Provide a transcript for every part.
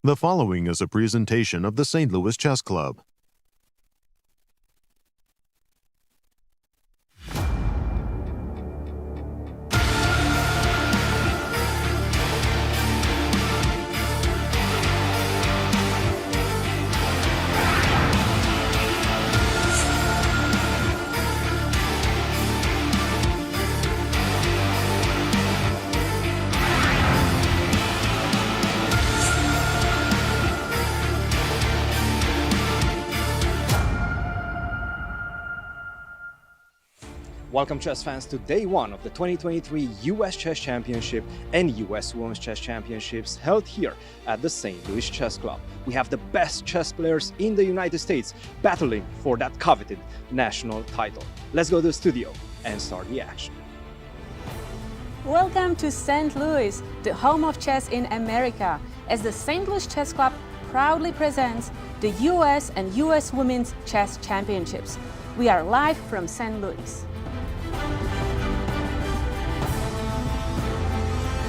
The following is a presentation of the St. Louis Chess Club. Welcome chess fans to day one of the 2023 US Chess Championship and US Women's Chess Championships held here at the St. Louis Chess Club. We have the best chess players in the United States battling for that coveted national title. Let's go to the studio and start the action. Welcome to St. Louis, the home of chess in America, as the St. Louis Chess Club proudly presents the US and US Women's Chess Championships. We are live from St. Louis.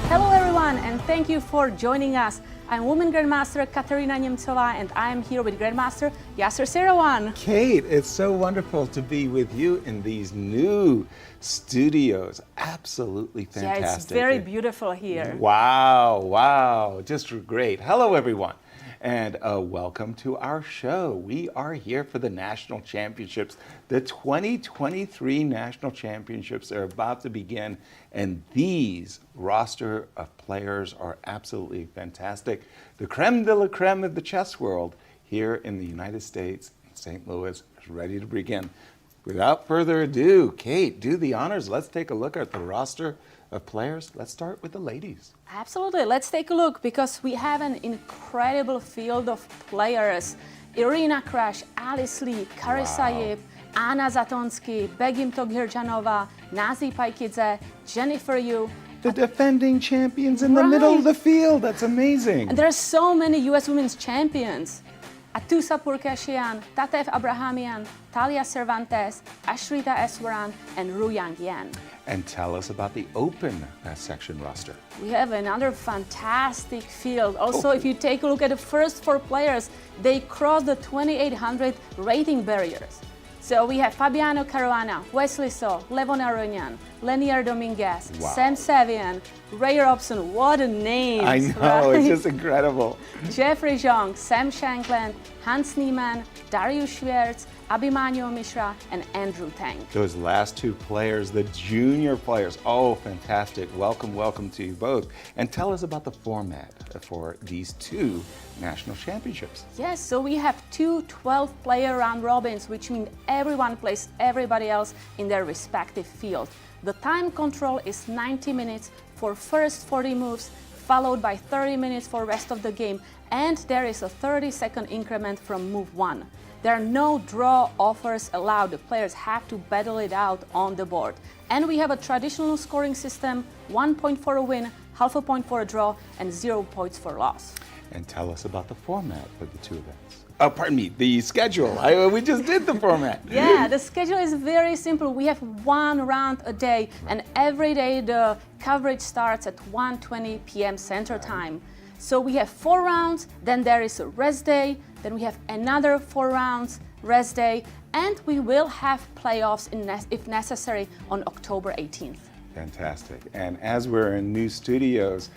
Hello everyone, and thank you for joining us. I'm Women Grandmaster Katerina Nemcova, and I'm here with Grandmaster Yasser Seirawan. Kate, it's so wonderful to be with you in these new studios. Absolutely fantastic. Yeah, it's very beautiful here. Wow, just great. Hello everyone, and welcome to our show. We are here for the National Championships. The 2023 National Championships are about to begin, and these roster of players are absolutely fantastic. The creme de la creme of the chess world here in the United States, in St. Louis, is ready to begin. Without further ado, Kate, do the honors. Let's take a look at the roster of players. Let's start with the ladies. Absolutely. Let's take a look, because we have an incredible field of players. Irina, Krush, Alice Lee, Carissa, Anna Zatonskih, Begim Tokhirjonova, Nazi Paikidze, Jeffery. The defending champions in the middle of the field. That's amazing. And there are so many U.S. women's champions. Atousa, Pourkashiyan, Tatev, Abhimanyu, Talia Cervantes, Ashrita Eswaran, and Ruyang Yan. And tell us about the open section roster. We have another fantastic field. Also, if you take a look at the first four players, they crossed the 2,800 rating barriers. So we have Fabiano, Caruana, Wesley, Levon, Aronian, Leinier, Dominguez, Sevian, Robson. What a name! I know, right? It's just incredible. Jeffery, Xiong, Shankland, Niemann, Dariusz, Swiercz, Abhimanyu, Mishra, and Tang. Those last two players, the junior players, oh, fantastic. Welcome to you both. And tell us about the format for these two national championships. Yes, so we have two 12-player round robins, which means everyone plays everybody else in their respective field. The time control is 90 minutes for first 40 moves, followed by 30 minutes for rest of the game, and there is a 30-second increment from move 1. There are no draw offers allowed. The players have to battle it out on the board. And we have a traditional scoring system, 1 point for a win, half a point for a draw, and 0 points for loss. And tell us about the format for the two events. Oh, pardon me, the schedule. We just did the format. Yeah, the schedule is very simple. We have one round a day, and every day the coverage starts at 1:20 p.m. Central Time. So we have 4 rounds, then there is a rest day, then we have another 4 rounds, rest day, and we will have playoffs if necessary on October 18th. Fantastic. And as we're in new studios,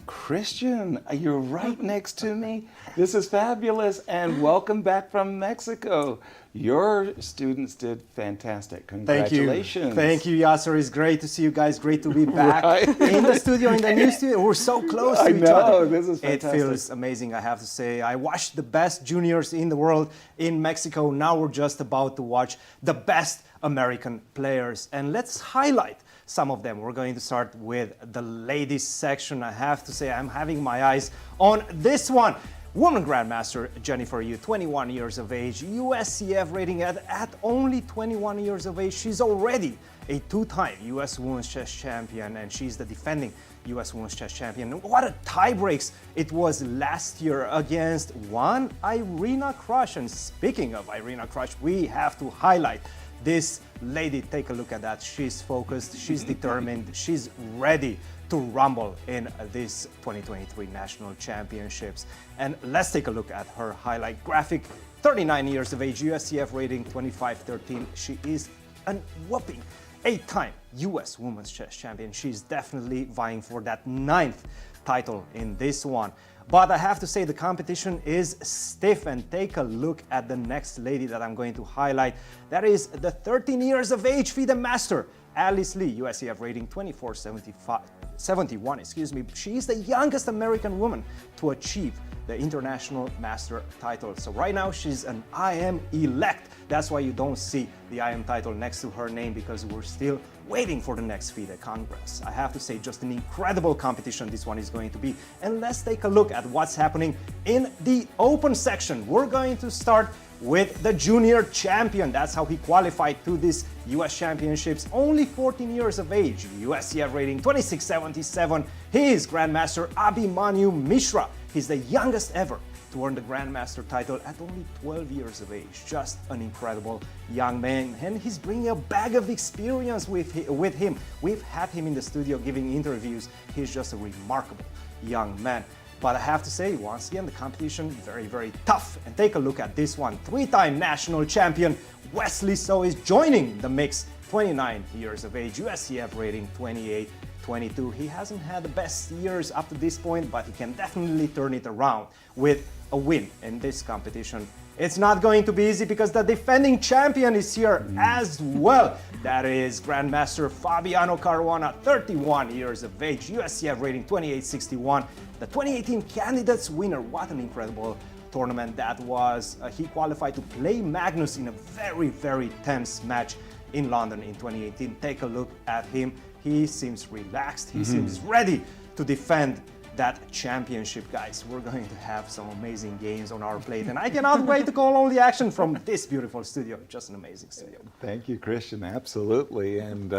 Cristian, you're right next to me. This is fabulous, and welcome back from Mexico. Your students did fantastic. Congratulations. Thank you, Yasser. It's great to see you guys. Great to be back in the studio, in the new studio. We're so close to each other. This is fantastic. It feels amazing, I have to say. I watched the best juniors in the world in Mexico. Now we're just about to watch the best American players. And let's highlight some of them. We're going to start with the ladies section. I have to say, I'm having my eyes on this one. Woman Grandmaster Jeffery, 21 years of age, USCF rating at only 21 years of age. She's already a 2-time US Women's Chess Champion, and she's the defending US Women's Chess Champion. What a tie breaks it was last year against one Irina Krush. And speaking of Irina Krush, we have to highlight this lady. Take a look at that. She's focused, she's determined, she's ready to rumble in this 2023 National Championships. And let's take a look at her highlight graphic. 39 years of age, USCF rating 25-13. She is a whopping 8-time US Women's Chess Champion. She's definitely vying for that 9th title in this one. But I have to say the competition is stiff, and take a look at the next lady that I'm going to highlight. That is the 13 years of age FIDE Master, Alice Lee, USCF rating 24-71, excuse me. She is the youngest American woman to achieve the International Master title. So right now she's an IM elect. That's why you don't see the IM title next to her name, because we're still waiting for the next FIDE Congress. I have to say, just an incredible competition this one is going to be. And let's take a look at what's happening in the open section. We're going to start with the junior champion. That's how he qualified to this US Championships. Only 14 years of age, USCF rating 26-77. He is Grandmaster Abhimanyu Mishra. He's the youngest ever to earn the Grandmaster title at only 12 years of age. Just an incredible young man, and he's bringing a bag of experience with him. We've had him in the studio giving interviews. He's just a remarkable young man. But I have to say, once again, the competition very, very tough. And take a look at this one. 3-time national champion Wesley So is joining the mix. 29 years of age, USCF rating 28-22. He hasn't had the best years up to this point, but he can definitely turn it around with a win in this competition. It's not going to be easy because the defending champion is here as well. That is Grandmaster Fabiano Caruana, 31 years of age, USCF rating 28-61. The 2018 Candidates winner. What an incredible tournament that was. He qualified to play Magnus in a very, very tense match in London in 2018. Take a look at him. He seems relaxed. He seems ready to defend that championship, guys. We're going to have some amazing games on our plate, and I cannot wait to call all the action from this beautiful studio. Just an amazing studio. Thank you, Cristian. Absolutely. And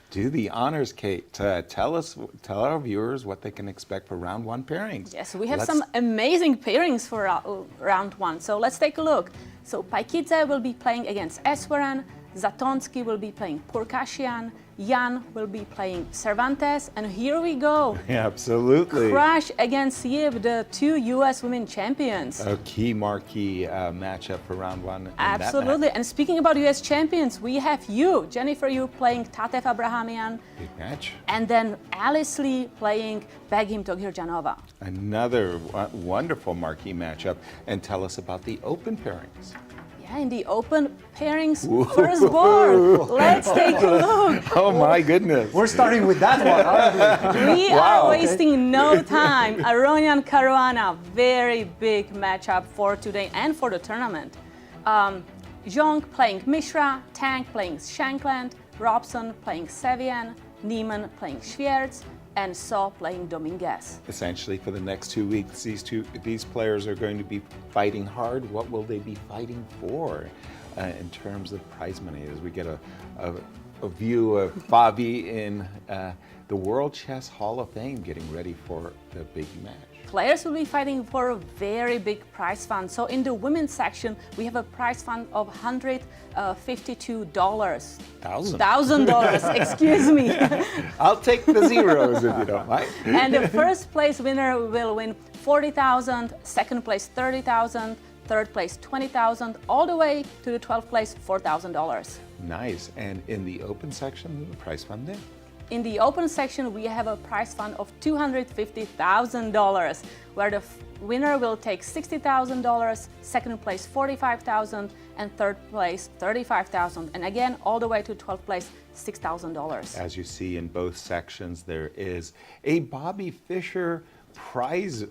do the honors, Kate. Tell our viewers what they can expect for round 1 pairings. Yes, we have some amazing pairings for round 1. So let's take a look. So Paikidze will be playing against Esweran, Zatonskih will be playing Pourkashiyan, Jan will be playing Cervantes, and here we go. Yeah, absolutely. Krush against Yib, the 2 US women champions. A key marquee matchup for round 1. Absolutely. And speaking about US champions, we have you, Jennifer Yu, playing Tatev Abrahamian. Big match. And then Alice Lee playing Begim Tokhirjonova. Another wonderful marquee matchup. And tell us about the open pairings. Yeah, in the open pairings, first board. Let's take a look. Oh my goodness. We're starting with that one, aren't we? We are wasting no time. Aronian Caruana, very big matchup for today and for the tournament. Xiong playing Mishra, Tang playing Shankland, Robson playing Sevian, Niemann playing Swiercz, and So playing Dominguez. Essentially, for the next 2 weeks, these players are going to be fighting hard. What will they be fighting for in terms of prize money? As we get a view of Fabi in the World Chess Hall of Fame getting ready for the big match. Players will be fighting for a very big prize fund. So in the women's section, we have a prize fund of $152. $1,000, excuse me. I'll take the zeros if you don't mind. And the first place winner will win $40,000, second place $30,000, third place $20,000, all the way to the 12th place $4,000. Nice. And in the open section, the prize fund there? In the open section, we have a prize fund of $250,000, where the winner will take $60,000, second place $45,000, and third place $35,000. And again, all the way to 12th place, $6,000. As you see in both sections, there is a Bobby Fischer prize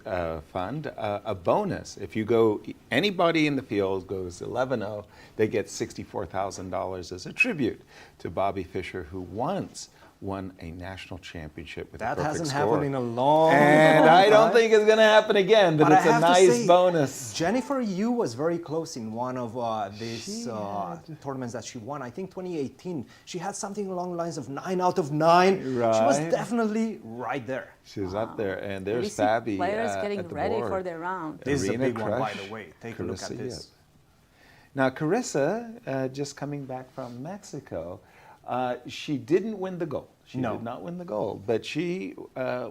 fund, a bonus. If you go, anybody in the field goes 11-0, they get $64,000 as a tribute to Bobby Fischer, who once won a national championship with a perfect score. That hasn't happened in a long And I don't think it's going to happen again, but it's a nice bonus. Jennifer Yu was very close in one of these tournaments that she won. I think 2018. She had something along the lines of 9 out of 9. Right. She was definitely right there. She's up there, and there's We see Fabi players getting at the ready board. for their round. This is a Irina, big one, by Krush, the way. Take a look at Carissa, this. Now, Carissa, just coming back from Mexico, She didn't win the gold. She No. did not win the gold, but she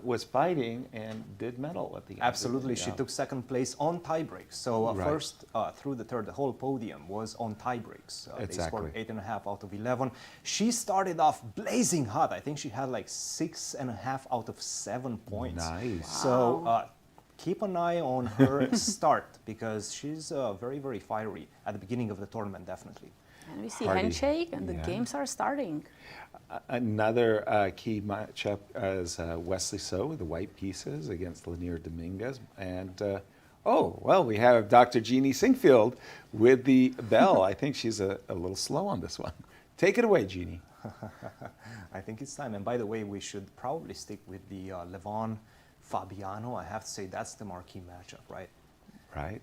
was fighting and did medal at the end. Absolutely, she Yeah. took second place on tie breaks. So Right. first through the third, the whole podium was on tie breaks. They scored Exactly. 8.5 out of 11. She started off blazing hot. I think she had like 6.5 out of 7 points. Nice. So keep an eye on her start because she's very, very fiery at the beginning of the tournament, definitely. And we see Hardy. handshake, and the Yeah. games are starting. Another key matchup is Wesley So, the white pieces against Leinier Dominguez. And, oh, well, we have Dr. Jeannie Singfield with the bell. I think she's a little slow on this one. Take it away, Jeannie. I think it's time. And by the way, we should probably stick with the Levon Fabiano. I have to say that's the marquee matchup, right? Right.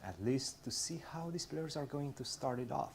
At least to see how these players are going to start it off.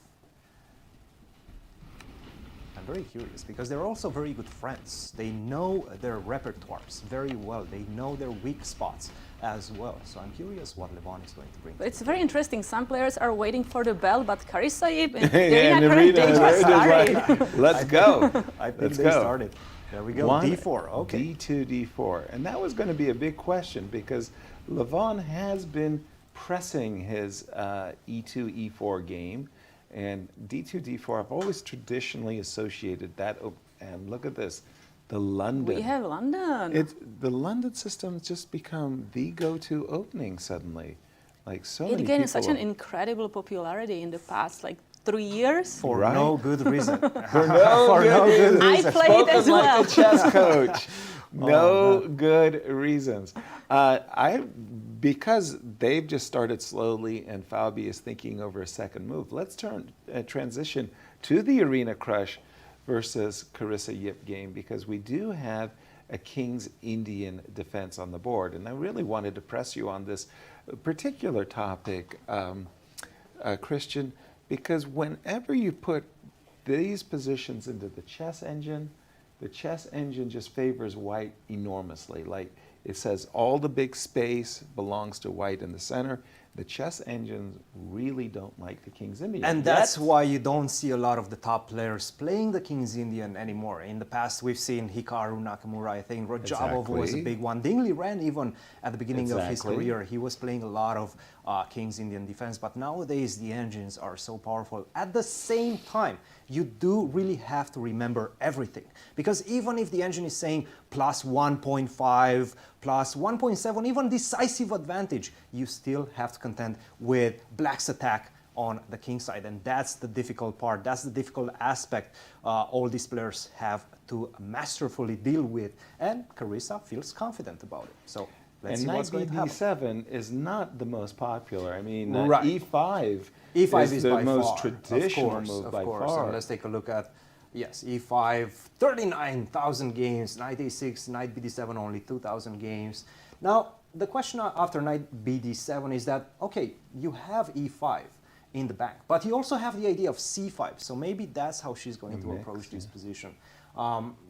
I'm very curious because they're also very good friends. They know their repertoires very well. They know their weak spots as well. So I'm curious what Levon is going to bring. But it's very interesting. Some players are waiting for the bell, but Carissa and and Irina Irina just is started. like, let's go. I think Let's they go. started. There we go. D4. Okay. D2, D4. And that was going to be a big question because Levon has been pressing his E2, E4 game. And D2, D4, I've always traditionally associated that. And look at this, the London. We have London. The London system's just become the go-to opening suddenly. Like so It many gained people. such an incredible popularity in the past, like 3 years. For Right. no good reason. For no good reason. I played as Spoken like well. a chess coach. No good reasons. Because they've just started slowly and Fabi is thinking over a second move, let's transition to the Irina Krush versus Carissa Yip game because we do have a King's Indian defense on the board. And I really wanted to press you on this particular topic, Cristian, because whenever you put these positions into the chess engine just favors white enormously. Like it says all the big space belongs to white in the center. The chess engines really don't like the King's Indian. And that's why you don't see a lot of the top players playing the King's Indian anymore. In the past, we've seen Hikaru Nakamura, I think Rojabov was a Exactly. big one. Dingley ran even at the beginning of his Exactly. career. He was playing a lot of King's Indian defense, but nowadays the engines are so powerful. At the same time, you do really have to remember everything. Because even if the engine is saying plus 1.5, plus 1.7, even decisive advantage, you still have to contend with black's attack on the king side. And that's the difficult part. That's the difficult aspect all these players have to masterfully deal with. And Carissa feels confident about it. So let's and see knight what's going to happen. BD7 is not the most popular. I mean, Right. E5 E5 is by the most far, traditional move of by course. far. And let's take a look at, yes, E5, 39,000 games, knight A6, knight BD7, only 2,000 games. Now, the question after knight BD7 is that, okay, you have E5 in the bank, but you also have the idea of C5, so maybe that's how she's going to approach this position.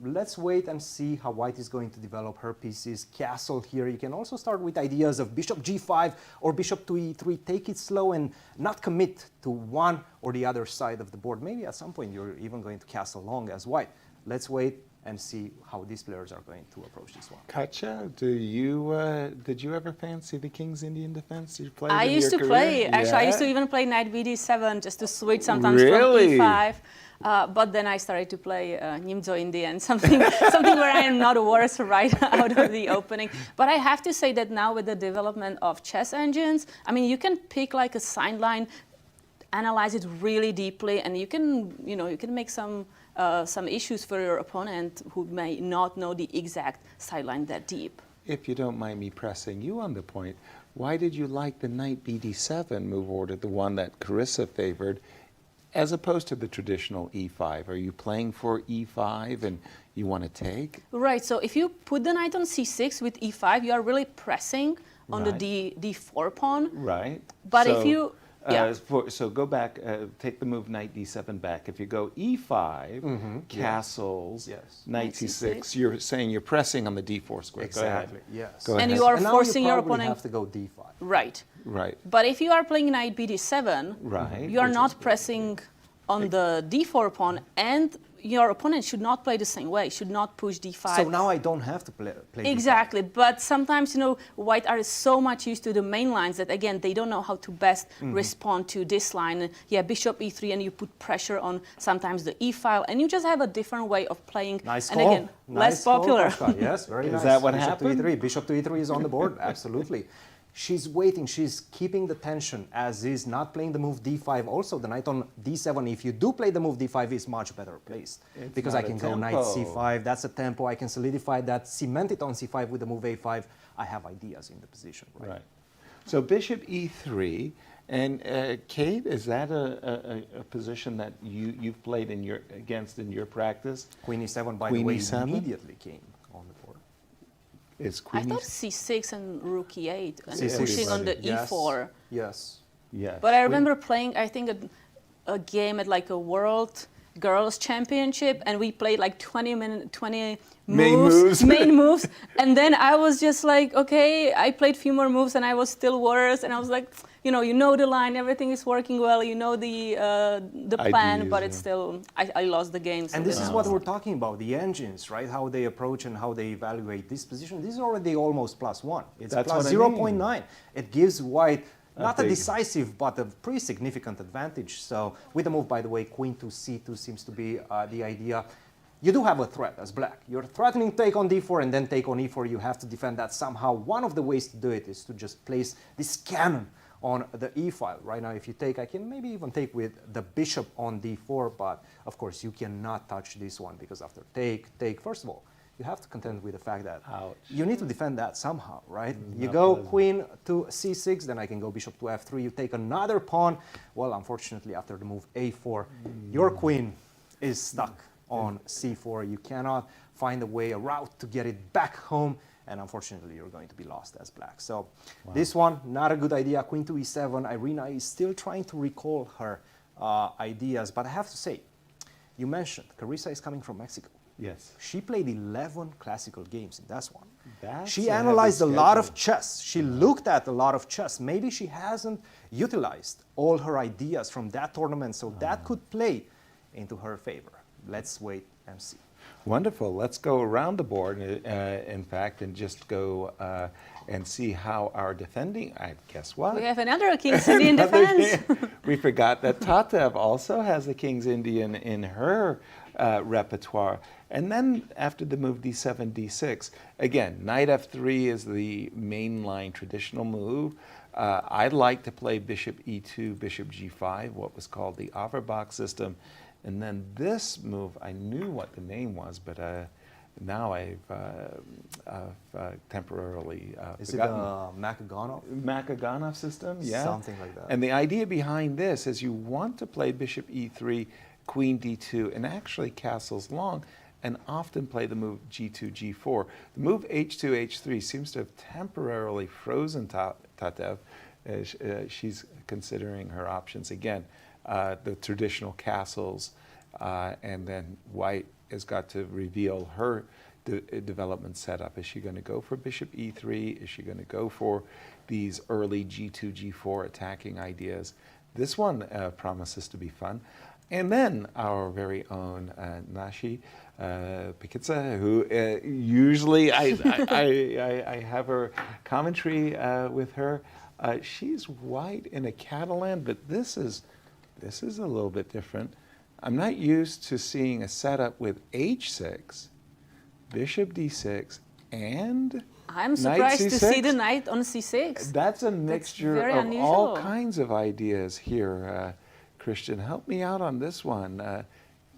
Let's wait and see how white is going to develop her pieces. Castle here. You can also start with ideas of bishop G5 or bishop to E3. Take it slow and not commit to one or the other side of the board. Maybe at some point you're even going to castle long as white. Let's wait and see how these players are going to approach this one. Katja, did you ever fancy the King's Indian defense? Did you play I it in used your to career? play. Actually, I used to Yeah? even play knight BD7 just to switch sometimes Really? from E5. But then I started to play Nimzo Indian, something where I am not worse right out of the opening. But I have to say that now with the development of chess engines, I mean, you can pick like a sign line, analyze it really deeply, and you can make some issues for your opponent who may not know the exact sideline that deep. If you don't mind me pressing you on the point, why did you like the knight BD7 move order, the one that Carissa favored, as opposed to the traditional E5? Are you playing for E5 and you want to take? Right, so if you put the knight on C6 with E5, you are really pressing on Right. the D4 pawn. Right. But So, if you, yeah. So go back, take the move knight D7 back. If you go E5, castles, Yes. knight Knight C6, C6. you're saying you're pressing on the D4 square. Go ahead. Exactly, yes. Go And ahead. you are And now forcing you your probably opponent. have to go D5. Right. Right. But if you are playing knight BD7, Right. you are Which not is- pressing on the D4 pawn and your opponent should not play the same way, should not push d5. So now I don't have to play Exactly, d5. but sometimes, white are so much used to the main lines that, again, they don't know how to best respond to this line. Yeah, bishop e3, and you put pressure on sometimes the e file, and you just have a different way of playing. Nice and call. again, Nice less popular. Call, yes, very nice. Is that what bishop happened? To e3. Bishop to e3 is on the board, absolutely. She's waiting, she's keeping the tension as is, not playing the move d5. Also, the knight on d7, if you do play the move d5, is much better placed. Because I can go knight c5, that's a tempo, I can solidify that, cement it on c5 with the move a5. I have ideas in the position, right? So bishop e3, and Kate, is that a position that you've played in your practice? Queen e7, by Queen the way, e7? immediately came on the board. Is I queen thought c6 and rook e8 and C6, pushing on the yes, e4. Yes. Yes. But I remember playing, I think, a game at like a World Girls Championship, and we played like 20 main moves, and then I was just like, okay, I played few more moves, and I was still worse, and I was like, you know the line, everything is working well, you know the plan, Ideas, but it's still, I lost the game. So And this is what we're talking about, the engines, right? How they approach and how they evaluate this position. This is already almost +1. It's That's plus what I mean. 0.9. It gives white not a big- decisive, but a pretty significant advantage. So with the move, by the way, queen to c2 seems to be the idea. You do have a threat as black. You're threatening take on d4 and then take on e4. You have to defend that somehow. One of the ways to do it is to just place this cannon on the e file. Right now, if you take, I can maybe even take with the bishop on d4, but of course you cannot touch this one because after take, first of all, you have to contend with the fact that you need to defend that somehow, right? You go queen to c6, then I can go bishop to f3. You take another pawn. Well, unfortunately, after the move a4, your queen is stuck on c4. You cannot find a way, a route to get it back home, and unfortunately, you're going to be lost as black. So this one, not a good idea. Queen to e7. Irina is still trying to recall her ideas, but I have to say, you mentioned Carissa is coming from Mexico. Yes. She played 11 classical games in that one. That's she a heavy analyzed a lot schedule. of chess. She looked at a lot of chess. Maybe she hasn't utilized all her ideas from that tournament, so that could play into her favor. Let's wait and see. Wonderful. Let's go around the board, in fact, and just go and see how our defending, guess what? we have another King's Indian defense. We forgot that Tatev also has the King's Indian in her repertoire. And then after the move d7, d6, again, knight f3 is the mainline traditional move. I'd like to play bishop e2, bishop g5, what was called the Averbach system. And then this move, I knew what the name was, but now I've temporarily Is forgotten. it the Makaganov? Makaganov system, yeah. Something like that. And the idea behind this is you want to play bishop e3, queen d2, and actually castles long, and often play the move g2, g4. The move h2, h3 seems to have temporarily frozen Tatev. She's considering her options again. The traditional castles, and then white has got to reveal her development setup. Is she going to go for bishop e3? Is she going to go for these early g2, g4 attacking ideas? This one promises to be fun. And then our very own Nashi Pikitsa, who usually I have her commentary with her. She's white in a Catalan, but this is a little bit different. I'm not used to seeing a setup with h6, bishop d6, and I'm surprised knight to c6. see the knight on c6. That's a mixture very of all unusual. kinds of ideas here. Christian, help me out on this one.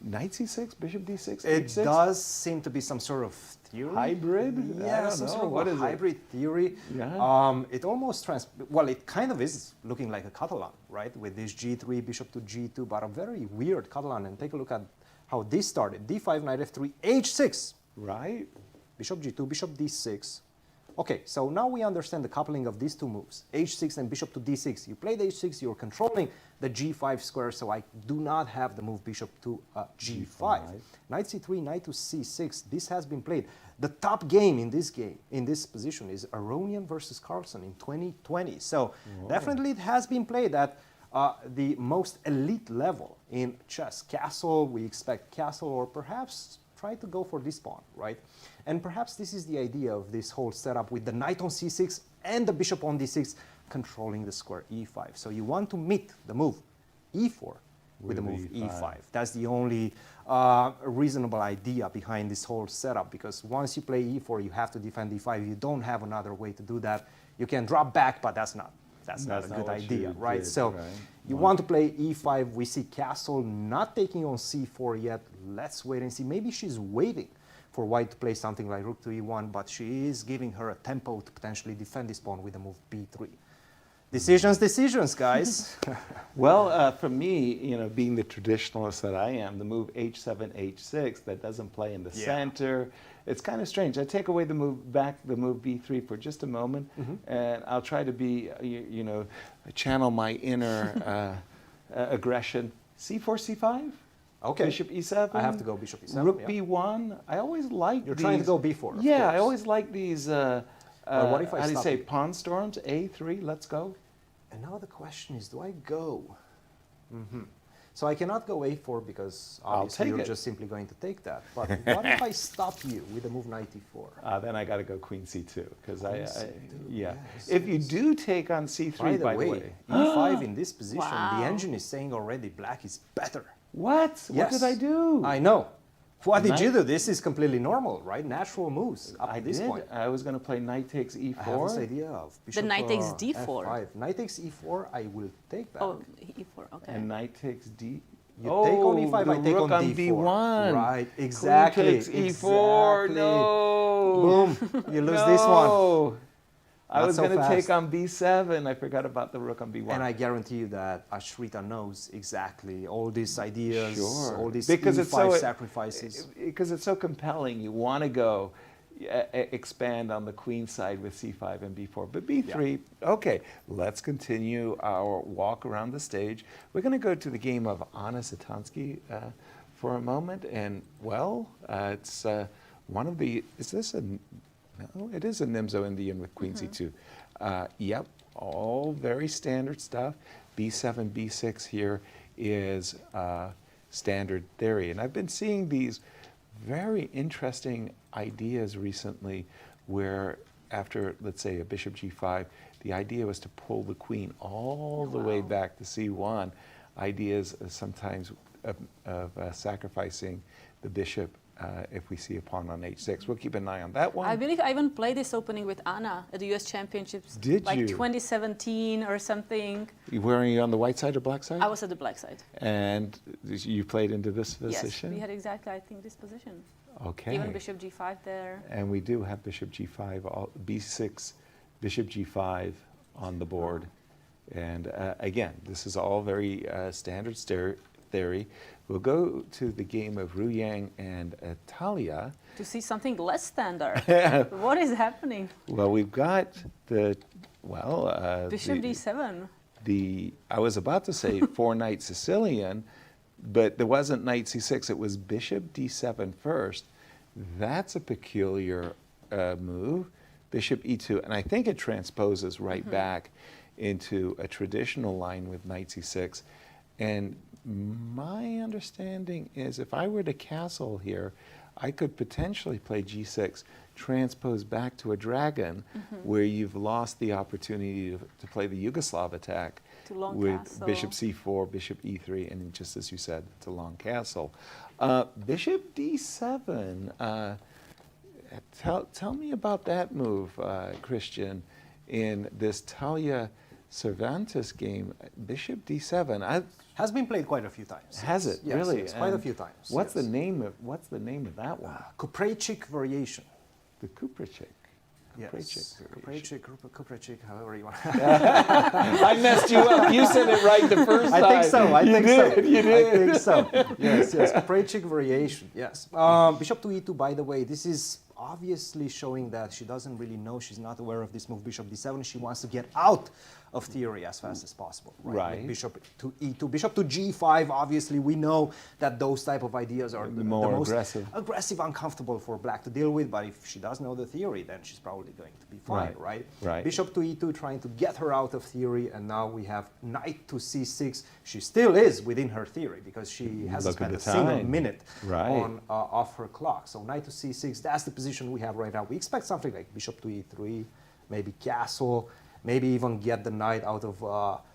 Knight c6, bishop d6, It h6? does seem to be some sort of theory. Hybrid? I Yeah, don't some know. sort of What a is it? hybrid theory. Yeah. It almost well, it kind of is looking like a Catalan, right? With this g3, bishop to g2, but a very weird Catalan. And take a look at how this started. d5, knight f3, h6. Right? Bishop g2, bishop d6. Okay, so now we understand the coupling of these two moves, h6 and bishop to d6. You played h6, you're controlling the g5 square, so I do not have the move bishop to g5. Knight c3, knight to c6. This has been played. The top game, in this position, is Aronian versus Carlson in 2020. So definitely it has been played at the most elite level in chess. Castle, we expect castle, or perhaps try to go for this pawn, right? And perhaps this is the idea of this whole setup with the knight on c6 and the bishop on d6 controlling the square e5. So you want to meet the move e4 with the move e5. That's the only reasonable idea behind this whole setup, because once you play e4, you have to defend e5. You don't have another way to do that. You can drop back, but that's not a good idea, right? So you want to play e5. We see castle not taking on c4 yet. Let's wait and see. Maybe she's waiting for white to play something like rook to e1, but she is giving her a tempo to potentially defend this pawn with the move b3. Decisions, guys. Well, for me, being the traditionalist that I am, the move h7, h6, that doesn't play in the center. It's kind of strange. I take away the move b3 for just a moment, and I'll try to be, channel my inner aggression. c4, c5. Okay. Bishop e7. I have to go bishop e7. Rook b1. I always like. You're trying to go b4. Yeah, I always like these. What if I how do you stop say, here? pawn storms? A3, let's go. And now the question is, do I go? So I cannot go a4 because obviously take you're it. just simply going to take that. But what if I stop you with the move knight e4? Then I got to go queen c2 because C2, yeah. yes, If you yes. do take on c3, By the way, e5 in this position, Wow. the engine is saying already black is better. what? What Yes. did I do? I know. What did Knight- you do? This is completely normal, right? Natural moves up I to this did. point. I was going to play knight takes e4. I have this idea of bishop knight takes d4. F5. Knight takes e4, I will take back. Oh, e4, okay. And knight takes d. You take on e5, the I take rook on on d4. b1. Right, exactly. Queen takes e4. Exactly. No. Boom, you lose this one. I Not was so going to take fast. on b7. I forgot about the rook on b1. And I guarantee you that Ashrita knows exactly all these ideas, Sure. all these Because e5 it's so sacrifices. Because it's so compelling. You want to go expand on the queen side with c5 and b4. But b3, okay, let's continue our walk around the stage. We're going to go to the game of Anna Zatonskih for a moment. And, well, it's one of the, is this a, no, it is a Nimzo Indian with queen c2. Yep, all very standard stuff. b7, b6 here is standard theory. And I've been seeing these very interesting ideas recently where after, let's say, a bishop g5, the idea was to pull the queen all the way back to c1. Ideas sometimes of sacrificing the bishop if we see a pawn on h6. We'll keep an eye on that one. I believe I even played this opening with Anna at the US Championships. Did like you? 2017 or something. Were you on the white side or black side? I was at the black side. And you played into this Yes, position? we had exactly, I think, this position. Okay. Even bishop g5 there. And we do have bishop g5, b6, bishop g5 on the board. And again, this is all very standard theory. We'll go to the game of Ru Yang and Talia. To see something less standard. What is happening? Well, we've got the, well... Bishop d7. I was about to say 4 knight Sicilian, but there wasn't knight c6, it was bishop d7 first. That's a peculiar move. Bishop e2, and I think it transposes right back into a traditional line with knight c6. And my understanding is if I were to castle here, I could potentially play g6, transpose back to a dragon, where you've lost the opportunity to play the Yugoslav attack To long with castle. bishop c4, bishop e3, and just as you said, it's a long castle. Bishop d7, tell me about that move, Cristian, in this Talia Cervantes game. Bishop d7. Has been played quite a few times. Has yes. it Yes, really? yes, quite a And few times. What's yes. the name of that one? Kuprejcik variation. The Kuprejcik. Yes. Kuprejcik. Kuprejcik, however you want. I messed you up. You said it right the first time. I think so. I think so. You did. I think so. Yes, yes. Kuprejcik variation. Yes. Bishop to e2. By the way, this is obviously showing that she doesn't really know, she's not aware of this move, bishop d7. She wants to get out of theory as fast as possible. Right. Bishop to e2, bishop to g5. Obviously, we know that those type of ideas are the most aggressive, uncomfortable for black to deal with. But if she does know the theory, then she's probably going to be fine, right? Bishop to e2, trying to get her out of theory. And now we have knight to c6. She still is within her theory because she hasn't spent a single minute on off her clock. So knight to c6, that's the position we have right now. We expect something like bishop to e3, maybe castle, maybe even get the knight out of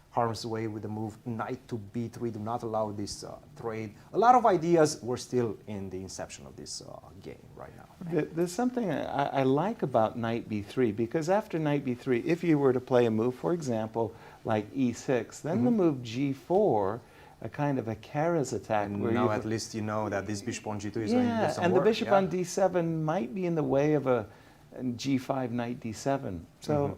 harm's way with the move knight to b3. Do not allow this trade. A lot of ideas. We're still in the inception of this game right now. There's something I like about knight b3, because after knight b3, if you were to play a move, for example, like e6, then the move g4, a kind of a Carissa attack. Where now at least you know that this bishop on g2 is going to do some and work. The bishop on d7 might be in the way of a g5, knight d7. So,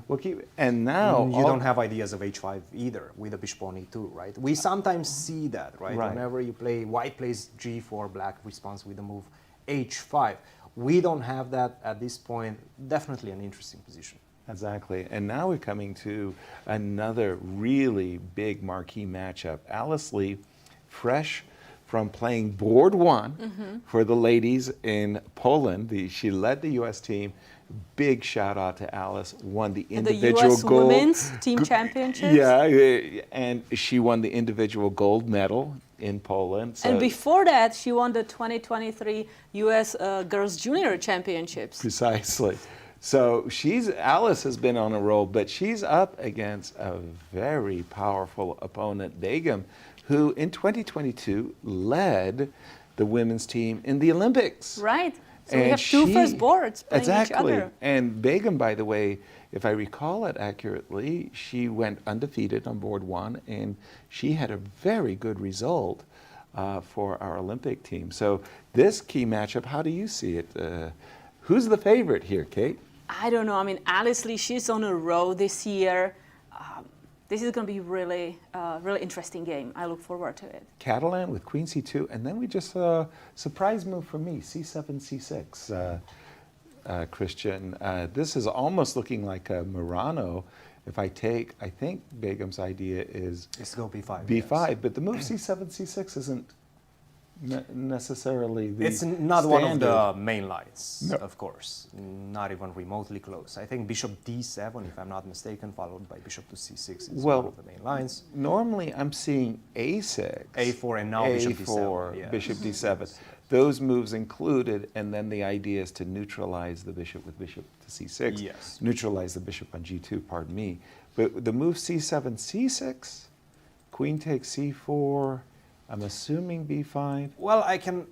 we'll keep, and now... You don't have ideas of h5 either with the bishop on e2, right? We sometimes see that, right? Whenever you play, white plays g4, black responds with the move h5. We don't have that at this point. Definitely an interesting position. Exactly. And now we're coming to another really big marquee matchup. Alice Lee, fresh from playing board one for the ladies in Poland. She led the U.S. team. Big shout out to Alice. Won the individual the US gold. Women's Team Championships. Yeah, and she won the individual gold medal in Poland. So and before that, she won the 2023 U.S. Girls Junior Championships. Precisely. So Alice has been on a roll, but she's up against a very powerful opponent, Begim, who in 2022 led the women's team in the Olympics. Right. So we have two firstborns playing each other. And Begim, by the way, if I recall it accurately, she went undefeated on board one, and she had a very good result for our Olympic team. So this key matchup, how do you see it? Who's the favorite here, Kate? I don't know. I mean, Alice Lee, she's on a roll this year. This is going to be really interesting game. I look forward to it. Catalan with queen c2, and then we just saw a surprise move for me, c7, c6. Cristian, this is almost looking like a Murano. If I think Begim's idea is... It's to go b5. b5, yes. but the move c7, c6 isn't necessarily the It's not standard. one of the main lines, of course, not even remotely close. I think bishop d7, if I'm not mistaken, followed by bishop to c6 is one of the main lines. Normally I'm seeing a6, a4, and now bishop d7. Yes. Bishop d7. Those moves included, and then the idea is to neutralize the bishop with bishop to c6. Yes. Neutralize the bishop on g2, pardon me. But the move c7, c6, queen takes c4, I'm assuming b5. Well, I can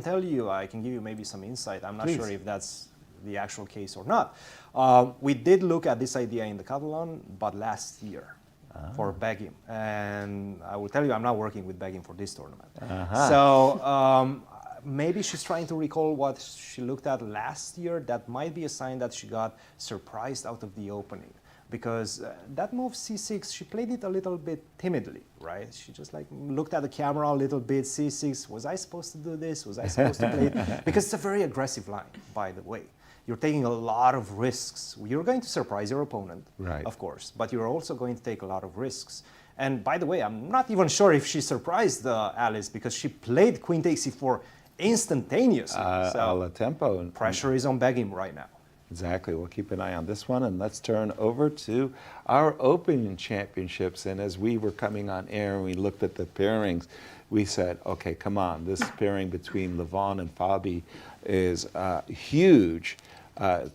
tell you, I can give you maybe some insight. I'm not Please. sure if that's the actual case or not. We did look at this idea in the Catalan, but last year for Begim. And I will tell you, I'm not working with Begim for this tournament. So maybe she's trying to recall what she looked at last year. That might be a sign that she got surprised out of the opening. Because that move c6, she played it a little bit timidly, right? She just like looked at the camera a little bit, c6, was I supposed to do this? Was I supposed to play it? Because it's a very aggressive line, by the way. You're taking a lot of risks. You're going to surprise your opponent, of course, but you're also going to take a lot of risks. And by the way, I'm not even sure if she surprised Alice, because she played queen takes c4 instantaneously. So a tempo. Pressure is on Begim right now. Exactly. We'll keep an eye on this one, and let's turn over to our Open Championships. And as we were coming on air and we looked at the pairings, we said, okay, come on, this pairing between Levon and Fabi is huge.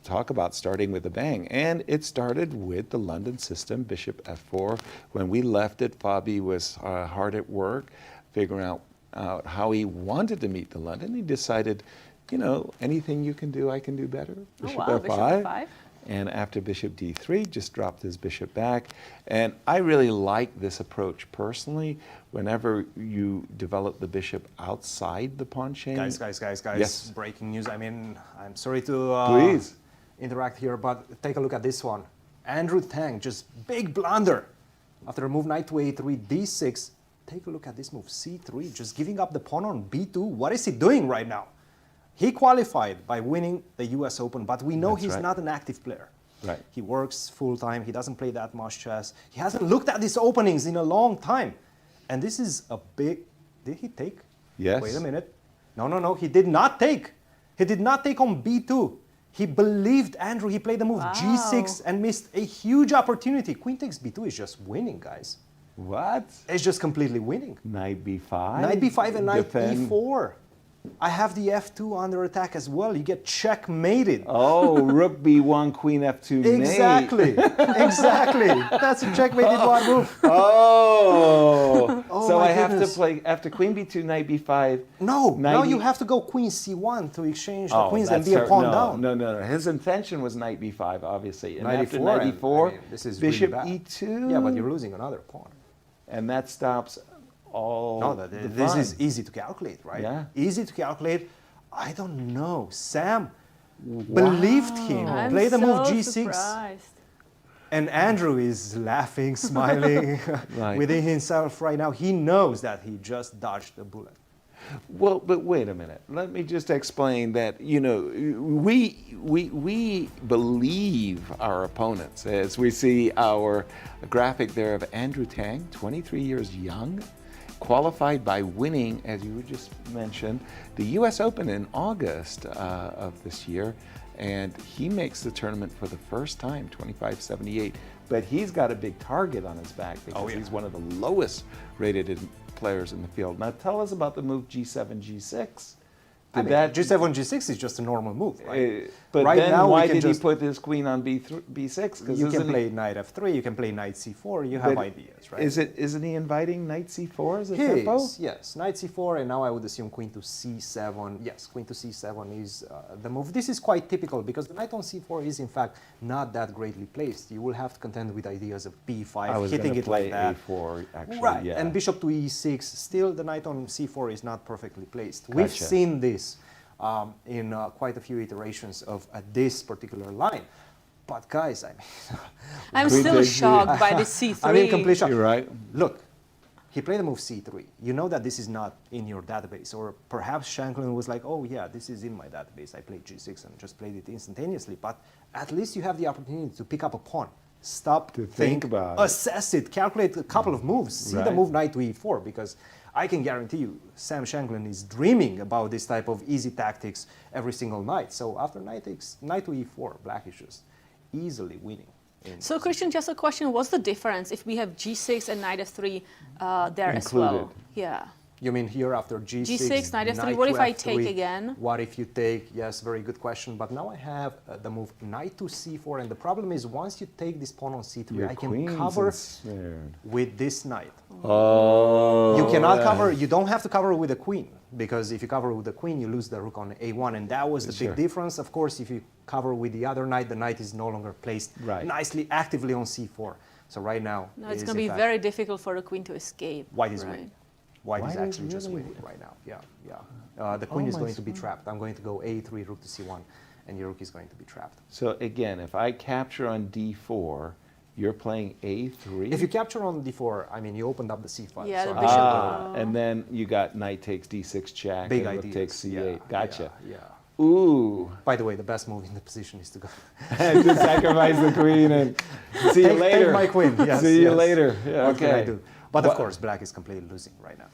Talk about starting with a bang. And it started with the London system, bishop f4. When we left it, Fabi was hard at work, figuring out how he wanted to meet the London. He decided, you know, anything you can do, I can do better. Bishop f5. Bishop f5. And after bishop d3, just dropped his bishop back. And I really like this approach personally. Whenever you develop the bishop outside the pawn chain. Guys. Yes. Breaking news. I mean, I'm sorry to Please. Interact here, but take a look at this one. Andrew Tang, just big blunder. After a move knight to a3, d6. Take a look at this move, c3, just giving up the pawn on b2. What is he doing right now? He qualified by winning the US Open, but we know That's he's right. not an active player. Right. He works full time. He doesn't play that much chess. He hasn't looked at these openings in a long time. And this is a big. Did he take? Yes. Wait a minute. No. He did not take. He did not take on B2. He believed Andrew. He played the move G6 and missed a huge opportunity. Queen takes B2 is just winning, guys. What? It's just completely winning. Knight B5. Knight B5 and knight Defend. E4. I have the F2 under attack as well. You get checkmated. Oh, Rook B1, Queen F2 mate. Exactly. Exactly. That's a checkmated one move. Oh. Oh, so my I have to goodness. play after Queen B2, Knight B5. No, Knight now E- you have to go Queen C1 to exchange the Oh, queens and that's be a pawn no, down. No. His intention was Knight B5, obviously. And Knight after E4, Knight and, E4, I mean, this is Bishop really bad. E2. Yeah, but you're losing another pawn. And that stops all. No, the this fun. is easy to calculate, right? Yeah. Easy to calculate. I don't know. Sam believed him. I'm Play the so move G6. surprised. And Andrew is laughing, smiling Right. within himself right now. He knows that he just dodged a bullet. Well, but wait a minute. Let me just explain that, we believe our opponents, as we see our graphic there of Andrew Tang, 23 years young, qualified by winning, as you just mentioned, the US Open in August of this year. And he makes the tournament for the first time, 25-78. But he's got a big target on his back because he's one of the lowest rated players in the field. Now tell us about the move G7, G6. G7, G6 is just a normal move, right? But right then now why we can did he just, put his queen on B6? Because you can play knight F3, you can play knight C4, you have ideas, right? Isn't he inviting knight C4 as a He tempo? is, yes. Knight C4, and now I would assume queen to C7. Yes, queen to C7 is the move. This is quite typical because the knight on C4 is in fact not that greatly placed. You will have to contend with ideas of B5, I was hitting gonna it play like that. A4, actually, Right, yeah. and bishop to E6. Still, the knight on C4 is not perfectly placed. We've Gotcha. seen this in quite a few iterations of this particular line. But guys, I mean, I'm Queen still takes shocked by the C3. I'm in complete shock. You're right. Look, he played the move C3. You know that this is not in your database. Or perhaps Shankland was like, oh yeah, this is in my database. I played G6 and just played it instantaneously. But at least you have the opportunity to pick up a pawn. Stop, To think about it. assess it, calculate a couple of moves. See the Right. move knight to E4 because I can guarantee you Sam Shankland is dreaming about this type of easy tactics every single night. So after knight to E4, black is just easily winning. So Christian, just a question, what's the difference if we have G6 and knight F3 there as well? Included. Yeah. You mean here after G6, G6, knight F3. knight What to if I F3? take again? What if you take? Yes, very good question. But now I have the move knight to C4, and the problem is once you take this pawn on C3, Your I can queen's cover ensnared. with this knight. Oh. You cannot cover. You don't have to cover with a queen because if you cover with the queen, you lose the rook on A1, and that was the Sure. big difference. Of course, if you cover with the other knight, the knight is no longer placed Right. nicely, actively on C4. So right now, No, it's is going to in be fact very difficult for the queen to escape. White is right? winning. White is White is actually just really winning right now. Yeah. The queen is my going to be trapped. I'm going to go A3, rook to C1, and your rook is going to be trapped. So again, if I capture on D4, you're playing A3? If you capture on D4, I mean, you opened up the C5. Yeah, so the I bishop. should go- and then you got knight takes D6 check, big and rook ideas. takes C8. Yeah, Gotcha. Yeah. Ooh. By the way, the best move in the position is to go. To sacrifice the queen and see you Take later. my queen. Yes, See you yes. later. Yeah, What can I okay. do? But of Well- course, black is completely losing right now.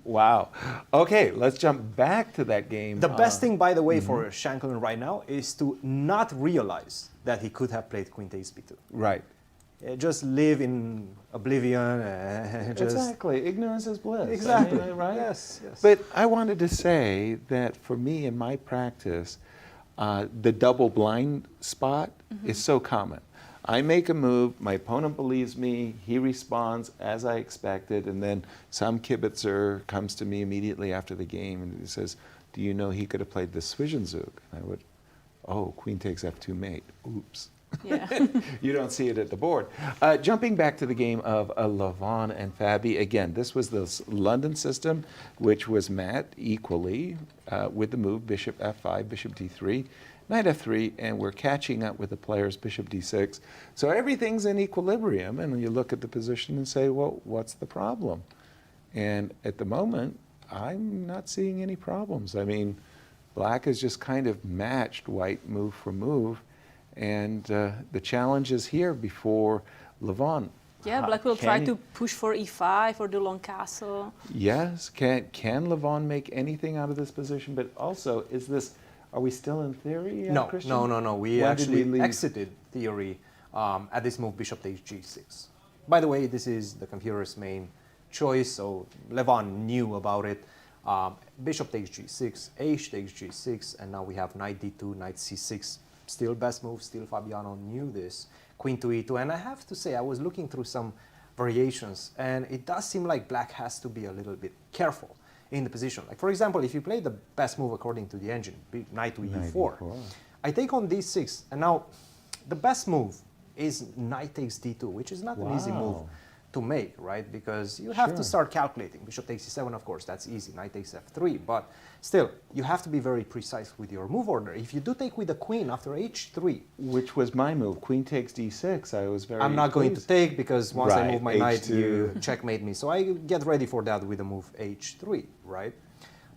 Wow. Okay, let's jump back to that game. The best thing, by the way, for Mm-hmm. Shankland right now is to not realize that he could have played queen takes b2. Right. Just live in oblivion and just... Exactly. Ignorance is bliss. Exactly. I mean, right? Yes, yes. But I wanted to say that for me in my practice, the double blind spot is so common. I make a move, my opponent believes me, he responds as I expected, and then some kibitzer comes to me immediately after the game and he says, do you know he could have played the Zwischenzug? And I would, oh, queen takes f2 mate, oops. Yeah. You don't see it at the board. Jumping back to the game of Levon and Fabi, again, this was the London system, which was met equally with the move bishop f5, bishop d3, knight f3, and we're catching up with the players bishop d6. So everything's in equilibrium, and you look at the position and say, well, what's the problem? And at the moment, I'm not seeing any problems. I mean, Black has just kind of matched white move for move, and the challenge is here before Levon. Yeah, Black will try to push for e5 or do long castle. Yes, can Levon make anything out of this position? But also, are we still in theory, No, Cristian? no. We When actually did we leave? exited theory at this move, bishop takes g6. By the way, this is the computer's main choice, so Levon knew about it. Bishop takes g6, h takes g6, and now we have knight d2, knight c6. Still best move, still Fabiano knew this. Queen to e2, and I have to say, I was looking through some variations, and it does seem like Black has to be a little bit careful in the position. Like, for example, if you play the best move according to the engine, knight to e4, I take on d6, and now the best move is knight takes d2, which is not an easy move to make, right? Because you have to start calculating. Bishop takes c7, of course, that's easy. Knight takes f3, but still, you have to be very precise with your move order. If you do take with the queen after h3, Which was my move. Queen takes d6. I was very I'm not going to take because once I Right, move my knight, h2. you checkmate me. So I get ready for that with the move h3, right?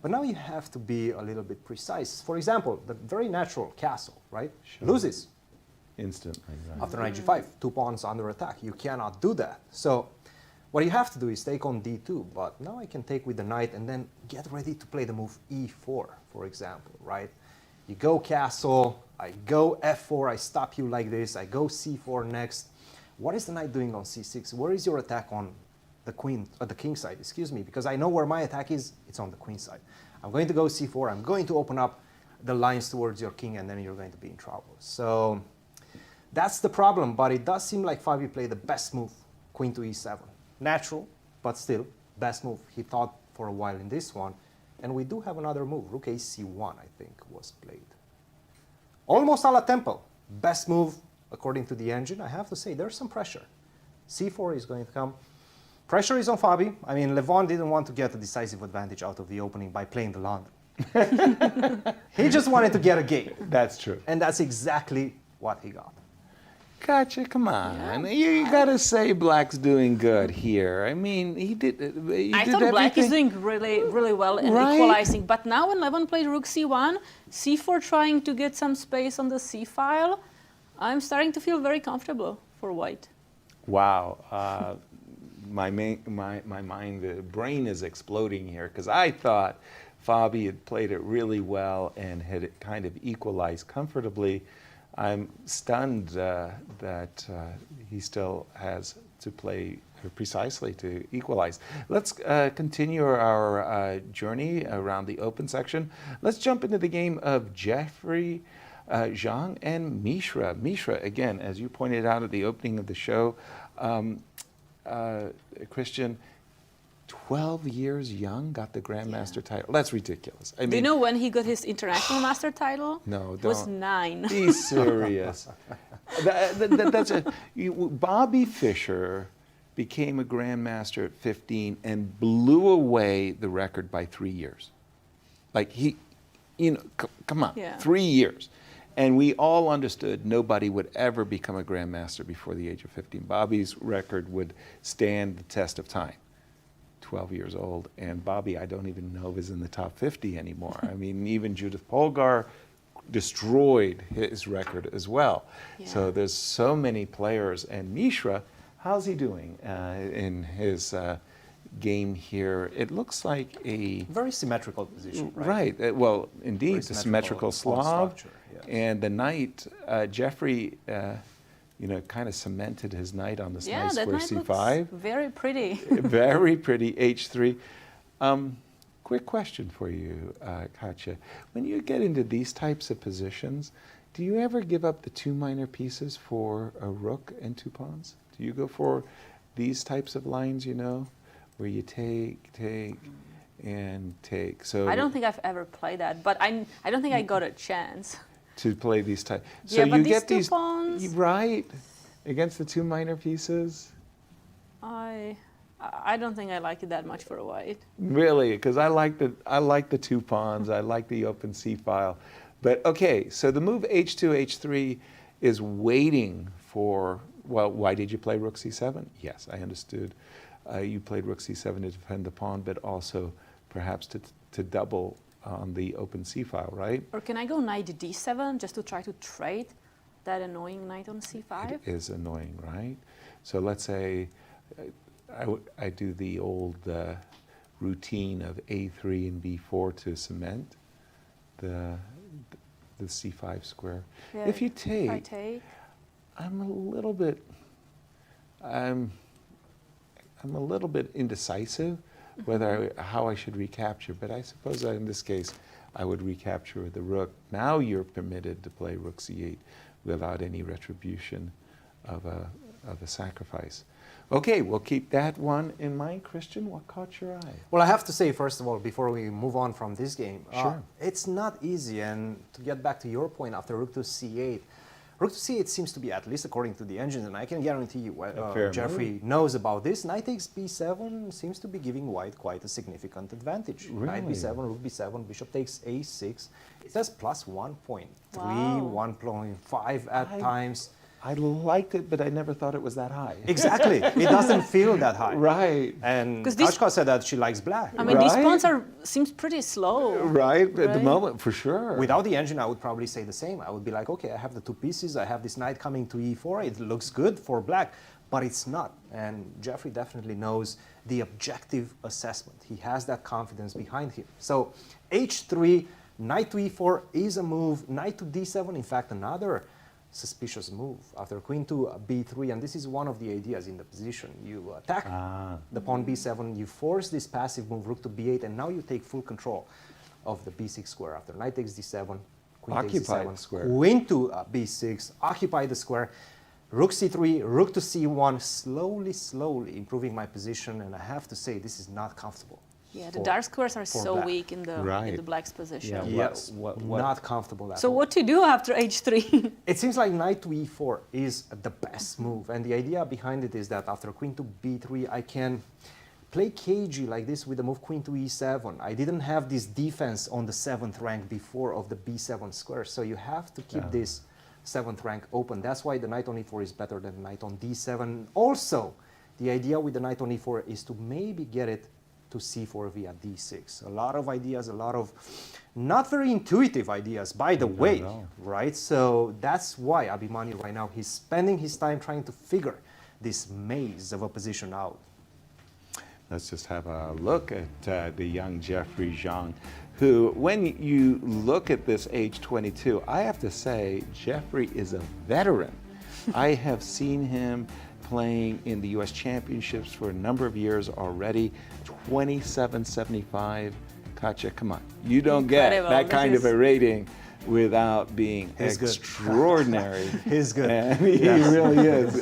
But now you have to be a little bit precise. For example, the very natural castle, right? Loses instantly. Right. after knight g5, 2 pawns under attack. You cannot do that. So what you have to do is take on d2, but now I can take with the knight and then get ready to play the move e4, for example, right? You go castle, I go f4, I stop you like this, I go c4 next. What is the knight doing on c6? Where is your attack on the queen, the king side, excuse me, because I know where my attack is, it's on the queen side. I'm going to go c4, I'm going to open up the lines towards your king, and then you're going to be in trouble. So that's the problem, but it does seem like Fabi played the best move, queen to e7. Natural, but still, best move. He thought for a while in this one. And we do have another move, rook ac1, I think, was played. Almost a la tempo. Best move, according to the engine. I have to say, there's some pressure. c4 is going to come. Pressure is on Fabi. I mean, Levon didn't want to get a decisive advantage out of the opening by playing the London. He just wanted to get a game. That's true. And that's exactly what he got. Gotcha, come on. You gotta say Black's doing good here. I mean, he did I thought Black is doing really well in equalizing, but now when Levon played rook c1, c4 trying to get some space on the c file, I'm starting to feel very comfortable for white. Wow. My mind, the brain is exploding here, because I thought Fabi had played it really well and had it kind of equalized comfortably. I'm stunned that he still has to play precisely to equalize. Let's continue our journey around the open section. Let's jump into the game of Jeffery, Xiong, and Mishra. Mishra, again, as you pointed out at the opening of the show, Cristian, 12 years young, got the Grandmaster title. That's ridiculous. I mean, Do you know when he got his international master title? No, It was don't. 9. Be serious. Bobby Fischer became a Grandmaster at 15 and blew away the record by 3 years. Like come on, 3 years. And we all understood nobody would ever become a Grandmaster before the age of 15. Bobby's record would stand the test of time. 12 years old, and Bobby, I don't even know if is in the top 50 anymore. I mean, even Judith Polgar destroyed his record as well. Yeah. So there's so many players. And Mishra, how's he doing in his game here? It looks like a very symmetrical position, right? Right. Well, indeed, the symmetrical Slav, yes. And the knight, Jeffery. Kind of cemented his knight on this nice square c5. Looks very pretty. Very pretty, h3. Quick question for you, Katja. When you get into these types of positions, do you ever give up the 2 minor pieces for a rook and 2 pawns? Do you go for these types of lines, where you take, and take? So I don't think I've ever played that, but I don't think I got a chance. To play these types. So you these get two these pawns, right against the 2 minor pieces. I don't think I like it that much for a white. Really, because I like the 2 pawns. I like the open c file. But okay, so the move h2 h3 is waiting for. Well, why did you play rook c7? Yes, I understood. You played rook c7 to defend the pawn, but also perhaps to double on the open C file, right? Or can I go knight d7 just to try to trade that annoying knight on c5? It is annoying, right? So let's say I do the old routine of a3 and b4 to cement the c5 square. Yeah, If you if I take, take, I'm a little bit indecisive whether how I should recapture, but I suppose in this case I would recapture with the rook. Now you're permitted to play rook c8 without any retribution of a sacrifice. Okay, we'll keep that one in mind. Christian, what caught your eye? Well, I have to say, first of all, before we move on from this game, Sure. it's not easy. And to get back to your point, after rook to c8, rook to c8 seems to be, at least according to the engines, and I can guarantee you, Jeffery knows about this. Knight takes b7 seems to be giving white quite a significant advantage. Really? Knight b7, rook b7, bishop takes a6. It says plus 1.3, Wow. 1.5 at times. I liked it, but I never thought it was that high. Exactly. It doesn't feel that high. Right. And 'Cause these- Kashka said that she likes black. I mean, these Right? pawns seems pretty slow. Right, at the Right? moment, for sure. Without the engine, I would probably say the same. I would be like, okay, I have the two pieces. I have this knight coming to e4. It looks good for black, but it's not. And Jeffery definitely knows the objective assessment. He has that confidence behind him. So h3, knight to e4 is a move. Knight to d7, in fact, another suspicious move. After queen to b3, and this is one of the ideas in the position. You attack the pawn b7, you force this passive move, rook to b8, and now you take full control of the b6 square. After knight takes d7, queen takes Occupy d7, the square. queen to b6, occupy the square, rook c3, rook to c1, slowly improving my position, and I have to say this is not comfortable. Yeah, the for- dark squares are for so black. weak in the Right. black's position. Yeah. Yes, What- not comfortable at So all. what to do after h3? It seems like knight to e4 is the best move, and the idea behind it is that after queen to b3, I can play cagey like this with the move queen to e7. I didn't have this defense on the 7th rank before of the b7 square, so you have to keep this 7th rank open. That's why the knight on e4 is better than knight on d7. Also, the idea with the knight on e4 is to maybe get it to c4 via d6. A lot of ideas, a lot of not very intuitive ideas, by the way, no. right? So that's why Abhimanyu right now, he's spending his time trying to figure this maze of a position out. Let's just have a look at the young Jeffery Xiong, who, when you look at this age 22, I have to say, Jeffery is a veteran. I have seen him playing in the U.S. Championships for a number of years already, 27.75. Katja, come on. You don't get Incredible. that kind This of a is- rating without being He's good. extraordinary. He's good. And he really is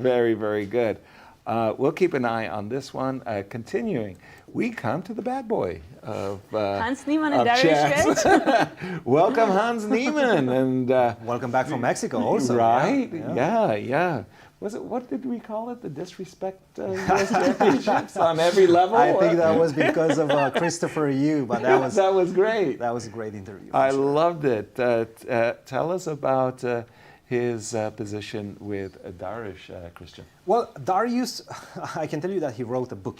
very, very good. We'll keep an eye on this one. Continuing, we come to the bad boy of Hans Niemann and of chess. Dariusz. Welcome, Hans Niemann, and Welcome back from Mexico also. right? Yeah. Yeah. Was it, what did we call it? The disrespect US championships on every level? I think that was because of Christopher Yu, but that was great. that was a great interview. for I sure. loved it. Tell us about his position with Dariusz, Christian. Well, Dariusz, I can tell you that he wrote a book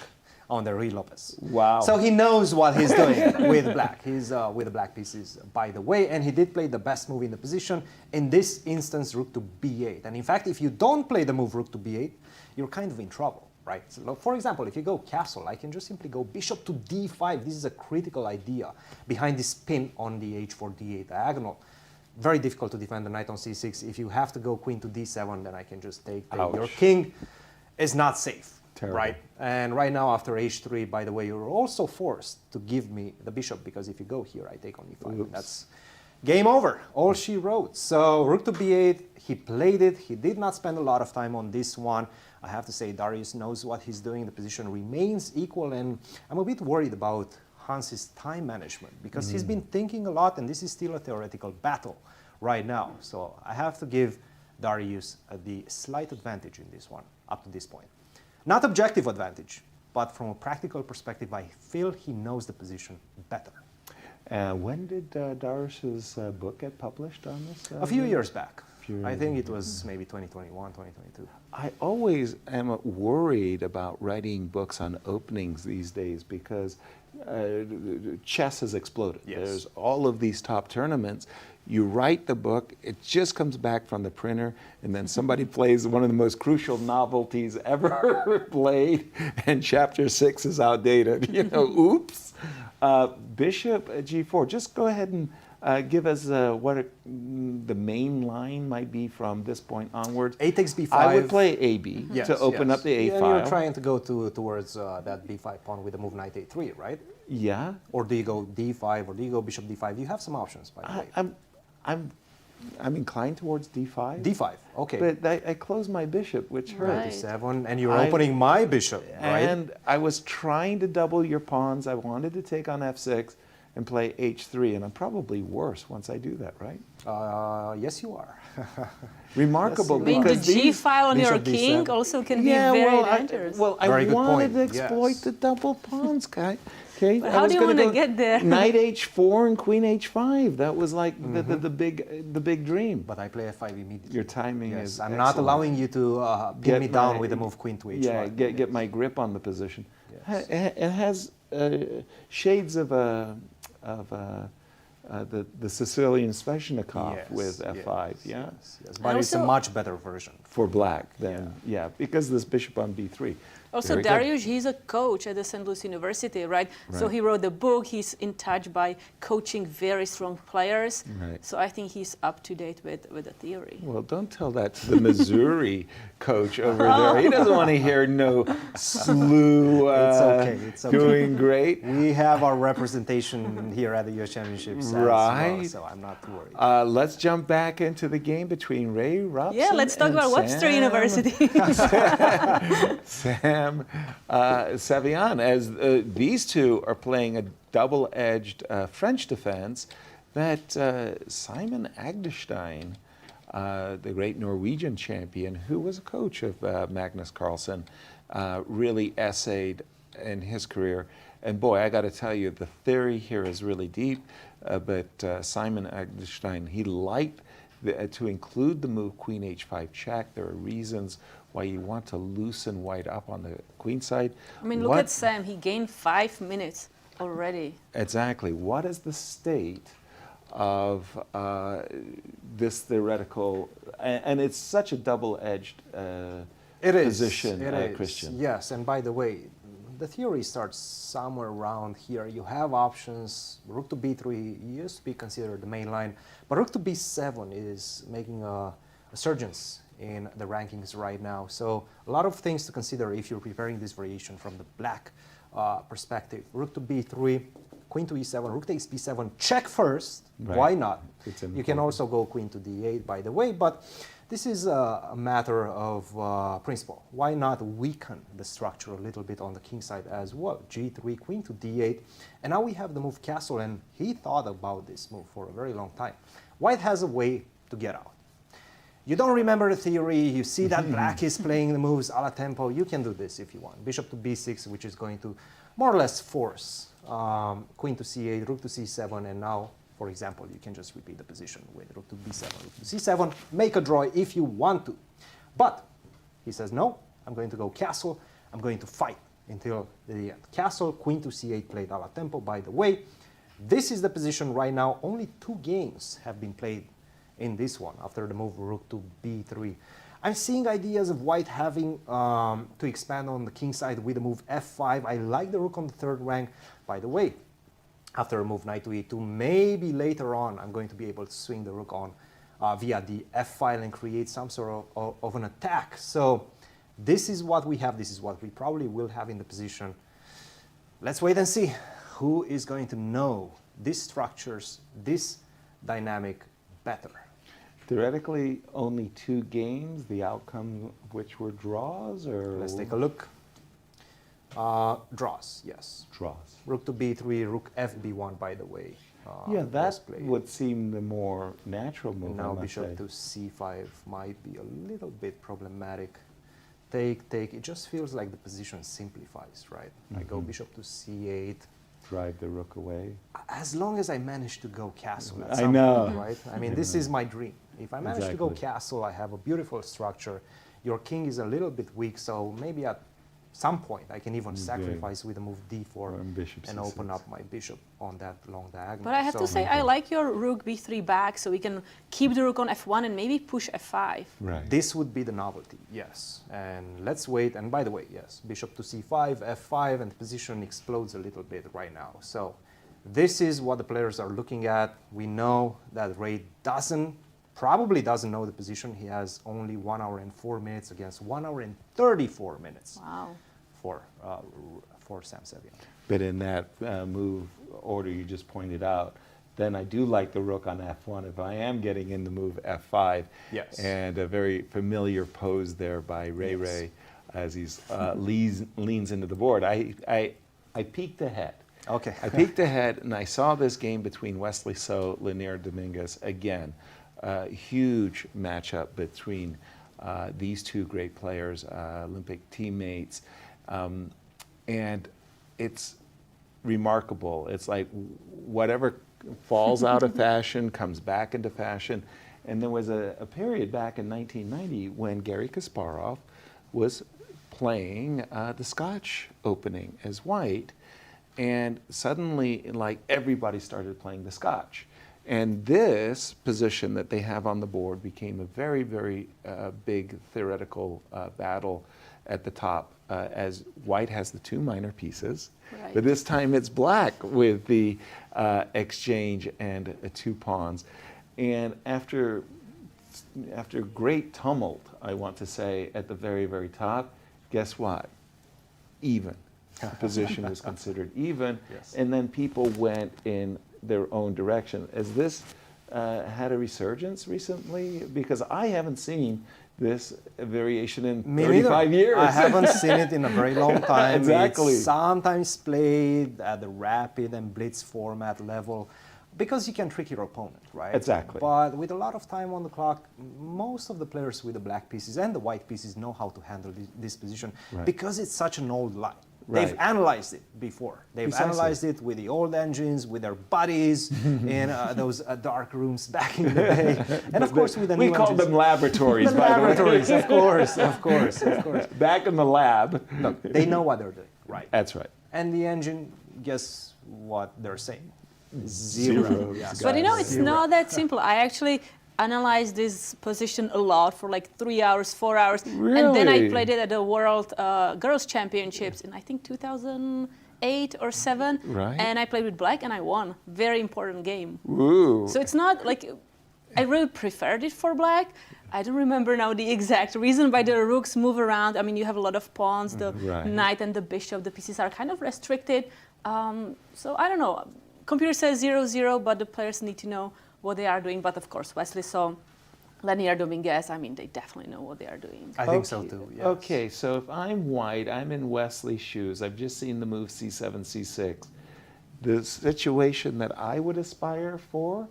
on the Ruy Lopez. Wow. So he knows what he's doing with black. He's with the black pieces, by the way, and he did play the best move in the position. In this instance, rook to b8. And in fact, if you don't play the move rook to b8, you're kind of in trouble, right? So, for example, if you go castle, I can just simply go bishop to d5. This is a critical idea behind this pin on the h4 d8 diagonal. Very difficult to defend the knight on c6. If you have to go queen to d7, then I can just take Ouch. your king is not safe. Terrible. Right? And right now, after h3, by the way, you're also forced to give me the bishop, because if you go here, I take on e5. And that's game over. All she wrote. So rook to b8, he played it. He did not spend a lot of time on this one. I have to say, Dariusz knows what he's doing. The position remains equal, and I'm a bit worried about Hans's time management, because he's been thinking a lot, and this is still a theoretical battle right now. So I have to give Dariusz the slight advantage in this one, up to this point. Not objective advantage, but from a practical perspective, I feel he knows the position better. When did Dariusz's book get published on this? A few years back. I think it was maybe 2021, 2022. I always am worried about writing books on openings these days because chess has exploded. Yes. There's all of these top tournaments. You write the book, it just comes back from the printer, and then somebody plays one of the most crucial novelties ever played, and chapter 6 is outdated. You know, oops. Bishop G4, just go ahead and give us what the main line might be from this point onwards. A takes b5. I would play AB to open up the A And file. you're trying to go towards that b5 pawn with the move knight a3, right? Yeah. Or do you go d5 or do you go bishop d5? You have some options, by the way. I'm inclined towards D5. d5, okay. But I closed my bishop, which hurt. Right. d7, and you're opening my bishop, right? And I was trying to double your pawns. I wanted to take on F6 and play H3, and I'm probably worse once I do that, right? Yes, you are. Remarkable I mean, the because G these, file on your Bishop king D7. also can be very dangerous. I Very good wanted point, to exploit yes. the double pawns, guy. Okay, But I how was do you gonna want to go get there? Knight H4 and Queen H5. That was like the big dream. But I play f5 immediately. Your timing Yes, is I'm not excellent. allowing you to pin me down with the move queen to h5. Yeah, get my grip on the position. Yes. It has shades of the Sicilian Sveshnikov Yes, with F5. Yeah, Yes, but it's a also- much better version. for black then. Yeah, because this bishop on B3. Also, Very good. Dariusz, he's a coach at the St. Louis University, right? So he wrote the book. He's in touch by coaching very strong players. Right. So I think he's up to date with the theory. Well, don't tell that to the Missouri coach over there. He doesn't want to hear no slew It's okay, it's okay. doing great. We have our representation here at the U.S. Championships as well, Right. so I'm not too worried. Let's jump back into the game between Ray Robson Yeah, let's talk and about Webster Sam. University. Sam Sevian, as these two are playing a double-edged French defense that Simon Agdestein, the great Norwegian champion, who was a coach of Magnus Carlsen, really essayed in his career. And boy, I got to tell you, the theory here is really deep, but Simon Agdestein, he liked to include the move Queen H5 check. There are reasons why you want to loosen white up on the queen side. I mean, look at Sam. He gained 5 minutes already. Exactly. What is the state of this theoretical, and it's such a double-edged position, It is. Christian? Yes, and by the way, the theory starts somewhere around here. You have options. Rook to b3 used to be considered the main line, but rook to b7 is making a resurgence in the rankings right now. So a lot of things to consider if you're preparing this variation from the black perspective. Rook to b3, queen to e7, rook takes b7, check first. Right. Why not? It's You can important. also go queen to d8, by the way, but this is a matter of principle. Why not weaken the structure a little bit on the king side as well? g3, queen to d8, and now we have the move castle, and he thought about this move for a very long time. White has a way to get out. You don't remember the theory, you see that black is playing the moves a la tempo, you can do this if you want. Bishop to b6, which is going to more or less force queen to c8, rook to c7, and now, for example, you can just repeat the position with rook to b7, rook to c7, make a draw if you want to. But he says, no, I'm going to go castle, I'm going to fight until the end. Castle, queen to c8 played a la tempo, by the way. This is the position right now. Only 2 games have been played in this one after the move rook to b3. I'm seeing ideas of white having to expand on the king side with the move f5. I like the rook on the 3rd rank. By the way, after a move knight to e2, maybe later on I'm going to be able to swing the rook on via the f file and create some sort of an attack. So this is what we have. This is what we probably will have in the position. Let's wait and see who is going to know these structures, this dynamic better. Theoretically, only 2 games, the outcome of which were draws, or? Let's take a look. Draws, yes. Draws. Rook to b3, rook fb1, by the way. Yeah, was that played. would seem the more natural move. And I now must bishop say. to c5 might be a little bit problematic. Take, it just feels like the position simplifies, right? I go bishop to c8. Drive the rook away. As long as I manage to go castle at I some know. point, right? I mean, this is my dream. If I manage to go castle, I have a beautiful structure. Your king is a little bit weak, so maybe at some point I can even sacrifice with a move d4 and open up my bishop on that long diagonal. But I have to say, I like your rook b3 back, so we can keep the rook on f1 and maybe push f5. Right. This would be the novelty, yes. And let's wait. And by the way, yes, bishop to c5, f5, and the position explodes a little bit right now. So this is what the players are looking at. We know that Ray probably doesn't know the position. He has only 1 hour and 4 minutes against 1 hour and 34 minutes. Wow. For Sam Sevian. But in that move order you just pointed out, then I do like the rook on f1 if I am getting in the move f5. Yes. And a very familiar pose there by Ray as he leans into the board. I peeked ahead. Okay. I peeked ahead and I saw this game between Wesley So, Leinier, Dominguez again. Huge matchup between these two great players, Olympic teammates. And it's remarkable. It's like whatever falls out of fashion comes back into fashion. And there was a period back in 1990 when Garry Kasparov was playing the Scotch opening as white. And suddenly, like, everybody started playing the Scotch. And this position that they have on the board became a very, very big theoretical battle at the top, as white has the 2 minor pieces. Right. But this time it's black with the exchange and 2 pawns. And after great tumult, I want to say, at the very, very top, guess what? Even. The position was considered even. Yes. And then people went in their own direction. Has this had a resurgence recently? Because I haven't seen this variation in 35 years. I haven't seen it in a very long time. Exactly. It's sometimes played at the rapid and blitz format level because you can trick your opponent, right? Exactly. But with a lot of time on the clock, most of the players with the black pieces and the white pieces know how to handle this position because it's such an old line. Right. They've analyzed it before. They've analyzed it with the old engines, with their buddies in those dark rooms back in the day. And of course with the new We call engines. them laboratories, The by laboratories, the way. of course, of course, of course. Back in the lab. Look, they know what they're doing, right? That's right. And the engine, guess what they're saying? Zero. Yes. But you know, it's Zero. not that simple. I actually analyzed this position a lot for like 3 hours, 4 hours. Really? And then I played it at the World Girls Championships in, I think, 2008 or 7. Right. And I played with black and I won. Very important game. Ooh. So it's not like, I really preferred it for black. I don't remember now the exact reason why the rooks move around. I mean, you have a lot of pawns, the knight and the bishop, the pieces are kind of restricted. So I don't know. Computer says 0-0, but the players need to know what they are doing. But of course, Wesley saw Leinier, Dominguez, I mean, they definitely know what they are doing. I think so too, yes. Okay, so if I'm white, I'm in Wesley's shoes. I've just seen the move c7, c6. The situation that I would aspire for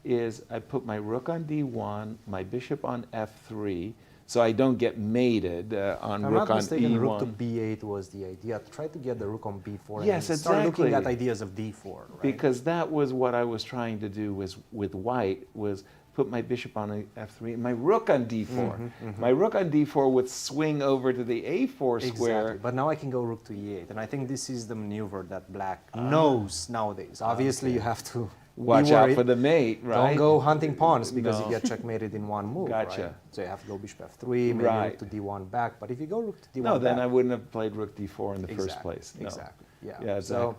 is I put my rook on d1, my bishop on f3, so I don't get mated on I'm rook not on mistaken, e1. rook to b8 was the idea. Try to get the rook on b4 Yes, and start looking exactly. at ideas of d4, right? Because that was what I was trying to do with white, was put my bishop on f3 and my rook on d4. My rook on d4 would swing over to the a4 square. Exactly. But now I can go rook to e8, and I think this is the maneuver that black knows nowadays. Obviously, you have to Watch be out worried. for the mate, right? Don't go hunting pawns because No. you get checkmated in one move. Gotcha. Right? So you have to go bishop f3, maybe Right. rook to d1 back. But if you go rook to d1 No, then back, I wouldn't have played rook d4 in the first Exactly, place. No. exactly. Yeah. Yeah, exactly.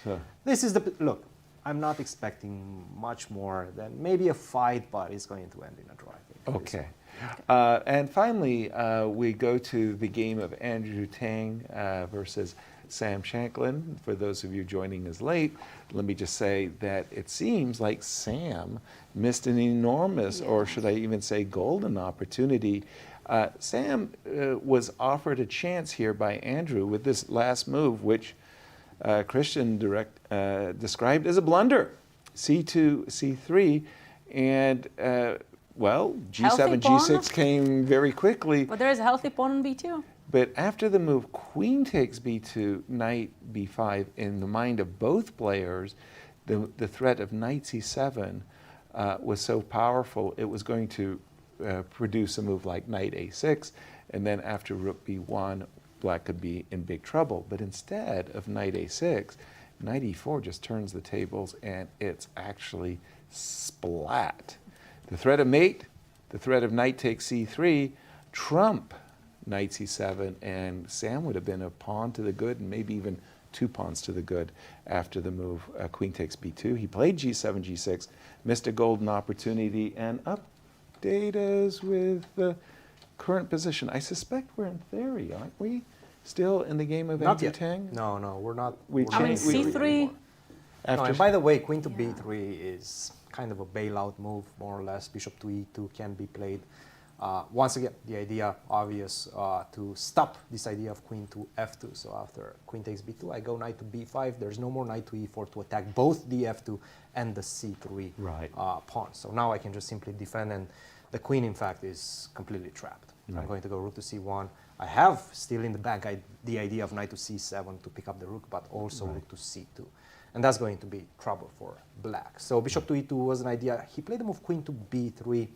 So this is the look. I'm not expecting much more than maybe a fight, but it's going to end in a draw. I think. Okay. And finally, we go to the game of Andrew Tang versus Sam Shankland. For those of you joining us late, let me just say that it seems like Sam missed an enormous, or should I even say golden opportunity. Sam was offered a chance here by Andrew with this last move, which Cristian described as a blunder, c2, c3, and well, g7, Healthy pawn. g6 came very quickly. But there is a healthy pawn on b2. But after the move queen takes b2, knight b5, in the mind of both players, the threat of knight c7 was so powerful, it was going to produce a move like knight a6, and then after rook b1, black could be in big trouble. But instead of knight a6, knight e4 just turns the tables, and it's actually splat. The threat of mate, the threat of knight takes c3, trump knight c7, and Sam would have been a pawn to the good, and maybe even 2 pawns to the good after the move queen takes b2. He played g7, g6, missed a golden opportunity, and update us with the current position. I suspect we're in theory, aren't we? Still in the game of Not yet. Tang? No, we're not. I mean, c3. No, and by the way, queen to b3 is kind of a bailout move, more or less. Bishop to e2 can be played. Once again, the idea, obvious, to stop this idea of queen to f2. So after queen takes b2, I go knight to b5. There's no more knight to e4 to attack both the f2 and the c3 pawns. So now I can just simply defend, and the queen, in fact, is completely trapped. Right. I'm going to go rook to c1. I have still in the back the idea of knight to c7 to pick up the rook, but also rook to c2. And that's going to be trouble for black. So bishop to e2 was an idea. He played the move queen to b3.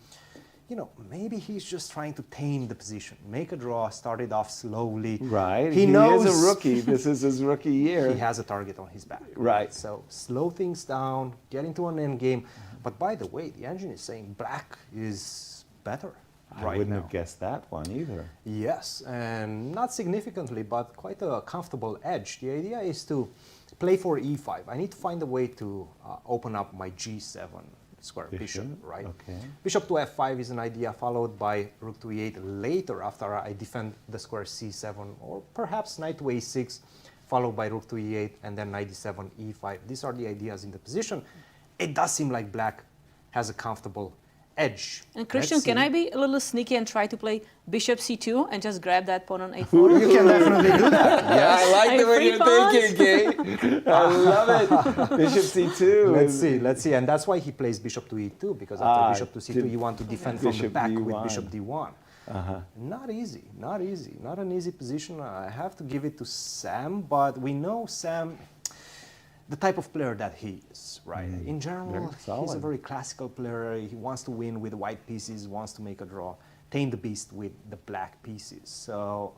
You know, maybe he's just trying to tame the position, make a draw, start it off slowly. Right. He knows is a rookie. This is his rookie year. He has a target on his back. Right. So slow things down, get into an endgame. But by the way, the engine is saying black is better. I wouldn't have guessed that one either. Yes, and not significantly, but quite a comfortable edge. The idea is to play for e5. I need to find a way to open up my g7 square bishop, right? Okay. Bishop to f5 is an idea, followed by rook to e8 later after I defend the square c7, or perhaps knight to a6, followed by rook to e8, and then knight d7, e5. These are the ideas in the position. It does seem like black has a comfortable edge. And Cristian, can I be a little sneaky and try to play bishop c2 and just grab that pawn on a4? You can definitely do that. Yeah, I like the way you're thinking, Kate. I love it. Bishop c2. Let's see. And that's why he plays bishop to e2, because after bishop to c2, you want to defend from the back with bishop d1. Not easy, not easy. Not an easy position. I have to give it to Sam, but we know Sam, the type of player that he is, right? In general, he's a very classical player. He wants to win with white pieces, wants to make a draw, tame the beast with the black pieces. So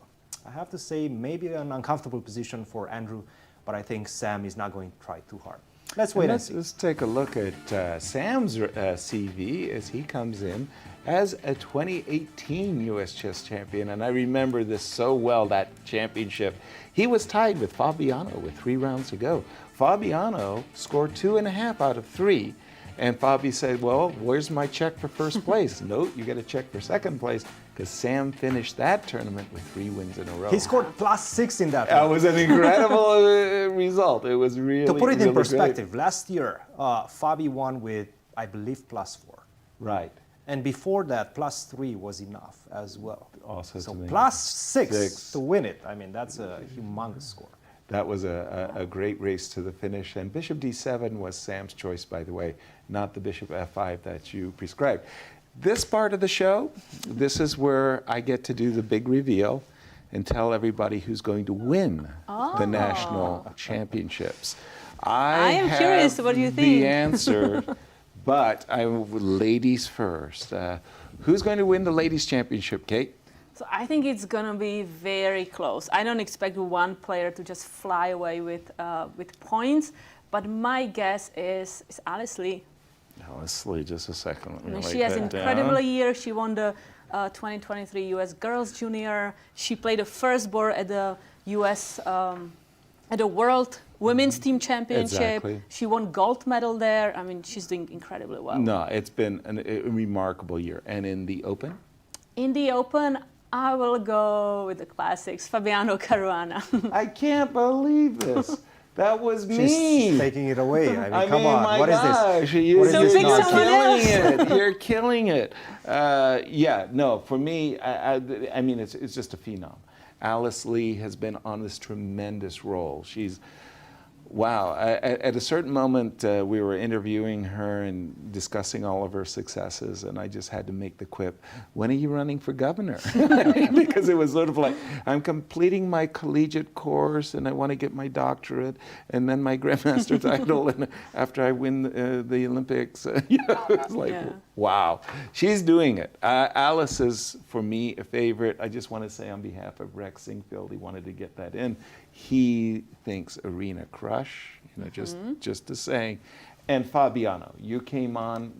I have to say maybe an uncomfortable position for Andrew, but I think Sam is not going to try too hard. Let's wait and see. Let's take a look at Sam's CV as he comes in as a 2018 U.S. chess champion. And I remember this so well, that championship. He was tied with Fabiano with 3 rounds to go. Fabiano scored 2.5 out of 3. And Fabi said, well, where's my check for first place? No, you get a check for second place, because Sam finished that tournament with 3 wins in a row. He scored +6 in that. That was an incredible result. It was really, to put it in really perspective, great. last year, Fabi won with, I believe, +4. Right. And before that, +3 was enough as well. Also so to +6 to win it. I mean, that's a humongous score. That was a great race to the finish. And bishop d7 was Sam's choice, by the way, not the bishop f5 that you prescribed. This part of the show, this is where I get to do the big reveal and tell everybody who's going to win the national championships. I am curious what you think. The answer, but ladies first. Who's going to win the ladies championship, Kate? So I think it's going to be very close. I don't expect one player to just fly away with points, but my guess is Alice Lee. Alice Lee, just a second. Let me she has an incredible year. She won the 2023 U.S. Girls Junior. She played the first board at the U.S. At the World Women's Team Championship. Exactly. She won gold medal there. I mean, she's doing incredibly well. No, it's been a remarkable year. And in the Open? In the Open, I will go with the classics, Fabiano, Caruana. I can't believe this. That was me. She's taking it away. I mean, come on. What is this? You're killing it. You're killing it. Yeah, no, for me, I mean, it's just a phenom. Alice Lee has been on this tremendous roll. She's Wow. At a certain moment, we were interviewing her and discussing all of her successes, and I just had to make the quip, when are you running for governor? Because it was sort of like, I'm completing my collegiate course, and I want to get my doctorate, and then my grandmaster title, and after I win the Olympics. It's like, wow. She's doing it. Alice is, for me, a favorite. I just want to say on behalf of Rex Singfield, he wanted to get that in. He thinks Irina Krush, just to say. And Fabiano, you came on.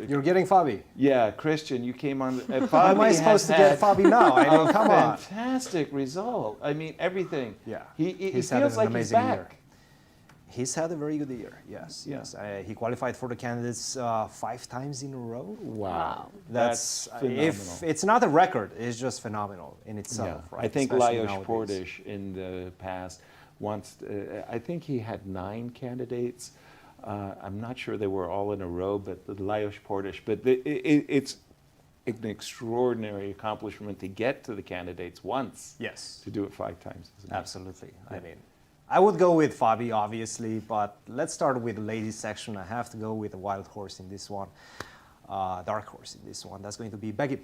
You're getting Fabi. Yeah, Cristian, you came on. How am I supposed to get Fabi now? I mean, come on. Fantastic result. I mean, everything. Yeah. He He's feels had an like amazing he's back. year. He's had a very good year. Yes, yes. He qualified for the candidates 5 times in a row. Wow. That's phenomenal. if it's not a record, it's just phenomenal in itself. Yeah. Right? I think Especially Lajos nowadays. Portish in the past once, I think he had 9 candidates. I'm not sure they were all in a row, but the Lajos Portish, but it's an extraordinary accomplishment to get to the candidates once. Yes. To do it 5 times. Absolutely. I mean, I would go with Fabi, obviously, but let's start with the ladies section. I have to go with a wild horse in this one, dark horse in this one. That's going to be Begim.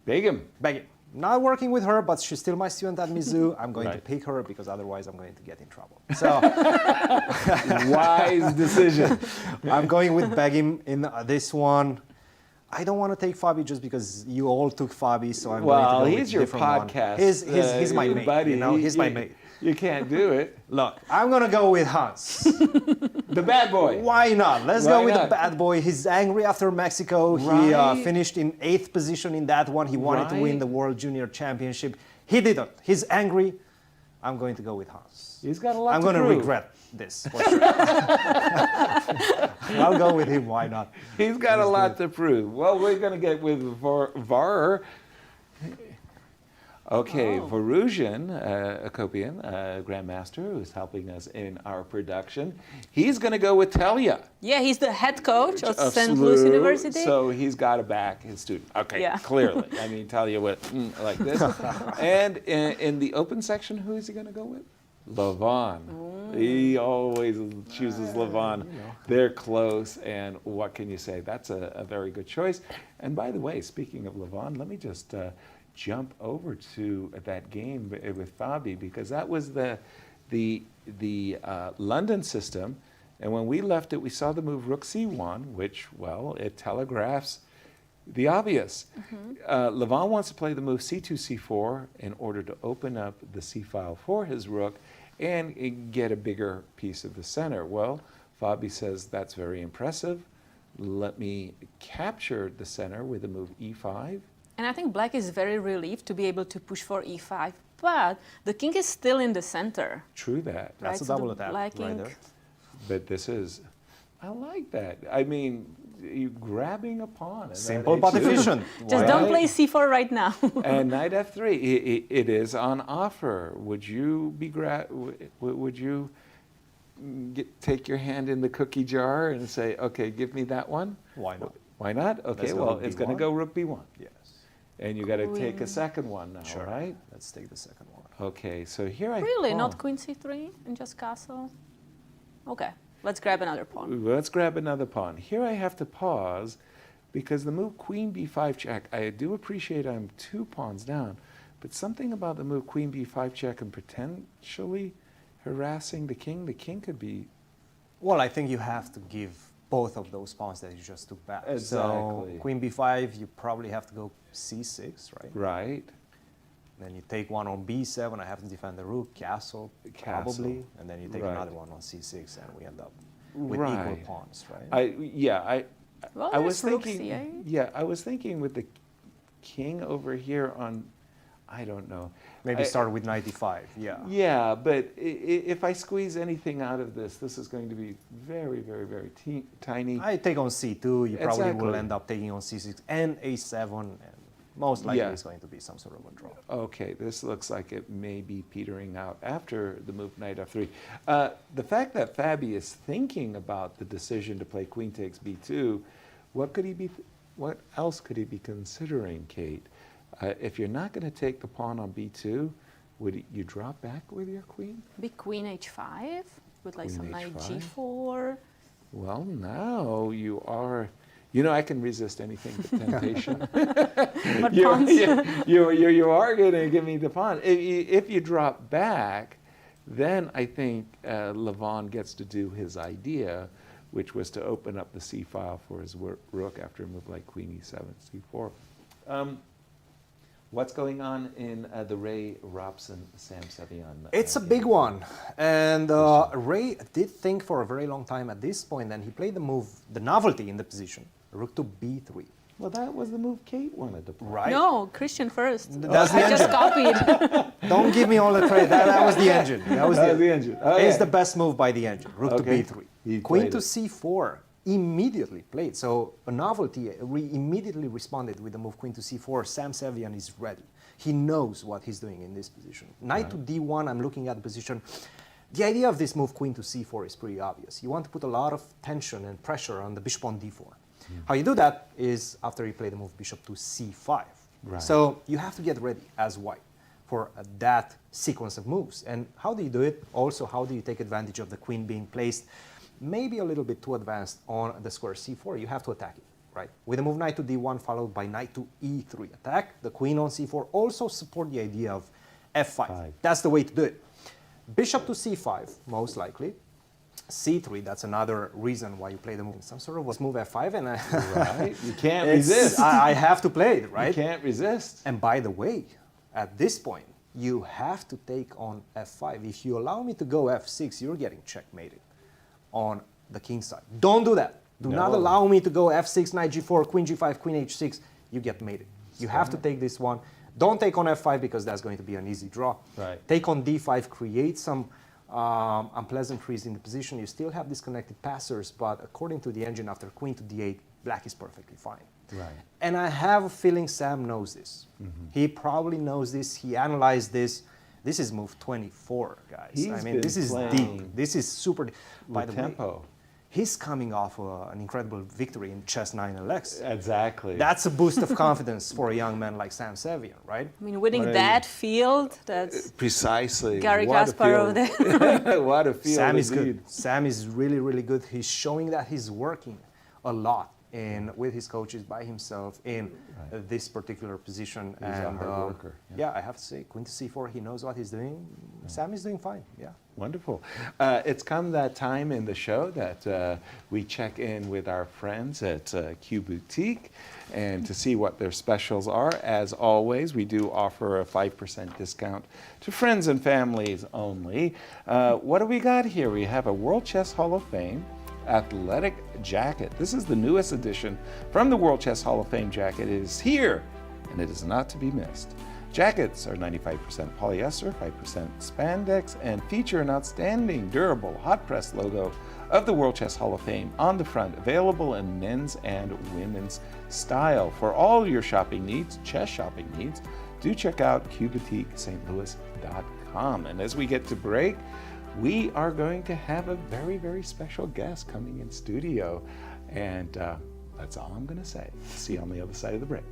Begim. Begim. Not working with her, but she's still my student at Mizzou. I'm going to Right. pick her because otherwise I'm going to get in trouble. So Wise decision. I'm going with Begim in this one. I don't want to take Fabi just because you all took Fabi, so I'm going to go with he's a your different one. podcast. He's my mate, buddy. you know? He's my mate. You can't do it. Look, I'm going to go with Hans. The bad boy. Why not? Let's Why go with not? the bad boy. He's angry after Mexico. Right. He finished in 8th position in that one. He wanted to win Right. the World Junior Championship. He didn't. He's angry. I'm going to go with Hans. He's got a lot I'm to going to prove. regret this. For sure. I'll go with him. Why not? He's got a lot to prove. Well, we're going to get with Var. Okay, Varusian, Akopian, Grandmaster, who's helping us in our production. He's going to go with Telia. Yeah, he's the head coach of of St. Louis SLU, University. So he's got to back his student. Okay, Yeah. clearly. I mean, Telia went like this. And in the open section, who is he going to go with? Levon. He always chooses Levon. They're close, and what can you say? That's a very good choice. And by the way, speaking of Levon, let me just jump over to that game with Fabi, because that was the London system. And when we left it, we saw the move Rook C1, which, well, it telegraphs the obvious. Levon wants to play the move C2, C4 in order to open up the C file for his rook and get a bigger piece of the center. Well, Fabi says that's very impressive. Let me capture the center with the move E5. And I think black is very relieved to be able to push for e5, but the king is still in the center. True that. That's right? a So double the attack black right king- there. But this is, I like that. I mean, you grabbing a pawn. and Simple that but A2. efficient. Just Why don't not? play c4 right now. And knight f3, it is on offer. Would you be would you take your hand in the cookie jar and say, okay, give me that one? Why not? Why not? Okay, Let's go well, rook it's going to B1. go rook b1. Yes. And you got to take a Queen. second one now, Sure. right? Let's take the second one. Okay, so here I Really, oh, not queen c3 and just castle? Okay, let's grab another pawn. Let's grab another pawn. Here I have to pause because the move queen b5 check, I do appreciate I'm 2 pawns down, but something about the move queen b5 check and potentially harassing the king could be... Well, I think you have to give both of those pawns that you just took back. So Exactly. queen b5, you probably have to go c6, right? Right. Then you take one on b7. I have to defend the rook, castle, Castle. probably, and then you take Right. another one on c6, and we end up with equal Right. pawns, right? Well, I was there's rook thinking, c8. yeah, I was thinking with the king over here on, I don't know. Maybe I- start with knight d5. Yeah. Yeah, but if I squeeze anything out of this, this is going to be very, very, very tiny. I take on c2. You probably will Exactly. end up taking on c6 and a7, and most likely Yeah. it's going to be some sort of a draw. Okay, this looks like it may be petering out after the move knight f3. The fact that Fabi is thinking about the decision to play queen takes b2, what else could he be considering, Kate? If you're not going to take the pawn on b2, would you drop back with your queen? Big queen h5. with like some Queen knight H5. g4. Well, now you are, I can resist anything but temptation. But you, pawns. you are going to give me the pawn. If you drop back, then I think Levon gets to do his idea, which was to open up the c file for his rook after a move like queen e7, c4. What's going on in the Ray Robson Sam Sevian? It's a big one, and Ray did think for a very long time at this point, and he played the move, the novelty in the position, rook to b3. Well, that was the move Kate wanted to play. Right? No, Cristian first. That's the I just engine. copied. Don't give me all the credit. That was the engine. That was That was the engine. Okay. It's the best move by the engine. Rook Okay. to b3. He Queen played to it. c4 immediately played. So a novelty immediately responded with the move queen to c4. Sam Sevian is ready. He knows what he's doing in this position. Knight to d1, I'm looking at the position. The idea of this move queen to c4 is pretty obvious. You want to put a lot of tension and pressure on the bishop on d4. How you do that is after you play the move bishop to c5. Right. So you have to get ready as white for that sequence of moves. And how do you do it? Also, how do you take advantage of the queen being placed maybe a little bit too advanced on the square c4? You have to attack it, right? With the move knight to d1 followed by knight to e3. Attack the queen on c4. Also support the idea of f5. That's the way to do it. Bishop to c5, most likely. c3, that's another reason why you play the move. Some sort of move f5, and Right? You can't resist. I have to play it, right? You can't resist. And by the way, at this point, you have to take on f5. If you allow me to go f6, you're getting checkmated on the king side. Don't do that. Do not No. allow me to go f6, knight g4, queen g5, queen h6. You get mated. You have to take this one. Don't take on f5 because that's going to be an easy draw. Right. Take on d5, create some unpleasantries in the position. You still have disconnected passers, but according to the engine, after queen to d8, black is perfectly fine. Right. And I have a feeling Sam knows this. He probably knows this. He analyzed this. This is move 24, guys. He's I mean, been this is playing deep. This is super deep. By with the tempo. way, he's coming off an incredible victory in chess 9 LX. Exactly. That's a boost of confidence for a young man like Sam Sevian, right? I mean, winning Right. that field, that's Precisely. Gary What a Kasparov field. there. What a field. Sam is indeed. good. Sam is really, really good. He's showing that he's working a lot with his coaches, by himself, in this particular position. He's a hard worker. Yeah, I have to say, queen to c4, he knows what he's doing. Sam is doing fine, yeah. Wonderful. It's come that time in the show that we check in with our friends at Q Boutique and to see what their specials are. As always, we do offer a 5% discount to friends and families only. What do we got here? We have a World Chess Hall of Fame athletic jacket. This is the newest edition from the World Chess Hall of Fame jacket. It is here, and it is not to be missed. Jackets are 95% polyester, 5% spandex, and feature an outstanding, durable, hot-press logo of the World Chess Hall of Fame on the front, available in men's and women's style. For all your shopping needs, chess shopping needs, do check out QBoutiqueSt.Louis.com. And as we get to break, we are going to have a very, very special guest coming in studio. And that's all I'm going to say. See you on the other side of the break.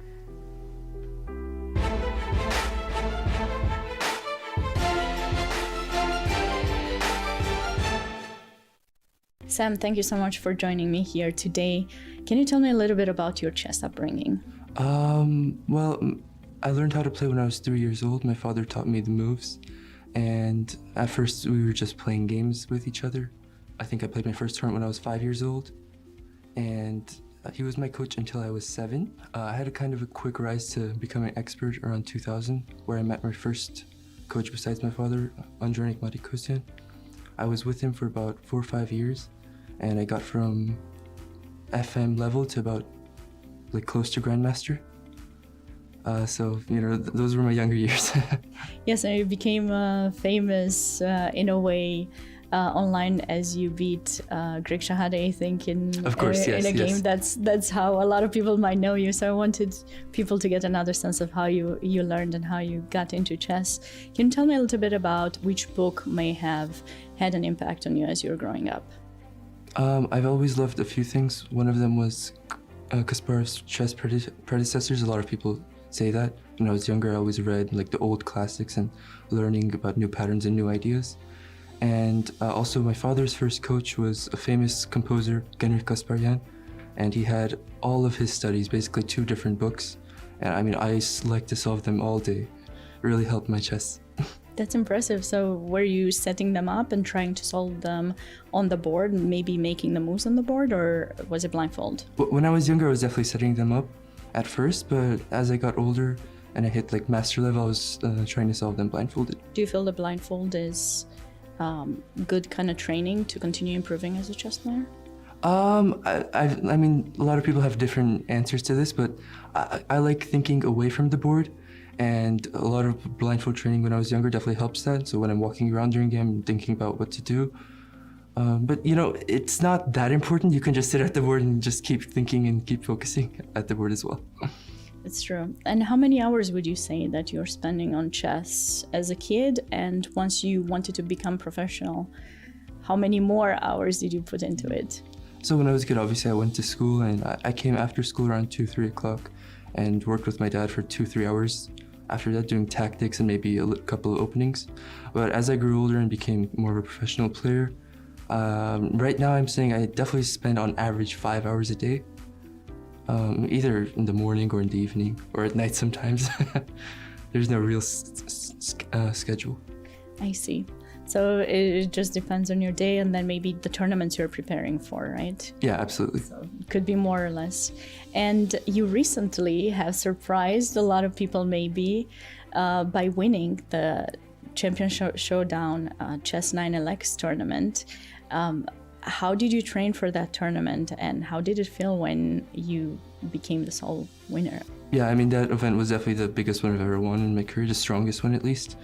Sam, thank you so much for joining me here today. Can you tell me a little bit about your chess upbringing? Well, I learned how to play when I was 3 years old. My father taught me the moves. And at first we were just playing games with each other. I think I played my first tournament when I was 5 years old. And he was my coach until I was 7. I had a kind of a quick rise to becoming an expert around 2000, where I met my first coach besides my father, Aronian Marikossian. I was with him for about 4 or 5 years, and I got from FM level to about close to Grandmaster. So, those were my younger years. Yes, and you became famous in a way online as you beat Greg Shahade, I think, Of course, in a yes. game. That's how a lot of people might know you. So I wanted people to get another sense of how you learned and how you got into chess. Can you tell me a little bit about which book may have had an impact on you as you were growing up? I've always loved a few things. One of them was Kasparov's chess predecessors. A lot of people say that. When I was younger, I always read the old classics and learning about new patterns and new ideas. And also my father's first coach was a famous composer, Kasparian, and he had all of his studies, basically 2 different books. And I mean, I like to solve them all day. Really helped my chess. That's impressive. So were you setting them up and trying to solve them on the board, maybe making the moves on the board, or was it blindfold? When I was younger, I was definitely setting them up at first, but as I got older and I hit like master level, I was trying to solve them blindfolded. Do you feel the blindfold is good kind of training to continue improving as a chess player? I mean, a lot of people have different answers to this, but I like thinking away from the board, and a lot of blindfold training when I was younger definitely helps that. So when I'm walking around during game, I'm thinking about what to do. But you know, it's not that important. You can just sit at the board and just keep thinking and keep focusing at the board as well. It's true. And how many hours would you say that you're spending on chess as a kid, and once you wanted to become professional, how many more hours did you put into it? So when I was a kid, obviously I went to school, and I came after school around 2-3 o'clock and worked with my dad for 2-3 hours. After that, doing tactics and maybe a couple of openings. But as I grew older and became more of a professional player, right now I'm saying I definitely spend on average 5 hours a day, either in the morning or in the evening or at night sometimes. There's no real schedule. I see. So it just depends on your day and then maybe the tournaments you're preparing for, right? Yeah, absolutely. So it could be more or less. And you recently have surprised a lot of people maybe by winning the Champion Showdown Chess 9 LX tournament. How did you train for that tournament, and how did it feel when you became the sole winner? Yeah, I mean, that event was definitely the biggest one I've ever won in my career, the strongest one at least.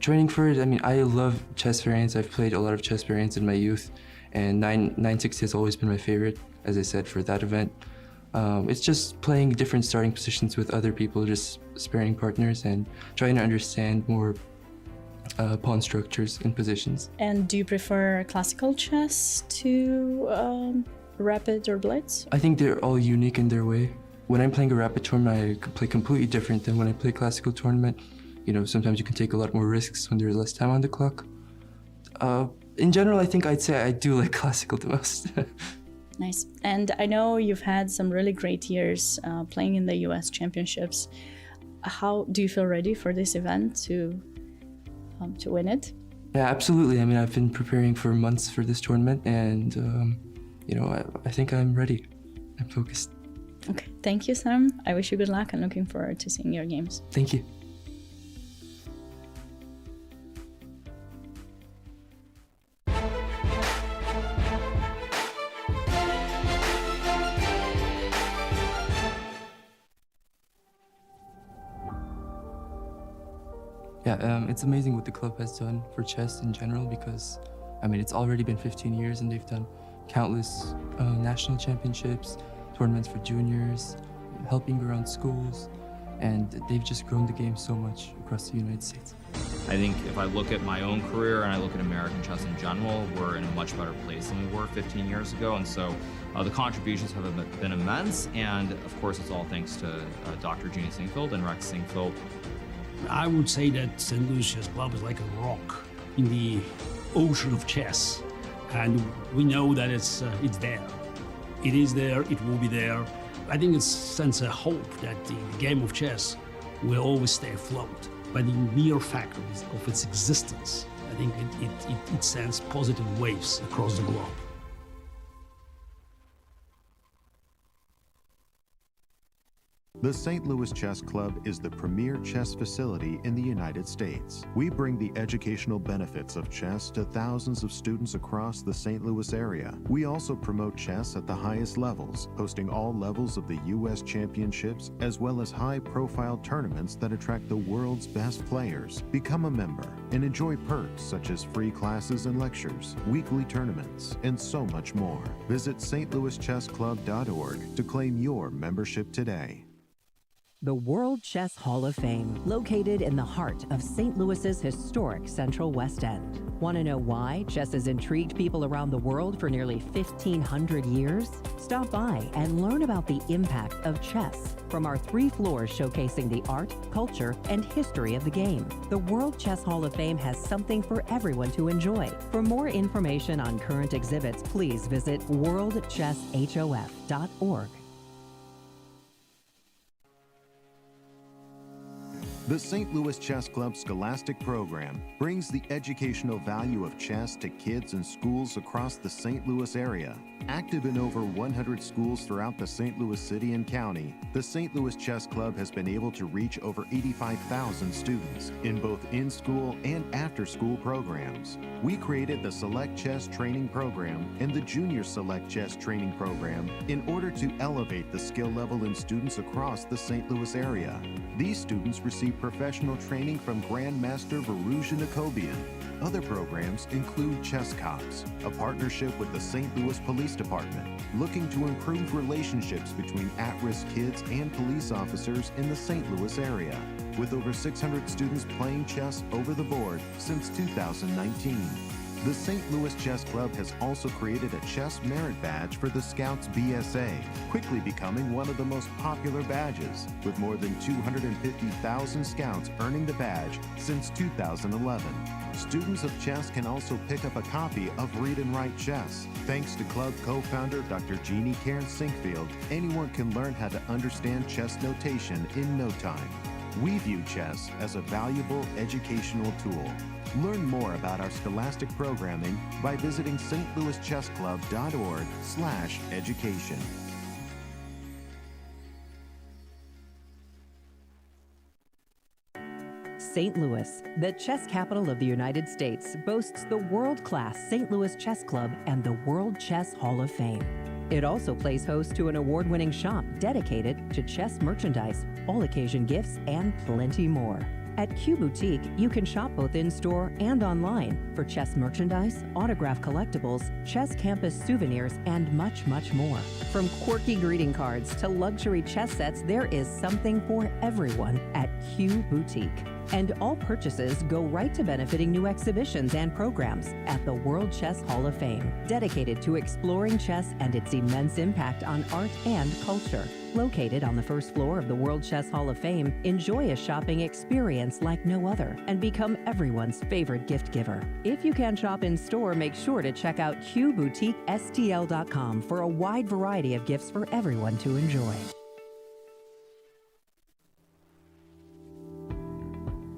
Training for it, I mean, I love chess variants. I've played a lot of chess variants in my youth, and 960 has always been my favorite, as I said, for that event. It's just playing different starting positions with other people, just sparring partners and trying to understand more pawn structures and positions. And do you prefer classical chess to rapid or blitz? I think they're all unique in their way. When I'm playing a rapid tournament, I play completely different than when I play classical tournament. You know, sometimes you can take a lot more risks when there's less time on the clock. In general, I think I'd say I do like classical the most. Nice. And I know you've had some really great years playing in the US Championships. How do you feel ready for this event to win it? Yeah, absolutely. I mean, I've been preparing for months for this tournament, and you know, I think I'm ready. I'm focused. Okay. Thank you, Sam. I wish you good luck and looking forward to seeing your games. Thank you. Yeah, it's amazing what the club has done for chess in general, because, I mean, it's already been 15 years and they've done countless national championships, tournaments for juniors, helping around schools, and they've just grown the game so much across the United States. I think if I look at my own career and I look at American chess in general, we're in a much better place than we were 15 years ago, and so the contributions have been immense, and of course it's all thanks to Dr. Gina Singfield and Rex Singfield. I would say that St. Louis Chess Club is like a rock in the ocean of chess, and we know that it's there. It is there, it will be there. I think it sends a hope that the game of chess will always stay afloat. By the mere fact of its existence, I think it sends positive waves across the globe. The St. Louis Chess Club is the premier chess facility in the United States. We bring the educational benefits of chess to thousands of students across the St. Louis area. We also promote chess at the highest levels, hosting all levels of the U.S. Championships, as well as high-profile tournaments that attract the world's best players. Become a member and enjoy perks such as free classes and lectures, weekly tournaments, and so much more. Visit stlouischessclub.org to claim your membership today. The World Chess Hall of Fame, located in the heart of St. Louis's historic Central West End. Want to know why chess has intrigued people around the world for nearly 1,500 years? Stop by and learn about the impact of chess from our 3 floors showcasing the art, culture, and history of the game. The World Chess Hall of Fame has something for everyone to enjoy. For more information on current exhibits, please visit worldchesshof.org. The St. Louis Chess Club Scholastic Program brings the educational value of chess to kids in schools across the St. Louis area. Active in over 100 schools throughout the St. Louis City and County, the St. Louis Chess Club has been able to reach over 85,000 students in both in-school and after-school programs. We created the Select Chess Training Program and the Junior Select Chess Training Program in order to elevate the skill level in students across the St. Louis area. These students receive professional training from Grandmaster Varuja. Other programs include Chess Cops, a partnership with the St. Louis Police Department, looking to improve relationships between at-risk kids and police officers in the St. Louis area, with over 600 students playing chess over the board since 2019. The St. Louis Chess Club has also created a Chess Merit Badge for the Scouts BSA, quickly becoming one of the most popular badges, with more than 250,000 Scouts earning the badge since 2011. Students of chess can also pick up a copy of Read and Write Chess. Thanks to club co-founder Dr. Jeannie Karen Sinkfield, anyone can learn how to understand chess notation in no time. We view chess as a valuable educational tool. Learn more about our scholastic programming by visiting stlouischessclub.org/education. St. Louis, the chess capital of the United States, boasts the world-class St. Louis Chess Club and the World Chess Hall of Fame. It also plays host to an award-winning shop dedicated to chess merchandise, all-occasion gifts, and plenty more. At Q Boutique, you can shop both in-store and online for chess merchandise, autograph collectibles, chess campus souvenirs, and much, much more. From quirky greeting cards to luxury chess sets, there is something for everyone at Q Boutique. And all purchases go right to benefiting new exhibitions and programs at the World Chess Hall of Fame, dedicated to exploring chess and its immense impact on art and culture. Located on the first floor of the World Chess Hall of Fame, enjoy a shopping experience like no other and become everyone's favorite gift giver. If you can shop in store, make sure to check out QBoutiqueSTL.com for a wide variety of gifts for everyone to enjoy.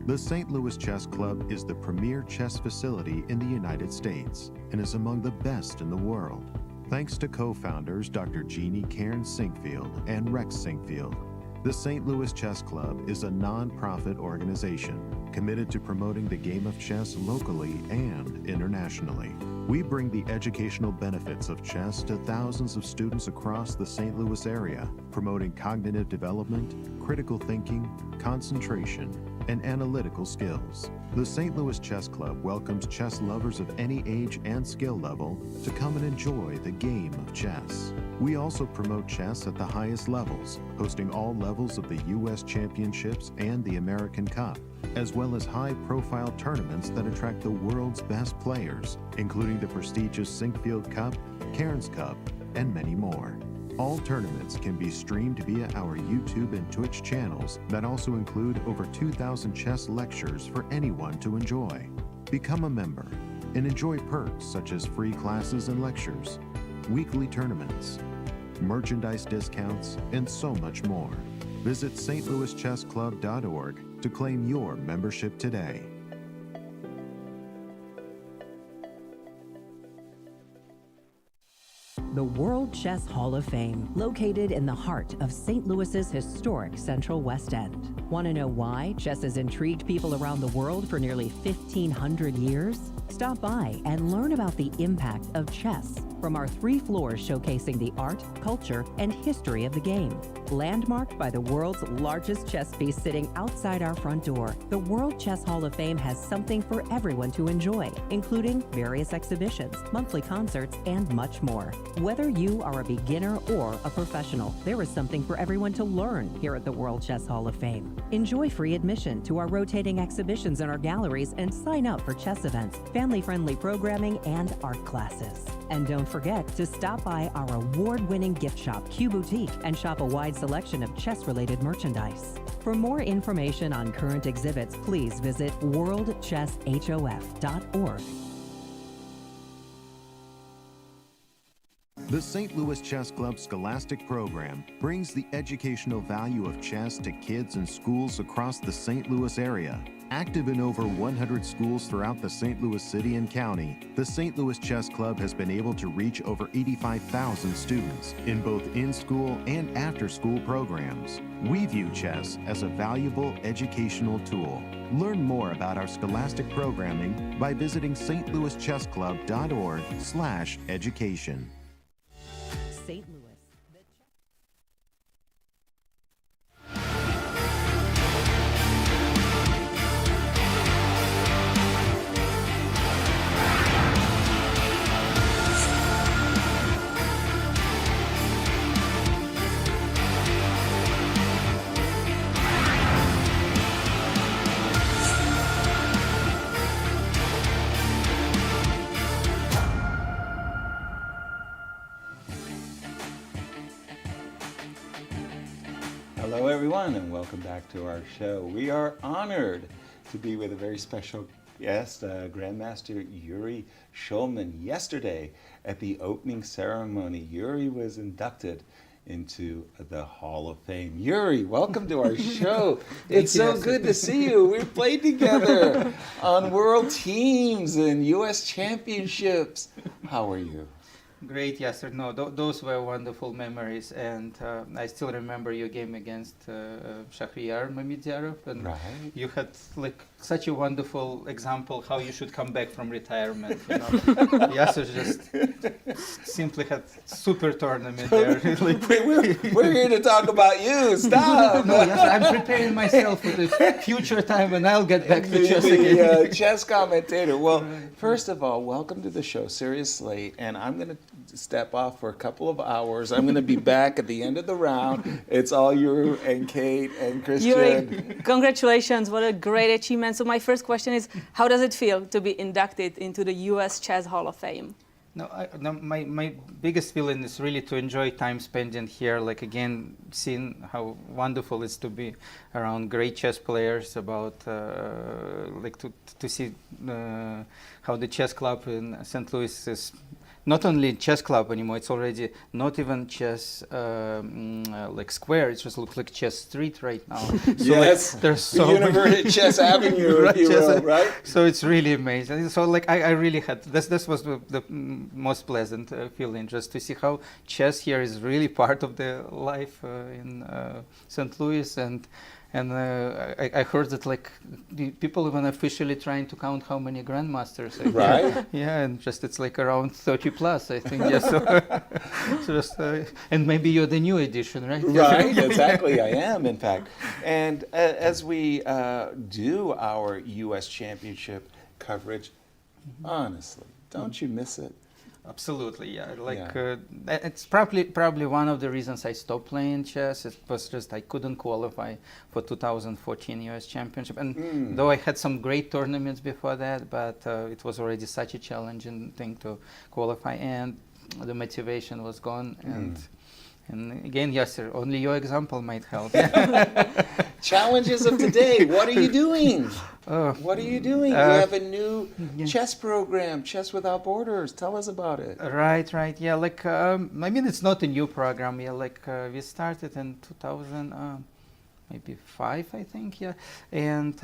The St. Louis Chess Club is the premier chess facility in the United States and is among the best in the world. Thanks to co-founders Dr. Jeannie Karen Sinkfield and Rex Sinkfield, the St. Louis Chess Club is a non-profit organization committed to promoting the game of chess locally and internationally. We bring the educational benefits of chess to thousands of students across the St. Louis area, promoting cognitive development, critical thinking, concentration, and analytical skills. The St. Louis Chess Club welcomes chess lovers of any age and skill level to come and enjoy the game of chess. We also promote chess at the highest levels, hosting all levels of the U.S. Championships and the American Cup, as well as high-profile tournaments that attract the world's best players, including the prestigious Sinkfield Cup, Cairns Cup, and many more. All tournaments can be streamed via our YouTube and Twitch channels that also include over 2,000 chess lectures for anyone to enjoy. Become a member and enjoy perks such as free classes and lectures, weekly tournaments, merchandise discounts, and so much more. Visit stlouischessclub.org to claim your membership today. The World Chess Hall of Fame, located in the heart of St. Louis's historic Central West End. Want to know why chess has intrigued people around the world for nearly 1,500 years? Stop by and learn about the impact of chess from our 3 floors showcasing the art, culture, and history of the game. Landmarked by the world's largest chess piece sitting outside our front door, the World Chess Hall of Fame has something for everyone to enjoy, including various exhibitions, monthly concerts, and much more. Whether you are a beginner or a professional, there is something for everyone to learn here at the World Chess Hall of Fame. Enjoy free admission to our rotating exhibitions in our galleries and sign up for chess events, family-friendly programming, and art classes. And don't forget to stop by our award-winning gift shop, Q Boutique, and shop a wide selection of chess-related merchandise. For more information on current exhibits, please visit worldchesshof.org. The St. Louis Chess Club Scholastic Program brings the educational value of chess to kids in schools across the St. Louis area. Active in over 100 schools throughout the St. Louis City and County, the St. Louis Chess Club has been able to reach over 85,000 students in both in-school and after-school programs. We view chess as a valuable educational tool. Learn more about our scholastic programming by visiting stlouischessclub.org/education. St. Louis. Hello, everyone, and welcome back to our show. We are honored to be with a very special guest, Grandmaster Yuri Shulman. Yesterday, at the opening ceremony, Yuri was inducted into the Hall of Fame. Yuri, welcome to our show. It's so good to see you. We've played together on world teams and U.S. championships. How are you? Great, Yasser. No, those were wonderful memories, and I still remember your game against Shahryar Mamediyarov, and you had like such a wonderful example how you should come back from retirement. You know, Yasser just simply had super tournament there. Like, we're here to talk about you. Stop. No, Yasser, I'm preparing myself for the future time when I'll get back to chess again. The chess commentator. Well, first of all, welcome to the show, Seriously, and I'm going to step off for a couple of hours. I'm going to be back at the end of the round. It's all you and Kate and Cristian. Yuri, congratulations. What a great achievement. So my first question is, how does it feel to be inducted into the U.S. Chess Hall of Fame? No, my biggest feeling is really to enjoy time spending here. Like again, seeing how wonderful it is to be around great chess players. About like to see how the chess club in St. Louis is not only chess club anymore. It's already not even chess like square. It just looks like chess street right now. So yes, like, there's so many Chess Avenue, if you will, right? So it's really amazing. So like I really had this was the most pleasant feeling, just to see how chess here is really part of the life in St. Louis. And I heard that like the people even officially trying to count how many grandmasters. Right. Yeah, and just it's like around 30 plus, I think. Yeah. So, so just and maybe you're the new edition, right? Right. Exactly. I am, in fact. And as we do our U.S. Championship coverage, honestly, don't you miss it? Absolutely, yeah. Like it's probably one of the reasons I stopped playing chess. It was just I couldn't qualify for 2014 U.S. Championship, and though I had some great tournaments before that, but it was already such a challenging thing to qualify, and the motivation was gone. And again, Yasser, only your example might help. Challenges of today. What are you doing? What are you doing? You have a new chess program, Chess Without Borders. Tell us about it. Right. Yeah, like I mean, it's not a new program. Yeah, like we started in 2000. Maybe 5, I think, yeah, and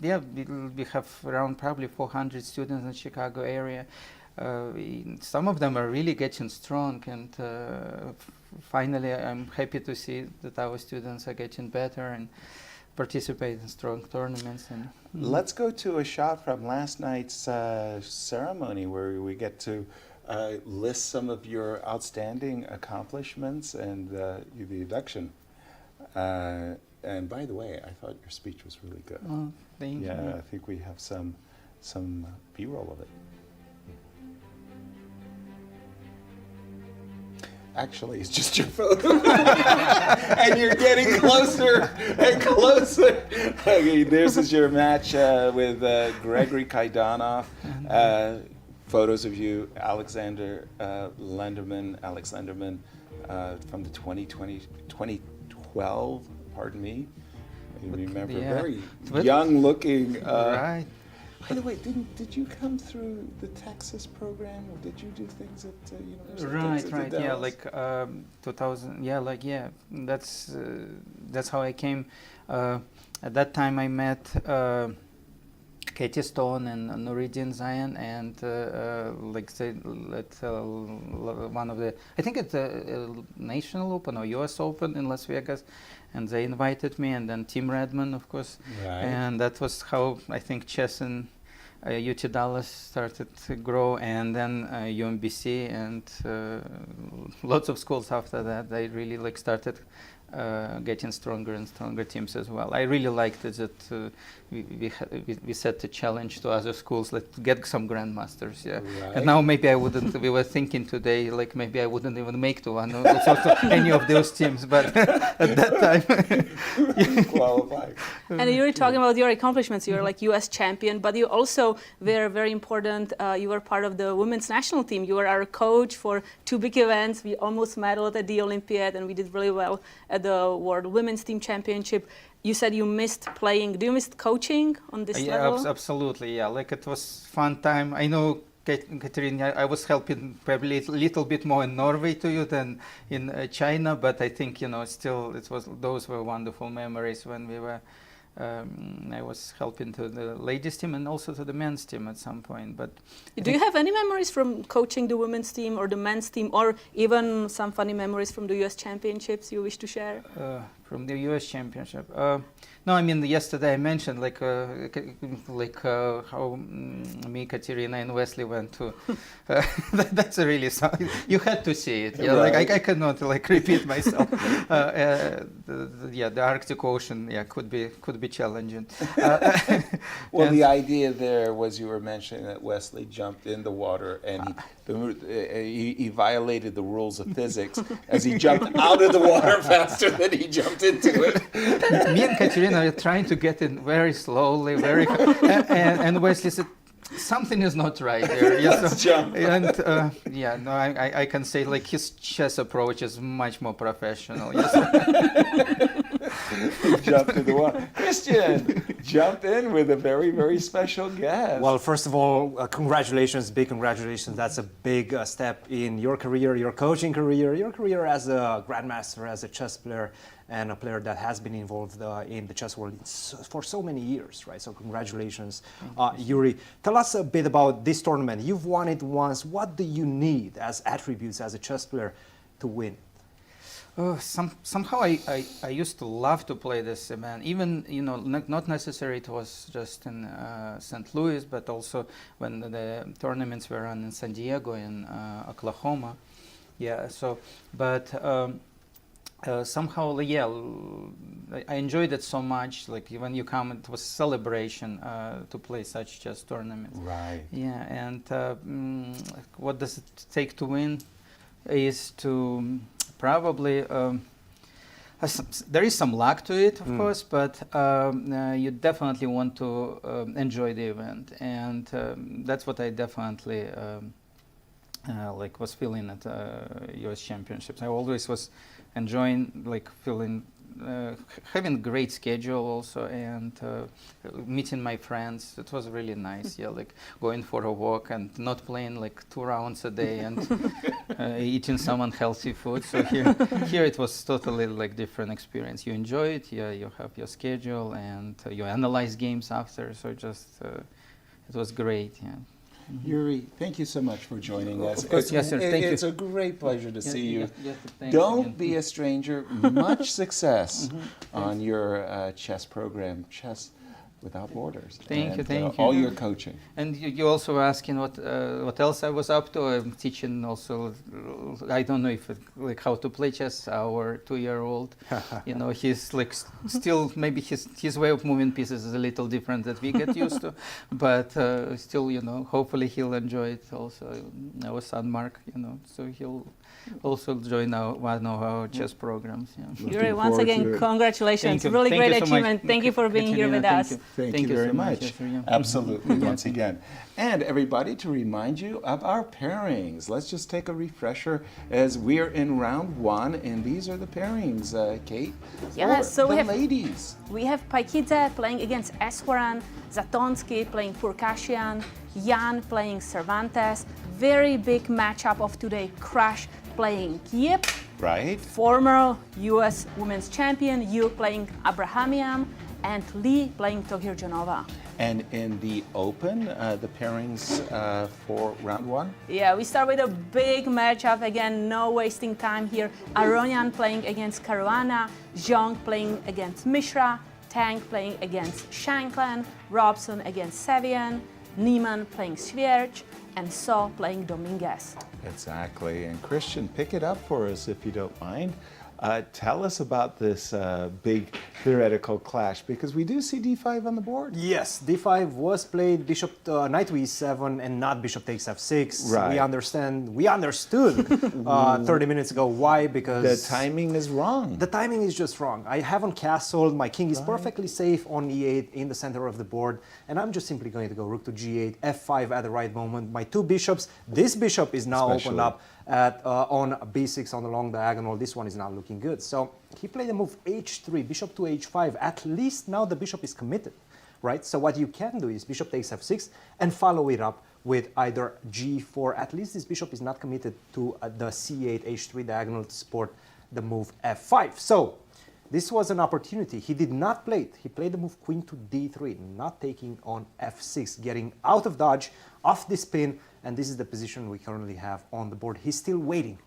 yeah, we have around probably 400 students in the Chicago area. some of them are really getting strong, and finally I'm happy to see that our students are getting better and participate in strong tournaments. And let's go to a shot from last night's ceremony where we get to list some of your outstanding accomplishments and the induction. And by the way, I thought your speech was really good. Oh, thank you. Yeah, I think we have some B-roll of it. Actually, it's just your photo. And you're getting closer and closer. Okay, this is your match with Gregory Kaidanov. Photos of you, Alex Lenderman from the 2012, pardon me. You remember, very young-looking. Right. By the way, did you come through the Texas program, or did you do things at University of Texas? Right. Yeah, like 2000. Yeah, like that's how I came. At that time, I met Katie Stone and Nuruddin Zayan, and like say at one of the, I think it's a National Open or US Open in Las Vegas, and they invited me, and then Tim Redman, of course, and that was how I think chess in UT Dallas started to grow, and then UMBC and lots of schools after that. They really like started getting stronger and stronger teams as well. I really liked it that we set the challenge to other schools, let's get some grandmasters. Yeah, and now maybe I wouldn't. We were thinking today, like maybe I wouldn't even make to one of any of those teams, but at that time, qualified. And you were talking about your accomplishments. You were like U.S. champion, but you also were very important. You were part of the women's national team. You were our coach for 2 big events. We almost medaled at the Olympiad, and we did really well at the World Women's Team Championship. You said you missed playing. Do you miss coaching on this level? Absolutely, yeah. Like it was fun time. I know, Katerina, I was helping probably a little bit more in Norway to you than in China, but I think, still those were wonderful memories when we were, I was helping to the ladies team and also to the men's team at some point. But do you have any memories from coaching the women's team or the men's team, or even some funny memories from the US Championships you wish to share? From the US Championship? No, I mean, yesterday I mentioned how me, Katerina, and Wesley went to. That's a really you had to see it. Yeah, right. Like I cannot repeat myself. The Arctic Ocean, could be challenging. Well, the idea there was you were mentioning that Wesley jumped in the water and he violated the rules of physics as he jumped out of the water faster than he jumped into it. Me and Katerina are trying to get in very slowly, and Wesley said, something is not right there. Let's jump. And I can say like his chess approach is much more professional. Yes. Jumped in the water. Cristian jumped in with a very, very special guest. Well, first of all, congratulations, big congratulations. That's a big step in your career, your coaching career, your career as a grandmaster, as a chess player, and a player that has been involved in the chess world for so many years, right? So congratulations, Yuri. Tell us a bit about this tournament. You've won it once. What do you need as attributes as a chess player to win? Somehow I used to love to play this event. Even not necessarily it was just in St. Louis, but also when the tournaments were run in San Diego, in Oklahoma. Yeah. So, but somehow, I enjoyed it so much. Like when you come, it was celebration to play such chess tournaments. Right. Yeah. And what does it take to win? Is to probably there is some luck to it, of course, but you definitely want to enjoy the event, and that's what I definitely was feeling at U.S. Championships. I always was enjoying feeling. Having a great schedule also, and meeting my friends. It was really nice. Yeah, going for a walk and not playing 2 rounds a day and eating some unhealthy food. So here it was totally different experience. You enjoy it. Yeah, you have your schedule and you analyze games after. So just it was great. Yeah. Yuri, thank you so much for joining us. Of course, yes, sir. Thank you. It's a great pleasure to see you. Yes, thanks Don't again. be a stranger. Much success on your chess program, Chess Without Borders. Thank you, thank All you. your coaching. And you also asking what else I was up to. I'm teaching also. I don't know if like how to play chess. Our 2-year-old, he's like still maybe his way of moving pieces is a little different that we get used to, but still hopefully he'll enjoy it also. Our son Mark, so he'll also join one of our chess programs. Yeah. Yuri, once again, congratulations. Thank you. Really Thank great you so much, achievement. Thank you for being here with us. Thank you very so much. Jeffery, yeah. Absolutely, once again. And everybody, to remind you of our pairings. Let's just take a refresher as we're in round 1, and these are the pairings, Kate. Yeah, for so the we have ladies. We have Paikidze playing against Eswaran, Zatonskih playing Pourkashiyan, Jan playing Cervantes. Very big matchup of today. Krush playing Kiev. Right. Former U.S. Women's Champion, Yu playing Abhimanyu, and Lee playing Tokhirjonova. And in the open, the pairings for round 1? Yeah, we start with a big matchup again, no wasting time here. Aronian playing against Caruana, Xiong playing against Mishra, Tang playing against Shankland, Robson against Sevian, Niemann playing Swiercz, and So playing Dominguez. Exactly. And Christian, pick it up for us if you don't mind. Tell us about this big theoretical clash, because we do see d5 on the board. Yes, d5 was played, knight to e7 and not bishop takes f6. Right. We understood 30 minutes ago why, because The timing is wrong. the timing is just wrong. I haven't castled, my king is perfectly safe on e8 in the center of the board, and I'm just simply going to go rook to g8, f5 at the right moment. My 2 bishops, this bishop is now opened up on b6 on the long diagonal. This one is not looking good. So he played the move h3, bishop to h5. At least now the bishop is committed, right? So what you can do is bishop takes f6 and follow it up with either g4. At least this bishop is not committed to the c8, h3 diagonal to support the move f5. So this was an opportunity. He did not play it. He played the move queen to d3, not taking on f6, getting out of dodge, off this pin, and this is the position we currently have on the board. He's still waiting.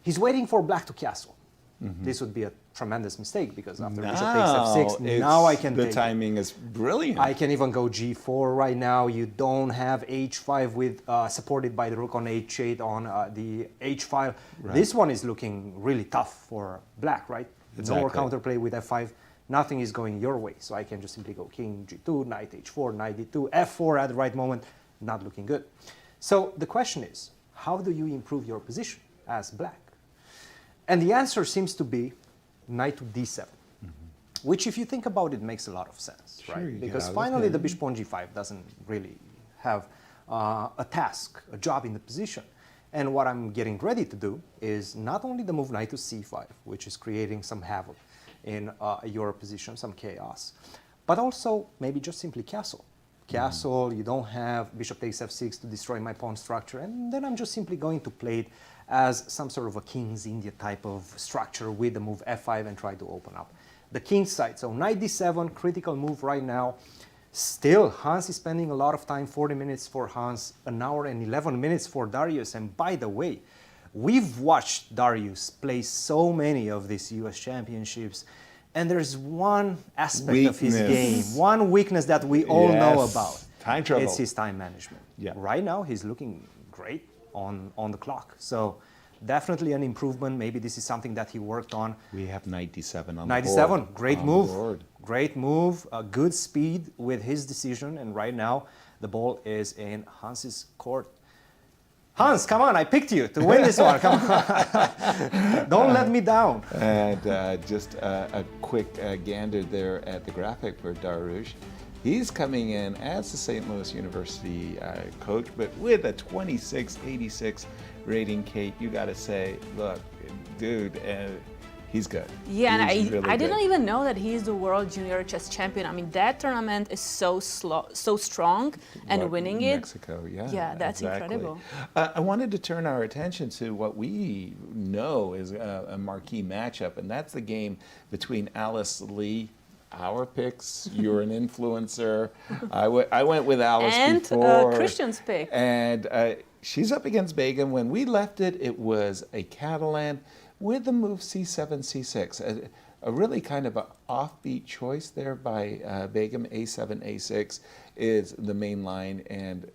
He's waiting for black to castle. This would be a tremendous mistake, because after bishop takes f6, now I can The take timing is brilliant. I can even go g4 right now. You don't have h5 with supported by the rook on h8 on the h file. Right. This one is looking really tough for black, right? Exactly. No counterplay with f5. Nothing is going your way. So I can just simply go king g2, knight h4, knight d2, f4 at the right moment. Not looking good. So the question is, how do you improve your position as black? And the answer seems to be knight to d7, which, if you think about it, makes a lot of sense, Sure, right? you get Because out of finally it. the bishop on g5 doesn't really have a task, a job in the position. And what I'm getting ready to do is not only the move knight to c5, which is creating some havoc in your position, some chaos, but also maybe just simply castle. Castle, you don't have bishop takes f6 to destroy my pawn structure, and then I'm just simply going to play it as some sort of a King's India type of structure with the move f5 and try to open up the king's side. So knight d7, critical move right now. Still, Hans is spending a lot of time, 40 minutes for Hans, an hour and 11 minutes for Dariusz. And by the way, we've watched Dariusz play so many of these US championships, and there's one aspect of his game, one weakness that we all know about. Time trouble. It's his time management. Yeah. Right now, he's looking great on the clock. So definitely an improvement. Maybe this is something that he worked on. We have knight d7 on Knight the board. d7, great On the move. board. Great move, good speed with his decision. And right now, the ball is in Hans's court. Hans, come on, I picked you to win this one. Come on. Don't let me down. And just a quick gander there at the graphic for Dariusz. He's coming in as the St. Louis University coach, but with a 2686 rating, Kate. You got to say, look, dude, he's good. Yeah, and He's really I didn't good. even know that he's the world junior chess champion. I mean, that tournament is so strong, and What, winning it. Mexico, yeah. Yeah, that's exactly. incredible. I wanted to turn our attention to what we know is a marquee matchup, and that's the game between Alice Lee our picks. You're an influencer. I went with Alice And before. Christian's pick. And she's up against Begim. When we left it, it was a Catalan with the move C7, C6. A really kind of an offbeat choice there by Begim. A7, A6 is the main line. And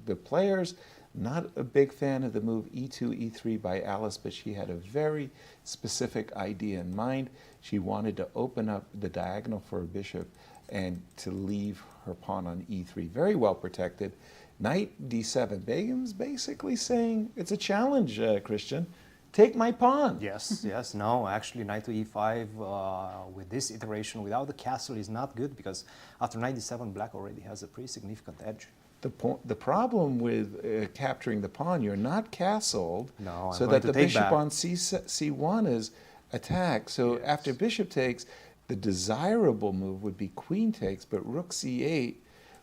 the players, not a big fan of the move E2, E3 by Alice, but she had a very specific idea in mind. She wanted to open up the diagonal for a bishop and to leave her pawn on E3. Very well protected. Knight D7. Begim's basically saying, it's a challenge, Christian. Take my pawn. Yes, yes, no, actually knight to e5 with this iteration without the castle is not good because after knight d7 black already has a pretty significant edge. The problem with capturing the pawn, you're not castled, No, I'm so going that to the take bishop back. on C1 is attacked. So after bishop takes, the desirable move would be queen takes, but rook C8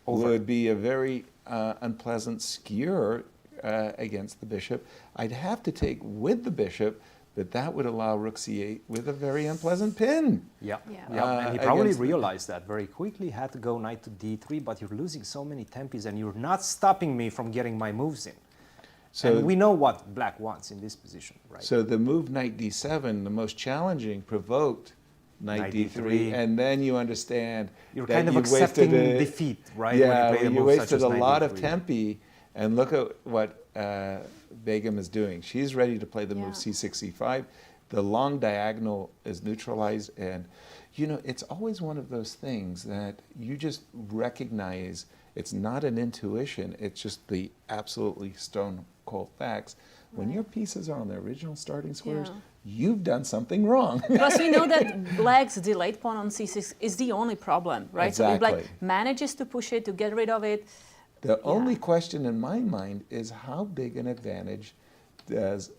would be a very unpleasant skewer against the bishop. I'd have to take with the bishop, but that would allow rook c8 with a very unpleasant pin. Yeah, Yeah. yeah. And he probably against the- realized that very quickly, had to go knight to d3, but you're losing so many tempis and you're not stopping me from getting my moves in. So And we know what black wants in this position, right? So the move knight d7, the most challenging, provoked knight Knight d3, d3. and then you understand You're that kind of you accepting wasted defeat, right? Yeah, when you play a you move such wasted as a knight lot of d3. tempi, and look at what Begim is doing. She's ready to play the move Yeah. c6, c5. The long diagonal is neutralized, and you know, it's always one of those things that you just recognize. It's not an intuition, it's just the absolutely stone cold facts. When your pieces are on their original starting squares, Yeah. you've done something wrong. Plus, we know that black's delayed pawn on c6 is the only problem, right? So if black Exactly. manages to push it, to get rid of it, The only question in my mind is how big an advantage does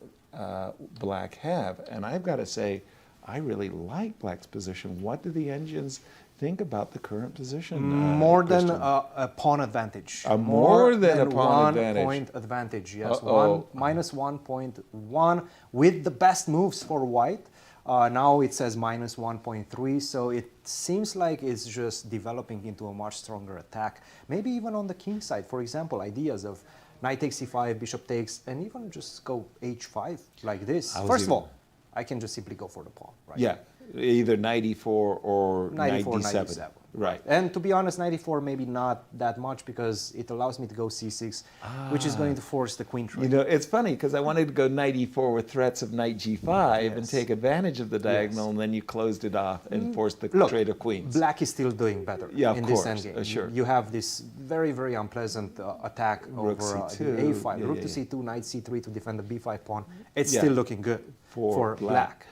black have? And I've got to say, I really like black's position. What do the engines think about the current position? More than Christian? a pawn advantage. More than a pawn 1 advantage. point advantage, yes. Uh-oh. Minus 1.1 with the best moves for white. Now it says minus 1.3, so it seems like it's just developing into a much stronger attack. Maybe even on the king side, for example, ideas of knight takes c5, bishop takes, and even just go h5 like this. I was First of even- all, I can just simply go for the pawn, right? Yeah, either 94 or 94, 97. 97. Right. And to be honest, 94 maybe not that much because it allows me to go c6, which is going to force the queen trade. You know, it's funny because I wanted to go knight e4 with threats of knight g5 and Yes. take advantage of the diagonal, and then you closed it off and forced the Look, trade of queens. Black is still doing better Yeah, of in course, this endgame. sure. You have this very, very unpleasant attack Rook over C2, the a5. yeah, Rook yeah, to yeah. c2, knight c3 to defend the b5 pawn. It's Yeah. still looking good for black.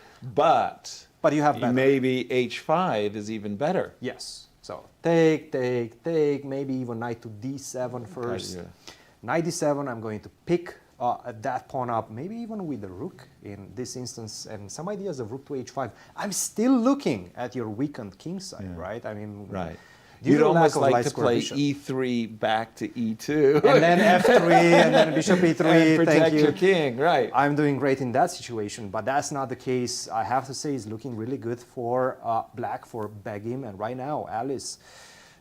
But you have better. maybe h5 is even better. Yes. So take, maybe even knight to d7 first. yeah. Knight d7, I'm going to pick that pawn up, maybe even with the rook in this instance, and some ideas of rook to h5. I'm still looking at your weakened king side, right? I mean, Right. due You'd to the lack almost of like light to square play bishop. e3 back to e2 And then f3, and then bishop e3, and protect thank you. your king, right? I'm doing great in that situation, but that's not the case. I have to say it's looking really good for black, for Begim, and right now Alice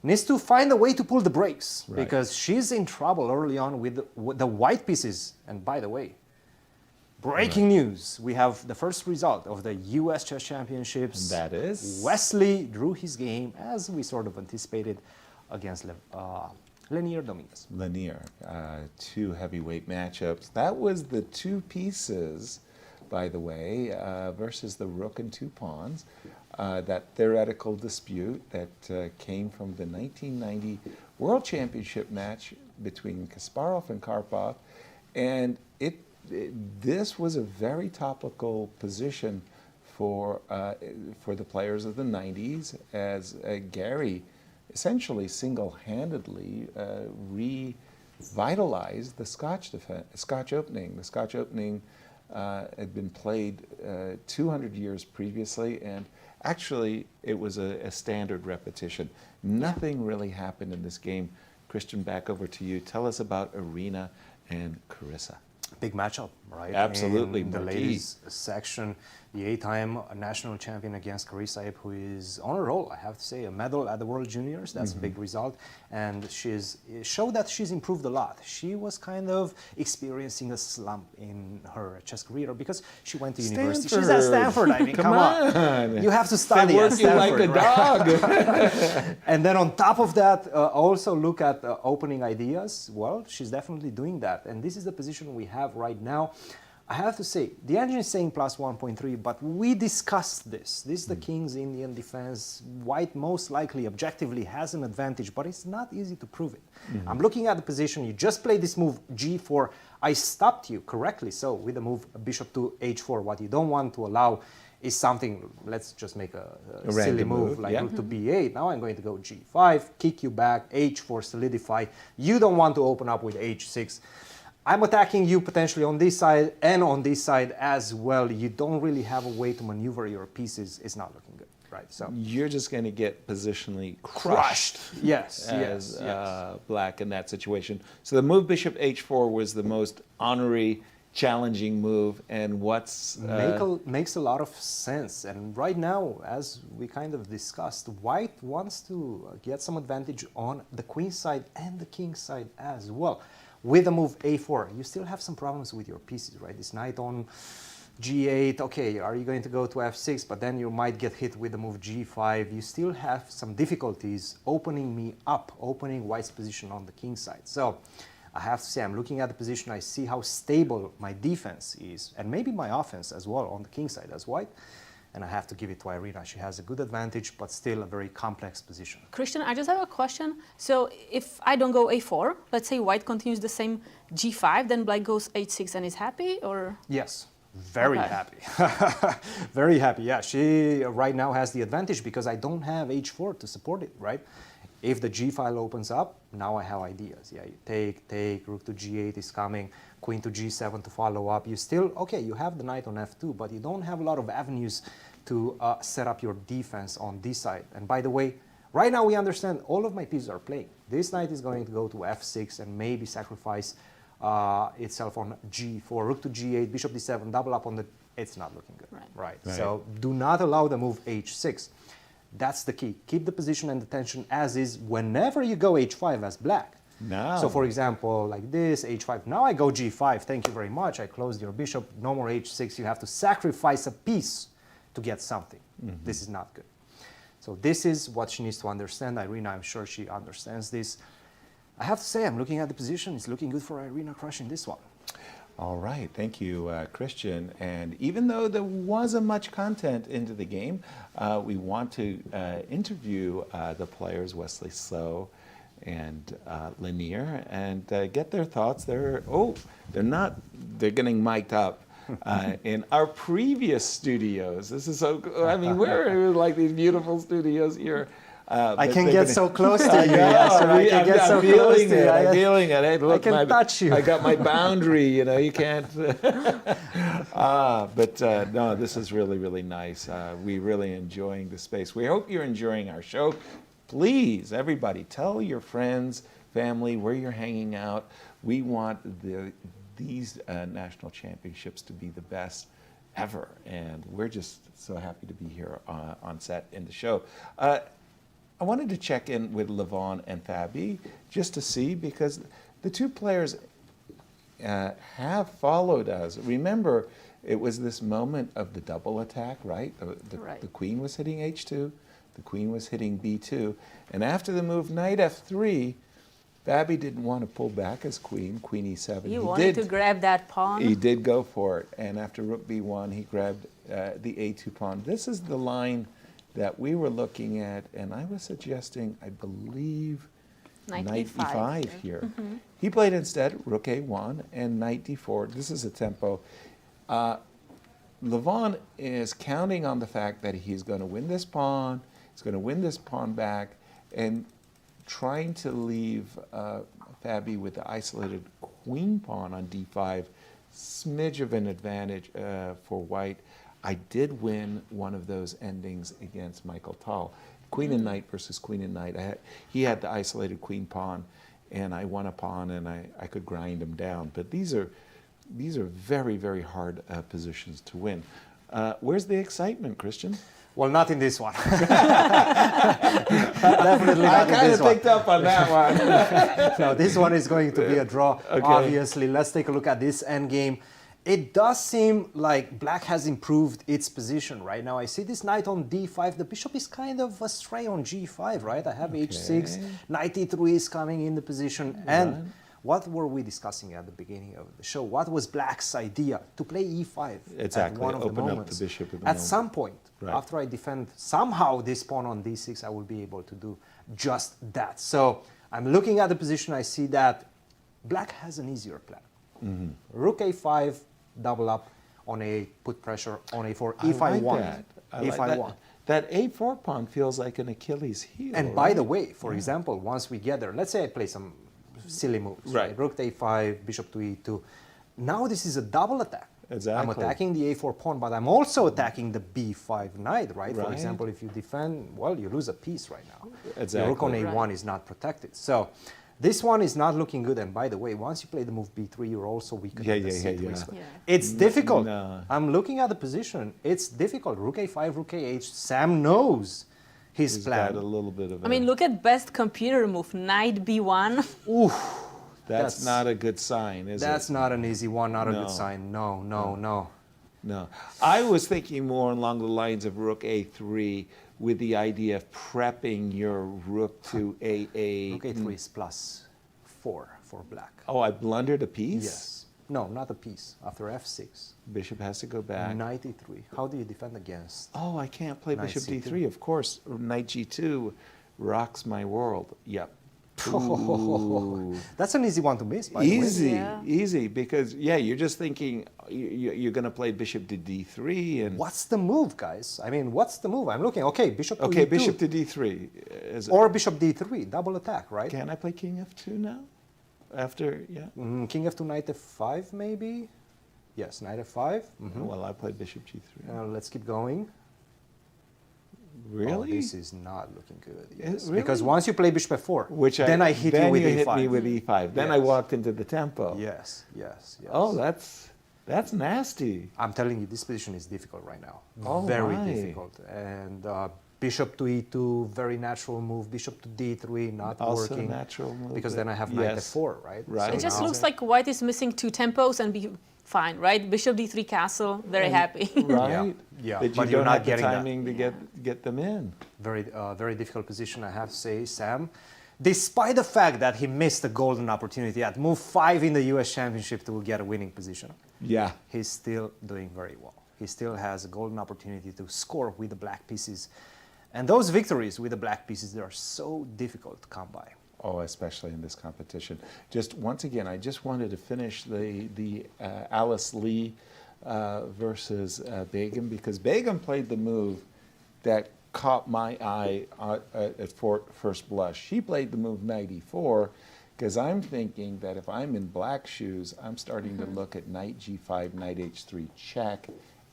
needs to find a way to pull the brakes Right. because she's in trouble early on with the white pieces. And by the way, breaking news, we have the first result of the US Chess Championships. And that is? Wesley drew his game, as we sort of anticipated, against Leinier Dominguez. Leinier, two heavyweight matchups. That was the two pieces, by the way, versus the rook and two pawns. That theoretical dispute that came from the 1990 World Championship match between Kasparov and Karpov. And this was a very topical position for the players of the 90s as Gary essentially single-handedly revitalized the Scotch opening. The Scotch opening had been played 200 years previously, and actually it was a standard repetition. Nothing really happened in this game. Christian, back over to you. Tell us about Irina and Carissa. Big matchup, right? Absolutely, In the marquee. ladies section, the 8-time national champion against Carissa, who is on a roll. I have to say, a medal at the World Juniors, that's a big result. And she's showed that she's improved a lot. She was kind of experiencing a slump in her chess career because she went to university. She's at Stanford, I mean, come on. You have to study at Stanford. Like a dog. And then on top of that, also look at opening ideas. Well, she's definitely doing that. And this is the position we have right now. I have to say, the engine is saying plus 1.3, but we discussed this. This is the King's Indian defense. White most likely, objectively, has an advantage, but it's not easy to prove it. I'm looking at the position. You just played this move, g4. I stopped you correctly, so with the move bishop to h4. What you don't want to allow is something, let's just make a silly move, like rook to b8. Now I'm going to go g5, kick you back, h4, solidify. You don't want to open up with h6. I'm attacking you potentially on this side and on this side as well. You don't really have a way to maneuver your pieces. It's not looking good, right? So you're just going to get positionally crushed. Yes, as black in that situation. So the move bishop h4 was the most honorary, challenging move, and what's makes a lot of sense. And right now, as we kind of discussed, White wants to get some advantage on the queen side and the king side as well. With the move a4, you still have some problems with your pieces, right? This knight on g8, okay, are you going to go to f6? But then you might get hit with the move g5. You still have some difficulties opening me up, opening White's position on the king side. So I have to say, I'm looking at the position, I see how stable my defense is, and maybe my offense as well on the king side as White. And I have to give it to Irina. She has a good advantage, but still a very complex position. Cristian, I just have a question. So if I don't go a4, let's say White continues the same g5, then Black goes h6 and is happy, or? Yes, very happy. Very happy, yeah. She right now has the advantage because I don't have h4 to support it, right? If the g file opens up, now I have ideas. Yeah, you take, rook to g8 is coming, queen to g7 to follow up. You still, okay, you have the knight on f2, but you don't have a lot of avenues to set up your defense on this side. And by the way, right now we understand all of my pieces are playing. This knight is going to go to f6 and maybe sacrifice itself on g4, rook to g8, bishop d7, double up on the, it's not looking good, right? So do not allow the move h6. That's the key. Keep the position and the tension as is whenever you go h5 as black. No. So for example, like this, h5. Now I go g5. Thank you very much. I closed your bishop. No more h6. You have to sacrifice a piece to get something. This is not good. So this is what she needs to understand. Irina, I'm sure she understands this. I have to say, I'm looking at the position. It's looking good for Irina crushing this one. All right, thank you, Cristian. And even though there wasn't much content into the game, we want to interview the players, Wesley and Leinier, and get their thoughts. They're getting mic'd up. In our previous studios, this is so, I mean, we're like these beautiful studios here. I can get so close to you. I get so close to you. I'm feeling it. Hey, look, I can touch you. I got my boundary, you know, you can't. No, this is really, really nice. We're really enjoying the space. We hope you're enjoying our show. Please, everybody, tell your friends, family, where you're hanging out. We want these national championships to be the best ever. And we're just so happy to be here on set in the show. I wanted to check in with Levon and Fabi just to see, because the two players have followed us. Remember, it was this moment of the double attack, right? The queen was hitting h2, the queen was hitting b2, and after the move knight f3, Fabi didn't want to pull back his queen e7. He wanted to grab that pawn. He did go for it, and after rook b1, he grabbed the a2 pawn. This is the line that we were looking at, and I was suggesting, I believe, knight e5 here. He played instead rook a1 and knight d4. This is a tempo. Levon is counting on the fact that he's going to win this pawn, he's going to win this pawn back, and trying to leave Fabi with the isolated queen pawn on d5, smidge of an advantage for White. I did win one of those endings against Michael Tal. Queen and knight versus queen and knight. He had the isolated queen pawn, and I won a pawn, and I could grind him down. But these are very, very hard positions to win. Where's the excitement, Cristian? Well, not in this one. Definitely not in this one. I kind of picked up on that one. No, this one is going to be a draw, obviously. Let's take a look at this endgame. It does seem like black has improved its position right now. I see this knight on d5. The bishop is kind of astray on g5, right? I have h6. Knight e3 is coming in the position. And what were we discussing at the beginning of the show? What was black's idea? To play e5 exactly. at one of Open the moments. Up the bishop at some point, after I defend somehow this pawn on d6, I will be able to do just that. So I'm looking at the position. I see that black has an easier plan. Rook a5, double up on a8, put pressure on a4, if I want. If I want. That a4 pawn feels like an Achilles heel. And by the way, for example, once we get there, let's say I play some silly moves. Right. Rook to a5, bishop to e2. Now this is a double attack. Exactly. I'm attacking the a4 pawn, but I'm also attacking the b5 knight, right? For example, if you defend, well, you lose a piece right now. Exactly. The rook on a1 is not protected. So this one is not looking good. And by the way, once you play the move b3, you're also weakening the c3 square. It's difficult. I'm looking at the position. It's difficult. Rook a5, rook a8. Sam knows his plan. Got a little bit of I mean, look at best computer move, knight b1. Oof. That's not a good sign, is it? That's not an easy one, not a good sign. No. No. I was thinking more along the lines of rook a3 with the idea of prepping your rook to a8. Rook a3 is +4 for black. Oh, I blundered a piece? Yes. No, not a piece. After f6. Bishop has to go back. Knight e3. How do you defend against? Oh, I can't play bishop c2. d3, of course. Knight g2 rocks my world. Yep. That's an easy one to miss, by the way. Easy, because, you're just thinking you're going to play bishop to d3. And what's the move, guys? I mean, what's the move? I'm looking, bishop to e2. Bishop to d3. Or bishop d3, double attack, right? Can I play king f2 now? After, king f2, knight f5, maybe? Yes, knight f5. Well, I played bishop g3. Let's keep going. Really? Oh, this is not looking good. Yes. Really? Because once you play bishop f4, then I hit you with e5. Hit me with e5. Then I walked into the tempo. Yes. Oh, that's nasty. I'm telling you, this position is difficult right now. Oh, very difficult. And bishop to e2, very natural move. Bishop to d3, not also working. Natural move. Because then I have knight f4, right? Right. So it just looks like white is missing 2 tempos and be fine, right? Bishop d3 castle, very happy. Right. Yeah. But you're don't not have getting the timing to get them in. Very difficult position, I have to say, Sam. Despite the fact that he missed a golden opportunity at move 5 in the US Championship to get a winning position. Yeah. He's still doing very well. He still has a golden opportunity to score with the black pieces. And those victories with the black pieces, they are so difficult to come by. Oh, especially in this competition. Just once again, I just wanted to finish the Alice Lee versus Begim, because Begim played the move that caught my eye at first blush. She played the move knight e4, because I'm thinking that if I'm in black shoes, I'm starting to look at knight g5, knight h3 check,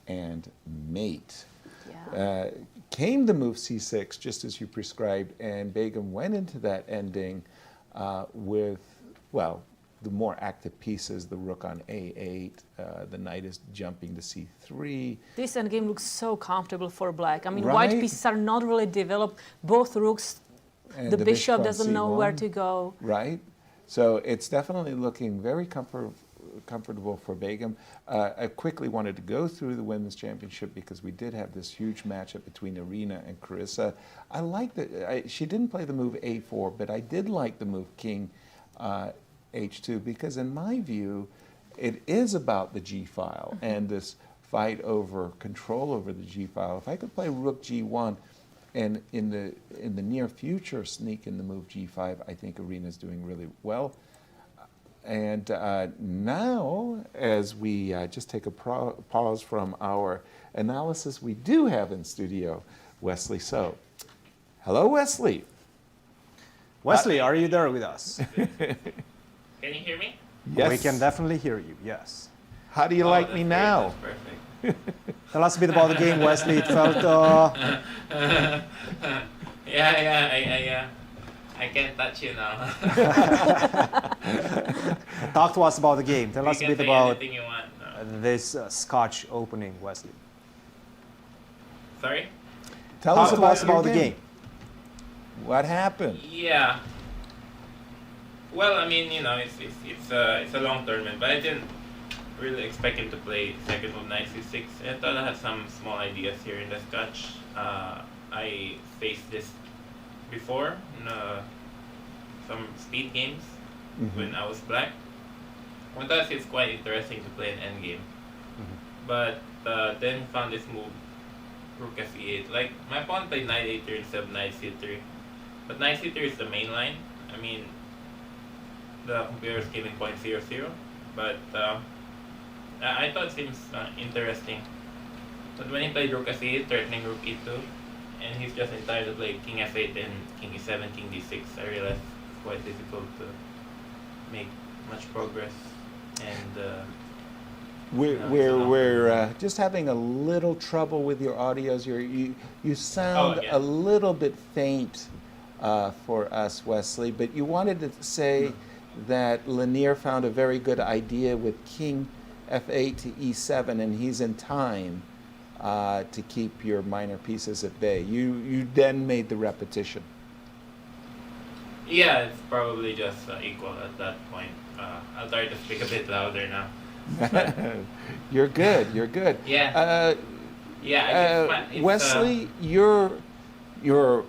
and mate. Yeah. Came the move c6, just as you prescribed, and Begim went into that ending with, well, the more active pieces, the rook on a8, the knight is jumping to c3. This endgame looks so comfortable for black. I mean, white pieces are not really developed. Both rooks, and the bishop doesn't know where to go. Right. So it's definitely looking very comfortable for Begim. I quickly wanted to go through the Women's Championship because we did have this huge matchup between Irina and Carissa. I like that she didn't play the move a4, but I did like the move king h2, because in my view, it is about the g file and this fight over control over the g file. If I could play rook g1 and in the near future sneak in the move g5, I think Irina's doing really well. And now, as we just take a pause from our analysis, we do have in studio Wesley. So, hello, Wesley. Wesley, are you there with us? Can you hear me? Yes. We can definitely hear you, yes. How do you like me now? That's perfect. Tell us a bit about the game, Wesley. It felt... I can't touch you now. Talk to us about the game. Tell us a bit about anything you want. No. this Scotch opening, Wesley. Sorry? Tell us Talk to about us about your the game. What happened? Yeah. Well, I mean, you know, it's a long tournament, but I didn't really expect him to play second move knight c6. I thought I had some small ideas here in the scotch. I faced this before in some speed games when I was black. I thought it's quite interesting to play an endgame. But then found this move, rook f8. Like, my pawn played knight a3 instead of knight c3. But knight c3 is the main line. I mean, the computer is giving 0.00. But I thought it seems interesting. But when he played rook f8, threatening rook e2, and he's just entitled to play king f8 and king e7, king d6, I realized it's quite difficult to make much progress. And we're just having a little trouble with your audios. You sound a little bit faint for us, Wesley. But you wanted to say that Leinier found a very good idea with king f8 to e7, and he's in time to keep your minor pieces at bay. You then made the repetition. yeah, it's probably just equal at that point. I'll try to speak a bit louder now. You're good. You're good. Yeah. Wesley, you're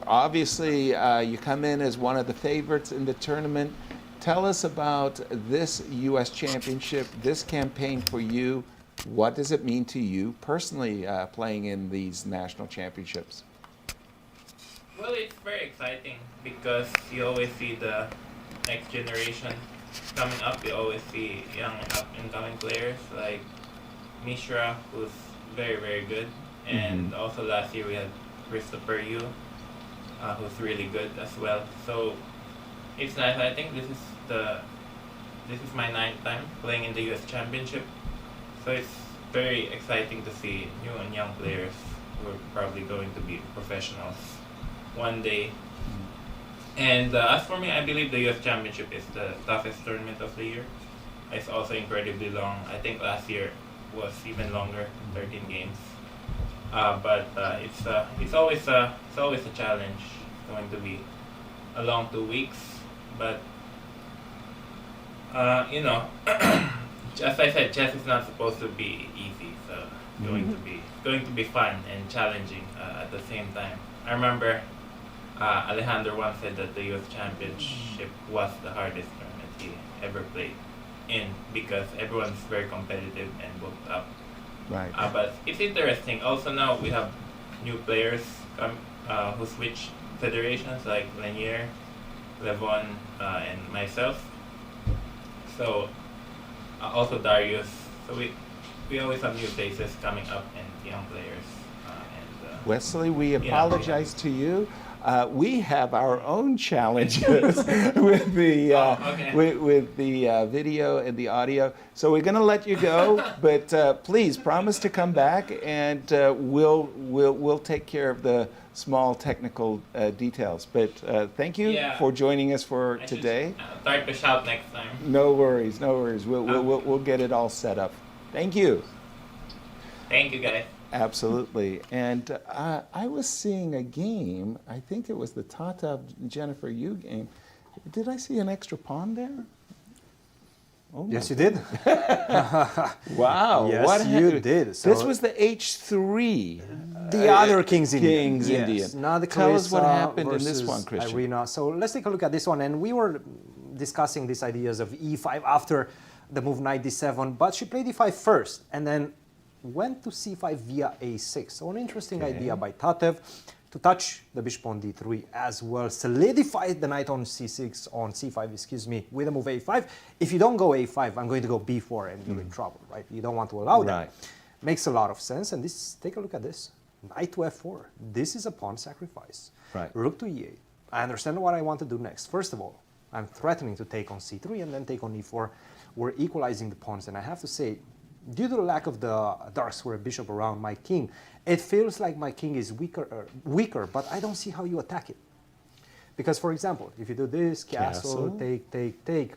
obviously you come in as one of the favorites in the tournament. Tell us about this U.S. Championship, this campaign for you. What does it mean to you personally playing in these national championships? Well, it's very exciting because you always see the next generation coming up. You always see young up-and-coming players like Mishra, who's very, very good. And also last year we had Christopher Yu, who's really good as well. So it's nice. I think this is my 9th time playing in the U.S. Championship. So it's very exciting to see new and young players who are probably going to be professionals one day. And as for me, I believe the U.S. Championship is the toughest tournament of the year. It's also incredibly long. I think last year was even longer, 13 games. But it's always a challenge. It's going to be a long 2 weeks. But you know, as I said, chess is not supposed to be easy. So it's going to be fun and challenging at the same time. I remember Alejandro once said that the U.S. Championship was the hardest tournament he ever played in because everyone's very competitive and booked up. Right. But it's interesting. Also now we have new players who switch federations like Leinier, Levon, and myself. So also Dariusz. So we always have new faces coming up and young players. Wesley, we apologize to you. We have our own challenges with the with the video and the audio. So we're going to let you go, but please promise to come back, and we'll take care of the small technical details. But thank you for joining us for today. Start to shout next time. No worries, no worries. We'll get it all set up. Thank you. Thank you, guys. Absolutely. And I was seeing a game, I think it was the Tatev Jennifer Yu game. Did I see an extra pawn there? Oh yes, you did. Wow. Yes, what you did. So this was the H3. The other King's Indian. King's Indian. Now the Tell us what Carissa happened in this one, versus Cristian. Irina. So let's take a look at this one. And we were discussing these ideas of e5 after the move knight d7, but she played e5 first and then went to c5 via a6. So an interesting idea by Tatev to touch the bishop on d3 as well, solidify the knight on c6, on c5, excuse me, with a move a5. If you don't go a5, I'm going to go b4 and you're in trouble, right? You don't want to allow that. Makes a lot of sense. And this, take a look at this. Knight to f4. This is a pawn sacrifice. Right. Rook to e8. I understand what I want to do next. First of all, I'm threatening to take on c3 and then take on e4. We're equalizing the pawns, and I have to say, due to the lack of the dark square bishop around my king, it feels like my king is weaker, but I don't see how you attack it. Because, for example, if you do this, castle, take,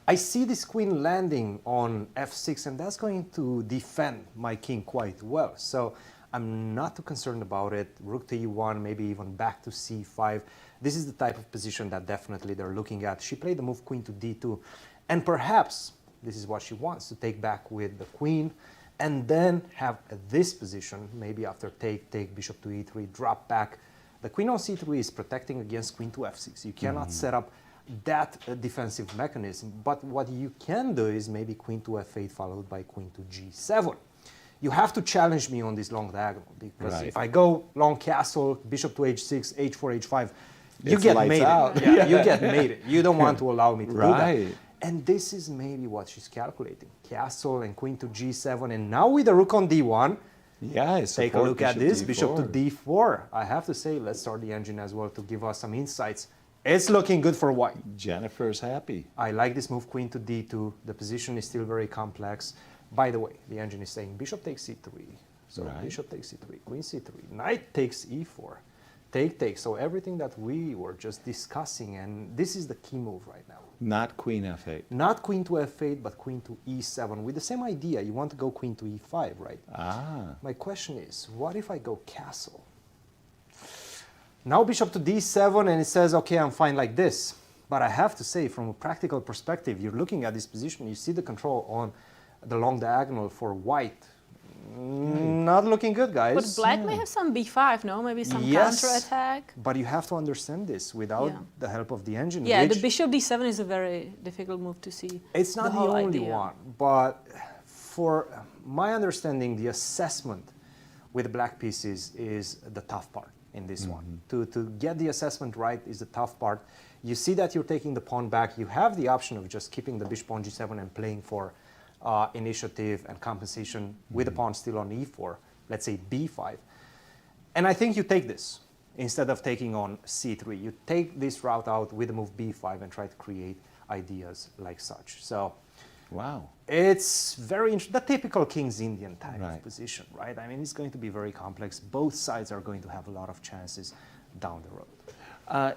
I see this queen landing on f6, and that's going to defend my king quite well. So I'm not too concerned about it. Rook to e1, maybe even back to c5. This is the type of position that definitely they're looking at. She played the move queen to d2, and perhaps this is what she wants, to take back with the queen, and then have this position, maybe after take, bishop to e3, drop back. The queen on c3 is protecting against queen to f6. You cannot set up that defensive mechanism, but what you can do is maybe queen to f8 followed by queen to g7. You have to challenge me on this long diagonal, because if I go long castle, bishop to h6, h4, h5, you get mated. Yeah, you get mated. You don't want to allow me to do that. And this is maybe what she's calculating. Castle and queen to g7, and now with the rook on d1, take a look at this, bishop to d4. I have to say, let's start the engine as well to give us some insights. It's looking good for white. Jennifer's happy. I like this move, queen to d2. The position is still very complex. By the way, the engine is saying bishop takes c3. So bishop takes c3, queen c3, knight takes e4, take. So everything that we were just discussing, and this is the key move right now. Not queen f8. Not queen to f8, but queen to e7. With the same idea, you want to go queen to e5, right? My question is, what if I go castle? Now bishop to d7, and it says, okay, I'm fine like this. But I have to say, from a practical perspective, you're looking at this position, you see the control on the long diagonal for white. Not looking good, guys. But black may have some b5, no? Maybe some counterattack. But you have to understand this without the help of the engine. Yeah, the bishop d7 is a very difficult move to see. It's not the only one, but for my understanding, the assessment with the black pieces is the tough part in this one. To get the assessment right is the tough part. You see that you're taking the pawn back. You have the option of just keeping the bishop on g7 and playing for initiative and compensation with the pawn still on e4, let's say b5. And I think you take this instead of taking on c3. You take this route out with the move b5 and try to create ideas like such. So, it's very interesting. The typical King's Indian type of position, right? I mean, it's going to be very complex. Both sides are going to have a lot of chances down the road.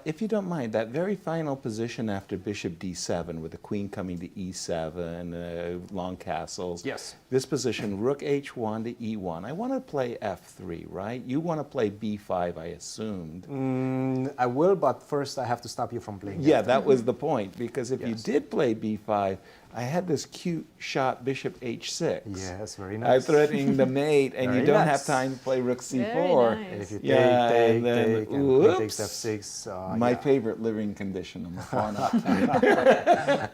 If you don't mind, that very final position after bishop d7 with the queen coming to e7, long castles. Yes. This position, rook h1 to e1. I want to play f3, right? You want to play b5, I assumed. I will, but first I have to stop you from playing. Yeah, that was the point, because if you did play b5, I had this cute shot bishop h6. Yes, very nice. I'm threatening the mate, and you don't have time to play rook c4. Nice. If you take, and takes f6. My favorite living condition on the pawn up.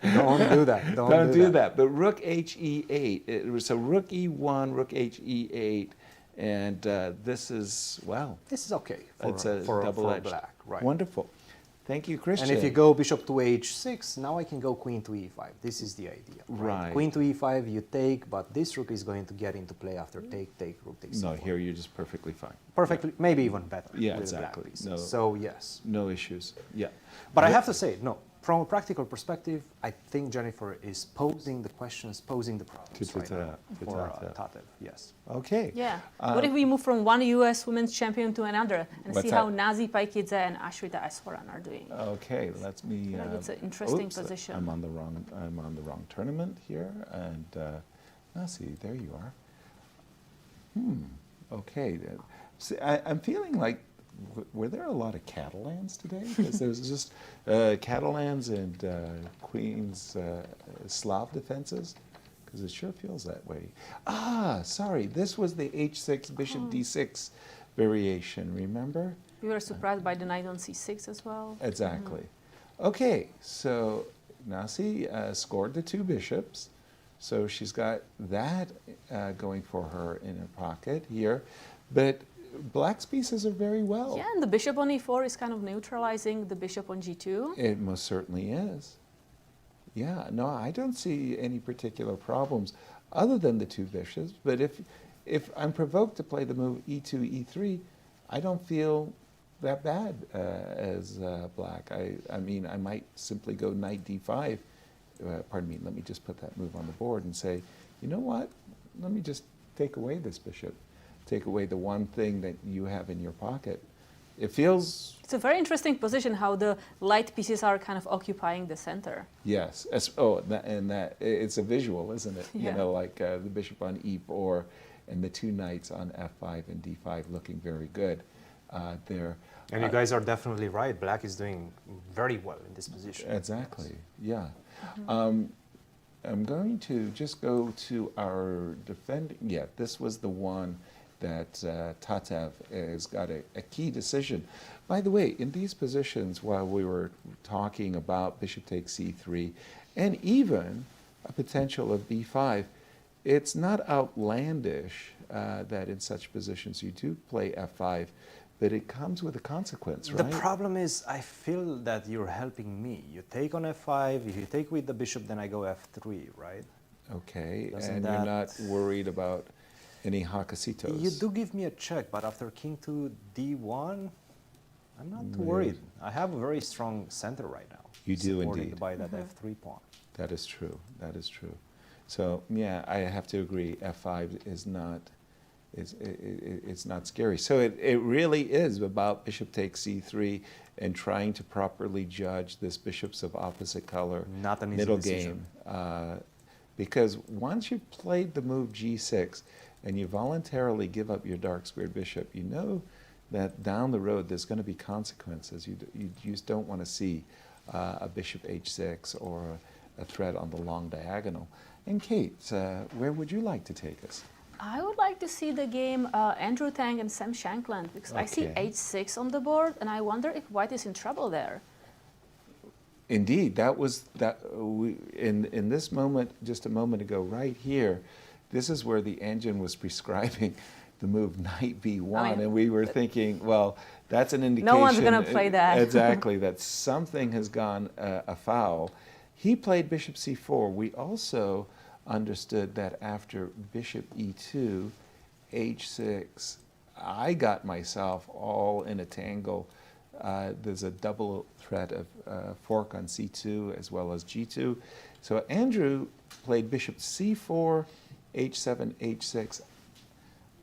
Don't do that. Don't do that. But rook h e8. So rook e1, rook h e8, and this is, well. This is okay for double-edged. Black, right. Wonderful. Thank you, Cristian. And if you go bishop to h6, now I can go queen to e5. This is the idea. Right. Queen to e5, you take, but this rook is going to get into play after take, rook takes No, e4. here you're just perfectly fine. Perfectly, maybe even better. Yeah, exactly. No, so, yes. No issues. Yeah. But I have to say, no, from a practical perspective, I think Jennifer is posing the questions, posing the problems for Tatev. Yes. Okay. Yeah. What if we move from one U.S. women's champion to another and see how Nazi Paikidze and Ashrita Eswaran are doing? Okay, let me. I think it's an interesting position. I'm on the wrong tournament here, and see, there you are. Okay. See, I'm feeling like. Were there a lot of Catalans today? Because there's just Catalans and Queen's Slav defenses. Because it sure feels that way. Sorry, this was the h6, bishop d6 variation, remember? We were surprised by the knight on c6 as well. Exactly. Okay, so Nasi scored the two bishops. So she's got that going for her in her pocket here. But Black's pieces are very well. Yeah, and the bishop on e4 is kind of neutralizing the bishop on g2. It most certainly is. Yeah, no, I don't see any particular problems other than the two bishops. But if I'm provoked to play the move e2, e3, I don't feel that bad as Black. I mean, I might simply go knight d5. Pardon me, let me just put that move on the board and say, you know what? Let me just take away this bishop. Take away the one thing that you have in your pocket. It feels... It's a very interesting position how the light pieces are kind of occupying the center. Yes. It's a visual, isn't it? Yeah. You know, like the bishop on e4 and the two knights on f5 and d5 looking very good there. And you guys are definitely right. Black is doing very well in this position. Exactly, yeah. I'm going to just go to our defending. Yeah, this was the one that Tatev has got a key decision. By the way, in these positions, while we were talking about bishop takes c3, and even a potential of b5, it's not outlandish that in such positions you do play f5, but it comes with a consequence, right? The problem is, I feel that you're helping me. You take on f5, if you take with the bishop, then I go f3, right? Okay, Doesn't and that- you're not worried about any hakasitos? You do give me a check, but after king to d1, I'm not too worried. I have a very strong center right now. You do supported indeed. by that f3 pawn. That is true, that is true. So, yeah, I have to agree, f5 is not, it's not scary. So it really is about bishop takes c3 and trying to properly judge this bishops of opposite color Not an easy middle decision. game. Because once you've played the move g6 and you voluntarily give up your dark squared bishop, you know that down the road there's going to be consequences. You just don't want to see a bishop h6 or a threat on the long diagonal. And Kate, where would you like to take us? I would like to see the game Andrew Tang and Sam Shankland, because I see Okay. h6 on the board, and I wonder if white is in trouble there. Indeed, that was that. In this moment, just a moment ago, right here, this is where the engine was prescribing the move knight b1, and we were thinking, well, that's an indication. No one's gonna play that. Exactly, that something has gone afoul. He played bishop c4. We also understood that after bishop e2, h6, I got myself all in a tangle. There's a double threat of fork on c2 as well as g2. So Andrew played bishop c4, h7, h6.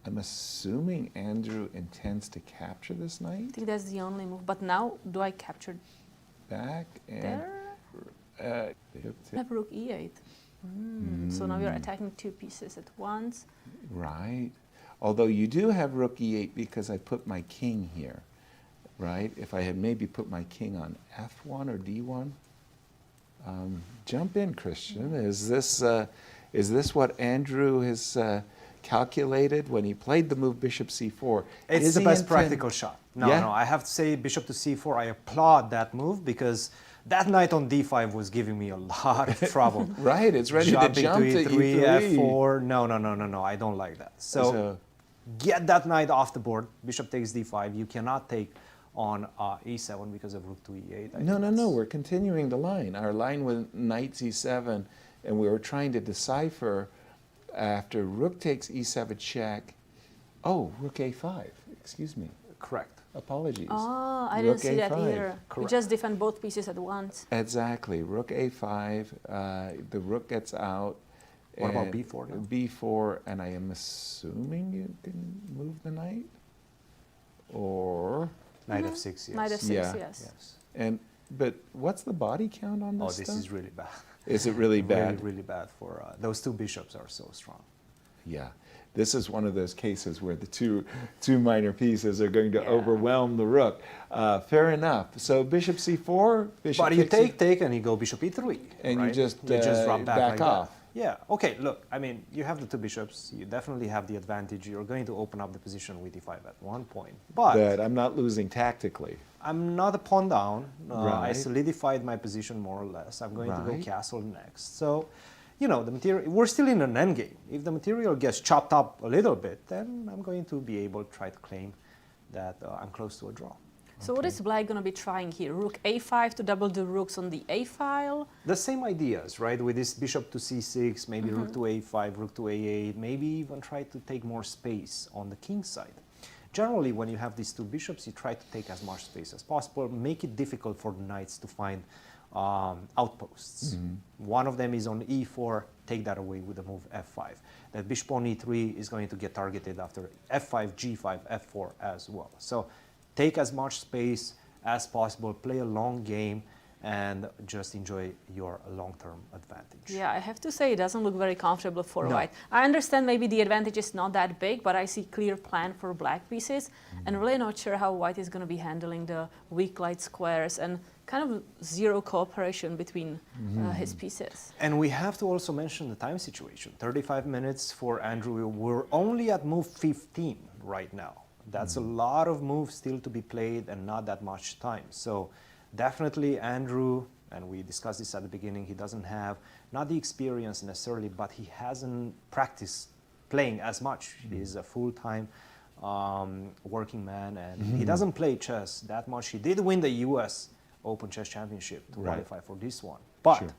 I'm assuming Andrew intends to capture this I knight think that's the only move. But now, do I capture back and there? I have rook e8. So now you're attacking two pieces at once. right. Although you do have rook e8 because I put my king here, right? If I had maybe put my king on f1 or d1. Jump in, Christian. Is this what Andrew has calculated when he played the move bishop c4? It's Is the he best intent- practical shot. No, Yeah? no, I have to say bishop to c4, I applaud that move because that knight on d5 was giving me a lot of trouble. Right, it's ready to Jumping jump to e3, e3. f4. No, I don't like that. So get that knight off the board. Bishop takes d5. You cannot take on e7 because of rook to e8. No, we're continuing the line. Our line was knight c7, and we were trying to decipher after rook takes e7 check. Oh, rook a5, excuse me. Correct. Apologies. Oh, I Rook didn't see that A5. either. You Correct. just defend both pieces at once. Exactly, rook a5, the rook gets out. What about and b4 now? b4, and I am assuming you can move the knight? Or, Knight f6, yes. Knight f6, Yeah. yes. but what's the body count on this Oh, this stuff? is really bad. Is it really bad? Really bad for those two bishops are so strong. Yeah, this is one of those cases where the two minor pieces are going to overwhelm the rook. Fair enough. So bishop c4, bishop But you takes take, and you go bishop e3. And you right? just, drop back like off. That. Yeah, okay, look, I mean, you have the two bishops. You definitely have the advantage. You're going to open up the position with e5 at one point. But I'm not losing tactically. I'm not a pawn down. I Right. solidified my position more or less. I'm going to go Right. castle next. So, you know, the material, we're still in an endgame. If the material gets chopped up a little bit, then I'm going to be able to try to claim that I'm close to a draw. So what is Black going to be trying here? Rook a5 to double the rooks on the a file? The same ideas, right? With this bishop to c6, maybe rook to a5, rook to a8, maybe even try to take more space on the king side. Generally, when you have these two bishops, you try to take as much space as possible, make it difficult for the knights to find outposts. One of them is on e4, take that away with the move f5. That bishop on e3 is going to get targeted after f5, g5, f4 as well. So take as much space as possible, play a long game, and just enjoy your long-term advantage. Yeah, I have to say it doesn't look very comfortable for No. white. I understand maybe the advantage is not that big, but I see clear plan for black pieces, and really not sure how white is going to be handling the weak light squares and kind of zero cooperation between his pieces. And we have to also mention the time situation. 35 minutes for Andrew. We're only at move 15 right now. That's a lot of moves still to be played and not that much time. So definitely Andrew, and we discussed this at the beginning, he doesn't have not the experience necessarily, but he hasn't practiced playing as much. He's a full-time working man, and he doesn't play chess that much. He did win the US Open Chess Championship to qualify for this one. But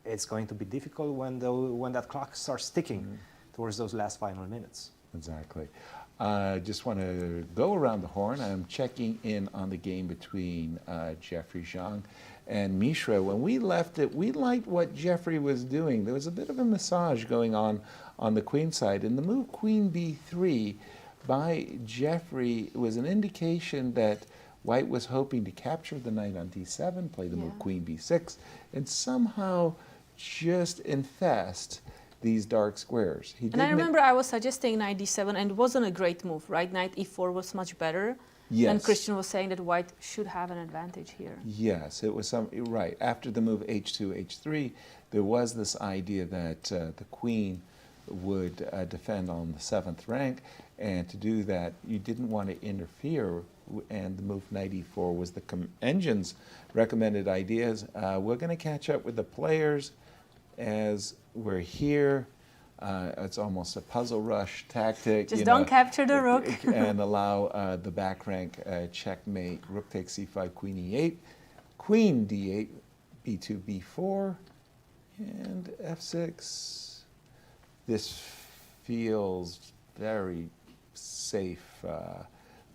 it's going to be difficult when that clock starts ticking towards those last final minutes. Exactly. I just want to go around the horn. I'm checking in on the game between Jeffery, Xiong, and Mishra. When we left it, we liked what Jeffery was doing. There was a bit of a massage going on the queen side. And the move queen b3 by Jeffery was an indication that white was hoping to capture the knight on d7, play the move queen b6, and somehow just infest these dark squares. And I remember I was suggesting knight d7, and it wasn't a great move, right? Knight e4 was much better. Yes. And Cristian was saying that white should have an advantage here. Yes, it was right. After the move h2, h3, there was this idea that the queen would defend on the 7th rank, and to do that, you didn't want to interfere, and the move knight e4 was the engine's recommended ideas. We're going to catch up with the players as we're here. It's almost a puzzle rush tactic. Just don't capture the rook. And allow the back rank checkmate. Rook takes c5, queen e8, queen d8, b2, b4, and f6. This feels very safe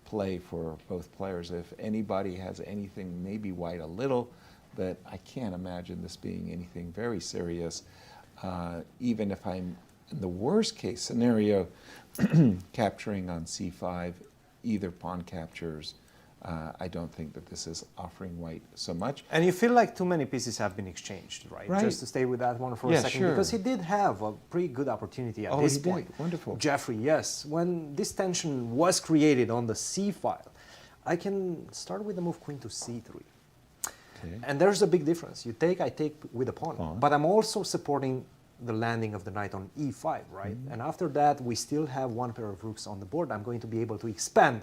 play for both players. If anybody has anything, maybe white a little, but I can't imagine this being anything very serious. Even if I'm in the worst case scenario, capturing on c5, either pawn captures, I don't think that this is offering white so much. And you feel like too many pieces have been exchanged, right? Just to stay with that one for a second, because he did have a pretty good opportunity at this point. Wonderful. Jeffery, yes. When this tension was created on the c file, I can start with the move queen to c3. Okay. And there's a big difference. You take, I take with a pawn. But I'm also supporting the landing of the knight on e5, right? And after that, we still have one pair of rooks on the board. I'm going to be able to expand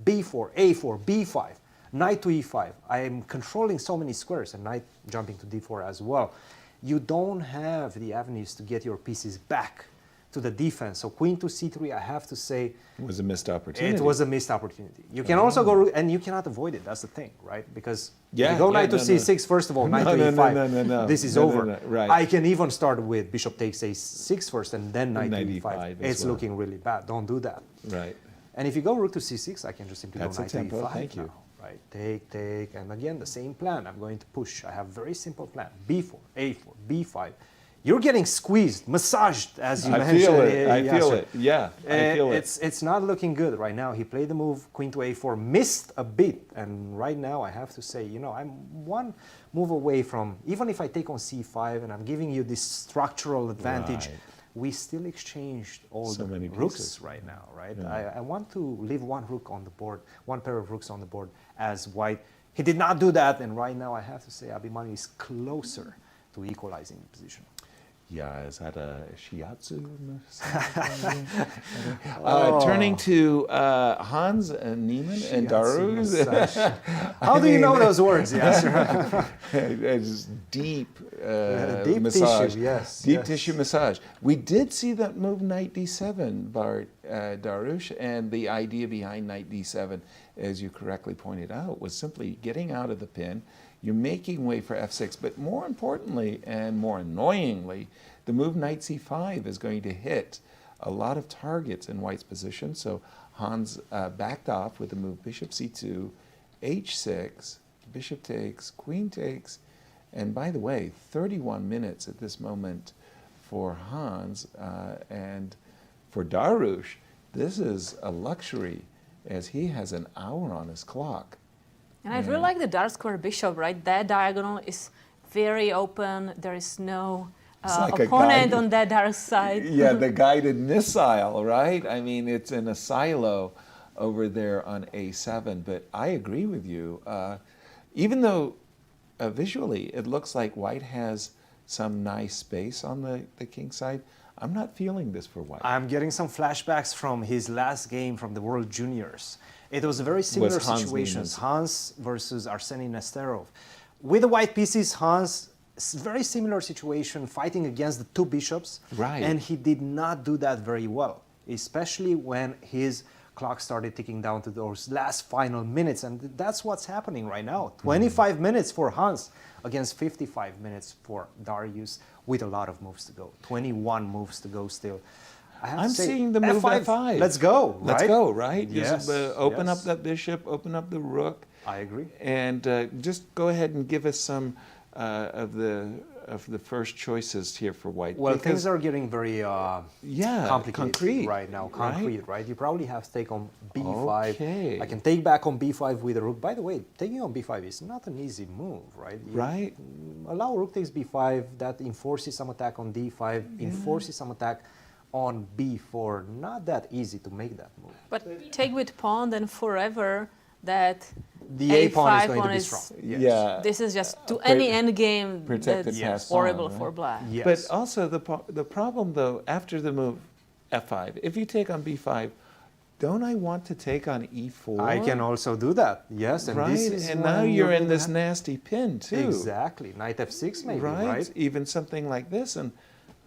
b4, a4, b5, knight to e5. I am controlling so many squares, and knight jumping to d4 as well. You don't have the avenues to get your pieces back to the defense. So queen to c3, I have to say, it was a missed opportunity. It was a missed opportunity. You can also go, and you cannot avoid it. That's the thing, right? Because if you go knight to c6, first of all, knight to e5, this is over. Right. I can even start with bishop takes a6 first, and then knight to e5. It's looking really bad. Don't do that. Right. And if you go rook to c6, I can just simply go knight to e5 Thank you. now, right? Take, and again, the same plan. I'm going to push. I have a very simple plan. b4, a4, b5. You're getting squeezed, massaged, as you mentioned. I feel it. Yeah, I feel it. It's not looking good right now. He played the move queen to a4, missed a bit, and right now I have to say, you know, I'm one move away from, even if I take on c5 and I'm giving you this structural advantage, we still exchanged all the rooks right now, right? Yeah. I want to leave one rook on the board, one pair of rooks on the board as white. He did not do that, and right now I have to say Abhimanyu is closer to equalizing the position. Yeah, is that a shiatsu? Turning to Hans and Niemann and Dariusz. How do you know those words? Yasser? It's deep deep massage. Tissue, yes. Deep tissue massage. We did see that move knight d7, Dariusz, and the idea behind knight d7, as you correctly pointed out, was simply getting out of the pin. You're making way for f6, but more importantly and more annoyingly, the move knight c5 is going to hit a lot of targets in white's position. So Hans backed off with the move bishop c2, h6, bishop takes, queen takes, and by the way, 31 minutes at this moment for Hans, and for Dariusz, this is a luxury as he has an hour on his clock. And I really like the dark square bishop, right? That diagonal is very open. There is no like a opponent guided- on that dark side. Yeah, the guided missile, right? I mean, it's in a silo over there on A7, but I agree with you. Even though visually it looks like white has some nice space on the king side, I'm not feeling this for white. I'm getting some flashbacks from his last game from the World Juniors. It was a very similar Was Hans situation. Niemann. Hans versus Arseny Nesterov. With the white pieces, Hans, very similar situation, fighting against the two bishops. Right. And he did not do that very well, especially when his clock started ticking down to those last final minutes. And that's what's happening right now. 25 minutes for Hans against 55 minutes for Dariusz, with a lot of moves to go. 21 moves to go still. I have to I'm say, seeing the move F5. Let's go, right? Let's go, right? Yes. Just open yes. up that bishop, open up the rook. I agree. And just go ahead and give us some of the first choices here for white. Well, because- things are getting very complicated concrete, right now. Concrete, right? You probably have to take on B5. Okay. I can take back on B5 with a rook. By the way, taking on B5 is not an easy move, right? You Right. Allow rook takes B5. That enforces some attack on D5. Enforces some attack on B4. Not that easy to make that move. But take with pawn, then forever that The A pawn is A5 going to be is- strong. Yeah. This is just to any end game protect the that's pass horrible pawn, for right? black. Yes. But also the problem though, after the move F5, if you take on B5, don't I want to take on E4? I can also do that. Yes, and right, this is and when now you're in gonna this have- nasty pin too. Exactly. Knight F6 maybe, Right? right? Even something like this, and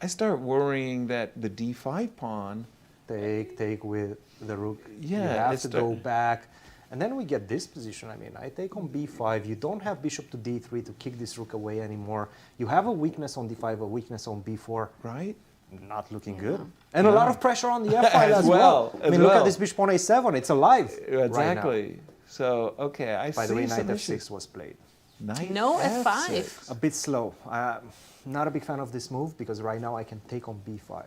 I start worrying that the D5 pawn. Take with the rook. Yeah, you have it's to the- go back. And then we get this position. I mean, I take on B5. You don't have bishop to D3 to kick this rook away anymore. You have a weakness on D5, a weakness on B4. Right? Not looking good. And a lot of pressure on the F5 As as well. well, I mean, as look at well. this bishop on A7. It's alive. Exactly. Right So okay, I now. By see the way, some Knight issues. F6 was played. Knight No F5. A bit slow. Not a big fan of this move because right now I can take on B5.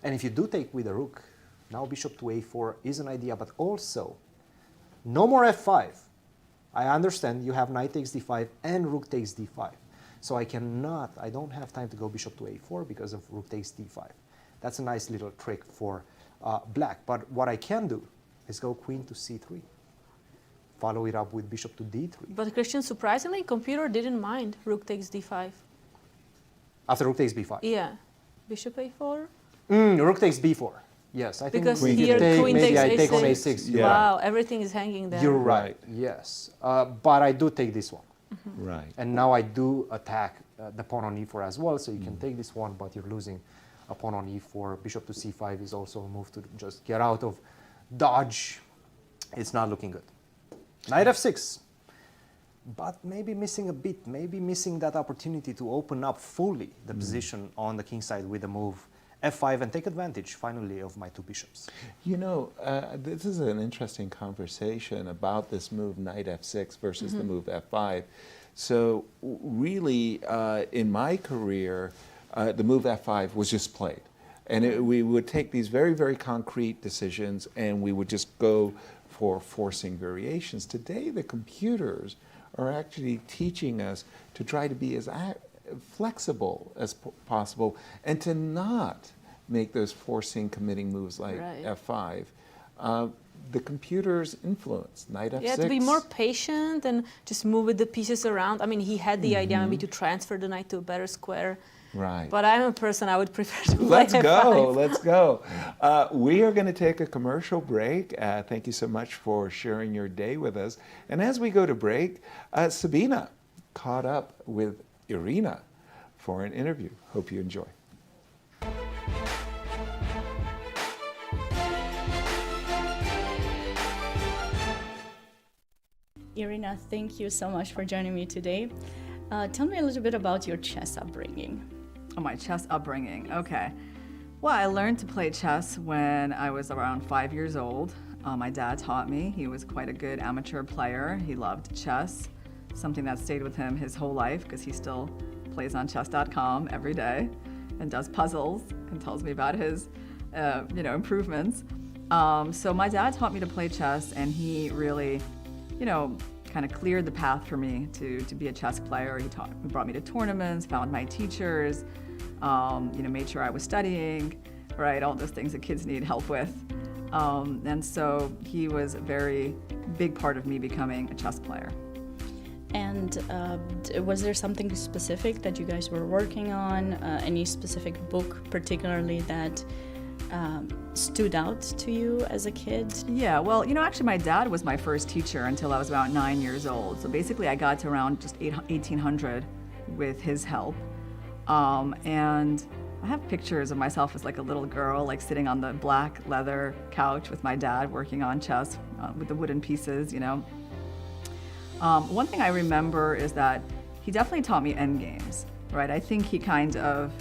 And if you do take with a rook, now bishop to A4 is an idea, but also no more F5. I understand you have knight takes D5 and rook takes D5. So I don't have time to go bishop to A4 because of rook takes D5. That's a nice little trick for black. But what I can do is go queen to C3. Follow it up with bishop to D3. But Christian, surprisingly, computer didn't mind rook takes d5. After rook takes B5. Yeah. Bishop a4? Rook takes B4. Yes, I think Because we here take, queen maybe takes I take on A6. A6. Yeah. Wow, everything is hanging there. You're right. Yes, but I do take this one, Right. and now I do attack the pawn on E4 as well. So you can take this one, but you're losing a pawn on E4. Bishop to C5 is also a move to just get out of dodge. It's not looking good. Knight F6, but maybe missing a bit. Maybe missing that opportunity to open up fully the position on the king side with the move F5 and take advantage finally of my two bishops. You know, this is an interesting conversation about this move Knight F6 versus the move F5. So really, in my career, the move F5 was just played. And we would take these very, very concrete decisions and we would just go for forcing variations. Today, the computers are actually teaching us to try to be as flexible as possible and to not make those forcing committing moves like Right. F5. The computer's influence, Knight F6. Yeah, to be more patient and just move with the pieces around. I mean, he had the idea maybe to transfer the knight to a better square. Right. But I'm a person, I would prefer to play Let's F5. go. Let's go. We are going to take a commercial break. Thank you so much for sharing your day with us. And as we go to break, Sabina caught up with Irina for an interview. Hope you enjoy. Irina, thank you so much for joining me today. Tell me a little bit about your chess upbringing. Oh, my chess upbringing. Okay. Well, I learned to play chess when I was around 5 years old. My dad taught me. He was quite a good amateur player. He loved chess, something that stayed with him his whole life because he still plays on chess.com every day and does puzzles and tells me about his, improvements. So my dad taught me to play chess, and he really, kind of cleared the path for me to be a chess player. He brought me to tournaments, found my teachers, made sure I was studying, right? All those things that kids need help with. And so he was a very big part of me becoming a chess player. And was there something specific that you guys were working on? Any specific book particularly that stood out to you as a kid? Yeah, well, actually my dad was my first teacher until I was about 9 years old. So basically I got to around just 1800 with his help. And I have pictures of myself as like a little girl, like sitting on the black leather couch with my dad working on chess with the wooden pieces, One thing I remember is that he definitely taught me endgames, right? I think he kind of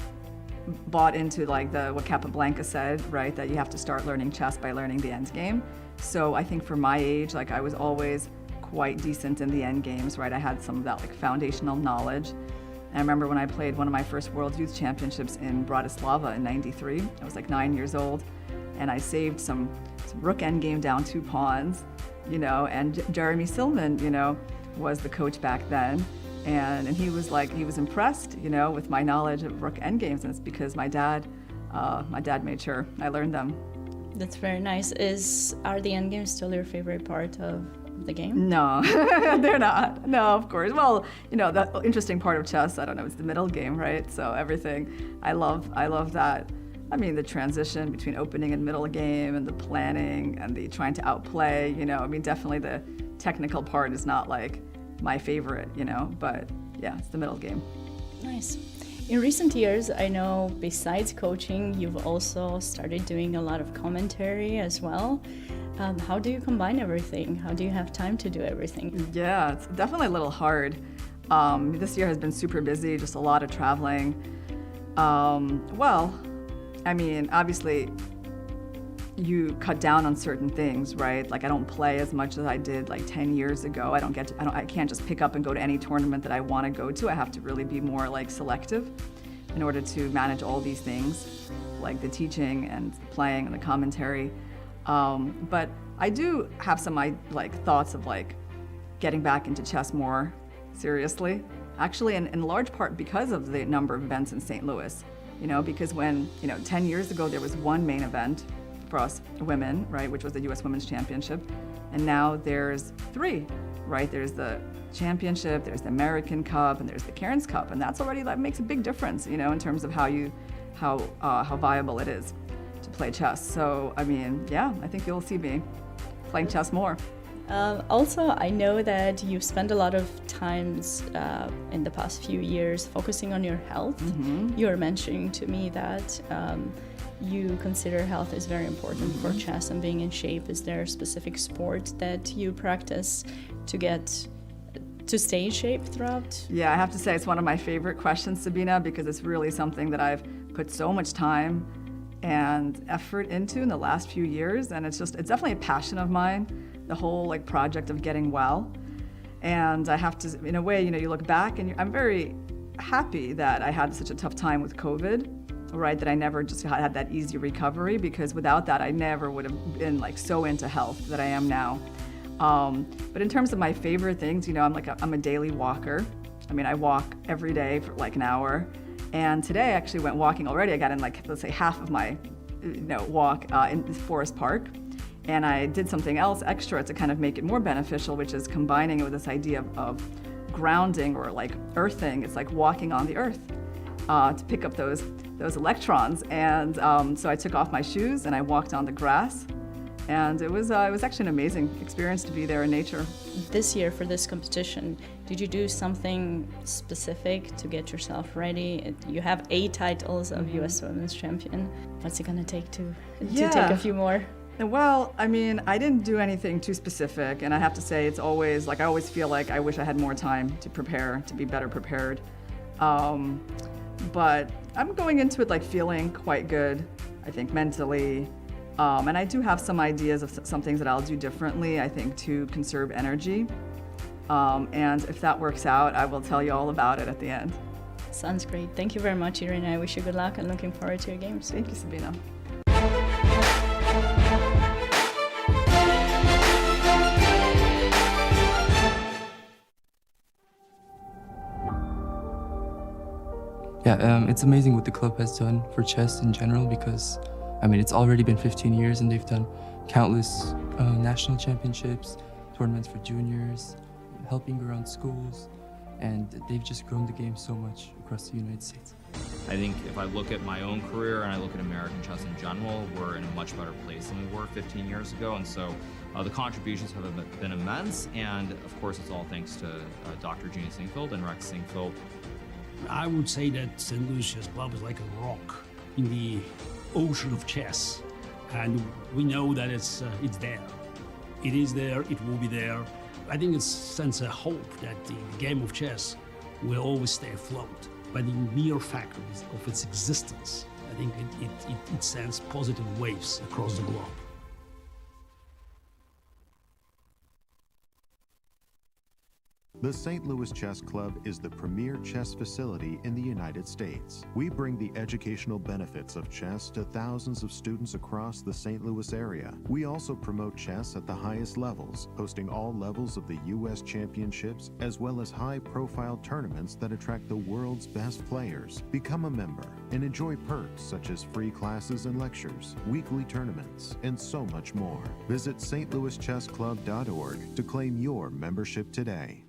bought into like what Capablanca said, right? That you have to start learning chess by learning the endgame. So I think for my age, like I was always quite decent in the endgames, right? I had some of that like foundational knowledge. And I remember when I played one of my first World Youth Championships in Bratislava in '93. I was like 9 years old, and I saved some rook endgame down 2 pawns, and Jeremy Silman, was the coach back then. And he was impressed, with my knowledge of rook endgames, and it's because my dad made sure I learned them. That's very nice. Are the endgames still your favorite part of the game? No, they're not. No, of course. Well, the interesting part of chess, I don't know, it's the middle game, right? So everything, I love that. I mean, the transition between opening and middle game and the planning and the trying to outplay, definitely the technical part is not like my favorite, but yeah, it's the middle game. Nice. In recent years, I know besides coaching, you've also started doing a lot of commentary as well. How do you combine everything? How do you have time to do everything? Yeah, it's definitely a little hard. This year has been super busy, just a lot of traveling. Obviously, you cut down on certain things, right? Like I don't play as much as I did like 10 years ago. I can't just pick up and go to any tournament that I want to go to. I have to really be more like selective in order to manage all these things, like the teaching and playing and the commentary. But I do have some thoughts of like getting back into chess more seriously. Actually, in large part because of the number of events in St. Louis. Because when 10 years ago there was one main event for us women, right, which was the U.S. Women's Championship, and now there's 3, right? There's the championship, there's the American Cup, and there's the Cairns Cup, and that makes a big difference, in terms of how viable it is to play chess. So I think you'll see me playing chess more. Also, I know that you've spent a lot of times in the past few years focusing on your health. Mm-hmm. You were mentioning to me that you consider health is very important for chess and being in shape. Is there a specific sport that you practice to stay in shape throughout? Yeah, I have to say it's one of my favorite questions, Sabina, because it's really something that I've put so much time and effort into in the last few years, and it's definitely a passion of mine, the whole project of getting well. And I have to, in a way, you look back and I'm very happy that I had such a tough time with COVID, right? That I never just had that easy recovery, because without that, I never would have been so into health that I am now. But in terms of my favorite things, I'm a daily walker. I walk every day for an hour. And today I actually went walking already. I got in let's say half of my walk in Forest Park. And I did something else extra to kind of make it more beneficial, which is combining it with this idea of grounding or earthing. It's like walking on the earth to pick up those electrons. And so I took off my shoes and I walked on the grass. And it was actually an amazing experience to be there in nature. This year for this competition, did you do something specific to get yourself ready? You have 8 titles of U.S. Women's Champion. What's it going to take to take a few more? Well, I didn't do anything too specific, and I have to say it's always, I always feel like I wish I had more time to prepare, to be better prepared. But I'm going into it feeling quite good, I think, mentally. And I do have some ideas of some things that I'll do differently, I think, to conserve energy. And if that works out, I will tell you all about it at the end. Sounds great. Thank you very much, Irina. I wish you good luck and looking forward to your games. Thank you, Sabina. Yeah, it's amazing what the club has done for chess in general because, I mean, it's already been 15 years and they've done countless national championships, tournaments for juniors, helping around schools, and they've just grown the game so much across the United States. I think if I look at my own career and I look at American chess in general, we're in a much better place than we were 15 years ago, and so the contributions have been immense, and of course it's all thanks to Dr. Gina Singfield and Rex Singfield. I would say that St. Louis Chess Club is like a rock in the ocean of chess, and we know that it's there. It is there, it will be there. I think it sends a hope that the game of chess will always stay afloat. By the mere fact of its existence, I think it sends positive waves across the globe. The St. Louis Chess Club is the premier chess facility in the United States. We bring the educational benefits of chess to thousands of students across the St. Louis area. We also promote chess at the highest levels, hosting all levels of the U.S. championships, as well as high-profile tournaments that attract the world's best players. Become a member and enjoy perks such as free classes and lectures, weekly tournaments, and so much more. Visit stlouischessclub.org to claim your membership today.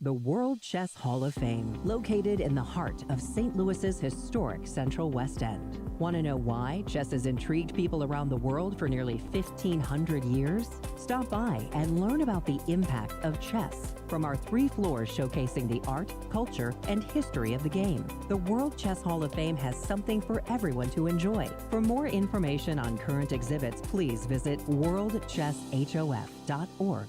The World Chess Hall of Fame, located in the heart of St. Louis's historic Central West End. Want to know why chess has intrigued people around the world for nearly 1,500 years? Stop by and learn about the impact of chess from our 3 floors showcasing the art, culture, and history of the game. The World Chess Hall of Fame has something for everyone to enjoy. For more information on current exhibits, please visit worldchesshof.org.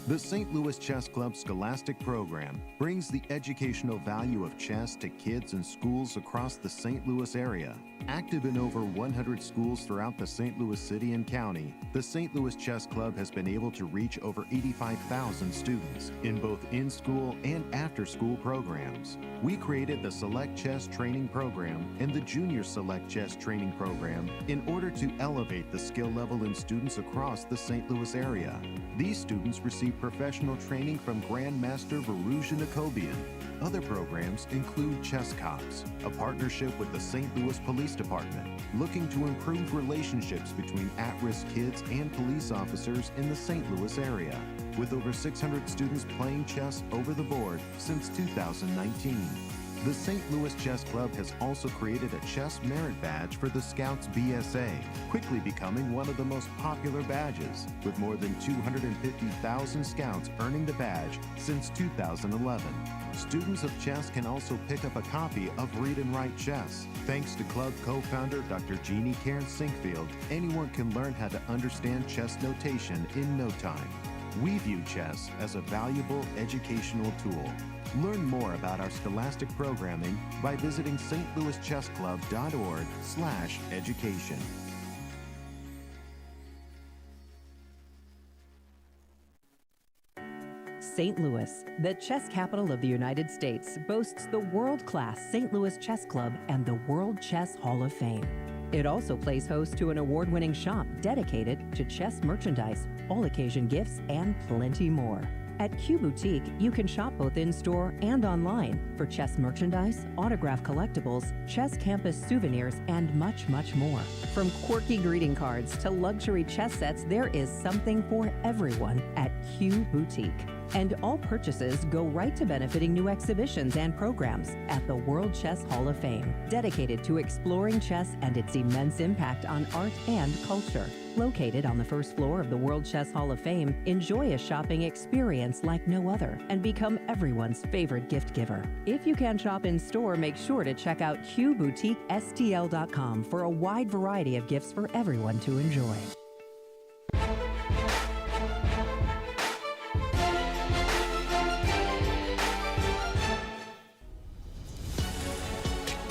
The St. Louis Chess Club Scholastic Program brings the educational value of chess to kids and schools across the St. Louis area. Active in over 100 schools throughout the St. Louis City and County, the St. Louis Chess Club has been able to reach over 85,000 students in both in-school and after-school programs. We created the Select Chess Training Program and the Junior Select Chess Training Program in order to elevate the skill level in students across the St. Louis area. These students receive professional training from Grandmaster Varuja Nakobian. Other programs include Chess Cops, a partnership with the St. Louis Police Department, looking to improve relationships between at-risk kids and police officers in the St. Louis area, with over 600 students playing chess over the board since 2019. The St. Louis Chess Club has also created a Chess Merit Badge for the Scouts BSA, quickly becoming one of the most popular badges, with more than 250,000 Scouts earning the badge since 2011. Students of chess can also pick up a copy of Read and Write Chess. Thanks to club co-founder Dr. Jeannie Karen Sinkfield, anyone can learn how to understand chess notation in no time. We view chess as a valuable educational tool. Learn more about our scholastic programming by visiting stlouischessclub.org/education. St. Louis, the chess capital of the United States, boasts the world-class St. Louis Chess Club and the World Chess Hall of Fame. It also plays host to an award-winning shop dedicated to chess merchandise, all-occasion gifts, and plenty more. At Q Boutique, you can shop both in-store and online for chess merchandise, autograph collectibles, chess campus souvenirs, and much, much more. From quirky greeting cards to luxury chess sets, there is something for everyone at Q Boutique. And all purchases go right to benefiting new exhibitions and programs at the World Chess Hall of Fame, dedicated to exploring chess and its immense impact on art and culture. Located on the first floor of the World Chess Hall of Fame, enjoy a shopping experience like no other and become everyone's favorite gift giver. If you can shop in store, make sure to check out QBoutiqueSTL.com for a wide variety of gifts for everyone to enjoy.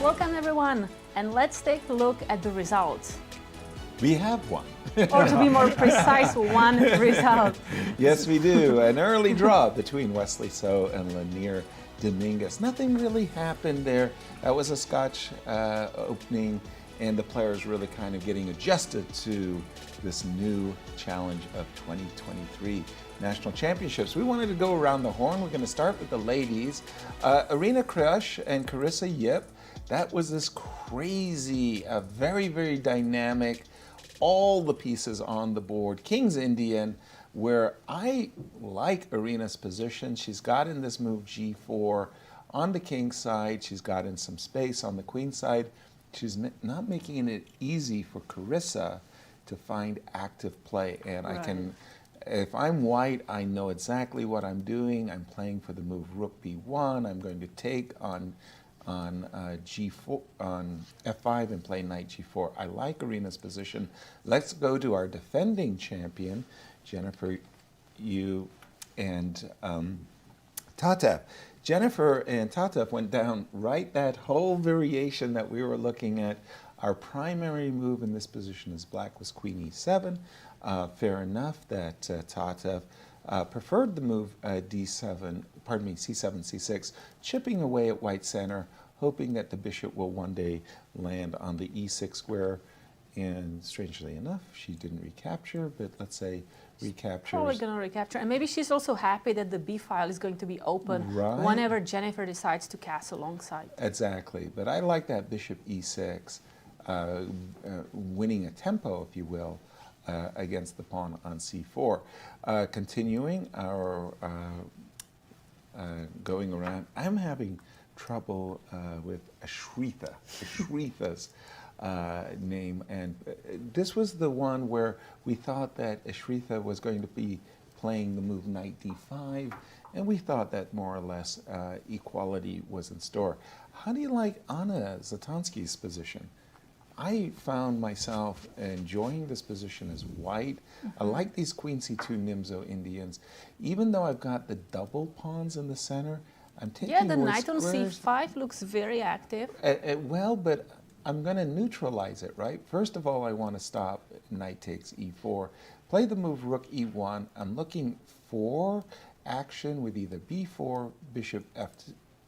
Welcome everyone, and let's take a look at the results. We have one. Or to be more precise, one result. Yes, we do. An early draw between Wesley So and Leinier Dominguez. Nothing really happened there. That was a Scotch opening, and the players really kind of getting adjusted to this new challenge of 2023 National Championships. We wanted to go around the horn. We're going to start with the ladies. Irina Krush and Carissa, that was this crazy, very, very dynamic, all the pieces on the board. King's Indian, where I like Irina's position. She's got in this move G4 on the king side. She's got in some space on the queen side. She's not making it easy for Carissa to find active play. And I can, if I'm white, I know exactly what I'm doing. I'm playing for the move rook b1. I'm going to take on G4, on F5 and play knight G4. I like Irina's position. Let's go to our defending champion, Jeffery, and Tatev. Jennifer and Tatev went down right that whole variation that we were looking at. Our primary move in this position is black was queen e7. Fair enough that Tatev preferred the move c7, c6, chipping away at white center, hoping that the bishop will one day land on the e6 square. And strangely enough, she didn't recapture, but let's say recaptures. Probably going to recapture. And maybe she's also happy that the B file is going to be open whenever Jennifer decides to cast alongside. Exactly. But I like that bishop e6, winning a tempo, if you will, against the pawn on c4. Continuing our going around, I'm having trouble with Ashritha's name, and this was the one where we thought that Ashritha was going to be playing the move knight d5, and we thought that more or less equality was in store. How do you like Anna Zatonskih's position? I found myself enjoying this position as white. I like these queen c2 Nimzo Indians. Even though I've got the double pawns in the center, I'm taking Yeah, the more knight on squares. c5 looks very active. Well, but I'm going to neutralize it, right? First of all, I want to stop knight takes e4. Play the move rook e1. I'm looking for action with either b4, bishop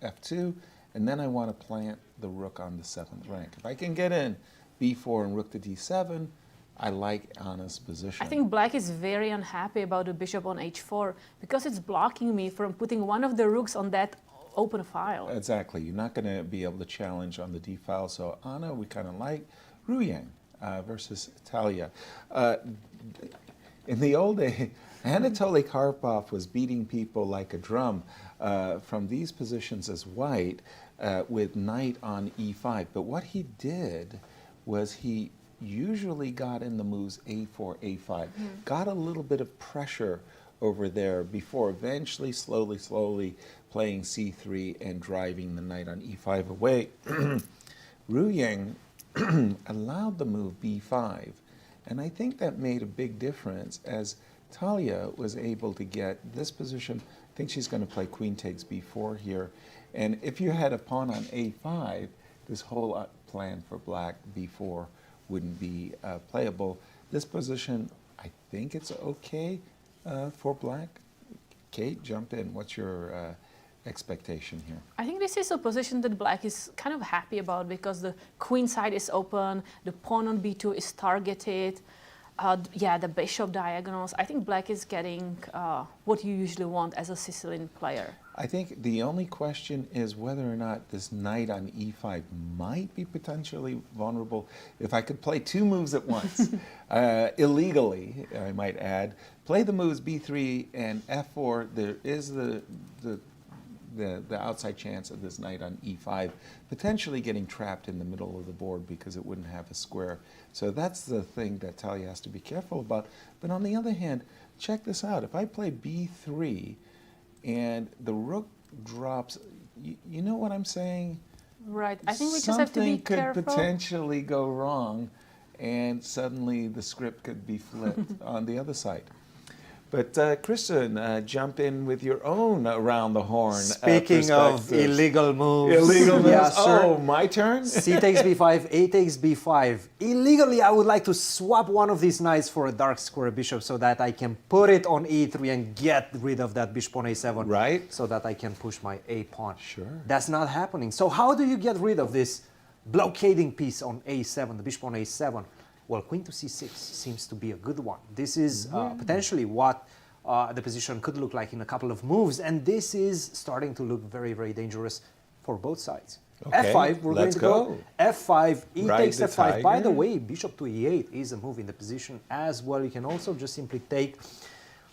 f2, and then I want to plant the rook on the 7th rank. If I can get in b4 and rook to d7, I like Anna's position. I think black is very unhappy about the bishop on h4 because it's blocking me from putting one of the rooks on that open file. Exactly. You're not going to be able to challenge on the d file. So Anna, we kind of like. Ruyang versus Talia. In the old days, Anatoly Karpov was beating people like a drum from these positions as white with knight on e5. But what he did was he usually got in the moves a4, a5, got a little bit of pressure over there before eventually, slowly playing c3 and driving the knight on e5 away. Ruyang allowed the move b5, and I think that made a big difference as Talia was able to get this position. I think she's going to play queen takes b4 here, and if you had a pawn on a5, this whole plan for black b4 wouldn't be playable. This position, I think it's okay for black. Kate, jump in. What's your expectation here? I think this is a position that black is kind of happy about because the queen side is open, the pawn on b2 is targeted, the bishop diagonals. I think black is getting what you usually want as a Sicilian player. I think the only question is whether or not this knight on e5 might be potentially vulnerable. If I could play two moves at once, illegally, I might add, play the moves b3 and f4, there is the outside chance of this knight on e5 potentially getting trapped in the middle of the board because it wouldn't have a square. So that's the thing that Talia has to be careful about. But on the other hand, check this out. If I play b3 and the rook drops, you know what I'm saying? Right. I think we just have to be careful. Something could potentially go wrong, and suddenly the script could be flipped on the other side. But Cristian, jump in with your own around the horn. Speaking of illegal moves. Illegal moves. Yeah, oh, my turn? C takes b5, A takes b5. Illegally, I would like to swap one of these knights for a dark square bishop so that I can put it on e3 and get rid of that bishop on a7. Right. So that I can push my a pawn. Sure. That's not happening. So how do you get rid of this blockading piece on a7, the bishop on a7. Well, queen to c6 seems to be a good one. This is potentially what the position could look like in a couple of moves, and this is starting to look very, very dangerous for both sides. Okay, f5, we're going to go. F5, e Ride takes the f5. By the tiger. way, bishop to e8 is a move in the position as well. You can also just simply take.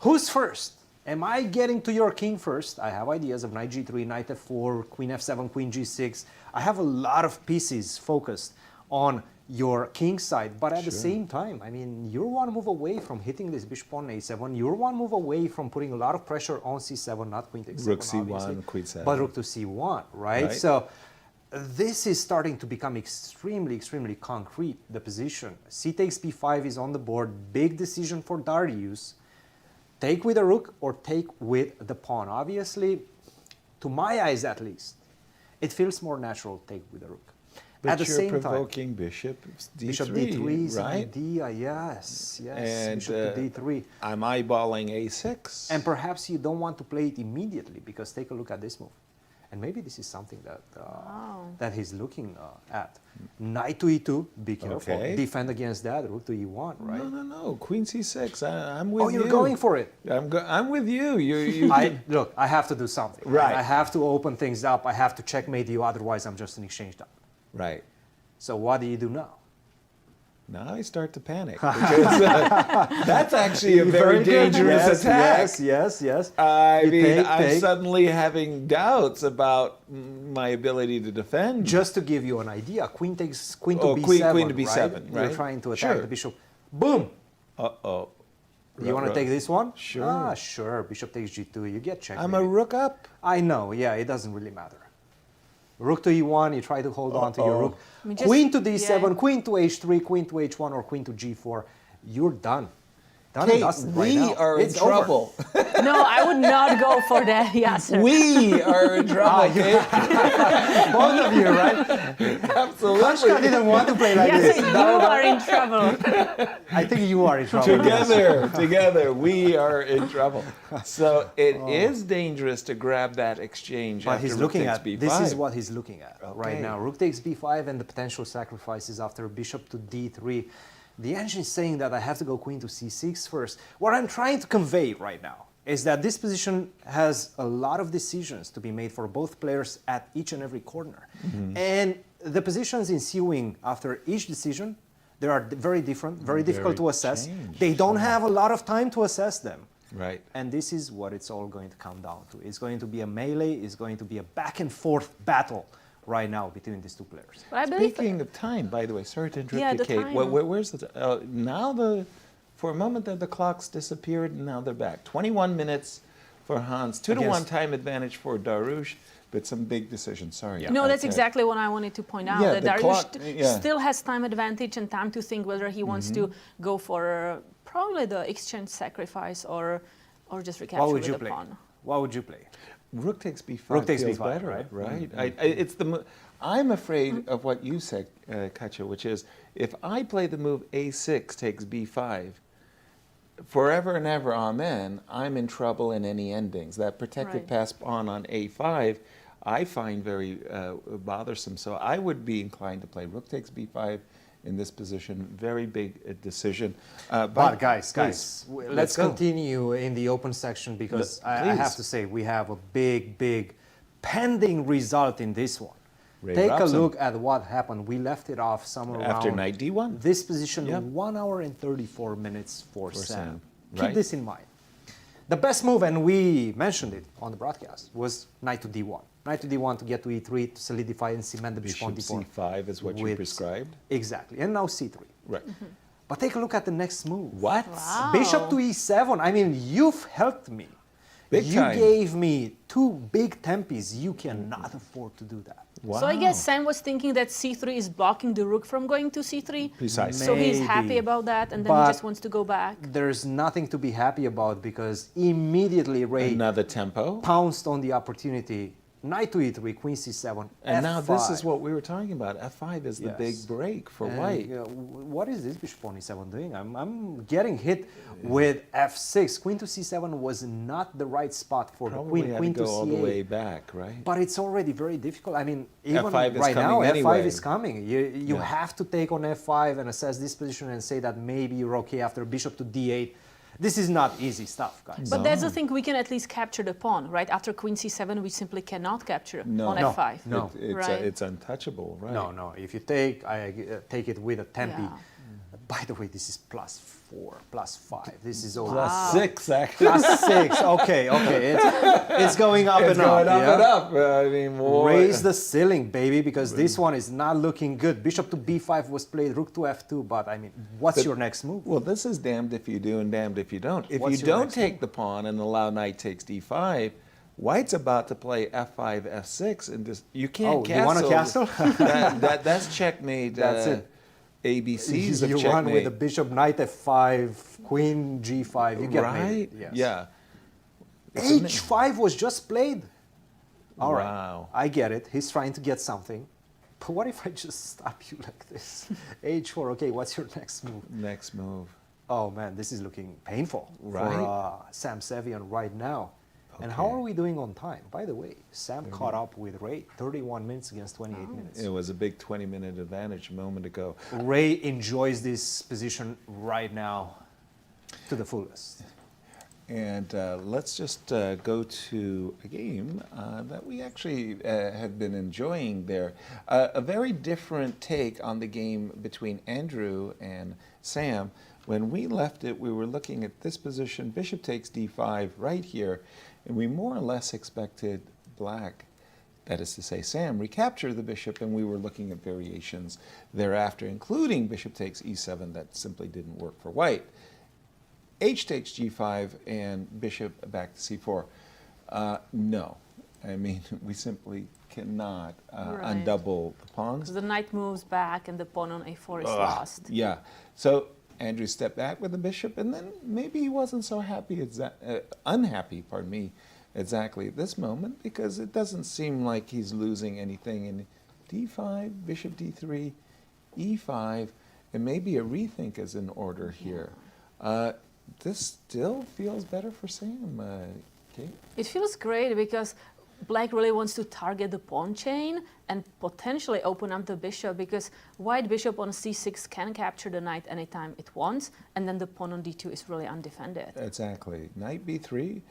Who's first? Am I getting to your king first? I have ideas of knight g3, knight f4, queen f7, queen g6. I have a lot of pieces focused on your king side, but at the same time, I mean, you're one move away from hitting this bishop on a7. You're one move away from putting a lot of pressure on c7, not queen takes Rook c7, c1, obviously, queen 7. but rook to c1, right? So this is starting to become extremely, extremely concrete, the position. C takes b5 is on the board. Big decision for Dariusz. Take with a rook or take with the pawn. Obviously, to my eyes at least, it feels more natural to take with a rook. But At the you're same provoking bishop d3, bishop d3 is an right? idea, yes, And bishop to d3. I'm eyeballing a6. And perhaps you don't want to play it immediately, because take a look at this move. And maybe this is something that that he's looking at. Knight to e2, be careful. Okay. Defend against that, rook to e1, right? No, queen c6. I'm with you. Oh, you're going for it. I'm with you. Look, I have to do something. Right. I have to open things up. I have to checkmate you, otherwise I'm just an exchange down. Right. So what do you do now? Now I start to panic, because that's actually a very good. dangerous attack. Yes. I You mean, I'm take. suddenly having doubts about my ability to defend. Just to give you an idea, queen to b7, queen to b7, right? right? You're trying to attack Sure. the bishop. Boom! Uh-oh. You want to take this one? Sure. Sure. Bishop takes g2. You get checked. I'm a rook up. I know. Yeah, it doesn't really matter. Rook to e1. You try to hold on to your rook. I mean, just- Queen to d7. yeah. Queen to h3. Queen to h1 or queen to g4. You're done. Done Kate, and dusted right we now. are in It's over. trouble. No, I would not go for that, Yasser. We are in trouble, Kate. Both of you, right? Absolutely. Krush didn't want to play like Yasser, this. you are in trouble. I think you are in trouble. Together, we are in trouble. So it is dangerous to grab that exchange. But after he's rook looking takes at, b5. this is what he's looking at right Okay. now. Rook takes b5 and the potential sacrifices after bishop to d3. The engine is saying that I have to go queen to c6 first. What I'm trying to convey right now is that this position has a lot of decisions to be made for both players at each and every corner. And the positions ensuing after each decision, they are very different, very difficult to assess. changed. They don't have a lot of time to assess them. Right. And this is what it's all going to come down to. It's going to be a melee, it's going to be a back and forth battle right now between these two players. But I believe Speaking of time, by the way, sorry to interrupt Yeah, you, the Kate. time. Where's the for a moment the clocks disappeared and now they're back. 21 minutes for Hans, 2-1 Against- time advantage for Dariusz, but some big decisions. Sorry. No, that's Okay. exactly what I wanted to point out. Yeah, that the Dariusz clock- yeah. still has time advantage and time to think whether he wants to go for probably the exchange sacrifice or just recapture What would with you the play? pawn. What would you play? Rook takes b5. Rook takes feels b5, better, right? It's I'm afraid of what you said, Katja, which is if I play the move a6 takes b5, forever and ever, amen, I'm in trouble in any endings. That protected Right. pass pawn on a5, I find very bothersome. So I would be inclined to play rook takes b5 in this position. Very big decision. But guys, please, let's go. continue in the open section because I Please. have to say we have a big pending result in this one. Ray Take Robson. a look at what happened. We left it off somewhere After around knight d1. this position, Yep. 1 hour and 34 minutes for Sam. Sam, Keep right. this in mind. The best move, and we mentioned it on the broadcast, was knight to d1. Knight to d1 to get to e3 to solidify and cement the bishop on Bishop d4. c5 is what you With- prescribed. Exactly, and now c3. Right. But take a look at the next move. What? Wow. Bishop to e7. I mean, you've helped me. Big you time. gave me 2 big tempes. You cannot afford to do that. Wow. So I guess Sam was thinking that c3 is blocking the rook from going to c3. Precisely. So he's happy Maybe. about that, and then But he just wants to go back. There's nothing to be happy about because immediately Ray Another tempo. pounced on the opportunity knight to e3, queen c7, And f5. now this is what we were talking about. F5 is the big Yes. break for And, white. what is this bishop on e7 doing? I'm getting hit with f6. Queen to c7 was not the right spot for Probably the queen. had Queen to go to all c8. the way back, right? But it's already very difficult. I mean, even F5 is right now, coming anyway. F5 is coming. You Yeah. have to take on F5 and assess this position and say that maybe you're okay after bishop to D8. This is not easy stuff, guys. But that's the thing, we can at least capture the pawn, right? After queen c7, we simply cannot capture on No. f5. No. Right? It's untouchable, right? No. If you take, I take it with a tempi. Yeah. By the way, this is +4, +5. This is over. +6, actually. +6. Okay. It's going up It's and up. going up yeah? and up. I mean, more. Raise the ceiling, baby, because this one is not looking good. Bishop to b5 was played, rook to f2, but I mean, what's your next move? Well, this is damned if you do and damned if you don't. If What's you your don't next take the pawn and allow knight takes d5, white's about to play f5, f6, and just, you can't castle. You want to castle? That's checkmate. That's it. ABCs of You checkmate. run with the bishop, knight f5, queen g5. You get right? mated. Yes. Yeah. h5 was just played. All right. Wow. I get it. He's trying to get something. But what if I just stop you like this? h4. Okay, what's your next move? Next move. Oh man, this is looking painful Right. for Sam Sevian right now. And how are we doing on time? By the way, Sam caught up with Ray, 31 minutes against 28 minutes. It was a big 20-minute advantage a moment ago. Ray enjoys this position right now to the fullest. And let's just go to a game that we actually have been enjoying there. A very different take on the game between Andrew and Sam. When we left it, we were looking at this position, bishop takes d5 right here, and we more or less expected black, that is to say Sam, recapture the bishop, and we were looking at variations thereafter, including bishop takes e7 that simply didn't work for white. H takes g5 and bishop back to c4. No, I mean, we simply cannot undouble the pawns. Because the knight moves back and the pawn on a4 is lost. Yeah, so Andrew stepped back with the bishop, and then maybe he wasn't so happy, unhappy, pardon me, exactly at this moment, because it doesn't seem like he's losing anything in d5, bishop d3, e5, and maybe a rethink is in order here. This still feels better for Sam, Kate? It feels great because black really wants to target the pawn chain and potentially open up the bishop, because white bishop on c6 can capture the knight anytime it wants, and then the pawn on d2 is really undefended. Exactly. Knight b3.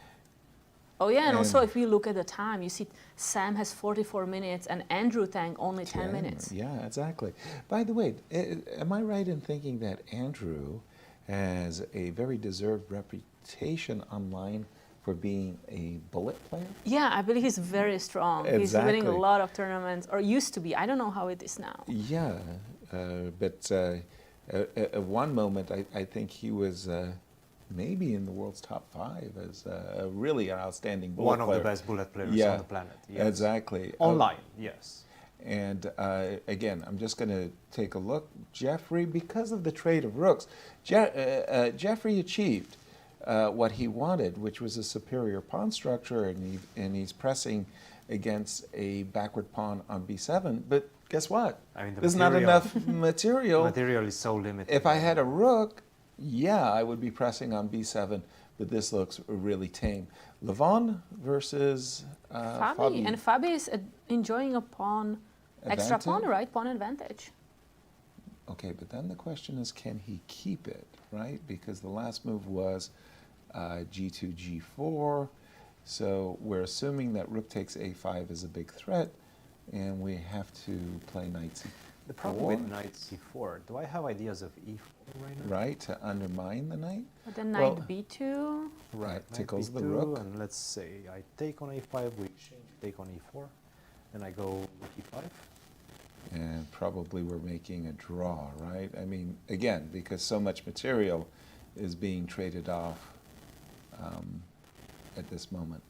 Oh yeah, and also if we look at the time, you see Sam has 44 minutes and Andrew Tang only 10 minutes. Yeah, exactly. By the way, am I right in thinking that Andrew has a very deserved reputation online for being a bullet player? Yeah, I believe he's very strong. Exactly. He's winning a lot of tournaments, or used to be. I don't know how it is now. Yeah, but at one moment I think he was maybe in the world's top 5 as a really outstanding bullet player. One of the best bullet players on the planet. Yes. Exactly. Online, yes. And again, I'm just going to take a look. Jeffery, because of the trade of rooks, Jeffery achieved what he wanted, which was a superior pawn structure, and he's pressing against a backward pawn on b7. But guess what? I mean, there's not enough material. Material is so limited. If I had a rook, yeah, I would be pressing on b7, but this looks really tame. Levon versus Fabi. And Fabi is enjoying a pawn, extra pawn, right? Pawn advantage. Okay, but then the question is, can he keep it, right? Because the last move was g2, g4. So we're assuming that rook takes a5 is a big threat, and we have to play knight c4. The problem with knight c4, do I have ideas of e4 right now? Right, to undermine the knight. But then knight b2. Right, Knight tickles the b2, rook. And let's say I take on a5, we take on e4, then I go rook e5. And probably we're making a draw, right? I mean, again, because so much material is being traded off at this moment.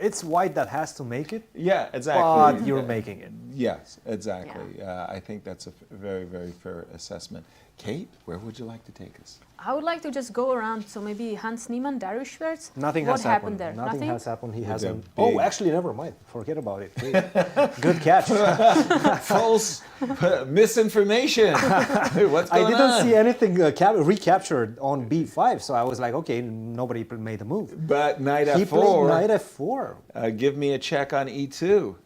It's white that has to make it. Yeah, exactly. But you're making it. Yes, exactly. I think that's a very, very fair assessment. Kate, where would you like to take us? I would like to just go around. So maybe Hans Niemann, Dariusz Swiercz. Nothing what has happened there? Nothing has happened. He With hasn't. a big- Oh, actually, never mind. Forget about it. Good catch. False misinformation. What's I going didn't on? see anything recaptured on b5, so I was like, okay, nobody made a move. But knight He played f4. knight f4. Give me a check on e2.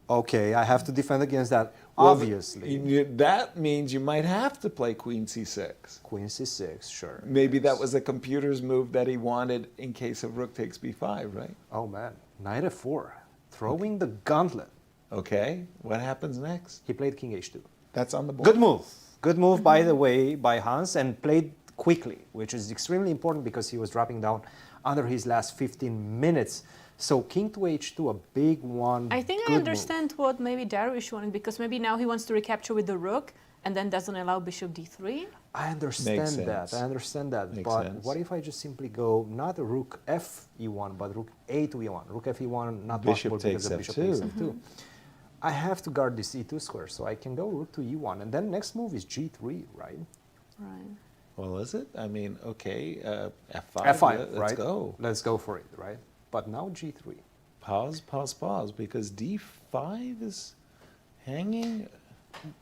Okay, I have to defend against that, Well, obviously. that means you might have to play queen c6. Queen c6, sure. Maybe that was the computer's move that he wanted in case of rook takes b5, right? Oh man, knight f4, throwing the gauntlet. Okay, what happens next? He played king h2. That's on the board. Good move. Good move, by the way, by Hans, and played quickly, which is extremely important because he was dropping down under his last 15 minutes. So king to h2, a big one. I think I understand what maybe Dariusz wanted, because maybe now he wants to recapture with the rook and then doesn't allow bishop d3. I understand Makes that. sense. I understand that. Makes but sense. what if I just simply go not rook f e1, but rook a to e1? Rook f e1 not Bishop possible takes because the bishop f2. takes f2. I have to guard this e2 square, so I can go rook to e1, and then next move is g3, right? Right. Well, is it? I mean, okay, f5. f5, let's right? go. Let's go for it, right? But now g3. Pause, because d5 is hanging.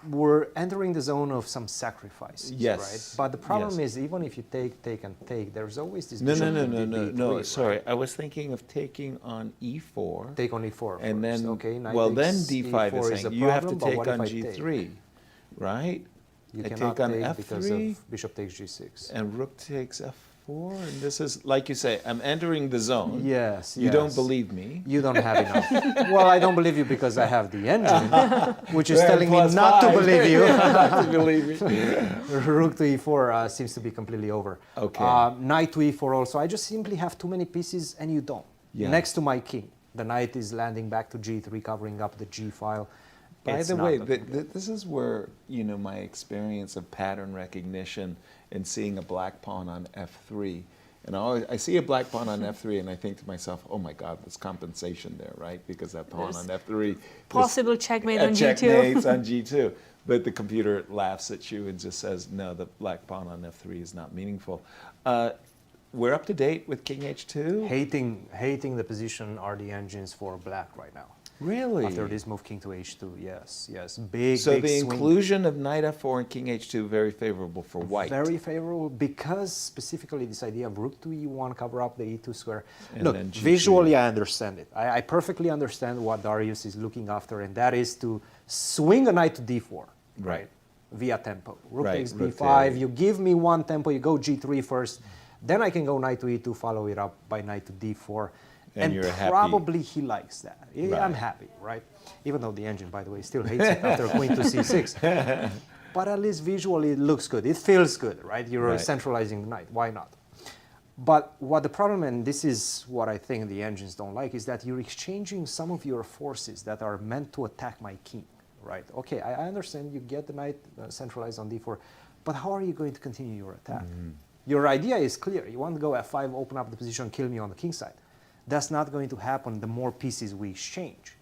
We're entering the zone of some sacrifices, Yes, right? But the problem yes. is, even if you take, and take, there's always this No, bishop no, in no, d3, sorry. right? I was thinking of taking on e4. Take on e4 And first. then, okay, knight well, then takes d5 e4 is a hanging. You have to problem, but take what if on I g3, take? right? You I cannot take on take f3, because of bishop takes g6. and rook takes f4, and this is, like you say, I'm entering the zone. Yes, You don't yes. believe me. You don't have enough. Well, I don't believe you because I have the engine, which is Well, telling me plus not to five. believe you. Not to believe me. Rook to e4 seems to be completely over. Okay. Knight to e4 also. I just simply have too many pieces and you don't. Yeah. Next to my king. The knight is landing back to g3, covering up the g file. By It's the not way, looking good. this is where, my experience of pattern recognition and seeing a black pawn on f3. And I see a black pawn on f3 and I think to myself, oh my God, there's compensation there, right? Because that pawn There's on f3. Possible checkmate on g2. Checkmates on g2. But the computer laughs at you and just says, no, the black pawn on f3 is not meaningful. We're up to date with king h2? Hating the position are the engines for black right now. Really? After this move, king to h2, yes. Big, So big the swing. inclusion of knight f4 and king h2 very favorable for white. Very favorable because specifically this idea of rook to e1, cover up the e2 square. And Look, then G3. visually I understand it. I perfectly understand what Dariusz is looking after, and that is to swing a knight to d4, Right. via tempo. Rook Right, takes rook d5, takes. you give me one tempo, you go g3 first, then I can go knight to e2, follow it up by knight to d4. And you're happy. Probably he likes that. Right. I'm happy, right? Even though the engine, by the way, still hates it after queen to c6. But at least visually it looks good. It feels good, right? You're Right. centralizing the knight. Why not? But what the problem, and this is what I think the engines don't like, is that you're exchanging some of your forces that are meant to attack my king, right? Okay, I understand you get the knight centralized on d4, but how are you going to continue your attack? Your idea is clear. You want to go f5, open up the position, kill me on the king side. That's not going to happen the more pieces we exchange.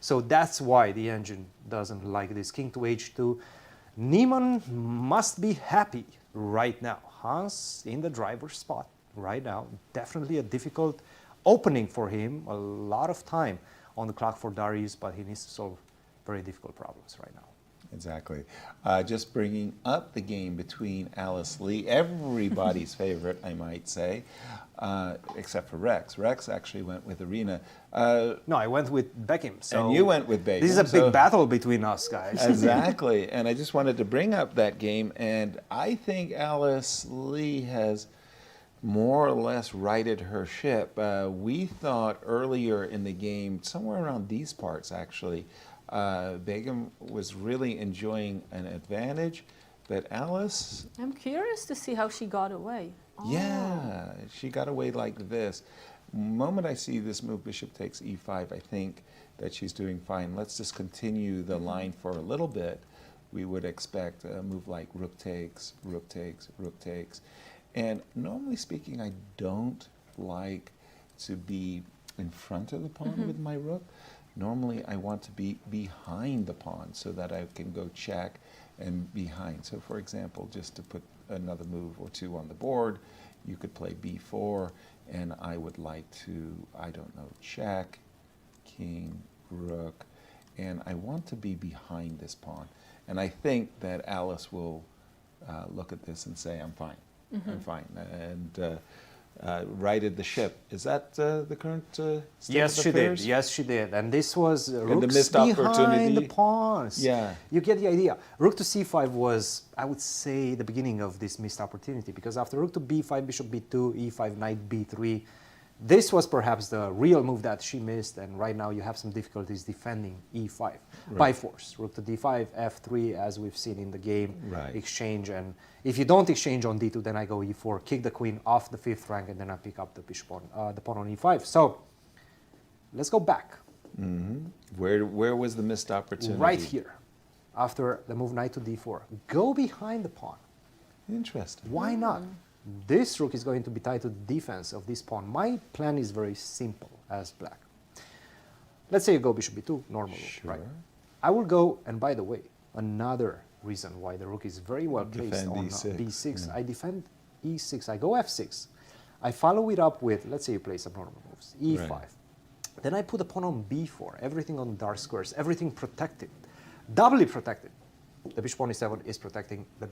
So that's why the engine doesn't like this. King to h2. Niemann must be happy right now. Hans in the driver's spot right now. Definitely a difficult opening for him. A lot of time on the clock for Dariusz, but he needs to solve very difficult problems right now. Exactly. Just bringing up the game between Alice Lee, everybody's favorite, I might say, except for Rex. Rex actually went with Irina. No, I went with Begim. So And you went with Begim. This is a big so- battle between us, guys. Exactly. And I just wanted to bring up that game, and I think Alice Lee has more or less righted her ship. We thought earlier in the game, somewhere around these parts actually, Begim was really enjoying an advantage, but Alice, I'm curious to see how she got away. yeah, she got away like this. The moment I see this move, bishop takes e5, I think that she's doing fine. Let's just continue the line for a little bit. We would expect a move like rook takes, rook takes, rook takes. And normally speaking, I don't like to be in front of the pawn with my rook. Normally, I want to be behind the pawn so that I can go check and behind. So for example, just to put another move or two on the board, you could play b4, and I would like to, I don't know, check, king, rook, and I want to be behind this pawn. And I think that Alice will look at this and say, I'm fine, I'm fine, and righted the ship. Is that the current state Yes, of she affairs? did. Yes, she did. And this was And the rooks missed behind opportunity. the pawns. Yeah. You get the idea. Rook to c5 was, I would say, the beginning of this missed opportunity, because after rook to b5, bishop b2, e5, knight b3, this was perhaps the real move that she missed, and right now you have some difficulties defending e5 by force. Rook to d5, f3, as we've seen in the game, exchange, and if you don't exchange on d2, then I go e4, kick the queen off the 5th rank, and then I pick up the bishop on the pawn on e5. So let's go back. Where was the missed opportunity? Right here, after the move knight to d4. Go behind the pawn. Interesting. Why not? This rook is going to be tied to the defense of this pawn. My plan is very simple as black. Let's say you go bishop b2, normal rook, right? I will go, and by the way, another reason why the rook is very well placed Defend on e6. b6. Yeah. I defend e6, I go f6. I follow it up with, let's say you play some normal moves, e5. Right. Then I put a pawn on b4, everything on dark squares, everything protected, doubly protected. The bishop on e7 is protecting the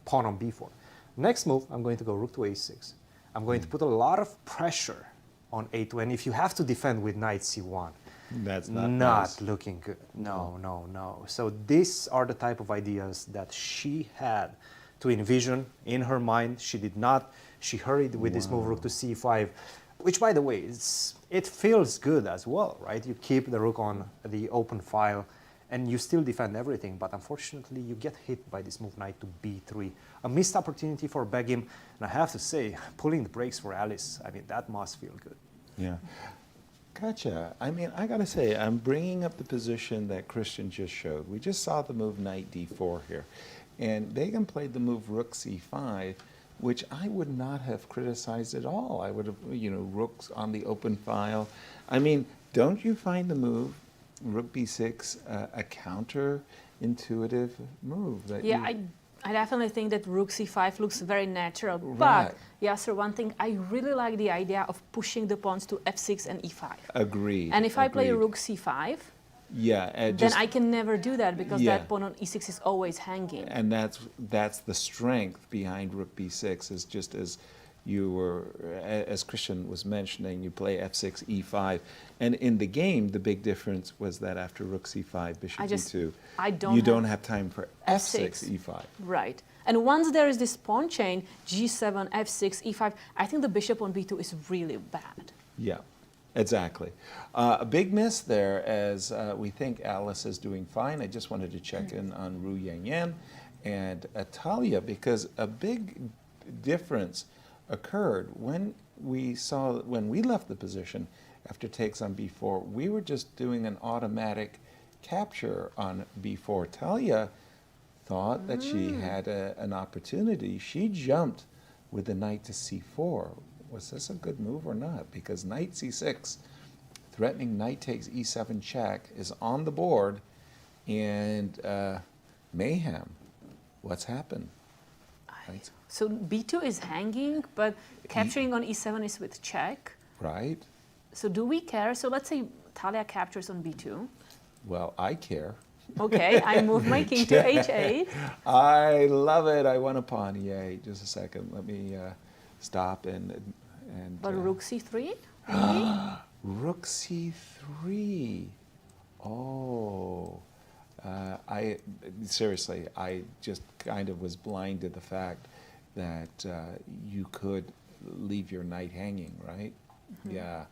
pawn on b4. Next move, I'm going to go rook to a6. I'm going to put a lot of pressure on a2, and if you have to defend with knight c1, that's not nice. Looking good. No, no, no. So these are the type of ideas that she had to envision in her mind. She did not. She hurried with this move, rook to c5, which, by the way, it feels good as well, right? You keep the rook on the open file, and you still defend everything, but unfortunately you get hit by this move knight to b3. A missed opportunity for Begim, and I have to say, pulling the brakes for Alice, I mean, that must feel good. Yeah. Gotcha. I mean, I gotta say, I'm bringing up the position that Cristian just showed. We just saw the move knight d4 here, and Begim played the move rook c5, which I would not have criticized at all. I would have, rooks on the open file. I mean, don't you find the move rook b6 a counter-intuitive move? That I definitely think that rook c5 looks very natural. Right. But, Yasser, one thing, I really like the idea of pushing the pawns to f6 and e5. Agreed. And if I play rook c5, then I can never do that, because that pawn on e6 is always hanging. And that's the strength behind rook b6, is just as you were, as Cristian was mentioning, you play f6, e5. And in the game, the big difference was that after rook c5, bishop d2, you don't have time for f6, e5. Right. And once there is this pawn chain, g7, f6, e5, I think the bishop on b2 is really bad. Yeah, exactly. A big miss there, as we think Alice is doing fine. I just wanted to check in on Ru Yanyan and Atalia, because a big difference occurred when we left the position after takes on b4. We were just doing an automatic capture on b4. Talia thought that she had an opportunity. She jumped with the knight to c4. Was this a good move or not? Because knight c6, threatening knight takes e7 check, is on the board, and mayhem. What's happened? Right? So b2 is hanging, but capturing on e7 is with check. Right. So do we care? So let's say Talia captures on b2. Well, I care. Okay, I move my king to h8. I love it. I want a pawn e8. Just a second. Let me stop and. But rook c3? Rook c3. Oh. I seriously, I just kind of was blind to the fact that you could leave your knight hanging, right? Yeah.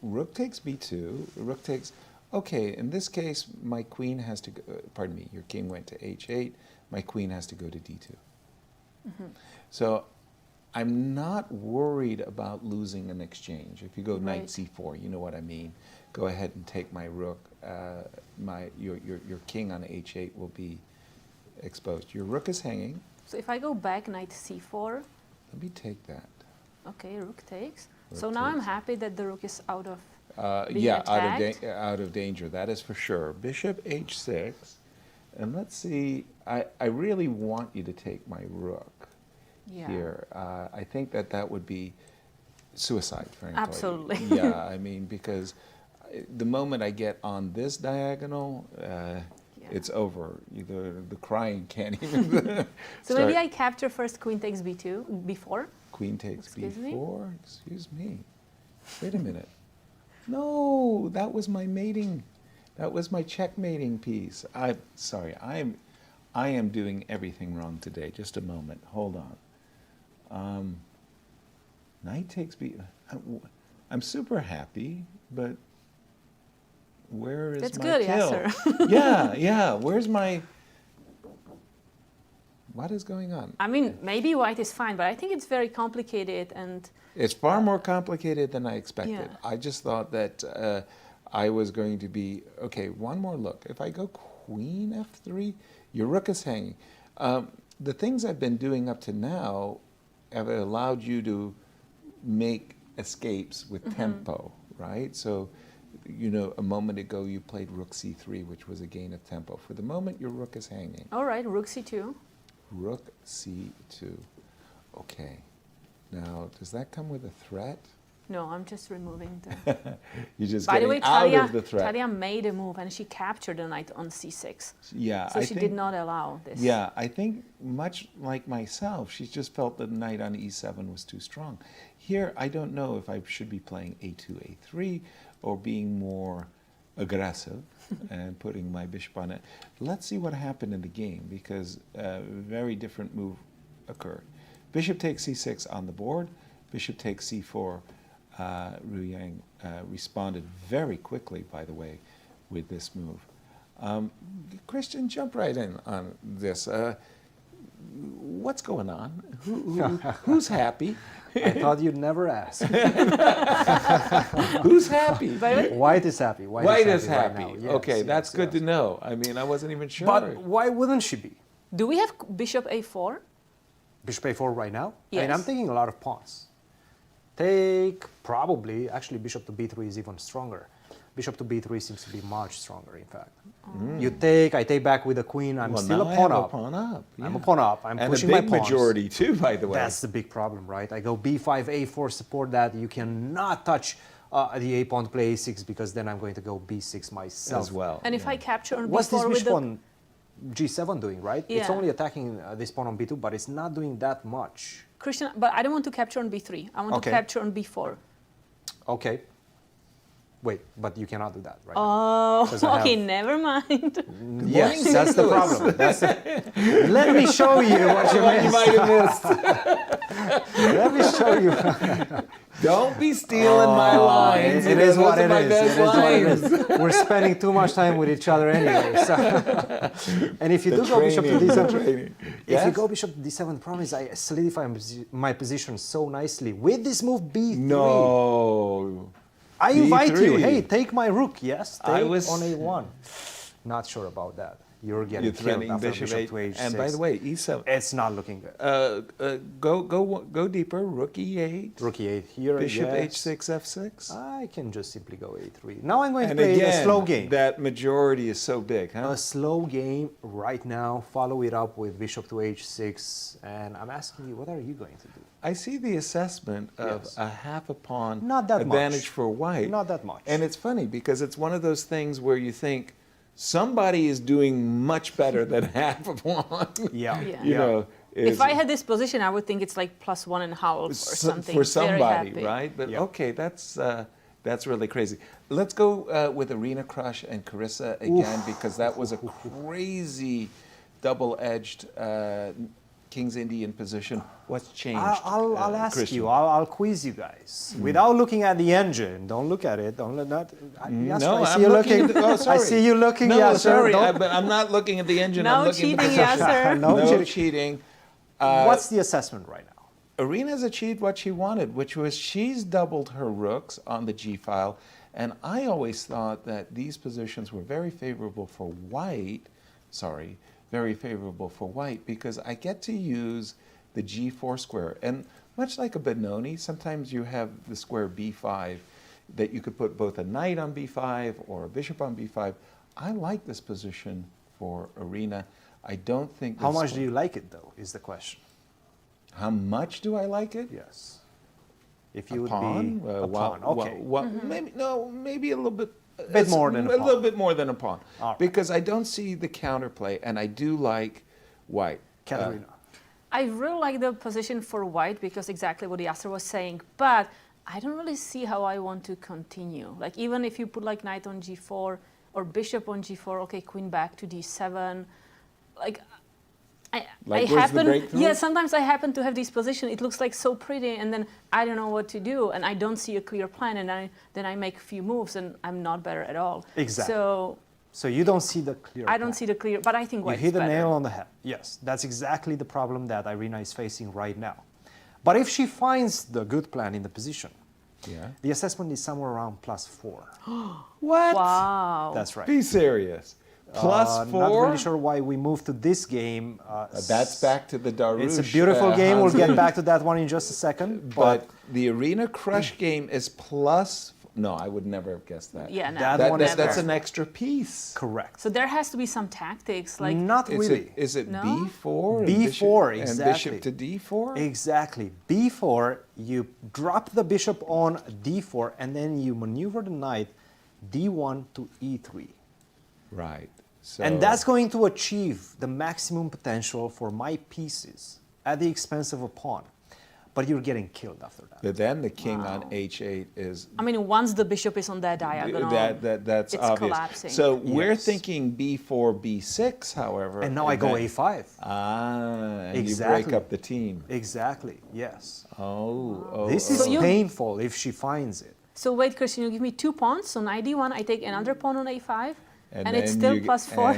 Rook takes b2. Rook takes. Okay, in this case, my queen has to go. Pardon me. Your king went to h8. My queen has to go to d2. So, I'm not worried about losing an exchange. If you go knight c4, you know what I mean. Go ahead and take my rook. Your king on h8 will be exposed. Your rook is hanging. So if I go back knight c4. Let me take that. Okay, rook takes. So now I'm happy that the rook is out of out of danger. That is for sure. Bishop h6. And let's see, I really want you to take my rook here. I think that would be suicide, frankly. Absolutely. Yeah, I mean, because the moment I get on this diagonal, it's over. The crying can't even So start. maybe I capture first queen takes b2 before. Queen takes Excuse b4. me? Excuse me. Wait a minute. No, that was my mating. That was my checkmating piece. I'm sorry. I am doing everything wrong today. Just a moment. Hold on. Knight takes b. I'm super happy, but where is That's my good, kill? Yasser. Yeah. Where's my? What is going on? I mean, maybe white is fine, but I think it's very complicated and. It's far more complicated than I expected. Yeah. I just thought that I was going to be, okay, one more look. If I go queen f3, your rook is hanging. The things I've been doing up to now have allowed you to make escapes with tempo, right? So, you know, a moment ago you played rook c3, which was a gain of tempo. For the moment, your rook is hanging. All right, rook c2. Rook c2. Okay. Now, does that come with a threat? No, I'm just removing the. You're just By the getting way, out of the threat. Talia made a move and she captured the knight on c6. Yeah, So I she think, did not allow this. Yeah, I think much like myself, she just felt that knight on e7 was too strong. Here, I don't know if I should be playing a2, a3, or being more aggressive and putting my bishop on it. Let's see what happened in the game, because a very different move occurred. Bishop takes c6 on the board. Bishop takes c4. Ruyang responded very quickly, by the way, with this move. Cristian, jump right in on this. What's going on? Who's happy? I thought you'd never ask. Who's happy? White is happy. White is happy. Right now. Yes, okay, that's good to know. I mean, I wasn't even sure. But why wouldn't she be? Do we have bishop a4? Bishop a4 right now? Yes. I mean, I'm thinking a lot of pawns. Take probably, actually bishop to b3 is even stronger. Bishop to b3 seems to be much stronger, in fact. You take, I take back with the queen, I'm still a pawn up. I'm a pawn up, I'm and pushing a my big pawns. majority too, by the way. That's the big problem, right? I go b5, a4, support that. You cannot touch the a pawn to play a6 because then I'm going to go b6 myself. As well. And if I capture on What's this b4 with the... pawn g7 doing, right? It's Yeah. only attacking this pawn on b2, but it's not doing that much. Cristian, but I don't want to capture on b3. I want to capture on b4. Okay. Wait, but you cannot do that, right? Oh, okay, never mind. Yes, that's the problem. Let me show you what you might have missed. Let me show you. Don't be stealing my lines. It is what it my is. best It is what it lines. is. We're spending too much time with each other anyway. So. And if you do go bishop to d7, if you go bishop to d7, promise I solidify my position so nicely with this move b3. No. I invite B3. you. Hey, take my rook. Yes, take I was on a1. Not sure about that. You're getting You're killed threatening after bishop bishop to eight. h6. And by the way, e7. It's not looking good. Go deeper. Rook e8. Rook e8 here. Bishop yes. h6 f6. I can just simply go a3. Now I'm going to And play again, a slow game. that majority is so big, huh? A slow game right now. Follow it up with bishop to h6. And I'm asking you, what are you going to do? I see the assessment of Yes. a half a pawn Not that advantage much. for white. Not that much. And it's funny because it's one of those things where you think somebody is doing much better than half a pawn. Yeah. Yeah. You know, If I had this position, I would think it's like +1.5 or something. for Very somebody, happy. right? But Yeah. okay, that's really crazy. Let's go with Irina, Krush, and Carissa again because that was a crazy double-edged King's Indian position. What's changed? I'll ask Cristian? you. I'll quiz you guys without looking at the engine. Don't look at it. Don't let that. Yes, No, I see I'm you looking. looking. Oh, sorry. I see you looking. No, Yasser. sorry, Don't- but I'm not looking at the engine. No I'm looking at the cheating, position. Yasser. No, No cheating. What's the assessment right now? Irina's achieved what she wanted, which was she's doubled her rooks on the G file, and I always thought that these positions were very favorable for white. Sorry, very favorable for white because I get to use the G4 square, and much like a Benoni, sometimes you have the square B5 that you could put both a knight on B5 or a bishop on B5. I like this position for Irina. I don't think... How much do you like it, though, is the question. How much do I like it? Yes. If you would pawn? be a pawn, okay. Maybe a little bit... more than a pawn. A little bit more than a pawn. All right. Because I don't see the counterplay, and I do like white. Katerina. I really like the position for white because exactly what Yasser was saying, but I don't really see how I want to continue. Like even if you put like knight on g4 or bishop on g4, okay, queen back to d7, like I happen, yeah, sometimes I happen to have this position. It looks like so pretty, and then I don't know what to do, and I don't see a clear plan, and then I make a few moves, and I'm not better at all. Exactly. So you don't see the clear I don't see the clear, but I think white's You hit the better. nail on the head. Yes, that's exactly the problem that Irina is facing right now. But if she finds the good plan in the position, the assessment is somewhere around +4. What? Wow. That's right. Be serious. +4? Not really sure why we moved to this game. That's back to the Dariusz. It's a beautiful game. We'll get back to that one in just a second. But the Irina Krush game is +. No, I would never have guessed that. Yeah, no. That's an extra piece. Correct. So there has to be some tactics, like not really. Is it No? B4? B4, and exactly. bishop to D4? Exactly. B4, you drop the bishop on D4, and then you maneuver the knight D1 to E3. Right. So And that's going to achieve the maximum potential for my pieces at the expense of a pawn. But you're getting killed after that. But then the king on H8 is... I mean, once the bishop is on that diagonal, that's it's obvious. collapsing. So we're thinking B4, B6, however. And now I go A5. And Exactly. you break up the team. Exactly, yes. This is painful if she finds it. So wait, Cristian, you give me 2 pawns, so knight D1, I take another pawn on A5, and it's then still you- +4.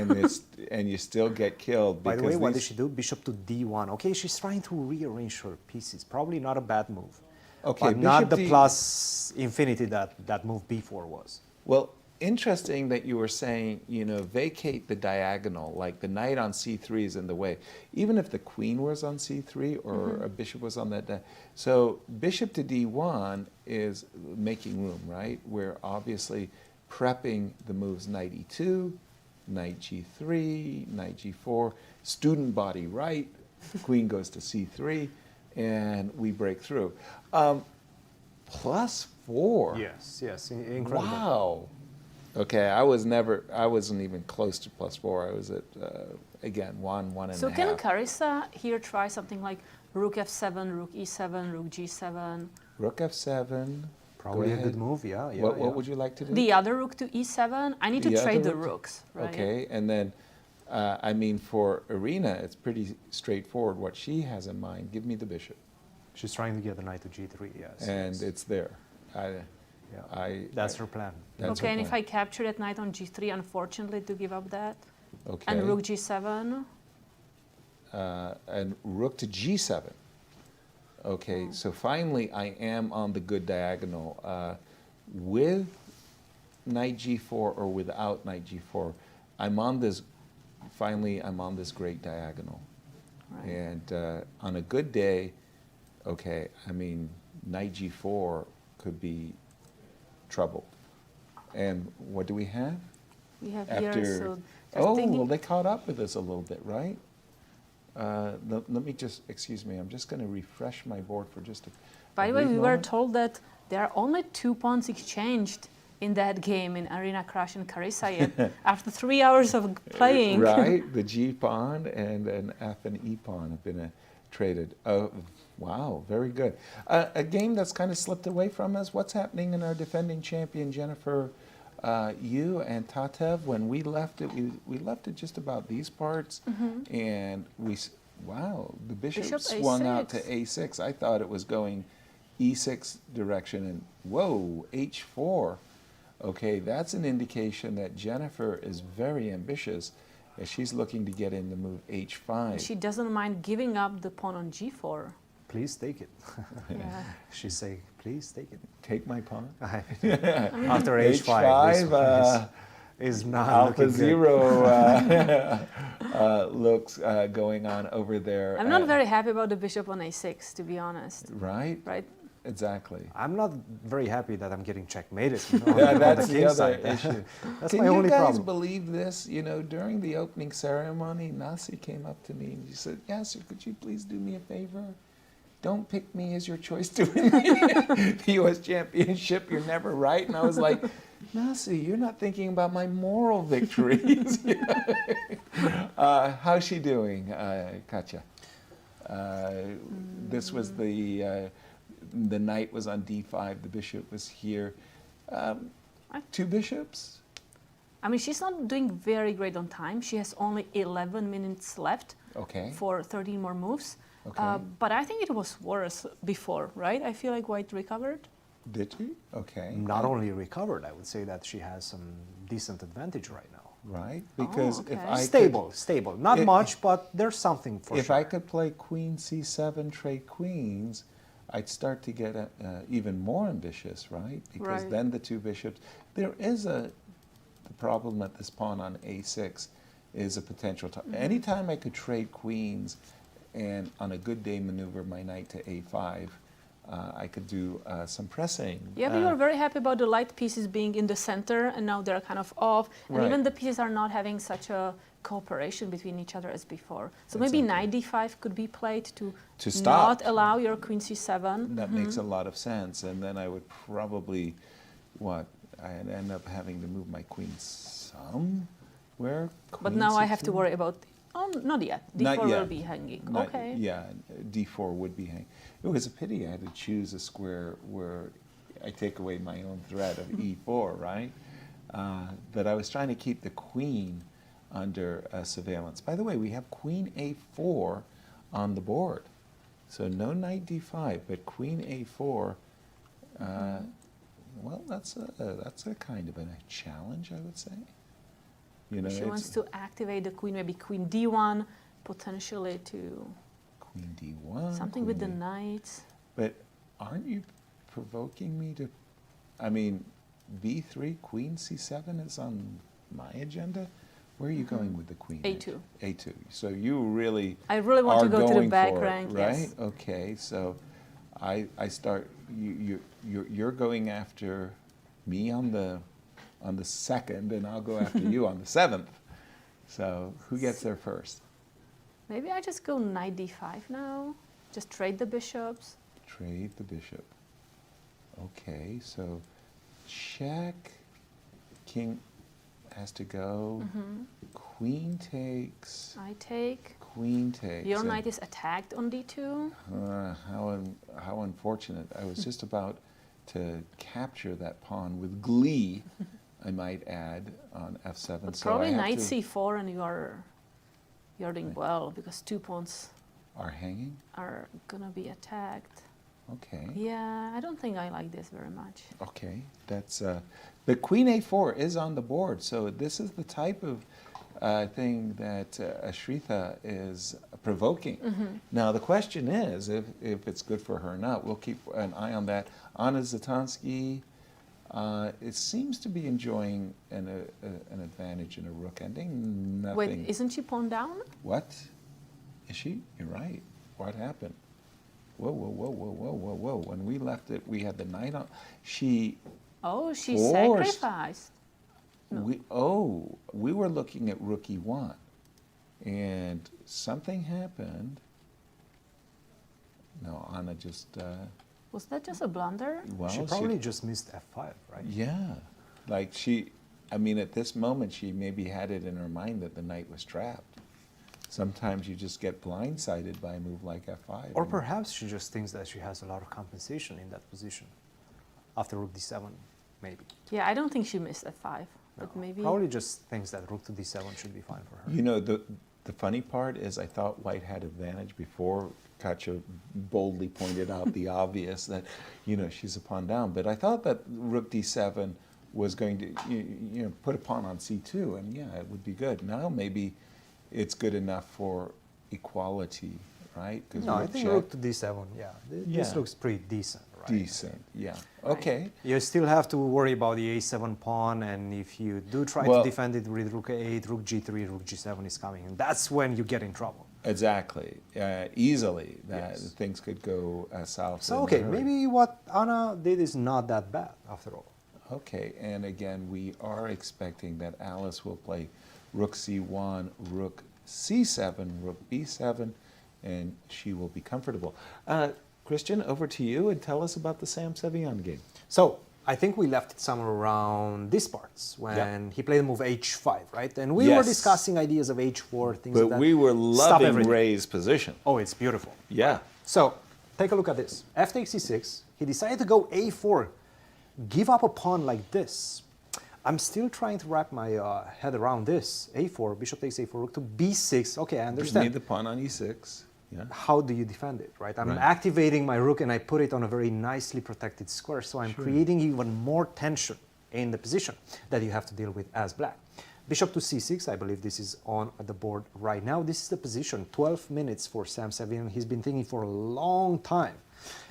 And you still get killed. By the way, because what did these- she do? Bishop to D1. Okay, she's trying to rearrange her pieces. Probably not a bad move. Okay, but not bishop the D- plus infinity that move B4 was. Well, interesting that you were saying, vacate the diagonal, like the knight on C3 is in the way. Even if the queen was on C3 or a bishop was on that. So bishop to D1 is making room, right? We're obviously prepping the moves knight E2, knight G3, knight G4, student body right, queen goes to C3, and we break through. +4. Yes, incredible. Wow. Okay, I wasn't even close to +4. I was at, again, one and So a half. can Carissa here try something like rook F7, rook E7, rook G7? Rook F7. Probably Go a good ahead. move, yeah. What would you like to do? The other rook to E7? I need to The trade other the rook? rooks, right? Okay, and then, for Irina, it's pretty straightforward what she has in mind. Give me the bishop. She's trying to get the knight to G3, yes. And yes. it's there. That's her plan. That's Okay, her and if plan. I capture that knight on G3, unfortunately, to give up that. Okay. And rook G7. And rook to G7. Okay, so finally I am on the good diagonal. With knight G4 or without knight G4, I'm on this great diagonal. Right. And on a good day, okay, knight G4 could be trouble. And what do we have? We have here, so they're well, thinking- they caught up with us a little bit, right? Let me just, excuse me, I'm just going to refresh my board for just a By the way, brief we were moment. told that there are only 2 pawns exchanged in that game in Irina Krush and Carissa yet, after 3 hours of playing. Right, the G pawn and an F and E pawn have been traded. Oh, wow, very good. A game that's kind of slipped away from us. What's happening in our defending champion, Jennifer? You and Tatev, when we left it, we left it just about these parts, and the bishop swung out to A6. I thought it was going E6 direction, and whoa, H4. Okay, that's an indication that Jennifer is very ambitious, as she's looking to get in the move H5. She doesn't mind giving up the pawn on G4. Please take it. Yeah. She's saying, please take it. Take my pawn? After H5 is not Alpha looking Zero looks going on over there. I'm not very happy about the bishop on A6, to be honest. Right? Right. Exactly. I'm not very happy that I'm getting checkmated. Yeah, that's the the king other side. issue. That's Can my you only guys problem. believe this? You know, during the opening ceremony, Nasi came up to me and she said, Yasser, could you please do me a favor? Don't pick me as your choice to win the U.S. Championship. You're never right. And I was like, Nasi, you're not thinking about my moral victories. How's she doing, Katya? This was the knight was on d5, the bishop was here. Two bishops? I mean, she's not doing very great on time. She has only 11 minutes left for 13 more moves. But I think it was worse before, right? I feel like White recovered. Did she? Okay. Not only recovered, I would say that she has some decent advantage right now. Right, because if I stable, not much, but there's something for if sure. I could play Queen C7, trade queens, I'd start to get even more ambitious, right? Because then the two bishops. There is the problem that this pawn on A6 is a potential. Anytime I could trade queens, and on a good day maneuver my knight to A5. I could do some pressing. Yeah, but you were very happy about the light pieces being in the center, and now they're kind of off. And even the pieces are not having such a cooperation between each other as before. So maybe knight d5 could be played to stop. not allow your queen c7. That makes a lot of sense. And then I would probably, I'd end up having to move my queen somewhere. But now I have to worry about, not yet. D4 will be hanging. Okay. Yeah, D4 would be hanging. It was a pity I had to choose a square where I take away my own threat of E4, right? But I was trying to keep the queen under surveillance. By the way, we have queen A4 on the board. So no knight D5, but queen A4. Well, that's a kind of a challenge, I would say. You know, she wants to activate the queen, maybe queen D1, potentially to... Queen D1. Something with the knights. But aren't you provoking me to... I mean, B3, queen C7 is on my agenda. Where are you going with the queen? A2. A2. So you really I really want to go to the back rank, right? yes. Okay, so I start... You're going after me on the second, and I'll go after you on the 7th. So who gets there first? Maybe I just go knight d5 now. Just trade the bishops. Trade the bishop. Okay, so check. King has to go. Queen takes. I take. Queen takes. Your knight is attacked on d2. How unfortunate. I was just about to capture that pawn with glee, I might add, on f7. But so probably knight c4 and you're doing well, because 2 pawns are hanging? Are gonna be attacked. Okay. Yeah, I don't think I like this very much. Okay, that's but queen a4 is on the board, so this is the type of thing that Ashrita is provoking. Now the question is, if it's good for her or not, we'll keep an eye on that. Anna Zatonskih, it seems to be enjoying an advantage in a rook ending. Nothing. Wait, isn't she pawn down? What? Is she? You're right. What happened? Whoa, whoa, whoa, whoa, whoa, whoa, whoa. When we left it, we had the knight on. She sacrificed. No. We were looking at rook e1, and something happened. No, Anna just... was that just a blunder? Well, she probably just missed f5, right? Yeah. Like I mean, at this moment, she maybe had it in her mind that the knight was trapped. Sometimes you just get blindsided by a move like f5. Or perhaps she just thinks that she has a lot of compensation in that position. After rook d7, maybe. Yeah, I don't think she missed f5. But maybe... Probably just thinks that rook to d7 should be fine for her. You know, the funny part is I thought White had advantage before Katya boldly pointed out the obvious that, you know, she's a pawn down. But I thought that rook d7 was going to, you know, put a pawn on c2, and yeah, it would be good. Now maybe it's good enough for equality, right? No, I think rook to d7, yeah. This looks pretty decent, right? Decent, yeah. Okay. You still have to worry about the a7 pawn, and if you do try to defend it with rook a8, rook g3, rook g7 is coming, and that's when you get in trouble. Exactly. Easily, that things could go south. So, okay, maybe what Anna did is not that bad, after all. Okay, and again, we are expecting that Alice will play rook c1, rook c7, rook b7, and she will be comfortable. Cristian, over to you, and tell us about the Sam Sevian game. So, I think we left it somewhere around these parts when he played the move h5, right? And we were discussing ideas of h4, things like that. But we were loving Ray's position. Oh, it's beautiful. Yeah. So, take a look at this. F takes c6. He decided to go a4. Give up a pawn like this. I'm still trying to wrap my head around this. a4, bishop takes a4, rook to b6. Okay, I understand. You need the pawn on e6. Yeah. How do you defend it, right? I'm activating my rook and I put it on a very nicely protected square, so I'm creating even more tension in the position that you have to deal with as black. Bishop to c6, I believe this is on the board right now. This is the position, 12 minutes for Sam Sevian. He's been thinking for a long time.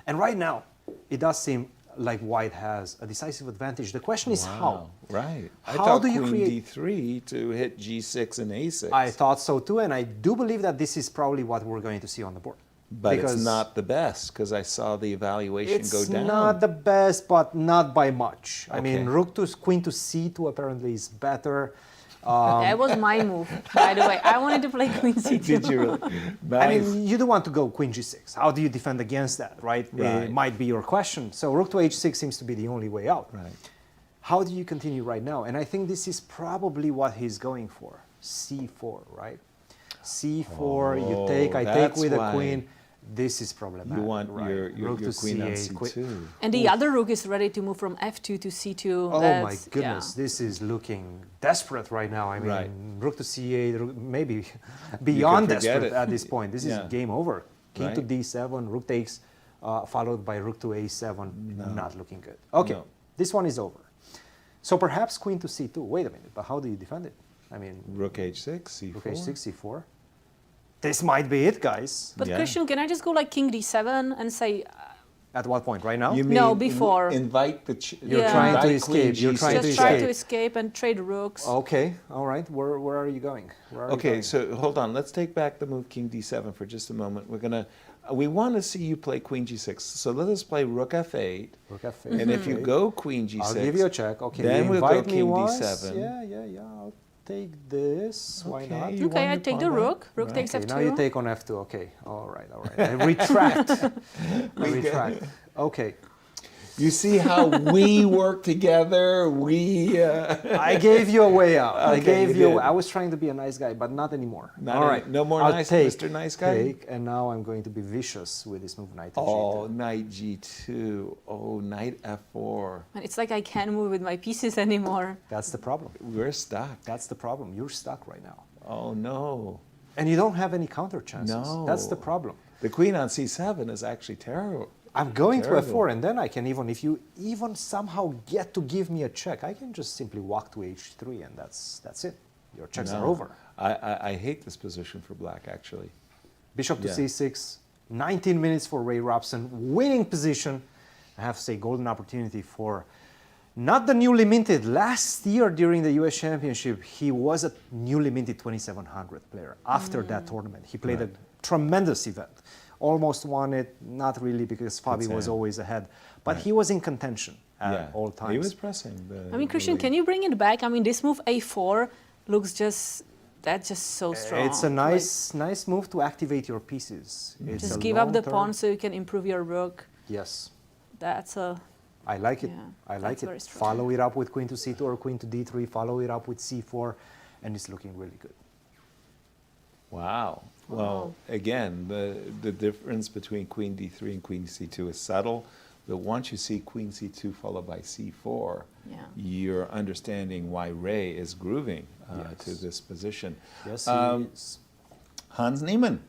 And right now, it does seem like white has a decisive advantage. The question is how. Right. How do you create d3 to hit g6 and a6? I thought so too, and I do believe that this is probably what we're going to see on the board. But it's not the best, because I saw the evaluation go down. It's not the best, but not by much. I mean, rook to queen to c2 apparently is better. That was my move, by the way. I wanted to play queen c2. Did you really? Nice. I mean, you don't want to go queen g6. How do you defend against that, right? It might be your question. So rook to h6 seems to be the only way out. Right. How do you continue right now? And I think this is probably what he's going for. c4, right? c4, you take, I take with a queen. This is problematic. You want your queen on c2. And the other rook is ready to move from f2 to c2. Oh my goodness, this is looking desperate right now. I mean, rook to c8, maybe beyond desperate at this point. This is game over. King to d7, rook takes, followed by rook to a7, not looking good. Okay, this one is over. So perhaps queen to c2. Wait a minute, but how do you defend it? I mean, rook h6, c4. Rook h6, c4. This might be it, guys. But Cristian, can I just go like king d7 and say... At what point? Right now? You mean no, before. Invite the... You're trying to escape. You're trying to escape. Just try to escape and trade rooks. Okay, all right. Where are you going? So hold on. Let's take back the move king d7 for just a moment. We want to see you play queen g6. So let us play rook f8. Rook f8. And if you go queen g6... I'll give you a check. Okay, then we'll go king d7. Yeah. I'll take this. Why not? Okay, I take the rook. Rook takes f2. Now you take on f2. Okay, all right. I retract. I retract. Okay. You see how we work together? I gave you a way out. Okay, I was trying to be a nice guy, but not anymore. All right. No more nice, Mr. Nice Guy? And now I'm going to be vicious with this move, knight to g2. Oh, knight g2. Oh, knight f4. And it's like I can't move with my pieces anymore. That's the problem. We're stuck. That's the problem. You're stuck right now. Oh, no. And you don't have any counter chances. No. That's the problem. The queen on c7 is actually terrible. I'm going to f4, and then I can if you even somehow get to give me a check, I can just simply walk to h3, and that's it. Your checks are over. I hate this position for black, actually. Bishop to c6, 19 minutes for Ray Robson, winning position. I have to say, golden opportunity for not the newly minted. Last year during the US Championship, he was a newly minted 2700 player. After that tournament, he played a tremendous event. Almost won it, not really, because Fabi was always ahead. But he was in contention at all times. He was pressing. I mean, Cristian, can you bring it back? I mean, this move a4 looks that's just so strong. It's a nice move to activate your pieces. It's just give up the pawn so you can improve your rook. Yes. I like it. I like it. Follow it up with queen to c2 or queen to d3. Follow it up with c4, and it's looking really good. Wow. Well, again, the difference between queen d3 and queen c2 is subtle, but once you see queen c2 followed by c4, you're understanding why Ray is grooving to this position. Yes, he is. Hans Niemann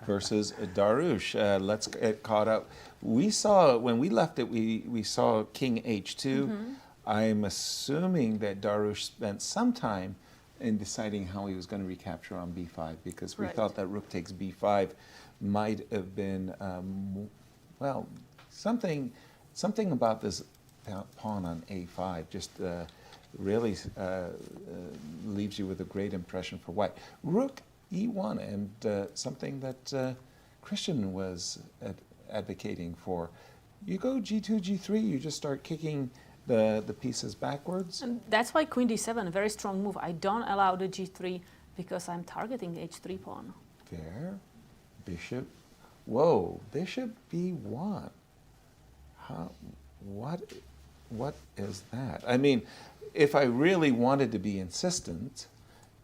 versus Dariusz. Let's get caught up. We saw, when we left it, we saw king h2. I'm assuming that Dariusz spent some time in deciding how he was going to recapture on b5, because we thought that rook takes b5 might have been, something about this pawn on a5 just really leaves you with a great impression for white. Rook e1, and something that Cristian was advocating for. You go g2, g3, you just start kicking the pieces backwards. And that's why queen d7, a very strong move. I don't allow the g3 because I'm targeting h3 pawn. There, bishop, whoa, bishop b1. What is that? I mean, if I really wanted to be insistent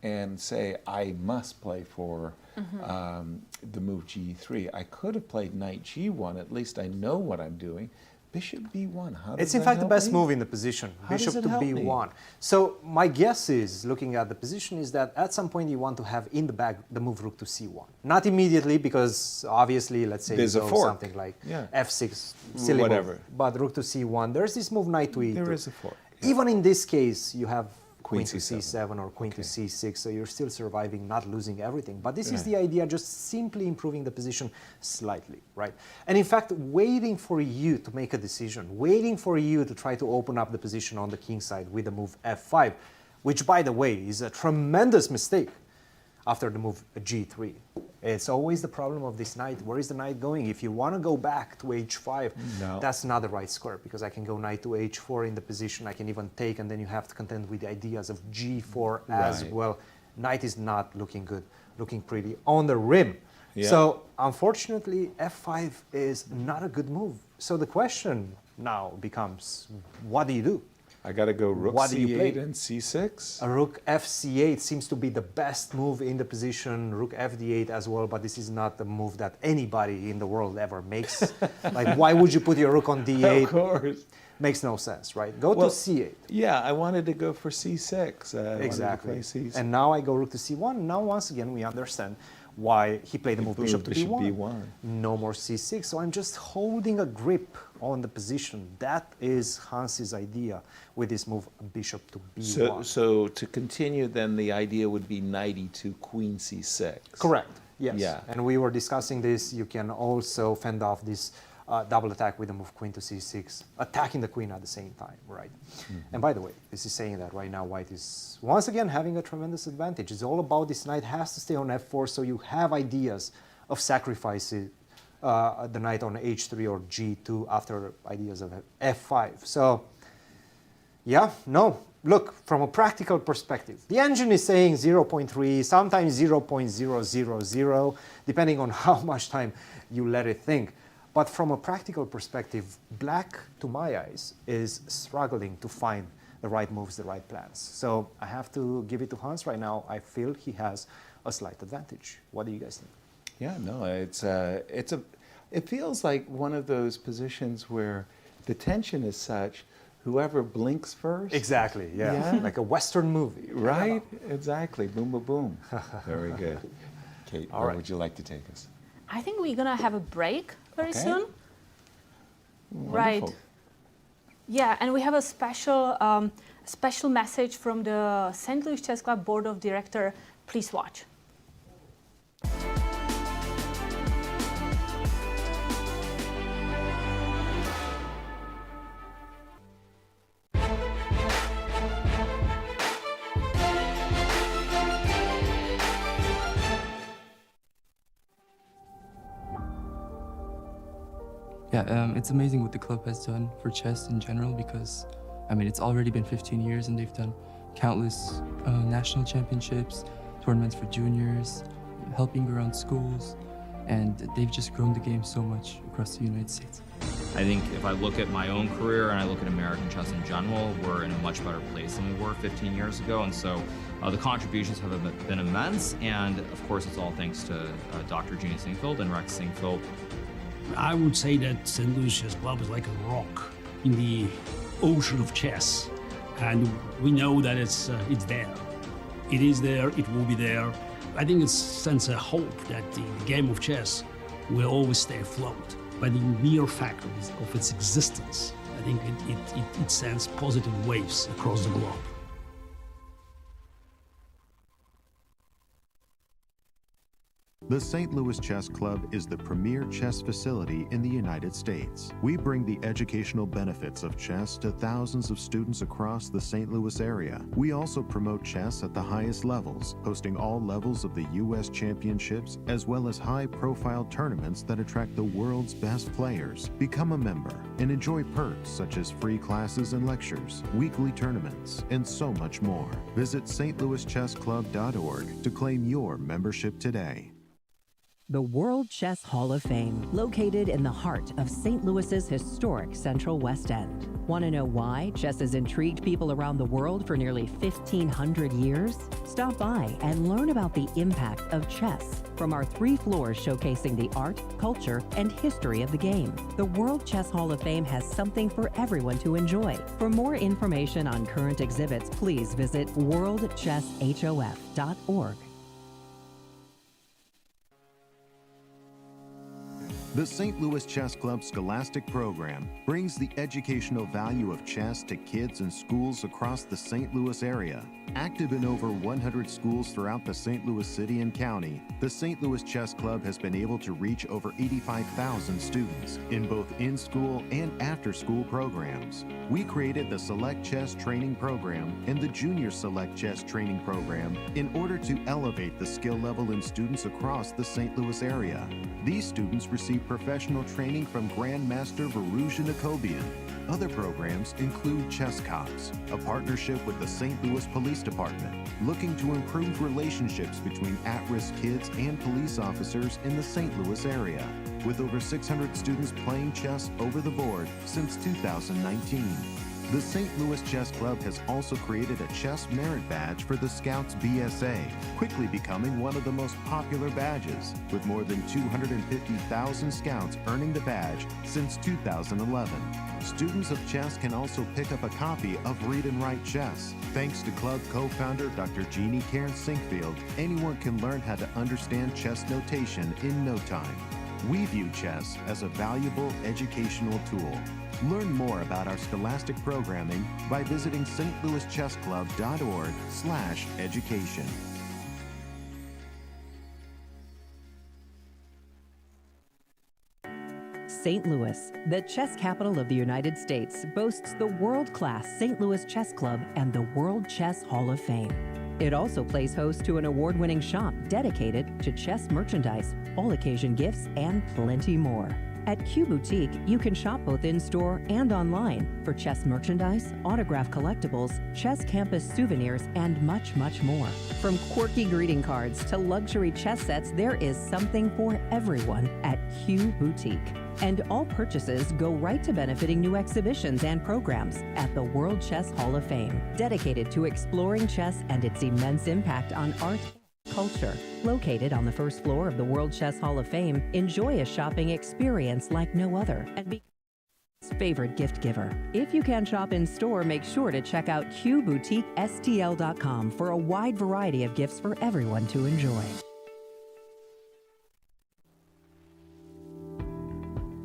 and say I must play for the move g3, I could have played knight g1. At least I know what I'm doing. Bishop b1. How does It's in that fact the help best me? move in the position. How Bishop does to it help me? b1. So my guess is, looking at the position, is that at some point you want to have in the bag the move rook to c1. Not immediately, because obviously, let's say There's you a go fork. something like Yeah. f6, silly Whatever. move. But rook to c1. There's this move knight to e2. There is a fork. Even in this case, you have queen to c7. c7 or queen to c6, so you're still surviving, not losing everything. But this is Right. the idea, just simply improving the position slightly, right? And in fact, waiting for you to make a decision, waiting for you to try to open up the position on the king side with the move f5, which, by the way, is a tremendous mistake after the move g3. It's always the problem of this knight. Where is the knight going? If you want to go back to h5, No. that's not the right square, because I can go knight to h4 in the position. I can even take, and then you have to contend with the ideas of g4 as Right. well. Knight is not looking good, looking pretty on the rim. Yeah. So unfortunately, f5 is not a good move. So the question now becomes, what do you do? I got to go rook What do you c8 play? and c6. A rook fc8 seems to be the best move in the position, rook fd8 as well, but this is not the move that anybody in the world ever makes. Like, why would you put your rook on d8? Of course. Makes no sense, right? Go Well, to c8. Yeah, I wanted to go for c6. I wanted to Exactly. play c6. And now I go rook to c1. Now, once again, we understand why he played the move bishop to Bishop b1. b1. No more c6. So I'm just holding a grip on the position. That is Hans's idea with this move bishop to b1. So to continue, then the idea would be knight e2, queen c6. Correct. Yes. Yeah. And we were discussing this. You can also fend off this double attack with the move queen to c6, attacking the queen at the same time, right? And by the way, this is saying that right now white is once again having a tremendous advantage. It's all about this knight has to stay on f4, so you have ideas of sacrificing the knight on h3 or g2 after ideas of f5. So yeah, no. Look, from a practical perspective, the engine is saying 0.3, sometimes 0.000, depending on how much time you let it think. But from a practical perspective, black, to my eyes, is struggling to find the right moves, the right plans. So I have to give it to Hans right now. I feel he has a slight advantage. What do you guys think? Yeah, no, it feels like one of those positions where the tension is such, whoever blinks first. Exactly, yeah. Like a Western movie. Right? Exactly. Boom, boom, boom. Very good. Kate, All where right. would you like to take us? I think we're gonna have a break very Okay. soon. Right. Wonderful. Yeah, and we have a special message from the St. Louis Chess Club Board of Director. Please watch. Yeah, it's amazing what the club has done for chess in general because, I mean, it's already been 15 years and they've done countless national championships, tournaments for juniors, helping around schools, and they've just grown the game so much across the United States. I think if I look at my own career and I look at American chess in general, we're in a much better place than we were 15 years ago. And so the contributions have been immense. And of course, it's all thanks to Dr. Gina Singfield and Rex Singfield. I would say that St. Louis Chess Club is like a rock in the ocean of chess, and we know that it's there. It is there. It will be there. I think it sends a hope that the game of chess will always stay afloat. By the mere fact of its existence, I think it sends positive waves across the globe. The St. Louis Chess Club is the premier chess facility in the United States. We bring the educational benefits of chess to thousands of students across the St. Louis area. We also promote chess at the highest levels, hosting all levels of the U.S. championships, as well as high-profile tournaments that attract the world's best players. Become a member and enjoy perks such as free classes and lectures, weekly tournaments, and so much more. Visit stlouischessclub.org to claim your membership today. The World Chess Hall of Fame, located in the heart of St. Louis's historic Central West End. Want to know why chess has intrigued people around the world for nearly 1,500 years? Stop by and learn about the impact of chess from our 3 floors showcasing the art, culture, and history of the game. The World Chess Hall of Fame has something for everyone to enjoy. For more information on current exhibits, please visit worldchesshof.org. The St. Louis Chess Club Scholastic Program brings the educational value of chess to kids in schools across the St. Louis area. Active in over 100 schools throughout the St. Louis City and County, the St. Louis Chess Club has been able to reach over 85,000 students in both in-school and after-school programs. We created the Select Chess Training Program and the Junior Select Chess Training Program in order to elevate the skill level in students across the St. Louis area. These students receive professional training from Grandmaster Varuja Nakobian. Other programs include Chess Cops, a partnership with the St. Louis Police Department, looking to improve relationships between at-risk kids and police officers in the St. Louis area, with over 600 students playing chess over the board since 2019. The St. Louis Chess Club has also created a Chess Merit Badge for the Scouts BSA, quickly becoming one of the most popular badges, with more than 250,000 Scouts earning the badge since 2011. Students of chess can also pick up a copy of Read and Write Chess. Thanks to club co-founder Dr. Jeannie Cairns-Sinkfield, anyone can learn how to understand chess notation in no time. We view chess as a valuable educational tool. Learn more about our scholastic programming by visiting stlouischessclub.org/education. St. Louis, the chess capital of the United States, boasts the world-class St. Louis Chess Club and the World Chess Hall of Fame. It also plays host to an award-winning shop dedicated to chess merchandise, all-occasion gifts, and plenty more. At Q Boutique, you can shop both in-store and online for chess merchandise, autographed collectibles, chess campus souvenirs, and much, much more. From quirky greeting cards to luxury chess sets, there is something for everyone at Q Boutique. And all purchases go right to benefiting new exhibitions and programs at the World Chess Hall of Fame, dedicated to exploring chess and its immense impact on art and culture. Located on the first floor of the World Chess Hall of Fame, enjoy a shopping experience like no other and be his favorite gift giver. If you can shop in store, make sure to check out QBoutiqueSTL.com for a wide variety of gifts for everyone to enjoy.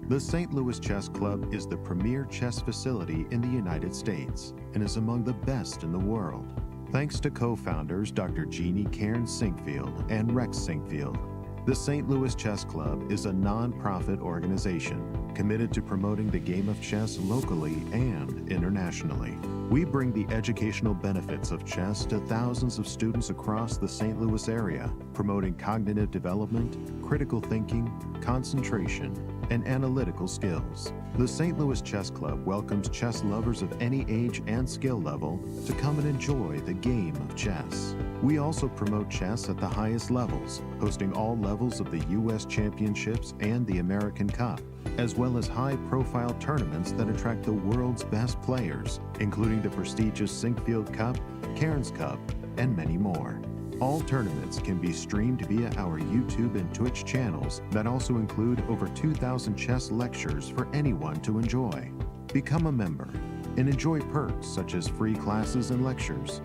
The St. Louis Chess Club is the premier chess facility in the United States and is among the best in the world. Thanks to co-founders Dr. Jeannie Cairns-Sinkfield and Rex Sinkfield, the St. Louis Chess Club is a non-profit organization committed to promoting the game of chess locally and internationally. We bring the educational benefits of chess to thousands of students across the St. Louis area, promoting cognitive development, critical thinking, concentration, and analytical skills. The St. Louis Chess Club welcomes chess lovers of any age and skill level to come and enjoy the game of chess. We also promote chess at the highest levels, hosting all levels of the U.S. Championships and the American Cup, as well as high-profile tournaments that attract the world's best players, including the prestigious Sinkfield Cup, Cairns Cup, and many more. All tournaments can be streamed via our YouTube and Twitch channels that also include over 2,000 chess lectures for anyone to enjoy. Become a member and enjoy perks such as free classes and lectures,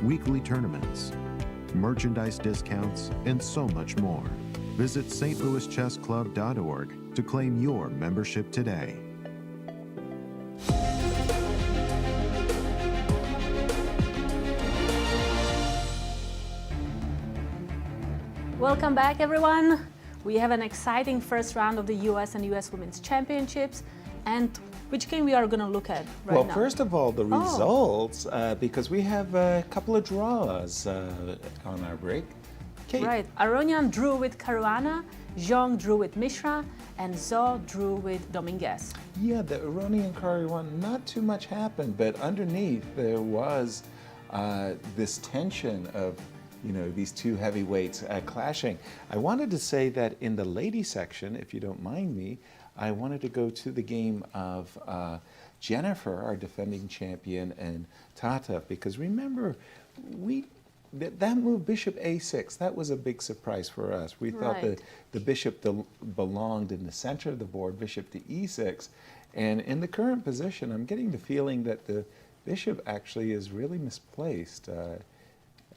weekly tournaments, merchandise discounts, and so much more. Visit stlouischessclub.org to claim your membership today. Welcome back, everyone. We have an exciting first round of the US and US Women's Championships. And which game we are going to look at right now? Well, first of all, the results, because we have a couple of draws on our break. Kate. Right. Aronian drew with Caruana, Xiong drew with Mishra, and Zo drew with Dominguez. Yeah, the Aronian Caruana, not too much happened, but underneath there was this tension of, you know, these two heavyweights clashing. I wanted to say that in the ladies section, if you don't mind me, I wanted to go to the game of Jennifer, our defending champion, and Tatev, because remember, that move, bishop a6, that was a big surprise for us. We thought Right. the bishop belonged in the center of the board, bishop to e6, and in the current position, I'm getting the feeling that the bishop actually is really misplaced.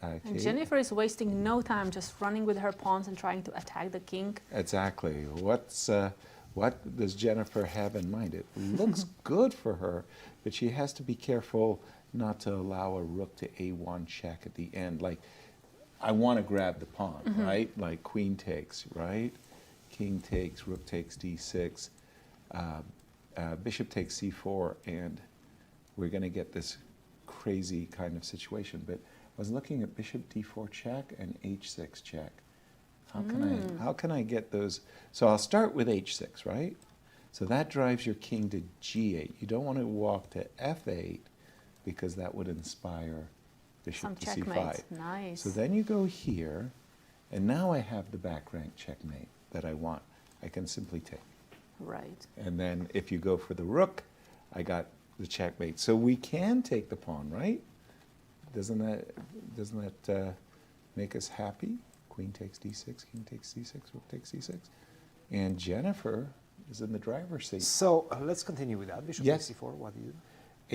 And Kate? Jennifer is wasting no time just running with her pawns and trying to attack the king. Exactly. What does Jennifer have in mind? It looks good for her, but she has to be careful not to allow a rook to a1 check at the end. Like, I want to grab the pawn, right? Like queen takes, right? King takes, rook takes d6, bishop takes c4, and we're going to get this crazy kind of situation. But I was looking at bishop d4 check and h6 check. How can I get those? So I'll start with h6, right? So that drives your king to g8. You don't want to walk to f8 because that would inspire bishop Some to checkmates. c5. Nice. So then you go here, and now I have the back rank checkmate that I want. I can simply take. Right. And then if you go for the rook, I got the checkmate. So we can take the pawn, right? Doesn't that make us happy? Queen takes d6, king takes c6, rook takes c6. And Jennifer is in the driver's seat. So let's continue with that. Bishop Yes. c4, what do you do?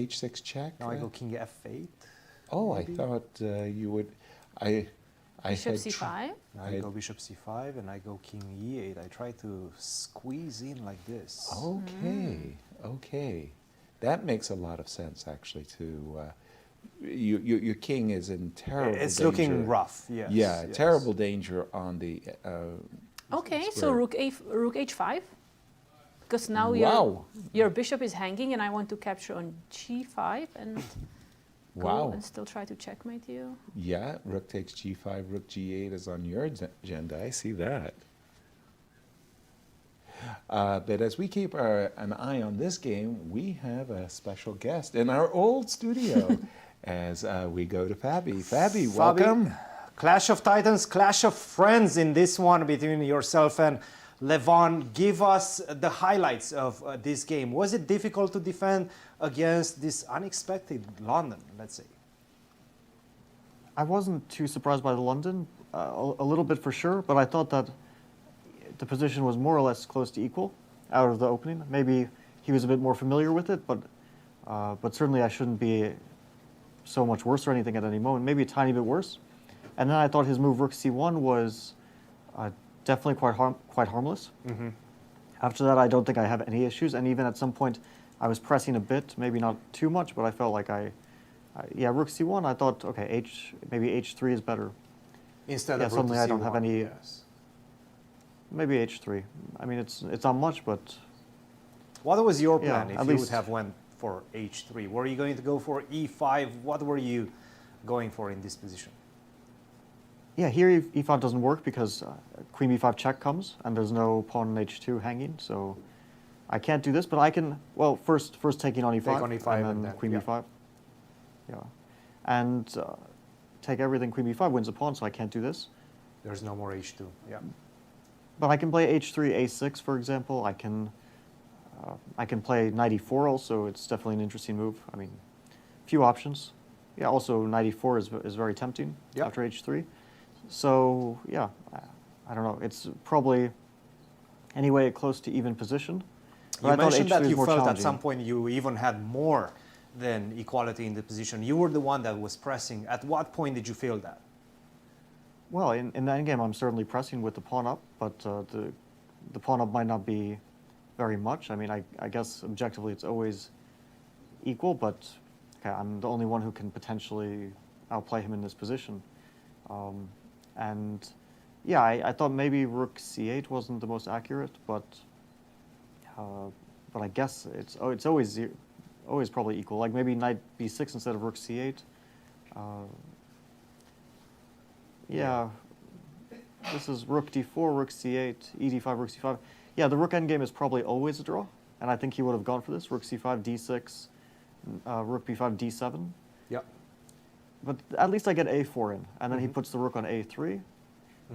h6 check. Now I go king f8. Oh, maybe? I thought you would. I Bishop had c5. Now I go bishop c5 and I go king e8. I try to squeeze in like this. Okay, okay. That makes a lot of sense, actually, to... your king is in terrible danger. It's looking rough, yes. Yeah, yes. terrible danger on the Okay, so square. rook h5. Because now Wow. your bishop is hanging and I want to capture on g5 and go Wow. and still try to checkmate you. Yeah, rook takes g5, rook g8 is on your agenda. I see that. But as we keep an eye on this game, we have a special guest in our old studio as we go to Fabi. Fabi, welcome. Clash of Titans, clash of friends in this one between yourself and Levon. Give us the highlights of this game. Was it difficult to defend against this unexpected London, let's say? I wasn't too surprised by the London, a little bit for sure, but I thought that the position was more or less close to equal out of the opening. Maybe he was a bit more familiar with it, but certainly I shouldn't be so much worse or anything at any moment. Maybe a tiny bit worse. And then I thought his move rook c1 was definitely quite harmless. After that, I don't think I have any issues. And even at some point, I was pressing a bit, maybe not too much, but I felt like yeah, rook c1. I thought, okay, maybe h3 is better. Instead Yeah, of rook suddenly to I don't have c1, any. yes. Maybe h3. I mean, it's not much, but What was your Yeah, plan if at you would least- have went for h3? Were you going to go for e5? What were you going for in this position? yeah, here e5 doesn't work because queen b5 check comes and there's no pawn on h2 hanging, so I can't do this. But I can. Well, first taking on e5, Take on e5 and then queen yeah. b5. Yeah, and take everything. Queen b5 wins a pawn, so I can't do this. There's no more h2. Yeah. But I can play h3, a6, for example. I can play knight e4 also. It's definitely an interesting move. I mean, few options. Yeah, also knight e4 is very tempting Yep. after h3. So yeah, I don't know. It's probably anyway close to even position. But You I thought mentioned that h3 is you more felt at challenging. some point you even had more than equality in the position. You were the one that was pressing. At what point did you feel that? Well, in the endgame, I'm certainly pressing with the pawn up, but the pawn up might not be very much. I mean, I guess objectively it's always equal, but okay, I'm the only one who can potentially outplay him in this position. And Yeah, I thought maybe rook c8 wasn't the most accurate, but I guess it's always probably equal. Like maybe knight b6 instead of rook c8. Yeah, this is rook d4, rook c8, e d5, rook c5. Yeah, the rook endgame is probably always a draw, and I think he would have gone for this. Rook c5, d6, rook b5, d7. Yep. But at least I get a4 in, and then he puts the rook on a3.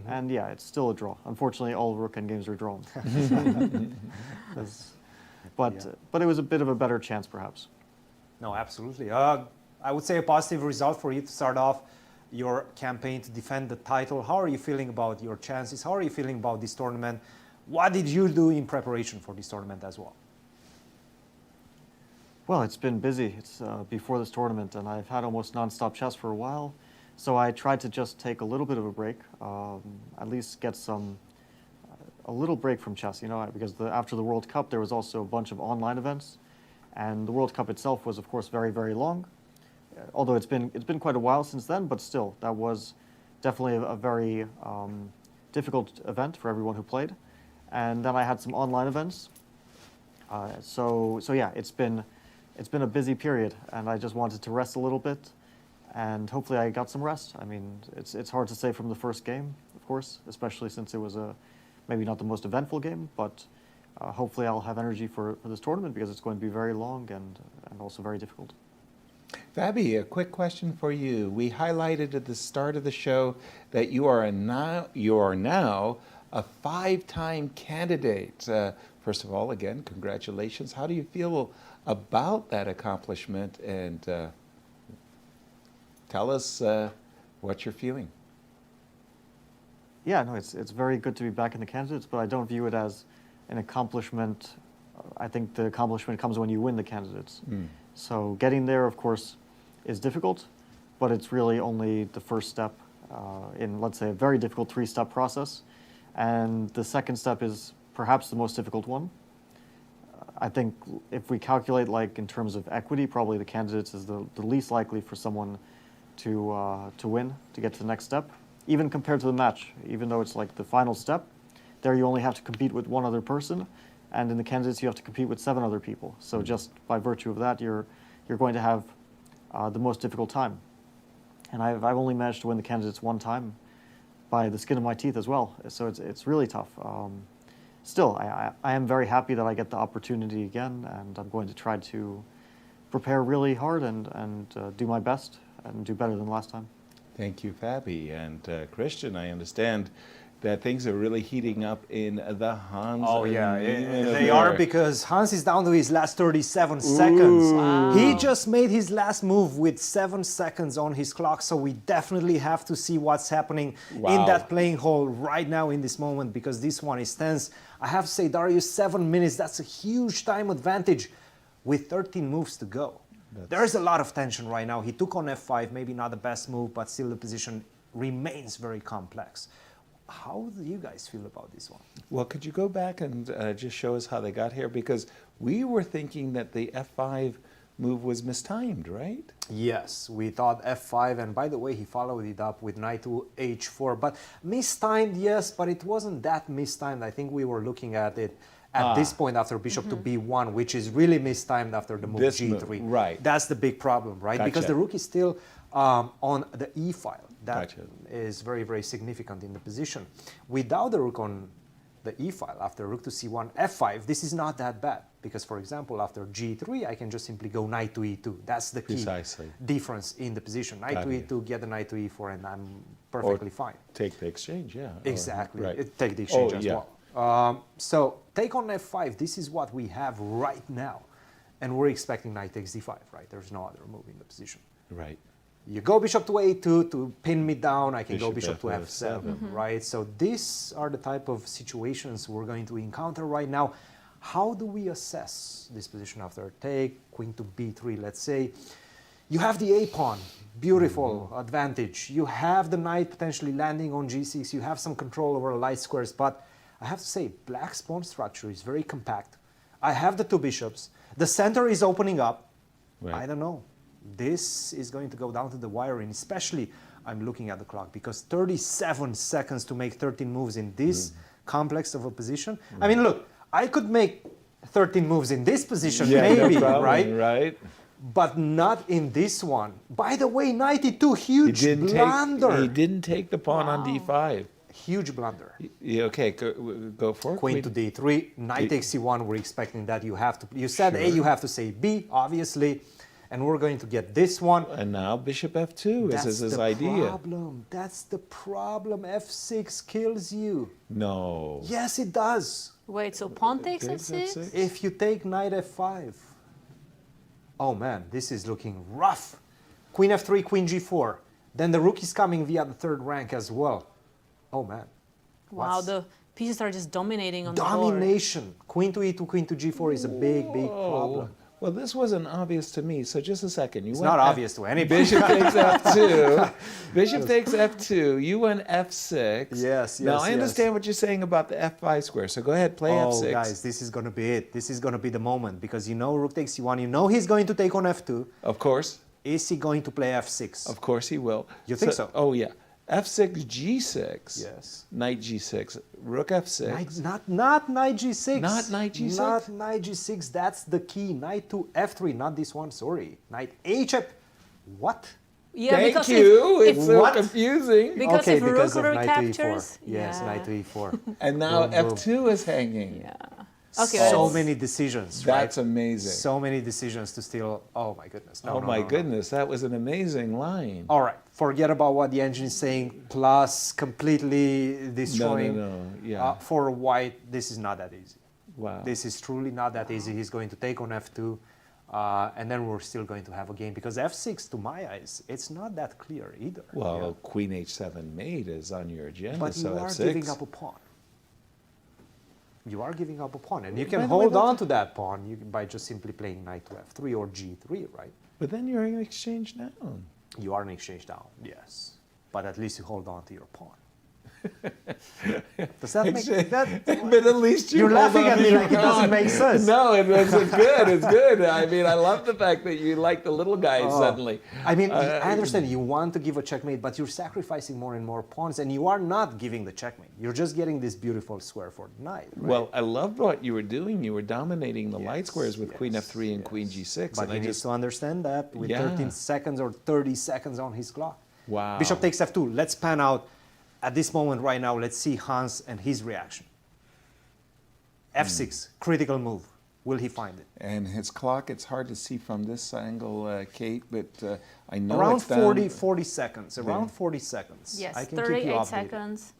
And yeah, it's still a draw. Unfortunately, all rook endgames are drawn. But it was a bit of a better chance, perhaps. No, absolutely. I would say a positive result for you to start off your campaign to defend the title. How are you feeling about your chances? How are you feeling about this tournament? What did you do in preparation for this tournament as well? Well, it's been busy. It's before this tournament, and I've had almost non-stop chess for a while. So I tried to just take a little bit of a break, at least get a little break from chess, you know, because after the World Cup, there was also a bunch of online events. And the World Cup itself was, of course, very, very long. Although it's been quite a while since then, but still, that was definitely a very difficult event for everyone who played. And then I had some online events. So yeah, it's been a busy period, and I just wanted to rest a little bit. And hopefully I got some rest. I mean, it's hard to say from the first game, of course, especially since it was maybe not the most eventful game, but hopefully I'll have energy for this tournament because it's going to be very long and also very difficult. Fabi, a quick question for you. We highlighted at the start of the show that you are now a 5-time candidate. First of all, again, congratulations. How do you feel about that accomplishment? And tell us what you're feeling. Yeah, no, it's very good to be back in the candidates, but I don't view it as an accomplishment. I think the accomplishment comes when you win the candidates. So getting there, of course, is difficult, but it's really only the first step in, let's say, a very difficult 3-step process. And the second step is perhaps the most difficult one. I think if we calculate, like, in terms of equity, probably the candidates is the least likely for someone to win, to get to the next step, even compared to the match. Even though it's like the final step, there you only have to compete with one other person, and in the candidates you have to compete with 7 other people. So just by virtue of that, you're going to have the most difficult time. And I've only managed to win the candidates 1 time by the skin of my teeth as well. So it's really tough. Still, I am very happy that I get the opportunity again, and I'm going to try to prepare really hard and do my best and do better than last time. Thank you, Fabi. And Cristian, I understand that things are really heating up in the Hans. Oh yeah, they are, because Hans is down to his last 37 seconds. Wow. He just made his last move with 7 seconds on his clock, so we definitely have to see what's happening in that playing hall right now in this moment, because this one is tense. I have to say, Dariusz, 7 minutes, that's a huge time advantage with 13 moves to go. There's a lot of tension right now. He took on f5, maybe not the best move, but still the position remains very complex. How do you guys feel about this one? Well, could you go back and just show us how they got here? Because we were thinking that the f5 move was mistimed, right? Yes, we thought f5, and by the way, he followed it up with knight to h4. But mistimed, yes, but it wasn't that mistimed. I think we were looking at it at this point after bishop to b1, which is really mistimed after the move g3. Right. That's the big problem, right? Gotcha. Because the rook is still on the e file. That Gotcha. is very, very significant in the position. Without the rook on the e file, after rook to c1, f5, this is not that bad. Because, for example, after g3, I can just simply go knight to e2. That's the key difference in the position. Knight to e2, get the knight to e4, and I'm perfectly fine. Take the exchange, yeah. Exactly. Right. Take the exchange as well. So take on f5, this is what we have right now. And we're expecting knight takes d5, right? There's no other move in the position. Right. You go bishop to a2 to pin me down, I can go bishop to f7, right? So these are the type of situations we're going to encounter right now. How do we assess this position after a take, queen to b3, let's say? You have the a-pawn, beautiful advantage. You have the knight potentially landing on g6. You have some control over light squares, but I have to say, black's pawn structure is very compact. I have the 2 bishops. The center is opening up. Right. I don't know. This is going to go down to the wire, and especially I'm looking at the clock, because 37 seconds to make 13 moves in this complex of a position. I mean, look, I could make 13 moves in this position, maybe, no problem, right? Right. But not in this one. By the way, 92, huge blunder. He didn't take the pawn on d5. Huge blunder. Okay, go for it. Queen to d3, knight takes c1. We're expecting that you have to. You said A, you have to say B, obviously, and we're going to get this one. And now bishop f2 is his idea. Problem. That's the problem. f6 kills you. No. Yes, it does. Wait, so pawn takes f6? If you take knight f5. Oh man, this is looking rough. Queen f3, queen g4. Then the rook is coming via the third rank as well. Oh man. Wow, the pieces are just dominating on the board. Domination. Queen to e2, queen to g4 is a big, big problem. Well, this wasn't obvious to me, so just a second. It's not obvious to anybody. Bishop takes f2. Bishop takes f2. You went f6. Yes. Now, I understand what you're saying about the f5 square, so go ahead, play f6. Oh, guys, this is going to be it. This is going to be the moment, because you know rook takes c1. You know he's going to take on f2. Of course. Is he going to play f6? Of course he will. You think so? Oh, yeah. f6, g6. Yes. Knight g6. Rook f6. Not knight g6. Not knight g6? Not knight g6. That's the key. Knight to f3. Not this one. Sorry. Knight h8. What? Yeah, Thank you. It's so confusing. Because okay, if because rook of knight to recaptures. e4. Yes, knight to e4. And now Boom, f2 is hanging. Yeah. Okay. So many decisions. That's right? amazing. So many decisions to still. Oh my goodness. No, Oh no, my no, no. goodness, that was an amazing line. All right. Forget about what the engine is saying. Plus, completely destroying. No. Yeah. For white, this is not that easy. Wow. This is truly not that easy. He's going to take on f2, and then we're still going to have a game, because f6, to my eyes, it's not that clear either. Well, queen h7 mate is on your agenda, But so you are f6. giving up a pawn. You are giving up a pawn, and you can hold on to that pawn by just simply playing knight to f3 or g3, right? But then you're in exchange down. You are in exchange down, yes. But at least you hold on to your pawn. Does that make that? But at least you're laughing at me like it doesn't make sense. No, it's good. It's good. I mean, I love the fact that you like the little guys suddenly. I mean, I understand you want to give a checkmate, but you're sacrificing more and more pawns, and you are not giving the checkmate. You're just getting this beautiful square for the knight. Right? Well, I loved what you were doing. You were dominating the light squares with queen f3 and queen g6. But he needs to understand that with 13 seconds or 30 seconds on his clock. Wow. Bishop takes f2. Let's pan out. At this moment right now, let's see Hans and his reaction. f6, critical move. Will he find it? And his clock, it's hard to see from this angle, Kate, but I know around it's down 40 seconds. Around 40 seconds. Yes, I can 38 keep you updated. seconds.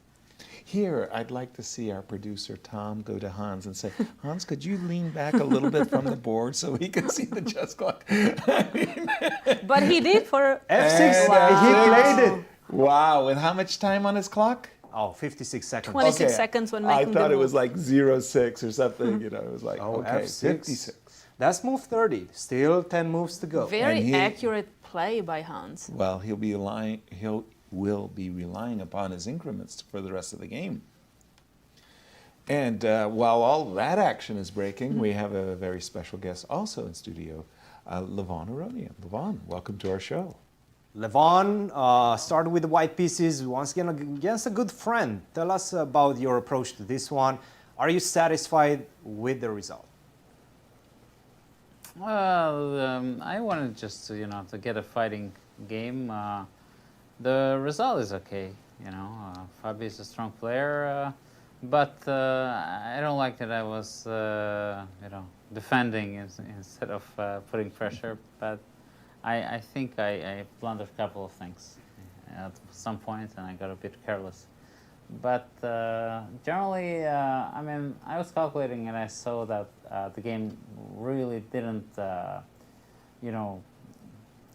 Here, I'd like to see our producer, Tom, go to Hans and say, Hans, could you lean back a little bit from the board so he can see the chess clock? But he did for f6. He played it. Wow, and how much time on his clock? Oh, 56 seconds. 26 seconds when making I thought the it was move. like 0.6 or something, you know, it was like, okay, f6. 56. That's move 30. Still 10 moves to go. Very accurate play by Hans. Well, he will be relying upon his increments for the rest of the game. And while all that action is breaking, we have a very special guest also in studio, Levon Aronian. Levon, welcome to our show. Levon, started with the white pieces, once again against a good friend. Tell us about your approach to this one. Are you satisfied with the result? Well, I wanted just to, to get a fighting game. The result is okay, Fabi is a strong player, but I don't like that I was, defending instead of putting pressure. But I think I blundered a couple of things at some point, and I got a bit careless. But generally, I was calculating, and I saw that the game really didn't,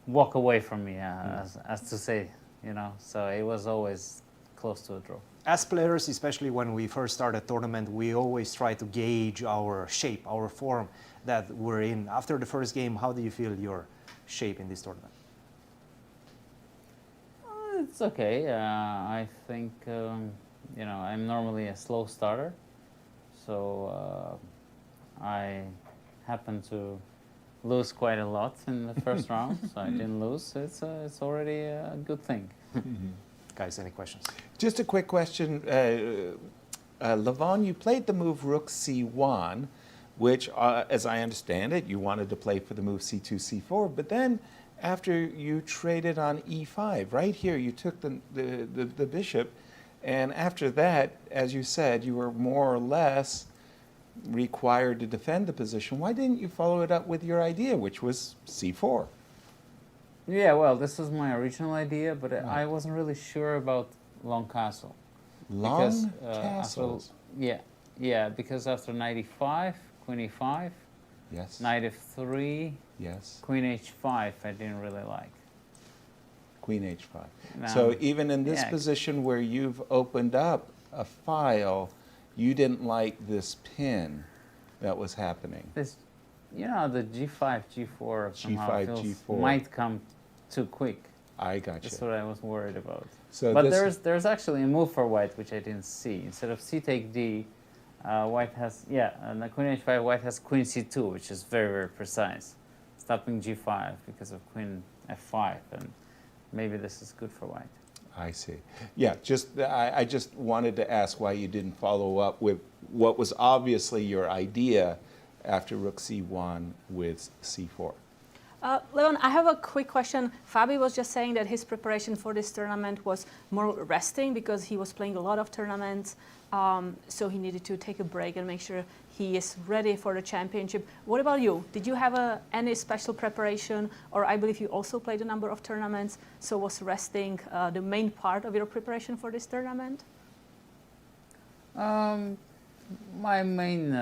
walk away from me, as to say, So it was always close to a draw. As players, especially when we first start a tournament, we always try to gauge our shape, our form that we're in. After the first game, how do you feel your shape in this tournament? It's okay. I think, I'm normally a slow starter. So I happened to lose quite a lot in the first round. So I didn't lose. It's already a good thing. Guys, any questions? Just a quick question. Levon, you played the move rook c1, which, as I understand it, you wanted to play for the move c2, c4, but then after you traded on e5, right here, you took the bishop, and after that, as you said, you were more or less required to defend the position. Why didn't you follow it up with your idea, which was c4? Yeah, well, this was my original idea, but I wasn't really sure about long castle. Long castles? Because after knight e5, queen e5, yes, knight f3, yes, queen h5, I didn't really like. Queen h5. So even in this position where you've opened up a file, you didn't like this pin that was happening. This, you know, the g5, g4 somehow G4 might come too quick. I got you. That's what I was worried about. So but there's actually a move for white which I didn't see. Instead of c take d, white has, and the queen h5, white has queen c2, which is very, very precise, stopping g5 because of queen f5, and maybe this is good for white. I see. Yeah, I just wanted to ask why you didn't follow up with what was obviously your idea after rook c1 with c4. Levon, I have a quick question. Fabi was just saying that his preparation for this tournament was more resting because he was playing a lot of tournaments, so he needed to take a break and make sure he is ready for the championship. What about you? Did you have any special preparation, or I believe you also played a number of tournaments, so was resting the main part of your preparation for this tournament? My main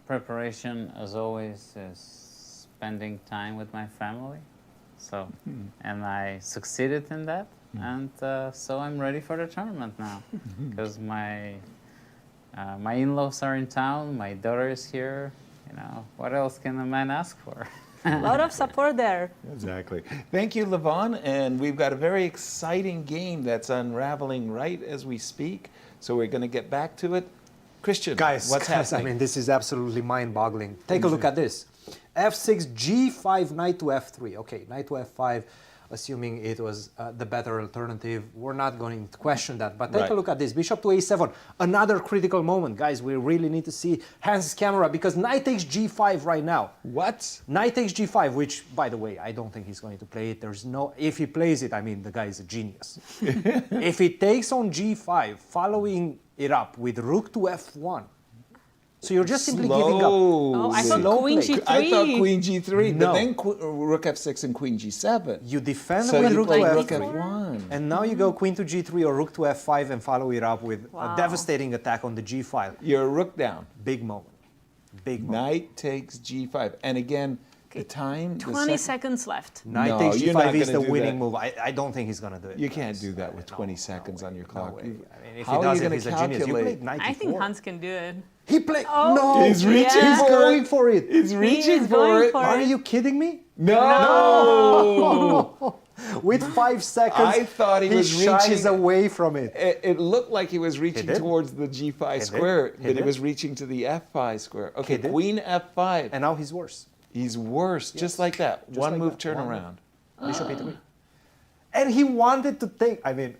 preparation, as always, is spending time with my family. So, and I succeeded in that, and so I'm ready for the tournament now, because my in-laws are in town, my daughter is here. You know, what else can a man ask for? A lot of support there. Exactly. Thank you, Levon, and we've got a very exciting game that's unraveling right as we speak, so we're going to get back to it. Cristian, what's happening? I mean, this is absolutely mind-boggling. Take a look at this. f6, g5, knight to f3. Okay, knight to f5, assuming it was the better alternative. We're not going to question that, but take a look at this. Bishop to a7, another critical moment. Guys, we really need to see Hans' camera, because knight takes g5 right now. What? Knight takes g5, which, by the way, I don't think he's going to play it. There's no, if he plays it, I mean, the guy is a genius. If he takes on g5, following it up with rook to f1, so you're just simply giving up. Oh, I thought queen g3. I thought queen g3, No. but then rook f6 and queen g7. You defend So with you rook play to rook f3. f1. And now you go queen to g3 or rook to f5 and follow it up with a devastating attack on the g file. You're rook down. Big moment. Big moment. Knight takes g5. And again, the time... 20 seconds left. Knight takes g5 is the winning move. I don't think he's going to do it. You can't do that with 20 seconds on your clock. I mean, if How he are does you it, going he's to a genius. You calculate? played knight I think e4. Hans can do it. He played. Oh, no, He's reaching he's for going it. for it. He's reaching for it. Are you kidding me? No! With 5 seconds, I thought he was shies reaching away from it. It looked like he was reaching did. towards the g5 He square, did. but He he did. was reaching to the f5 square. Okay, He did. queen f5. And now he's worse. He's worse, just like that. Just One like move that. One turnaround. Bishop e3. And he wanted to take, I mean,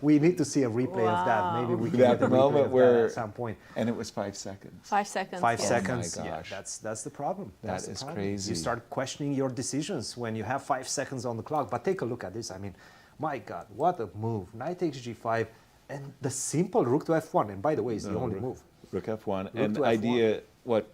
we need to see a replay of that. Maybe we can That get a replay moment of where- that at some point. And it was 5 seconds. 5 seconds. 5 yes. seconds, Oh my yeah, gosh. that's the problem. That That's the is problem. crazy. You start questioning your decisions when you have 5 seconds on the clock. But take a look at this. I mean, my God, what a move. Knight takes g5, and the simple rook to f1. And by the way, it's the only move. Rook f1. Rook And to the f1. idea, what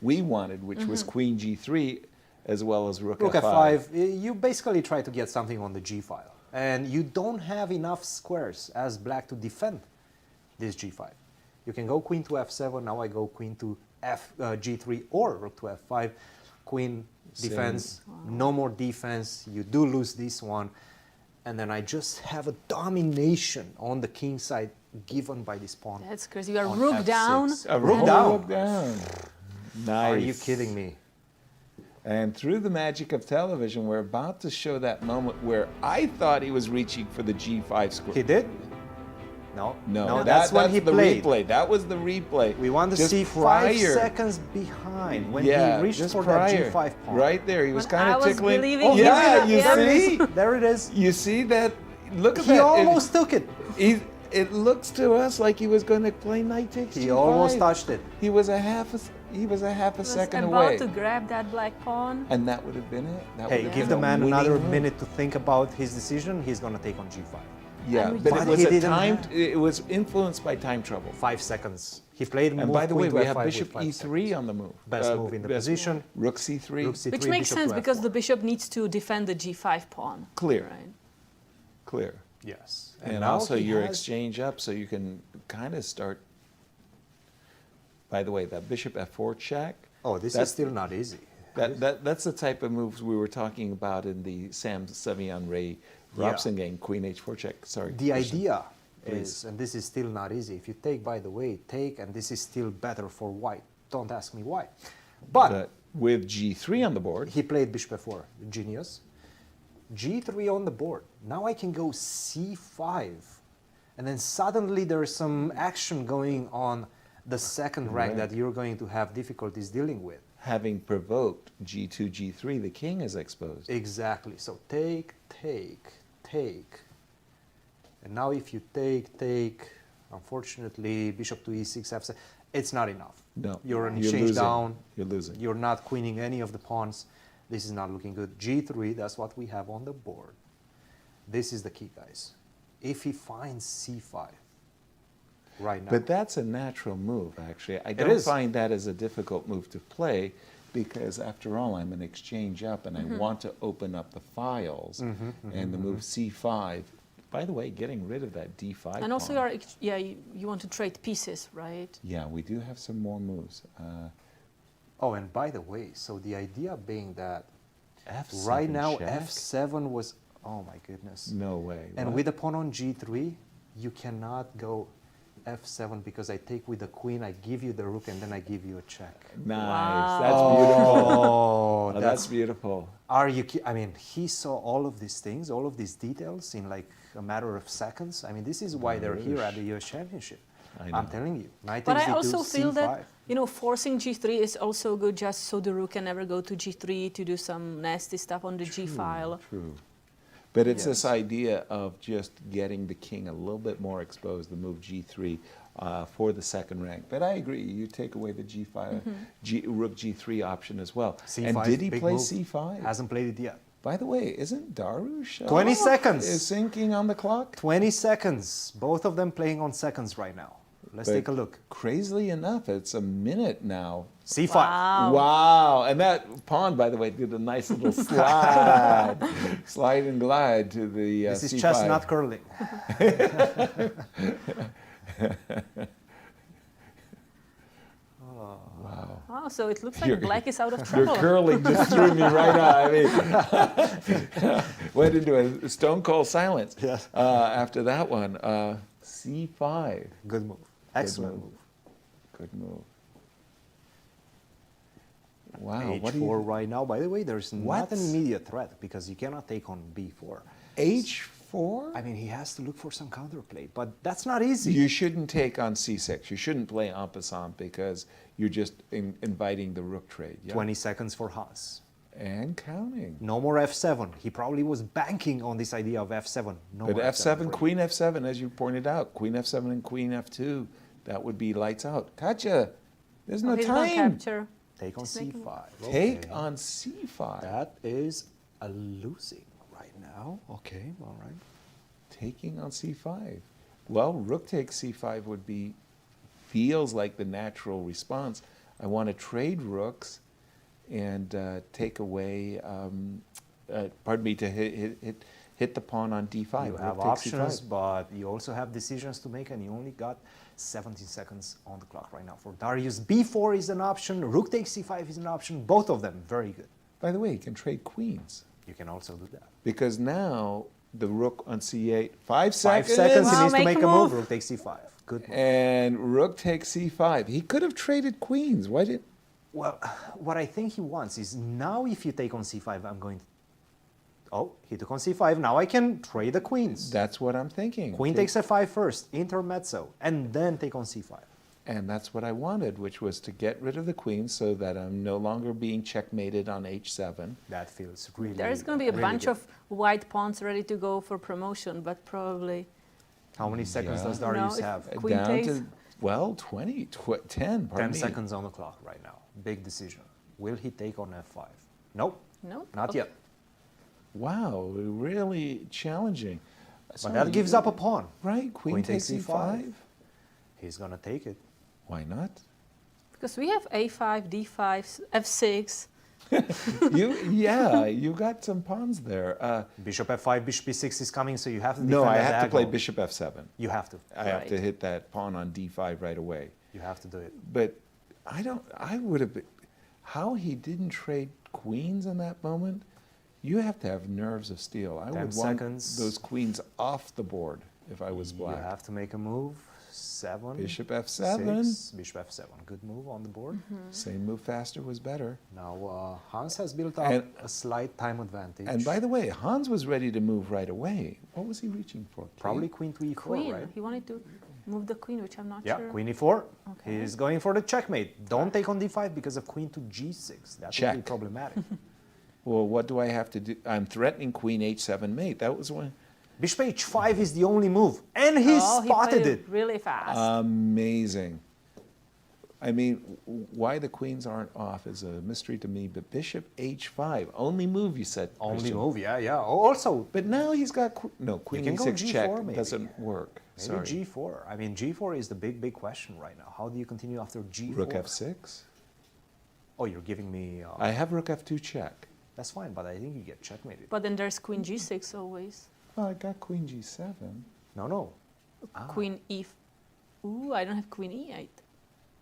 we wanted, which was queen g3, as well as rook, Rook f5. f5, you basically try to get something on the g file. And you don't have enough squares as black to defend this g5. You can go queen to f7, now I go queen to g3 or rook to f5. Queen defense, no more defense, you do lose this one. And then I just have a domination on the king side given by this pawn. That's crazy. You are on rook f6. down. Rook down. Rook down. Nice. Are you kidding me? And through the magic of television, we're about to show that moment where I thought he was reaching for the g5 square. He did? No. No, that's when he the played. replay. That was the replay. We want to Just see prior. 5 seconds behind when Yeah, he reached just for prior. that g5 pawn. Right there, he was When kind I of was tickling. believing Oh, him. yeah, you Yeah. see? There it is. You see that look at He that. almost took it. It looks to us like he was going to play knight takes He G5. almost touched it. He was a half a Was second about away. to grab that black pawn. And that would have been it. That would Hey, have give been the a man winning another move. minute to think about his decision. He's going to take on G5. Yeah, And but But it was he a didn't timed. have- It was influenced by time trouble. 5 seconds. He played And move by the way, queen we to have F5 with bishop 5 E3 seconds. on the move. Best move in the position. Rook C3. Rook C3, Which makes bishop sense to because F4. the bishop needs to defend the g5 pawn. Clear. Right. Clear. Yes. And now also he your has- exchange up, so you can kind of start. By the way, that bishop F4 check. Oh, this that's- is still not easy. That's the type of moves we were talking about in the Sam Sevian Ray Robson game, Queen H4 check. Sorry. The Christian. idea Please. is, and this is still not easy. If you take, by the way, take, and this is still better for white. Don't ask me why. But with G3 on the board, he played bishop F4, genius. G3 on the board. Now I can go C5. And then suddenly there's some action going on the second rank that you're going to have difficulties dealing with. having provoked G2, G3, the king is exposed. Exactly. So take, take, take. And now if you take, unfortunately, bishop to E6, F7, it's not enough. No, You're an you're exchange losing. down. You're losing. You're not queening any of the pawns. This is not looking good. G3, that's what we have on the board. This is the key, guys. If he finds C5 right now. But that's a natural move, actually. I don't is. find that as a difficult move to play because, after all, I'm an exchange up and I want to open up the files. And the move C5, by the way, getting rid of that D5 And also, pawn. you want to trade pieces, right? Yeah, we do have some more moves. Oh, and by the way, so the idea being that F7 right now check? F7 was, oh my goodness. No way. And What? with the pawn on G3, you cannot go F7 because I take with the queen, I give you the rook, and then I give you a check. Nice. That's beautiful. Oh, Oh, that's beautiful. Are you? I mean, he saw all of these things, all of these details in like a matter of seconds. I mean, this is why they're here at the U.S. Championship. I'm telling you. Knight But takes I D2, also feel C5. that, you know, forcing G3 is also good just so the rook can never go to G3 to do some nasty stuff on the G file. True. But it's this idea of just getting the king a little bit more exposed, the move G3 for the second rank. But I agree, you take away the G5, rook G3 option as well. C5, and did he big play move. C5? Hasn't played it yet. By the way, isn't Dariusz 20 seconds. is sinking on the clock? 20 seconds. Both of them playing on seconds right now. Let's But take a look. Crazily enough, it's a minute now. C5. Wow. And that pawn, by the way, did a nice little slide. Slide and glide to the This is C5. chestnut curling. Wow. Oh, so it looks like black is out of Your trouble. curling just threw me right out. I mean, went into a stone cold silence after that one. C5. Good move. Excellent move. Good move. Wow. H4 What do you, right now. By the way, there's not What? an immediate threat because you cannot take on B4. H4? I mean, he has to look for some counterplay, but that's not easy. You shouldn't take on C6. You shouldn't play en passant because you're just inviting the rook trade. Yeah? 20 seconds for Haas. And counting. No more F7. He probably was banking on this idea of F7. No But more F7, for him. Queen F7, as you pointed out, Queen F7 and Queen F2, that would be lights out. Katja, there's no He's gonna time. capture. Take on Just make him- C5. Take Okay. on C5. That is a losing right now. Okay, all right. Taking on C5. Well, rook takes C5 would be, feels like the natural response. I want to trade rooks and take away, pardon me, to hit the pawn on D5. You Rook have takes options, C5. but you also have decisions to make, and you only got 17 seconds on the clock right now. For Dariusz, B4 is an option, rook takes C5 is an option, both of them very good. By the way, you can trade queens. You can also do that. Because now the rook on C8, 5 5 seconds. seconds, he Wow, needs to make make a a move, move. rook takes C5. Good move. And rook takes C5. He could have traded queens. Why did? Well, what I think he wants is now if you take on C5, I'm going to... Oh, he took on C5, now I can trade the queens. That's what I'm thinking. Queen Okay. takes F5 first, intermezzo, and then take on C5. And that's what I wanted, which was to get rid of the queen so that I'm no longer being checkmated on h7. That feels really There's going to be a really bunch good. of white pawns ready to go for promotion, but probably... How many seconds Yeah. does Dariusz No, have? Queen Down takes? to, well, 10, 10 pardon me. seconds on the clock right now. Big decision. Will he take on f5? Nope. No? Not Okay. yet. Wow, really challenging. But that gives up a pawn. Right, queen takes takes e5. He's going to take it. Why not? Because we have a5, d5, f6. You got some pawns there. Bishop f5, bishop b6 is coming, so you have to defend No, I that have to play diagonal. bishop f7. You have to. I have to hit that pawn on d5 right away. You have to do it. But I would have been, how he didn't trade queens in that moment, you have to have nerves of steel. I 10 would want seconds. those queens off the board if I was black. You have to make a move. 7. Bishop f7. 6, bishop f7. Good move on the board. Same move faster was better. Now Hans has built up a slight time advantage. And by the way, Hans was ready to move right away. What was he reaching for? Probably queen to e4, Queen. right? He wanted to move the queen, which I'm not Yeah, sure. queen e4. Okay. He's going for the checkmate. Don't take on d5 because of queen to g6. That would be Check. problematic. Well, what do I have to do? I'm threatening queen h7 mate. That was one. Bishop h5 is the only move. And he He spotted played it. really fast. Amazing. I mean, why the queens aren't off is a mystery to me, but bishop h5, only move you said. Only Christian. move, yeah. Also, But now he's got, no, queen can go e6 G4 check maybe. doesn't work. maybe Sorry. g4. I mean, g4 is the big question right now. How do you continue after g4? Rook f6. Oh, you're giving me... I have rook f2 check. That's fine, but I think you get checkmated. But then there's queen g6 always. Well, I got queen g7. No. Queen e... Ooh, I don't have queen e8.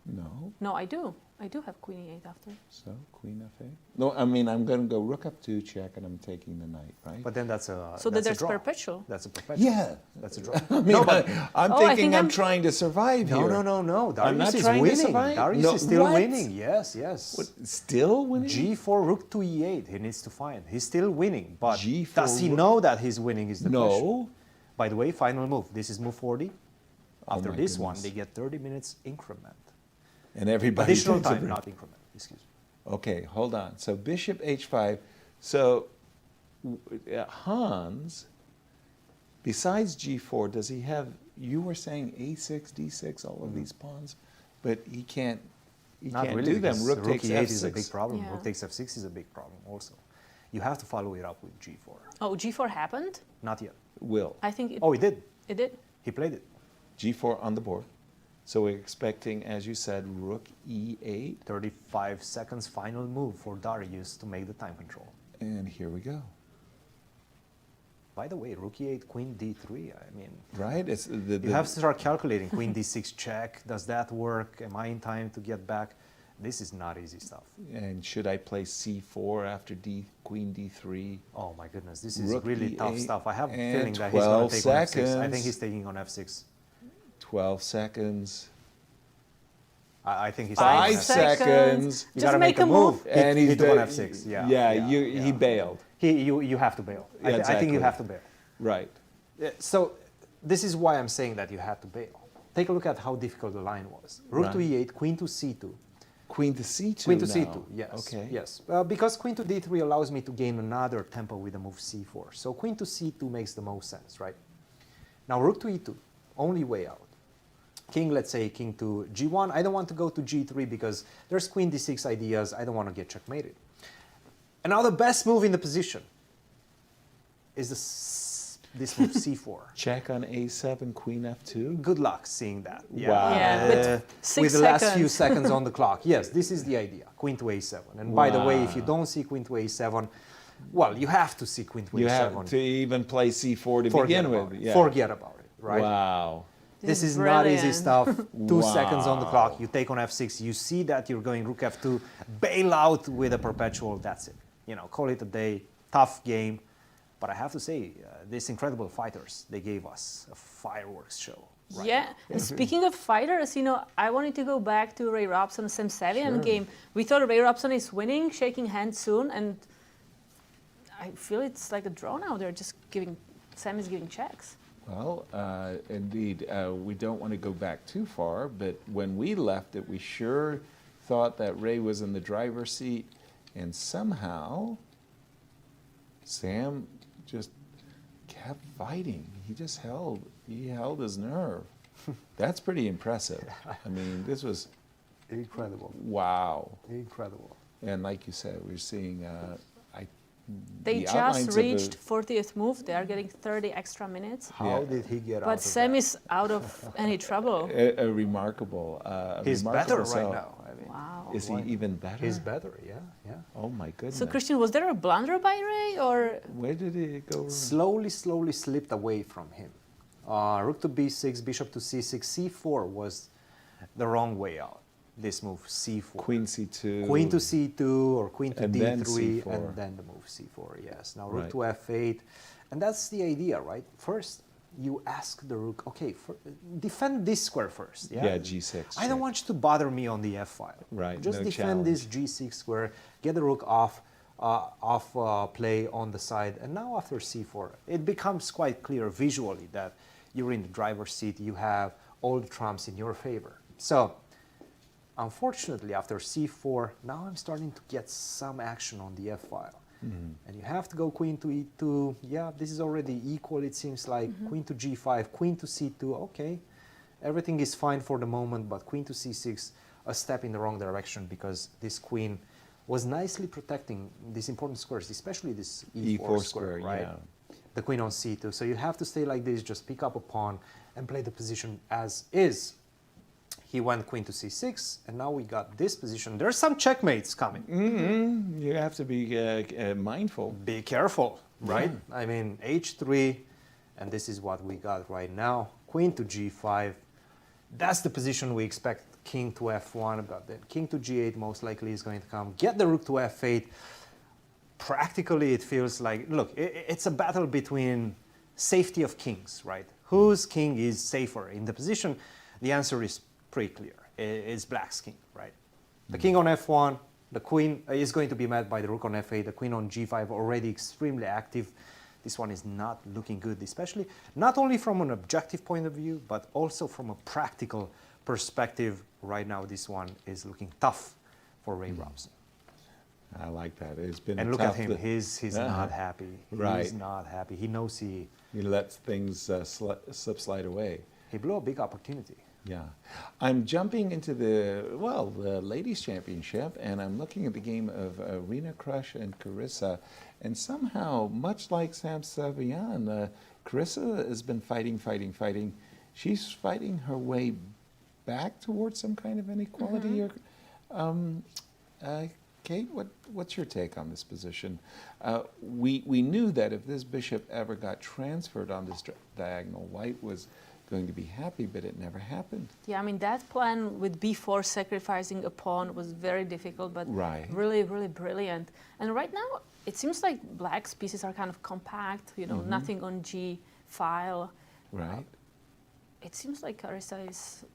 No. No, I do. I do have queen e8 after. So, queen f8. No, I mean, I'm going to go rook f2 check, and I'm taking the knight, right? But then that's a So that's a there's draw. perpetual. That's a perpetual. Yeah. That's a draw. I mean, no, but I'm Oh, I thinking think I'm I'm- trying to survive here. no. I'm not Dariusz is trying to winning. survive. Dariusz No, is still what? winning. Yes. What, still winning? G4, rook to e8. He needs to find. He's still winning, but G4 does he know that he's winning? Is the No. question. By the way, final move. This is move 40. After my this one, goodness. they get 30 minutes increment. And everybody Additional takes a time, break. not increment. Excuse me. Okay, hold on. So bishop h5. So Hans, besides g4, does he have, you were saying a6, d6, all of these pawns, but he can't Not really, do them. because Rook takes e8 f6. is a big problem. Yeah. Rook takes f6 is a big problem also. You have to follow it up with g4. Oh, g4 happened? Not yet. Will. I think it, Oh, he did. it did. He played it. g4 on the board. So we're expecting, as you said, rook e8. 35 seconds final move for Dariusz to make the time control. And here we go. By the way, rook e8, queen d3, I mean... Right? It's You have to start calculating. Queen d6 check. Does that work? Am I in time to get back? This is not easy stuff. And should I play c4 after queen d3? Oh my goodness, this is Rook really tough E8 stuff. I have a and feeling that he's going 12 to take on f6. I think seconds. he's taking on f6. 12 seconds. I think he's 5 taking on f6. seconds. You Just gotta make make a move. And he he's took on the- f6. Yeah. Yeah, he bailed. You have to bail. Yeah, I think exactly. you have to bail. Right. So this is why I'm saying that you had to bail. Take a look at how difficult the line was. Rook to Right. e8, queen to c2. Queen to c2 Queen to now. c2, yes. Okay. Yes, because queen to d3 allows me to gain another tempo with the move c4. So queen to c2 makes the most sense, right? Now rook to e2, only way out. King, let's say king to g1. I don't want to go to g3 because there's queen d6 ideas. I don't want to get checkmated. And now the best move in the position is this move c4. Check on a7, queen f2. Good luck seeing that. Wow. Yeah, with 6 with the last few seconds. seconds on the clock. Yes, this is the idea. Queen to a7. And by the way, if you Wow. don't see queen to a7, well, you have to see queen to You a7. have to even play c4 to Forget begin about with. it. Yeah. Forget about it, right? Wow. This is Brilliant. not easy stuff. 2 seconds on the Wow. clock. You take on f6. You see that you're going rook f2. Bail out with a perpetual. That's it. You know, call it a day. Tough game. But I have to say, these incredible fighters, they gave us a fireworks show. Right Yeah, now. and speaking of fighters, you know, I wanted to go back to Ray Robson, Sam Sevian Sure. game. We thought Ray Robson is winning, shaking hands soon, and I feel it's like a draw now. They're just giving, Sam is giving checks. Well, indeed, we don't want to go back too far, but when we left it, we sure thought that Ray was in the driver's seat, and somehow Sam just kept fighting. He held his nerve. That's pretty impressive. I mean, this was incredible. Wow. Incredible. And like you said, we're seeing they just reached 40th move. They are getting 30 extra minutes. How did he get out But of Sam that? is out of any trouble. A remarkable. He's remarkable better self. right now. I mean, wow. Is he even better? He's better, yeah. Oh my goodness. So Cristian, was there a blunder by Ray, or where did he go? Slowly slipped away from him. Rook to b6, bishop to c6, c4 was the wrong way out. This move, c4. Queen c2. Queen to c2 or queen to and d3 then c4. and then the move c4, yes. Now rook Right. to f8. And that's the idea, right? First, you ask the rook, okay, defend this square first. Yeah, g6. I don't want you to bother me on the f file. Right, Just no defend challenge. this g6 square, get the rook off play on the side. And now after c4, it becomes quite clear visually that you're in the driver's seat. You have all the trumps in your favor. So unfortunately, after c4, now I'm starting to get some action on the f file. And you have to go queen to e2. Yeah, this is already equal, it seems like. Queen to g5, queen to c2. Okay, everything is fine for the moment, but queen to c6, a step in the wrong direction, because this queen was nicely protecting these important squares, especially this e4 square, right? Yeah. The queen on c2. So you have to stay like this, just pick up a pawn and play the position as is. He went queen to c6, and now we got this position. There's some checkmates coming. You have to be mindful. Be careful, right? I mean, h3, and this is what we got right now. Queen to g5. That's the position we expect. King to f1, but then king to g8 most likely is going to come. Get the rook to f8. Practically, it feels like, look, it's a battle between safety of kings, right? Whose king is safer in the position? The answer is pretty clear. It's black's king, right? The king on f1, the queen is going to be met by the rook on f8, the queen on g5 already extremely active. This one is not looking good, especially not only from an objective point of view, but also from a practical perspective. Right now, this one is looking tough for Ray Robson. I like that. It's been and look tough at him. He's not happy. Right. He's not happy. He knows he lets things slide away. He blew a big opportunity. Yeah. I'm jumping into the ladies' championship, and I'm looking at the game of Irina, Krush, and Carissa, and somehow, much like Sam Sevian, Carissa has been fighting. She's fighting her way back towards some kind of inequality. Kate, what's your take on this position? We knew that if this bishop ever got transferred on this diagonal, white was going to be happy, but it never happened. Yeah, I mean, that plan with b4 sacrificing a pawn was very difficult, but really, really brilliant. And right now, it seems like black's pieces are kind of compact, you know, nothing on g file. Right. It seems like Carissa is,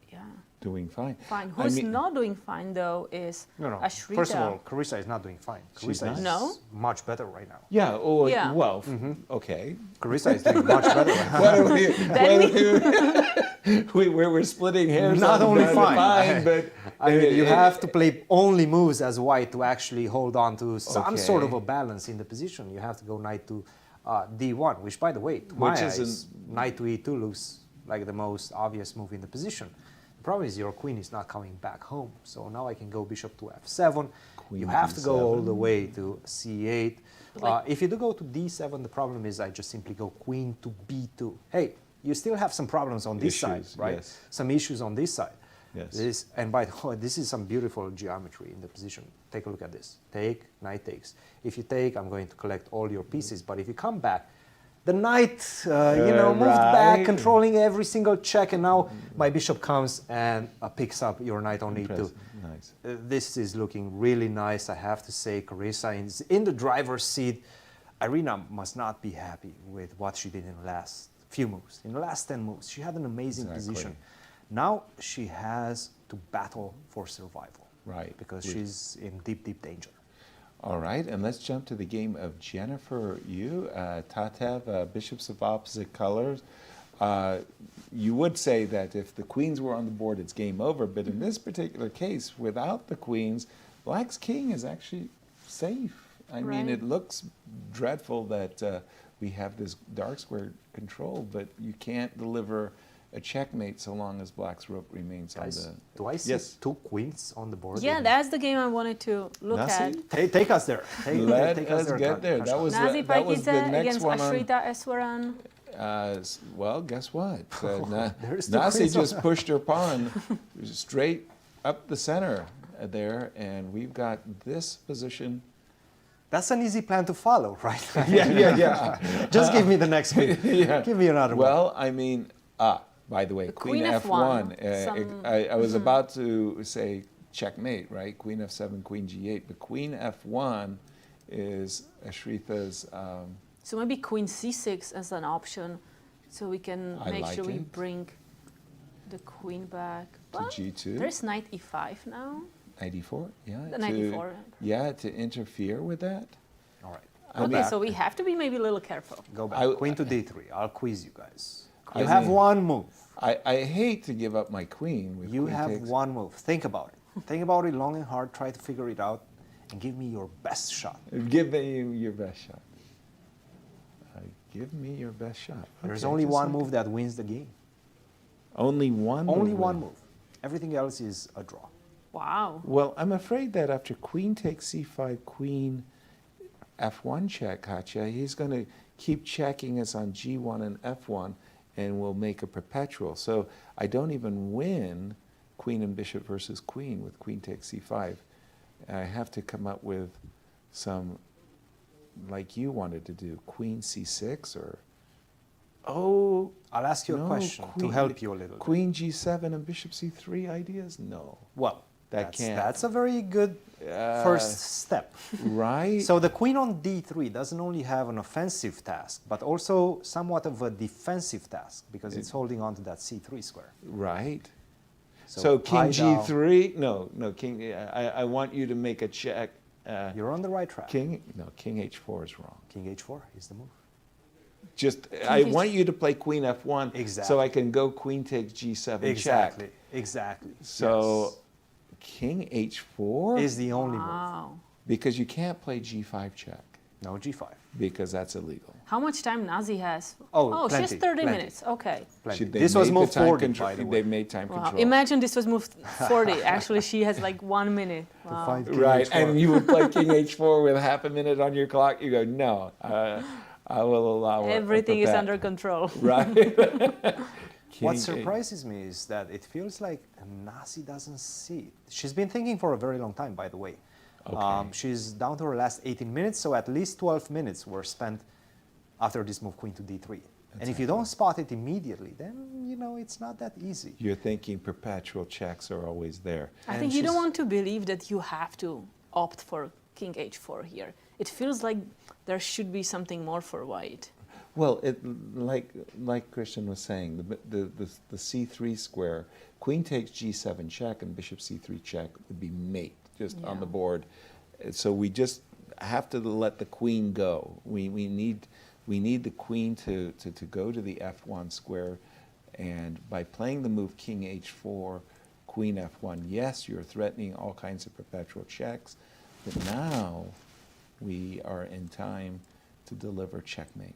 doing fine. Who's not doing fine, though, is Ashrita. First of all, Carissa is not doing fine. Carissa is much better right now. Yeah, well, okay. Carissa is doing much better right now. We're splitting hairs. Not only fine, but I mean, you have to play only moves as white to actually hold on to some sort of a balance in the position. You have to go knight to d1, which, by the way, to my eyes, knight to e2 looks like the most obvious move in the position. The problem is your queen is not coming back home. So now I can go bishop to f7. You have to go all the way to c8. If you do go to d7, the problem is I just simply go queen to b2. Hey, you still have some problems on this side, right? Yes. Some issues on this side. Yes. And by the way, this is some beautiful geometry in the position. Take a look at this. Take, knight takes. If you take, I'm going to collect all your pieces. But if you come back, the knight, moved back, controlling every single check, and now my bishop comes and picks up your knight on e2. Nice. This is looking really nice, I have to say. Carissa is in the driver's seat. Irina must not be happy with what she did in the last few moves. In the last 10 moves, she had an amazing position. Now she has to battle for survival. Right. Because she's in deep, deep danger. All right, and let's jump to the game of Jennifer Yu, Tatev, bishops of opposite colors. you would say that if the queens were on the board, it's game over. But in this particular case, without the queens, black's king is actually safe. I mean, it looks dreadful that we have this dark square control, but you can't deliver a checkmate so long as black's rook remains on the... Do I see two queens on the board? Yeah, that's the game I wanted to look at. Take us there. Let us get there. That was the next one on... Ashrita Eswaran. Well, guess what? Nasi just pushed her pawn straight up the center there, and we've got this position. That's an easy plan to follow, right? Yeah. Just give me the next queen. Give me another one. Well, I mean, by the way, Queen F1. I was about to say checkmate, right? Queen F7, Queen G8, but Queen F1 is Ashrita's... So maybe Queen C6 as an option, so we can make sure we bring the queen back. To G2. There's Knight E5 now. Knight E4, yeah. Knight E4. Yeah, to interfere with that. All right. Okay, so we have to be maybe a little careful. Go back. Queen to D3. I'll quiz you guys. You have one move. I hate to give up my queen. With you queen have takes. one move. Think about it. Think about it long and hard. Try to figure it out, and give me your best shot. Give me your best shot. Give me your best shot. There's only one move that wins the game. Only one? Only one move. Everything else is a draw. Wow. Well, I'm afraid that after queen takes c5, queen f1 check, Katya, he's going to keep checking us on g1 and f1, and we'll make a perpetual. So I don't even win queen and bishop versus queen with queen takes c5. I have to come up with some, like you wanted to do, queen c6 or... Oh, I'll ask you a question to help you a little. Queen g7 and bishop c3 ideas? No. Well, can't. That's a very good first step. Right. So the queen on d3 doesn't only have an offensive task, but also somewhat of a defensive task because it's holding on to that c3 square. Right. So king g3? No, king. I want you to make a check. You're on the right track. King h4 is wrong. King h4 is the move. Just, I want you to play queen f1 so I can go queen takes g7 check. Exactly. So king h4 is the only move. Because you can't play g5 check. No, g5. Because that's illegal. How much time Nazi has? Oh, she has 30 minutes. Okay. This was move 40, by the way. They made time control. Imagine this was move 40. Actually, she has like 1 minute. Wow. Right, and you would play king h4 with half a minute on your clock. You go, no, I will allow everything is under control. Right. What surprises me is that it feels like Nazi doesn't see it. She's been thinking for a very long time, by the way. Okay. She's down to her last 18 minutes, so at least 12 minutes were spent after this move, queen to d3. And if you don't spot it immediately, then, you know, it's not that easy. You're thinking perpetual checks are always there. I think you don't want to believe that you have to opt for king h4 here. It feels like there should be something more for white. Well, like Cristian was saying, the c3 square, queen takes g7 check and bishop c3 check would be mate just on the board. So we just have to let the queen go. We need the queen to go to the f1 square, and by playing the move king h4, queen f1, yes, you're threatening all kinds of perpetual checks, but now we are in time to deliver checkmate.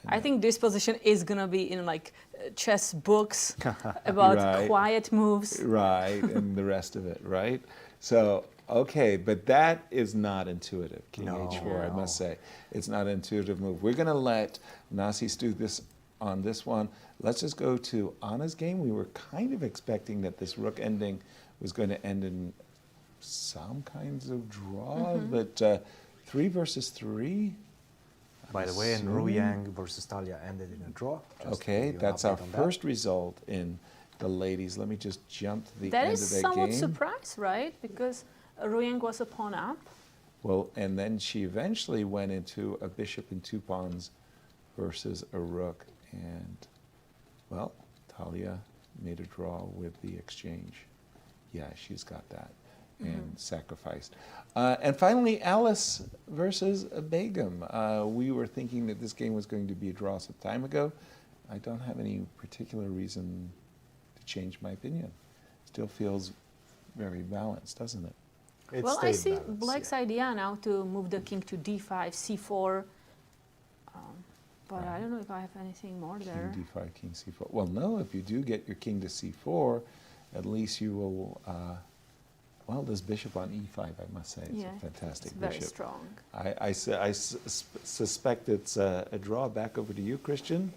I think this position is going to be in like chess books about quiet moves. Right, and the rest of it, right? So, okay, but that is not intuitive, king h4, I must say. It's not an intuitive move. We're going to let Nasis do this on this one. Let's just go to Anna's game. We were kind of expecting that this rook ending was going to end in some kinds of draw, but 3 versus 3? By the way, and Ru Yang versus Talia ended in a draw. Okay, that's our first result in the ladies. Let me just jump to the end of the game. That is somewhat surprised, right? Because Ru Yang was a pawn up. Well, and then she eventually went into a bishop and 2 pawns versus a rook. And, well, Talia made a draw with the exchange. Yeah, she's got that. And sacrificed. And finally, Alice versus Begim. We were thinking that this game was going to be a draw some time ago. I don't have any particular reason to change my opinion. Still feels very balanced, doesn't it? Well, I see Black's idea now to move the king to d5, c4. But I don't know if I have anything more there. King d5, king c4. Well, no, if you do get your king to c4, at least you will, well, this bishop on e5, I must say, it's a fantastic it's bishop. very strong. I suspect it's a draw. Back over to you, Cristian.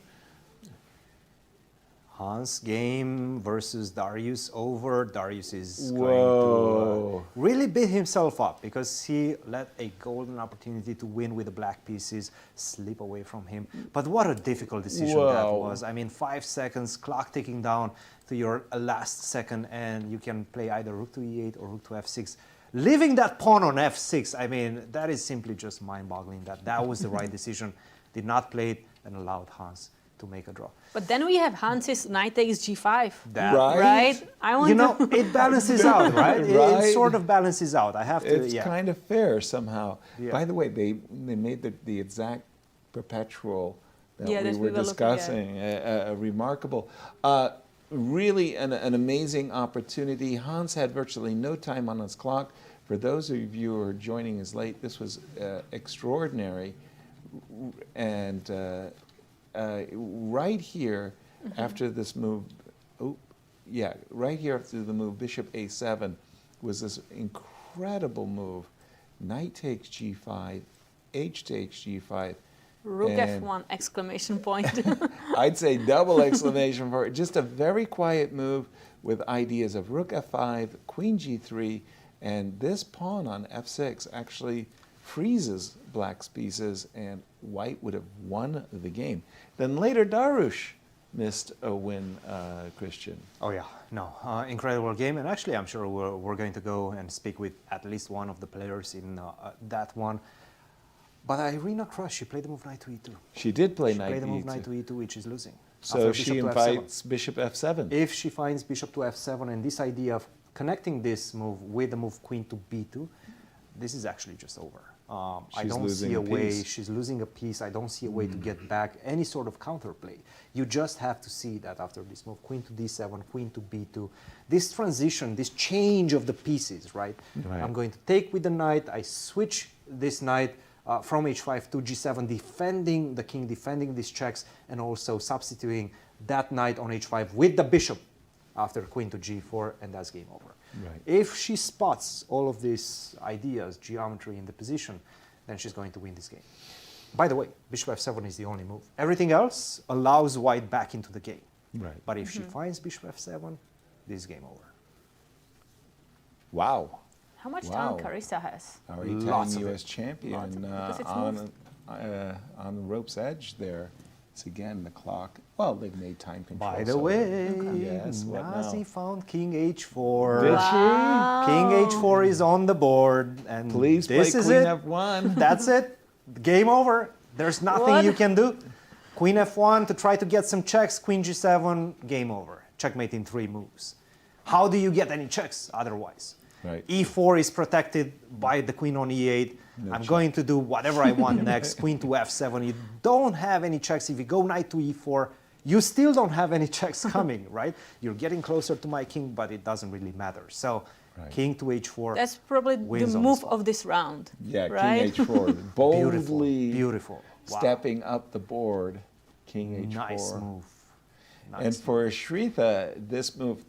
Hans game versus Dariusz over. Dariusz is Whoa. going to really beat himself up because he let a golden opportunity to win with the black pieces slip away from him. But what a difficult decision that was. I mean, 5 seconds, clock ticking down to your last second, and you can play either rook to e8 or rook to f6. Leaving that pawn on f6, I mean, that is simply just mind-boggling that that was the right decision. Did not play it and allowed Hans to make a draw. But then we have Hans's knight takes g5. That, right? I want you know, it balances out, right? Right. It sort of balances out. I have to, It's kind of fair somehow. Yeah. By the way, they made the exact perpetual that we that were we were discussing. Remarkable. Really an amazing opportunity. Hans had virtually no time on his clock. For those of you who are joining us late, this was extraordinary. And right here, after this move, right here after the move, bishop a7, was this incredible move. Knight takes g5, h takes g5. Rook f1, exclamation point. I'd say double exclamation point. Just a very quiet move with ideas of rook f5, queen g3, and this pawn on f6 actually freezes black's pieces, and white would have won the game. Then later Dariusz missed a win, Cristian. Oh yeah, no, incredible game, and actually I'm sure we're going to go and speak with at least one of the players in that one. But Irina Krush, she played the move knight to e2. She did play knight to e2. She played the move knight to e2, which is losing. So she invites bishop f7. If she finds bishop to f7, and this idea of connecting this move with the move queen to b2, this is actually just over. I don't see a way. She's losing a piece. I don't see a way to get back any sort of counterplay. You just have to see that after this move, queen to d7, queen to b2, this transition, this change of the pieces, right? I'm going to take with the knight. I switch this knight from h5 to g7, defending the king, defending these checks, and also substituting that knight on h5 with the bishop after queen to g4, and that's game over. Right. If she spots all of these ideas, geometry in the position, then she's going to win this game. By the way, bishop f7 is the only move. Everything else allows white back into the game. Right. But if she finds bishop f7, this is game over. Wow. How much time Carissa has? Our 8-time U.S. champion on the rope's edge there. It's again the clock. Well, they've made time control. By the way, yes, Nazi found king h4. Did she? King h4 is on the board, and please this play is queen it. f1. That's it. Game over. There's nothing you can do. Queen f1 to try to get some checks. Queen g7. Game over. Checkmate in 3 moves. How do you get any checks otherwise? Right. e4 is protected by the queen on e8. I'm going to do whatever I want next. Queen to f7. You don't have any checks. If you go knight to e4, you still don't have any checks coming, right? You're getting closer to my king, but it doesn't really matter. So king to h4. That's probably the move of this round. Yeah, right? king h4. Boldly beautiful. Stepping up the board. King h4. Nice move. And for Shritha, this move,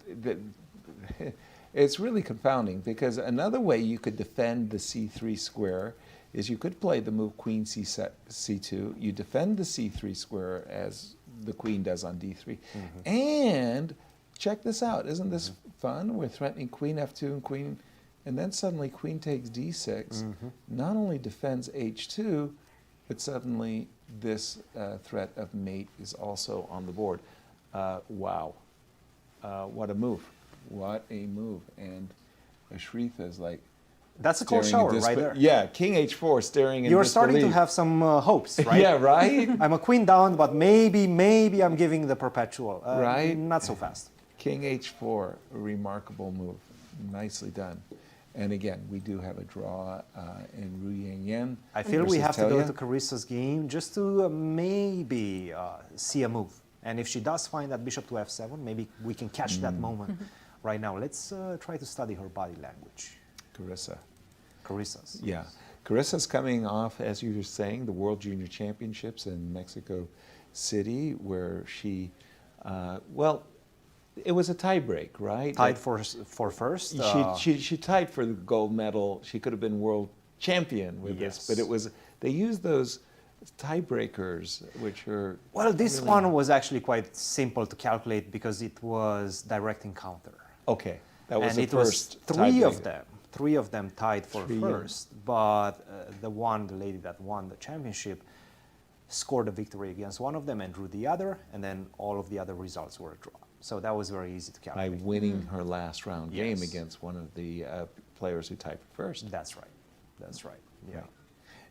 it's really confounding because another way you could defend the c3 square is you could play the move queen c2. You defend the c3 square as the queen does on d3. And check this out. Isn't this fun? We're threatening queen f2 and queen, and then suddenly queen takes d6. Not only defends h2, but suddenly this threat of mate is also on the board. Wow. What a move. What a move. And Shritha is like... That's a cold shower right there. Yeah, king h4 staring in You're disbelief. starting to have some hopes, right? Yeah, right? I'm a queen down, but maybe I'm giving the perpetual. Right? Not so fast. King h4, a remarkable move. Nicely done. And again, we do have a draw in Ruyen. I feel we have to go to Carissa's game just to maybe see a move. And if she does find that bishop to f7, maybe we can catch that moment right now. Let's try to study her body language. Carissa's. Yeah. Carissa's coming off, as you were saying, the World Junior Championships in Mexico City, where she, well, it was a tie-break, right? Tied for first? She tied for the gold medal. She could have been world champion with this, but it was, they used those tiebreakers, which are... Well, this really one was actually quite simple to calculate because it was direct encounter. Okay, that was and the it first was three tiebreaker. of them tied for first, but the lady that won the championship scored a victory against one of them and drew the other, and then all of the other results were a draw. So that was very easy to calculate. By winning her last round game against one of the players who tied for first. That's right. That's right. Yeah. Right.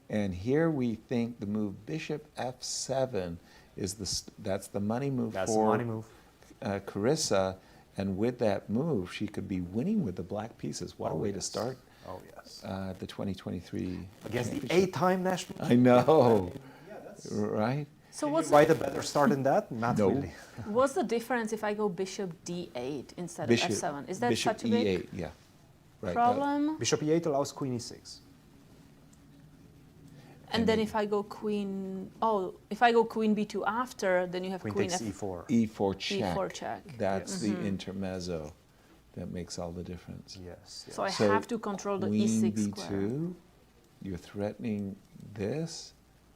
And here we think the move bishop f7 is that's the money move That's for the money move. Carissa, and with that move, she could be winning with the black pieces. What a way to start! Oh yes. The 2023 against the 8-time national. I know, right? So what's a better start than that? Not really. What's the difference if I go bishop d8 instead of f7? Is that bishop such a big problem? Bishop e8 allows queen e6. And then if I go queen, if I go queen b2 after, then you have queen takes e4. E4 check. E4 check. That's the intermezzo that makes all the difference. Yes. So I have to control the e6 queen square. b2, you're threatening this.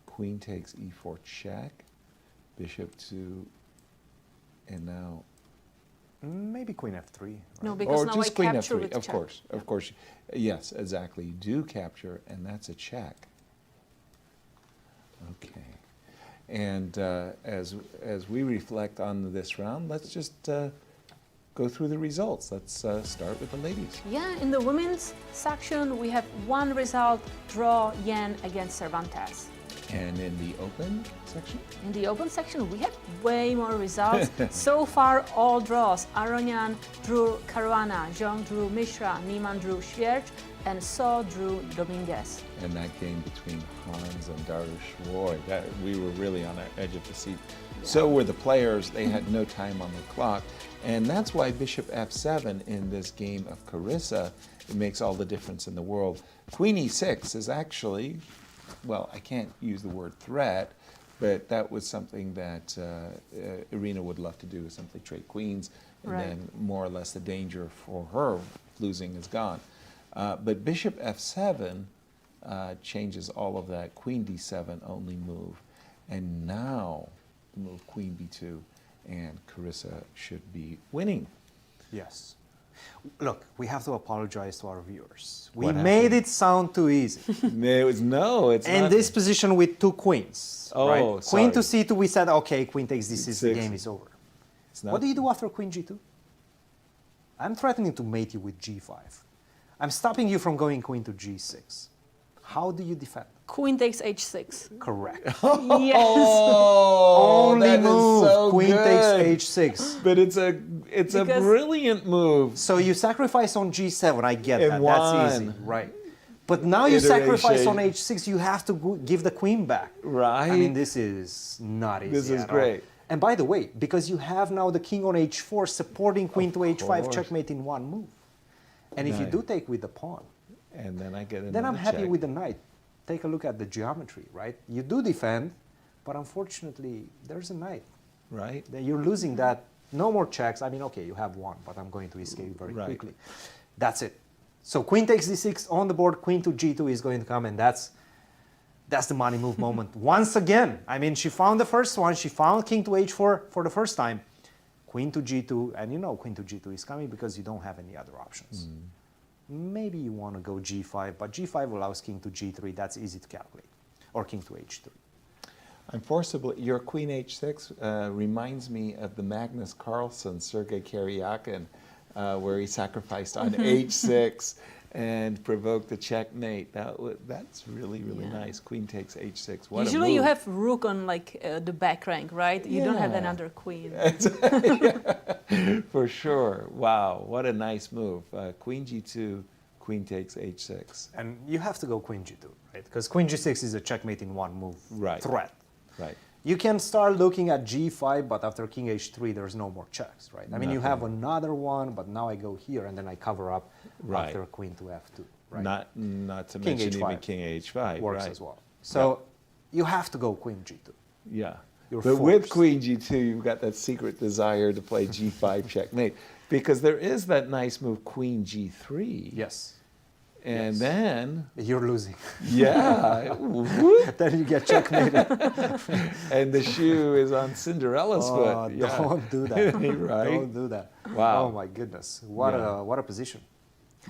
Queen takes e4 check, bishop 2, and now... Maybe queen f3. Right? No, because or now just I queen capture f3. with Of check. course, of course. Yes, exactly. You do capture, and that's a check. Okay. And as we reflect on this round, let's just go through the results. Let's start with the ladies. Yeah, in the women's section, we have one result, draw Yan against Cervantes. And in the open section? In the open section, we have way more results. So far, all draws. Aronian drew Caruana, Xiong drew Mishra, Niemann drew Swiercz, and So drew Dominguez. And that game between Hans and Dariusz, boy, we were really on the edge of the seat. Yeah. So were the players. They had no time on the clock. And that's why bishop f7 in this game of Carissa, it makes all the difference in the world. Queen e6 is actually, well, I can't use the word threat, but that was something that Irina would love to do, simply trade queens, and then more or less the danger for her losing is gone. But bishop f7 changes all of that. Queen d7 only move. And now the move queen b2, and Carissa should be winning. Yes. Look, we have to apologize to our viewers. We What made happened? it sound too easy. It's in not. this position with two queens. Oh, right? Queen to sorry. c2, we said, okay, queen takes d6, the game is over. What do you do after queen g2? I'm threatening to mate you with g5. I'm stopping you from going queen to g6. How do you defend? Queen takes h6. Correct. Yes. Oh, Only that is move. so Queen good. takes h6. But it's a brilliant move. So you sacrifice on g7. I get And that. won. That's easy, right? But now you sacrifice on h6. You have to give the queen back. Right. I mean, this is not easy. This is at all. great. And by the way, because you have now the king on h4 supporting queen to h5 course. checkmate in one move. And if you Nice. do take with the pawn, And then I get another then I'm happy check. with the knight. Take a look at the geometry, right? You do defend, but unfortunately, there's a knight. Right. You're losing that. No more checks. I mean, okay, you have one, but I'm going to escape very quickly. That's it. So queen takes d6 on the board. Queen to g2 is going to come, and that's the money move moment. Once again, I mean, she found the first one. She found king to h4 for the first time. Queen to g2, and you know queen to g2 is coming because you don't have any other options. Maybe you want to go g5, but g5 allows king to g3. That's easy to calculate. Or king to h3. I'm forcibly, your queen h6 reminds me of the Magnus Carlsen, Sergei Karyakin, where he sacrificed on h6 and provoked the checkmate. That's really, really nice. Queen takes h6. What Usually a move. you have rook on like the back rank, right? You don't have Yeah. another queen. For sure. Wow, what a nice move. Queen g2, queen takes h6. And you have to go queen g2, right? Because queen g6 is a checkmate in one move threat. Right. You can start looking at g5, but after king h3, there's no more checks, right? I mean, you have another one, but now I go here, and then I cover up after queen to f2, right? Not to king mention h5 even king h5. works as well. So you have to go queen g2. Yeah. You're but forced. with queen g2, you've got that secret desire to play g5 checkmate. Because there is that nice move, queen g3. Yes. And then... You're losing. Yeah. Then you get checkmated. And the shoe is on Cinderella's foot. Yeah. Don't do that. Right? Don't do that. Wow. Oh my goodness. What a position.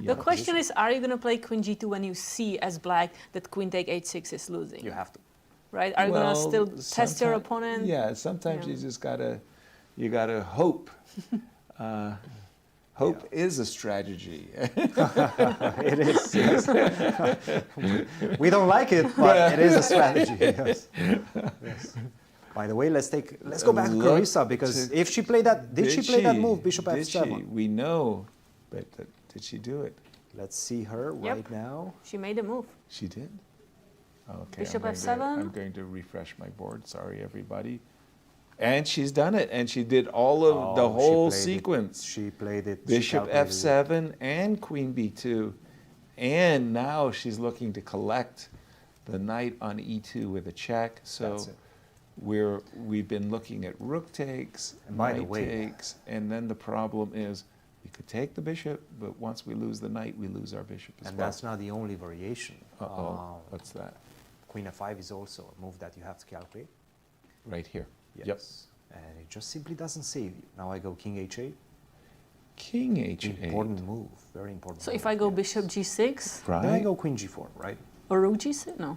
The question is, are you going to play queen g2 when you see as black that queen take h6 is losing? You have to. Right? Are you going to still test your opponent? Yeah, sometimes you just gotta hope. Hope is a strategy. It is, yes. We don't like it, but it is a strategy. Yes. Yes. By the way, let's go back to Carissa, because if she played that, did she play that move, bishop f7? We know, but did she do it? Let's see her right now. She made a move. She did? Okay. Bishop f7. I'm going to refresh my board. Sorry, everybody. And she's done it, and she did all of the whole sequence. She played it. Bishop f7 and queen b2, and now she's looking to collect the knight on e2 with a check. So we've been looking at rook takes, knight takes, and then the problem is we could take the bishop, but once we lose the knight, we lose our bishop as well. And that's not the only variation. What's that? Queen f5 is also a move that you have to calculate. Right here. Yes. Yep. And it just simply doesn't save you. Now I go king h8. King h8. Important move. Very important So move. if I go bishop g6? Then I go queen g4, right? Or rook g6? No.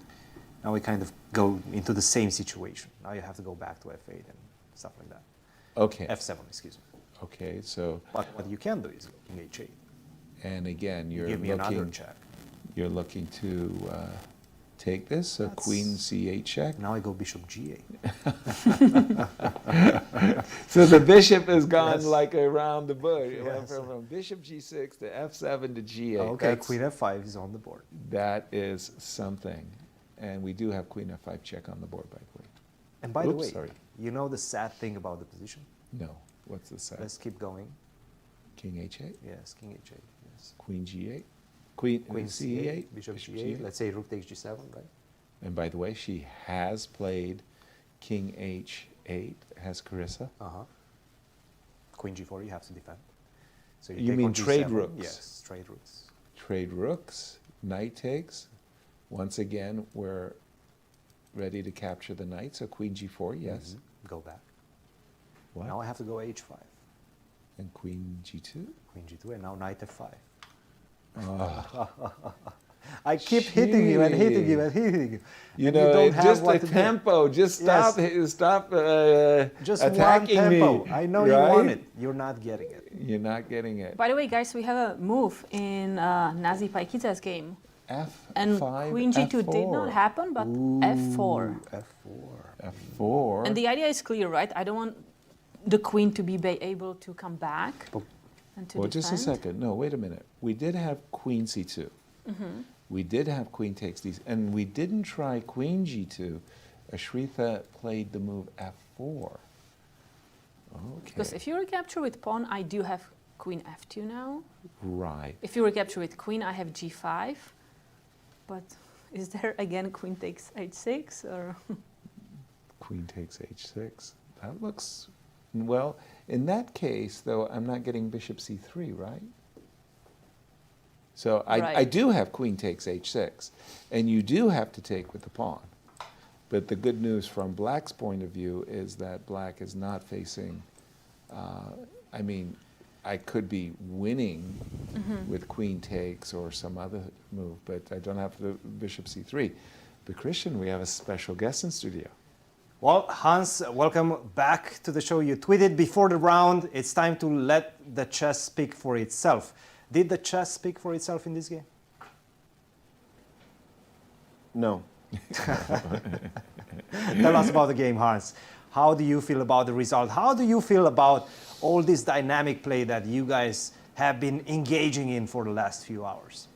Now we kind of go into the same situation. Now you have to go back to f8 and stuff like that. Okay. f7, excuse me. Okay, so... But what you can do is go king h8. And again, give me another check. You're looking to take this, so queen c8 check. Now I go bishop g8. So the bishop has gone like around the bush. It went from bishop g6 to f7 to g8. Okay, queen f5 is on the board. That is something. And we do have queen f5 check on the board, by the way. And by the way, you know the sad thing about the position? No. What's the sad? Let's keep going. King h8? Yes, king h8. Yes. Queen g8? Queen c8? Bishop g8. Let's say rook takes g7, right? And by the way, she has played king h8, has Carissa. Queen g4, you have to defend. So you mean trade rooks? Yes, trade rooks. Trade rooks, knight takes. Once again, we're ready to capture the knight, so queen g4, yes. Go back. What? Now I have to go h5. And queen g2? Queen g2, and now knight f5. I keep hitting you and hitting you and hitting you. You know, just the tempo. Just stop. Stop just attacking one tempo. me. I know you want it. You're not getting it. You're not getting it. By the way, guys, we have a move in Nazi Paikita's game. F5, and queen g2 F4. did not happen, but f4. F4. And the idea is clear, right? I don't want the queen to be able to come back and to defend. Just a second. No, wait a minute. We did have queen c2. We did have queen takes these, and we didn't try queen g2. Ashritha played the move f4. Okay. Because if you recapture with pawn, I do have queen f2 now. Right. If you recapture with queen, I have g5. But is there again queen takes h6 or? Queen takes h6. That looks, well, in that case, though, I'm not getting bishop c3, right? So I do have queen takes h6, and you do have to take with the pawn. But the good news from black's point of view is that black is not facing, I mean, I could be winning with queen takes or some other move, but I don't have the bishop c3. But Cristian, we have a special guest in studio. Well, Hans, welcome back to the show. You tweeted before the round, it's time to let the chess speak for itself. Did the chess speak for itself in this game? No. Tell us about the game, Hans. How do you feel about the result? How do you feel about all this dynamic play that you guys have been engaging in for the last few hours?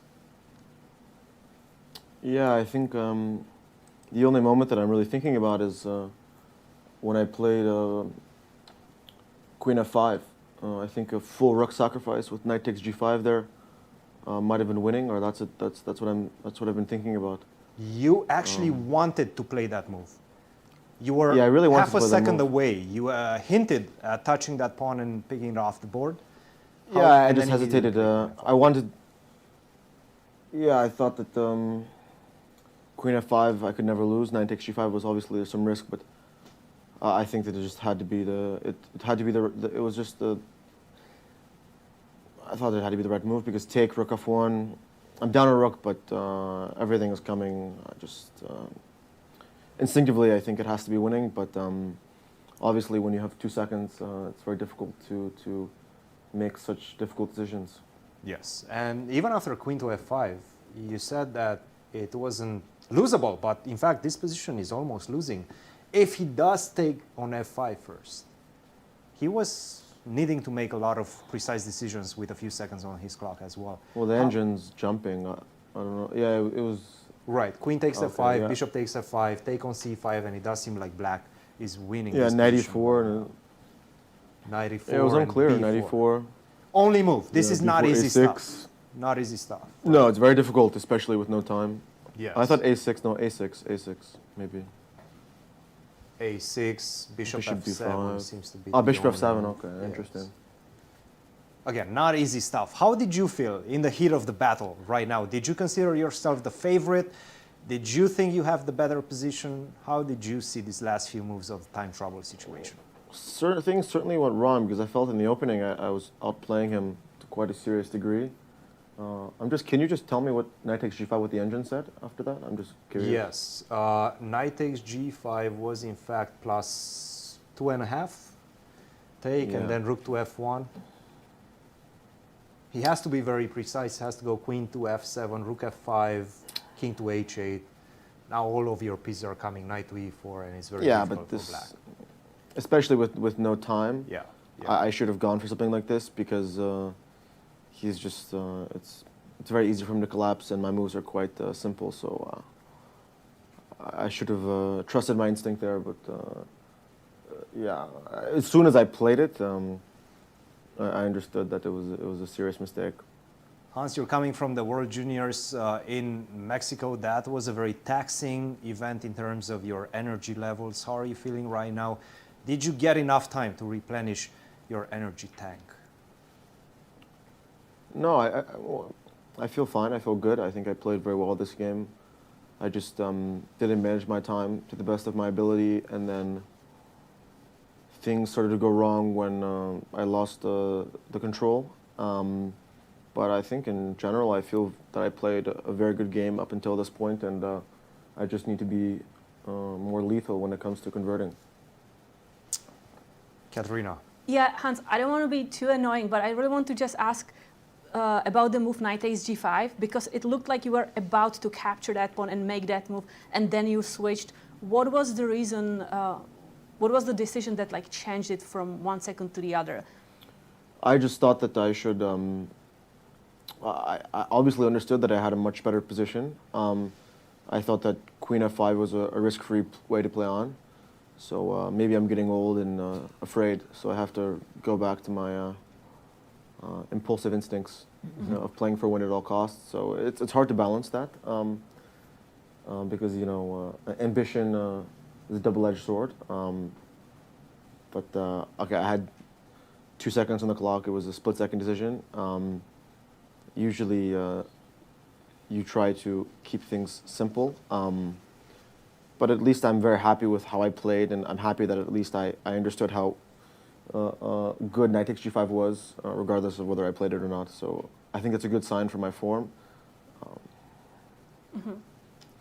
Yeah, I think the only moment that I'm really thinking about is when I played Queen F5. I think a full rook sacrifice with knight takes G5 there might have been winning, or that's what I've been thinking about. You actually wanted to play that move. You were I really wanted half to a play that second move. away. You hinted at touching that pawn and picking it off the board. Yeah, I And just then you didn't hesitated. play. I wanted. Yeah, I thought that Queen F5 I could never lose. Knight takes G5 was obviously some risk, but I think that it just had to be it had to be it was just the. I thought it had to be the right move because take rook F1. I'm down a rook, but everything is coming. Instinctively, I think it has to be winning, but obviously when you have 2 seconds, it's very difficult to make such difficult decisions. Yes, and even after Queen to F5, you said that it wasn't losable, but in fact this position is almost losing. If he does take on F5 first, he was needing to make a lot of precise decisions with a few seconds on his clock as well. Well, the engine's jumping. I don't know. Yeah, it was. Right, Queen takes Okay, F5, yeah. Bishop takes F5, take on C5, and it does seem like Black is winning. Yeah, this knight position. E4. Knight E4. Yeah, it was and unclear. B4. Knight E4. Only move. This Yeah, is not B4, easy A6. stuff. Not easy stuff. No, it's very difficult, especially with no time. Yes. I thought A6. No, A6 maybe. A6, Bishop F7 B5. seems to be. Bishop the F7. only move. Okay, Yes. interesting. Again, not easy stuff. How did you feel in the heat of the battle right now? Did you consider yourself the favorite? Did you think you have the better position? How did you see these last few moves of the time trouble situation? Certain things certainly went wrong because I felt in the opening I was outplaying him to quite a serious degree. Can you just tell me what knight takes G5 what the engine said after that? I'm just curious. Yes, knight takes G5 was in fact plus 2.5 take, Yeah. and then rook to F1. He has to be very precise. He has to go queen to F7, rook F5, king to H8. Now all of your pieces are coming, knight to E4, and it's very difficult but for Black. especially with no time. Yeah. I should have gone for something like this because he's just it's very easy for him to collapse, and my moves are quite simple. So I should have trusted my instinct there. But yeah, as soon as I played it, I understood that it was a serious mistake. Hans, you're coming from the World Juniors in Mexico. That was a very taxing event in terms of your energy levels. How are you feeling right now? Did you get enough time to replenish your energy tank? No, I feel fine. I feel good. I think I played very well this game. I just didn't manage my time to the best of my ability, and then things started to go wrong when I lost the control. But I think in general, I feel that I played a very good game up until this point, and I just need to be more lethal when it comes to converting. Katerina. Yeah, Hans, I don't want to be too annoying, but I really want to just ask about the move knight takes G5, because it looked like you were about to capture that pawn and make that move, and then you switched. What was the reason, what was the decision that like changed it from 1 second to the other? I just thought that I should. I obviously understood that I had a much better position. I thought that Queen F5 was a risk-free way to play on. So maybe I'm getting old and afraid, so I have to go back to my impulsive instincts, you know, of playing for win at all costs. So it's hard to balance that because, you know, ambition is a double-edged sword. But okay, I had 2 seconds on the clock. It was a split-second decision. Usually you try to keep things simple. But at least I'm very happy with how I played, and I'm happy that at least I understood how good knight takes G5 was, regardless of whether I played it or not. So I think it's a good sign for my form.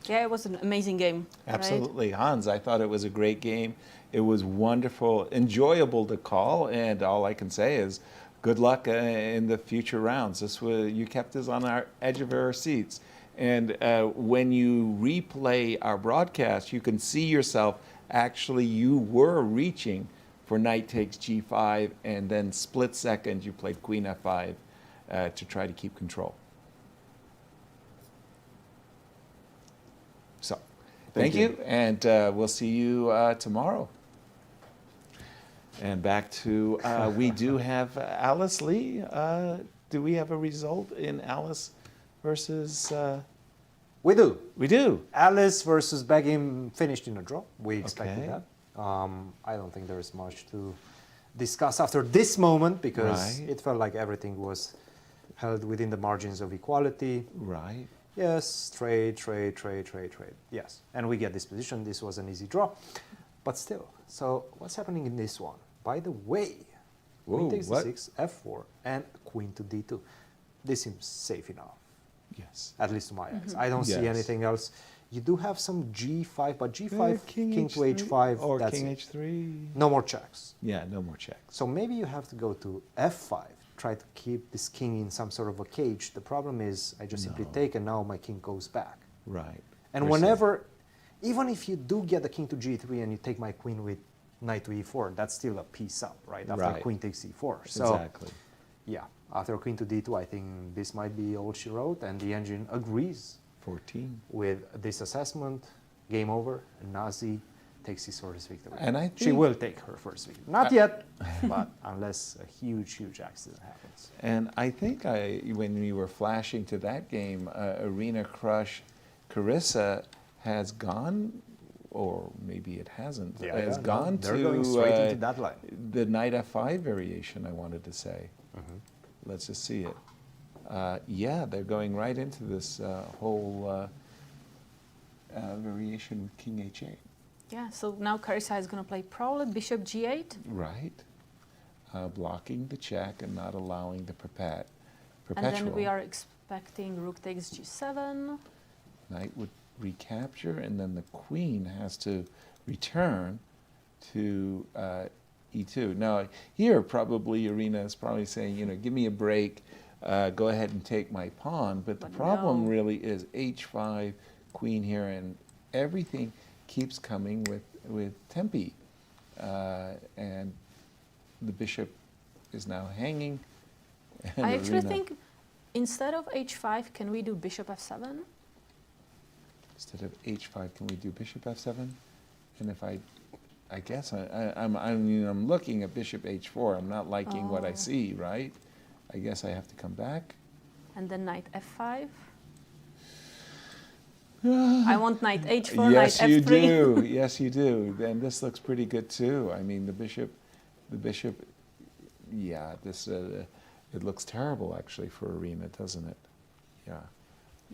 Yeah, it was an amazing game. Absolutely. Right? Hans, I thought it was a great game. It was wonderful, enjoyable to call, and all I can say is good luck in the future rounds. You kept us on our edge of our seats. And when you replay our broadcast, you can see yourself, actually you were reaching for knight takes G5, and then split second you played Queen F5 to try to keep control. So, thank you, and we'll see you tomorrow. And back to, we do have Alice Lee. Do we have a result in Alice versus... We do. We do. Alice versus Begim finished in a draw. We expected Okay. that. I don't think there is much to discuss after this moment because Right. it felt like everything was held within the margins of equality. Right. Yes, trade. Yes, and we get this position. This was an easy draw, but still. So what's happening in this one? By the way, queen Whoa, takes what? d6, f4, and queen to d2. This seems safe enough. Yes. At least to my eyes. I don't see Yes. anything else. You do have some g5, but g5, king to h5, or that's king it. h3. No more checks. Yeah, no more checks. So maybe you have to go to f5, try to keep this king in some sort of a cage. The problem is I just simply take and now my king goes back. Right. And whenever, even if you do get the king to g3 and you take my queen with knight to e4, that's still a piece up, right? After Right. queen takes e4. So, Exactly. yeah, after queen to d2, I think this might be all she wrote, and the engine agrees 14. with this assessment. Game over, and Nazi takes his first victory. And I she think- will take her first victory. Not yet, but unless a huge accident happens. And I think when we were flashing to that game, Irina, Krush, Carissa has gone, or maybe it hasn't, Yeah, has yeah, gone they're to going straight into that line. the knight f5 variation, I wanted to say. Let's just see it. Yeah, they're going right into this whole variation with king h8. Yeah, so now Carissa is going to play probably bishop g8. Right. Blocking the check and not allowing the perpetual. And then we are expecting rook takes g7. Knight would recapture, and then the queen has to return to e2. Now, here probably Irina is probably saying, you know, give me a break, go ahead and take my pawn. But the problem really is h5, queen here, and everything keeps coming with tempi. And the bishop is now hanging. And I actually Irina- think instead of h5, can we do bishop f7? Instead of h5, can we do bishop f7? And if I guess I'm looking at bishop h4. I'm not liking what I Oh. see, right? I guess I have to come back. And then knight f5. I want knight h4, Yes, knight you f3. do. Yes, you do. Then this looks pretty good too. I mean, the bishop. Yeah, this it looks terrible actually for Irina, doesn't it? Yeah,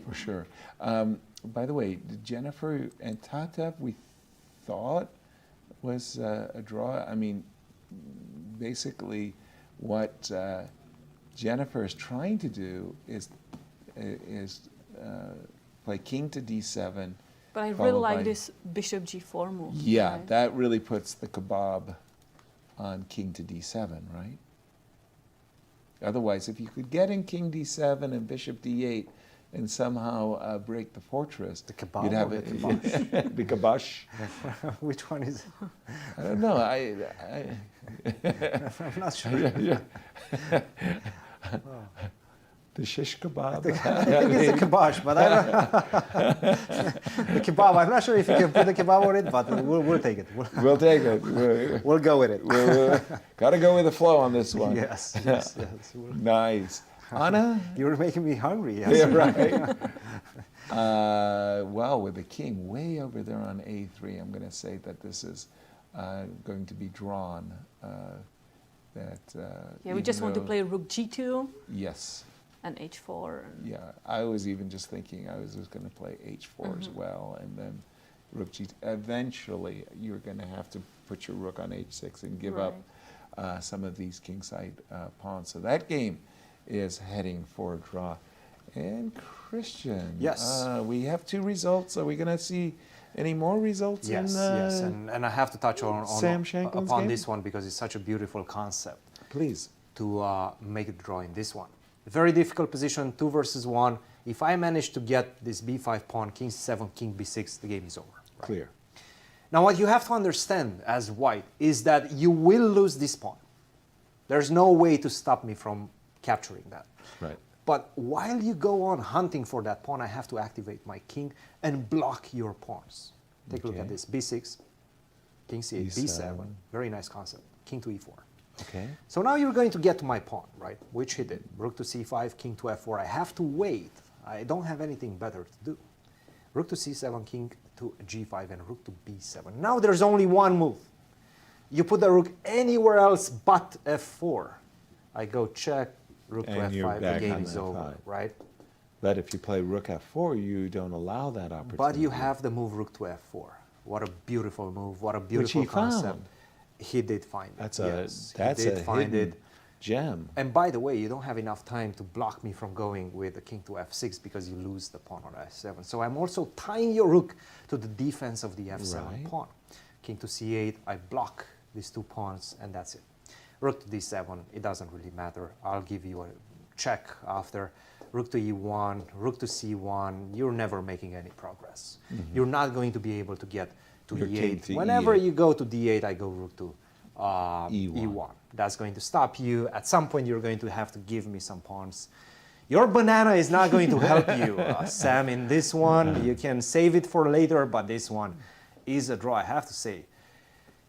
for sure. By the way, Jennifer and Tatev, we thought was a draw. I mean, basically, what Jennifer is trying to do is play king to d7. But I really followed like by- this bishop g4 move. Yeah, right? that really puts the kebab on king to d7, right? Otherwise, if you could get in king d7 and bishop d8 and somehow break the fortress, The kebab you'd have or it. the kibosh? The kibosh. Which one is it? I don't know. I'm not sure. Yeah. The shish kebab. I think it's the kibosh, but I don't the kebab. I'm not sure if you can put the kebab on it, but we'll take it. We'll take it. We'll go with it. Got to go with the flow on this one. Yes. Nice. Anna? You're making me hungry. Yes. Yeah, right. Well, with the king way over there on a3, I'm going to say that this is going to be drawn. Yeah, we just want to though- play rook g2 Yes. and h4. Yeah, I was even just thinking I was just going to play h4 as well, and then rook g2. Eventually, you're going to have to put your rook on h6 and give up some of these kingside pawns. So that game is heading for a draw. And Cristian, Yes. We have two results. Are we going to see any more results? Yes, in, yes, and I have to touch on Sam Shankland's upon game? this one because it's such a beautiful concept. Please. To make it draw in this one. Very difficult position, 2 versus 1. If I manage to get this b5 pawn, king c7, king b6, the game is over. Right? Clear. Now what you have to understand as white is that you will lose this pawn. There's no way to stop me from capturing that. Right. But while you go on hunting for that pawn, I have to activate my king and block your pawns. Take a look at Okay. this, b6, king c8, b7. B7. Very nice concept. king to e4. Okay. So now you're going to get to my pawn, right? Which he did. Rook to c5, king to f4. I have to wait. I don't have anything better to do. Rook to c7, king to g5, and rook to b7. Now there's only one move. You put the rook anywhere else but f4. I go check, rook to And you're f5, the back game on is F5. over, right? But if you play rook f4, you don't allow that opportunity. But you have the move rook to f4. What a beautiful move, what a beautiful Which he concept. found. He did find it. That's yes, he a did find hidden it. gem. And by the way, you don't have enough time to block me from going with the king to f6 because you lose the pawn on f7. So I'm also tying your rook to the defense of the f7 Right. pawn. King to c8, I block these two pawns, and that's it. Rook to d7, it doesn't really matter. I'll give you a check after. Rook to e1, rook to c1, you're never making any progress. You're not going to be able to get to Your king e8. to Whenever E8. you go to d8, I go rook to e1. That's going to stop you. At some point, you're going to have to give me some pawns. Your banana is not going to help you, Sam, in this one. You can save it for later, but this one is a draw. I have to say,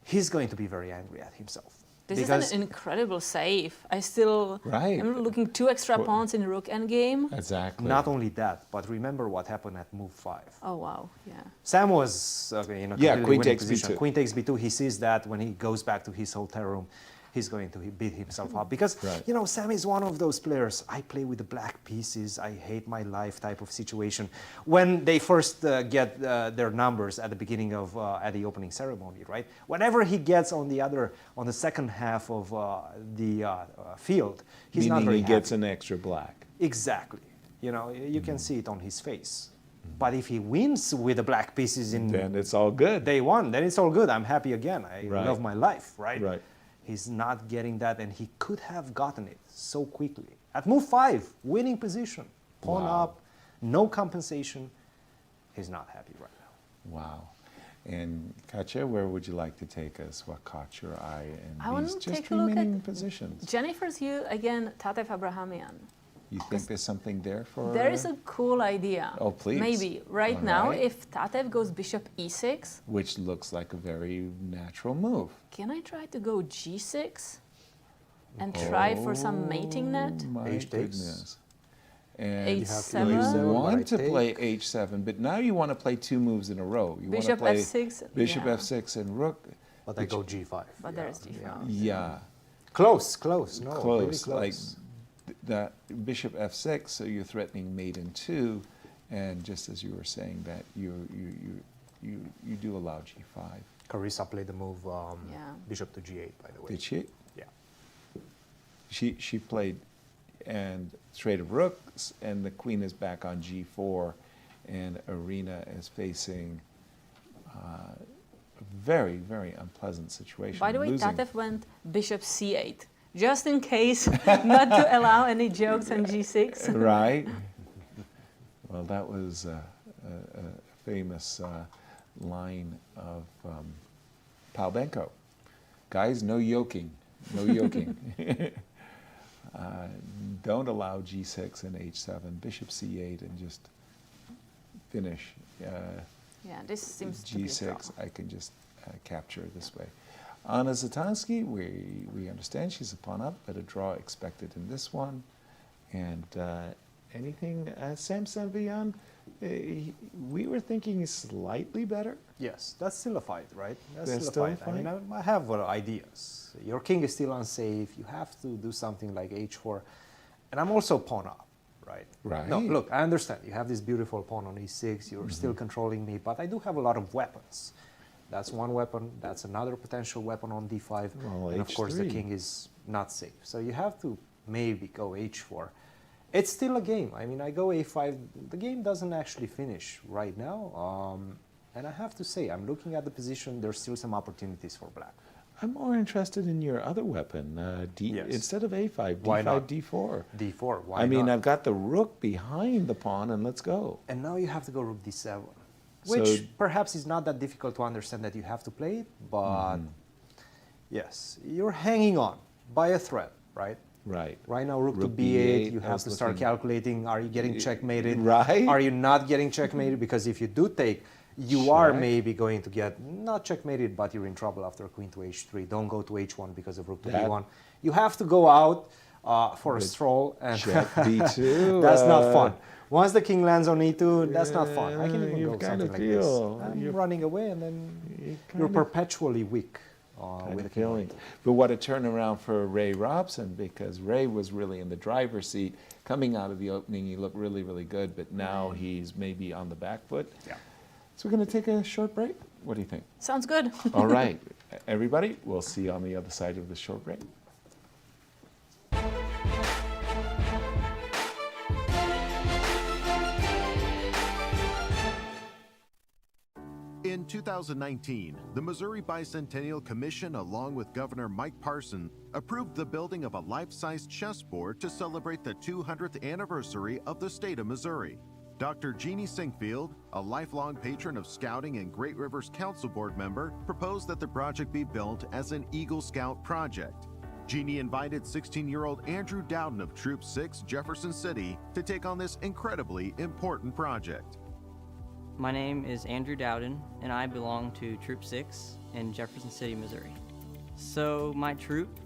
he's going to be very angry at himself. This is an incredible save. I still am looking 2 extra pawns in rook endgame. Exactly. Not only that, but remember what happened at move 5. Oh, wow, yeah. Sam was in a Yeah, completely queen winning takes position. b2. Queen takes b2. He sees that when he goes back to his hotel room, he's going to beat himself up. Because, you know, Sam is one of those players. I play with the black pieces. I hate my life type of situation. When they first get their numbers at the beginning of, at the opening ceremony, right? Whenever he gets on the second half of the field, he's not Meaning very he happy. gets an extra black. Exactly. You know, you can see it on his face. But if he wins with the black pieces in Then it's all good. day one, then it's all good. I'm happy again. I Right. love my life, right? Right. He's not getting that, and he could have gotten it so quickly. At move 5, winning position, pawn Wow. up, no compensation. He's not happy right now. Wow. And Katya, where would you like to take us? What caught your eye I in want these to just take a look remaining at positions? Jennifer's view, again, Tatev Abhimanyu. You think there's something there for There is a cool idea. Oh, please. Maybe right All now, right. if Tatev goes bishop e6, Which looks like a very natural move. can I try to go g6 and try for some mating net? My H takes. goodness. And H7. you want to Right play h7, but now you want to play 2 moves in a row. You want to Bishop play f6, bishop yeah. f6 and rook. But I go g5. But there's g5. Yeah. Close, close. No, Close, really like close. that bishop f6, so you're threatening mate in 2, and just as you were saying that, you do allow g5. Carissa played the move Yeah. bishop to g8, by the way. Did she? Yeah. She played and trade of rooks, and the queen is back on g4, and Irina is facing a very, very unpleasant situation. By the way, losing. Tatev went bishop c8, just in case, not to allow any jokes on g6. Right. Well, that was a famous line of Palbenko. Guys, no yoking. No yoking. Don't allow g6 and h7, bishop c8, and just finish. Yeah, this seems to be a draw. G6, I can just capture this way. Anna Zatonskih, we understand she's a pawn up, but a draw expected in this one. And anything, Sam Sevian, we were thinking slightly better. Yes, that's still a fight, right? That's There's still a still a fight. I mean, fight? I have ideas. Your king is still unsafe. You have to do something like h4. And I'm also pawn up, right? Right. No, look, I understand. You have this beautiful pawn on e6. You're still controlling me, but I do have a lot of weapons. That's one weapon. That's another potential weapon on d5. Well, and of course, the h3. king is not safe. So you have to maybe go h4. It's still a game. I mean, I go a5. The game doesn't actually finish right now. And I have to say, I'm looking at the position. There's still some opportunities for black. I'm more interested in your other weapon, Yes. instead of a5, Why d5, not? d4. d4. Why I mean, not? I've got the rook behind the pawn, and let's go. And now you have to go rook d7, So- which perhaps is not that difficult to understand that you have to play it, but yes, you're hanging on by a thread, right? Right. Right now, rook to Rook b8, b8, you I have was to start looking- calculating, are you getting checkmated? Right. Are you not getting checkmated? Because if you do take, you are maybe going to get, not checkmated, but you're in trouble after queen to h3. Don't go to h1 because of rook to b1. You have to go out for a stroll. And check b2. That's not fun. Once the king lands on e2, that's not fun. I can even go something like this. I'm running away, and then you're perpetually weak with the king. But what a turnaround for Ray Robson, because Ray was really in the driver's seat. Coming out of the opening, he looked really, really good, but now he's maybe on the back foot. Yeah. So we're going to take a short break. What do you think? Sounds good. All right, everybody, we'll see you on the other side of the short break. In 2019, the Missouri Bicentennial Commission, along with Governor Mike Parson, approved the building of a life-size chessboard to celebrate the 200th anniversary of the state of Missouri. Dr. Jeannie Sinkfield, a lifelong patron of scouting and Great Rivers Council Board member, proposed that the project be built as an Eagle Scout project. Jeannie invited 16-year-old Andrew Dowden of Troop 6, Jefferson City, to take on this incredibly important project. My name is Andrew Dowden, and I belong to Troop 6 in Jefferson City, Missouri. So my troop,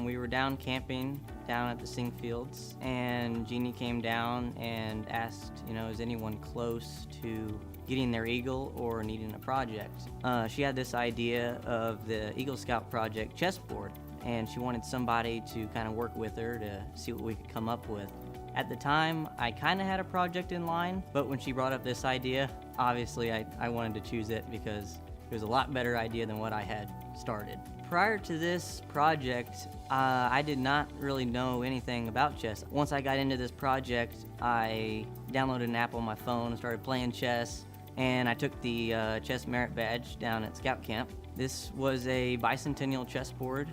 we were down camping down at the Sing Fields, and Jeannie came down and asked, is anyone close to getting their Eagle or needing a project? She had this idea of the Eagle Scout project chessboard, and she wanted somebody to kind of work with her to see what we could come up with. At the time, I kind of had a project in line, but when she brought up this idea, obviously I wanted to choose it because it was a lot better idea than what I had started. Prior to this project, I did not really know anything about chess. Once I got into this project, I downloaded an app on my phone and started playing chess, and I took the chess merit badge down at Scout Camp. This was a bicentennial chessboard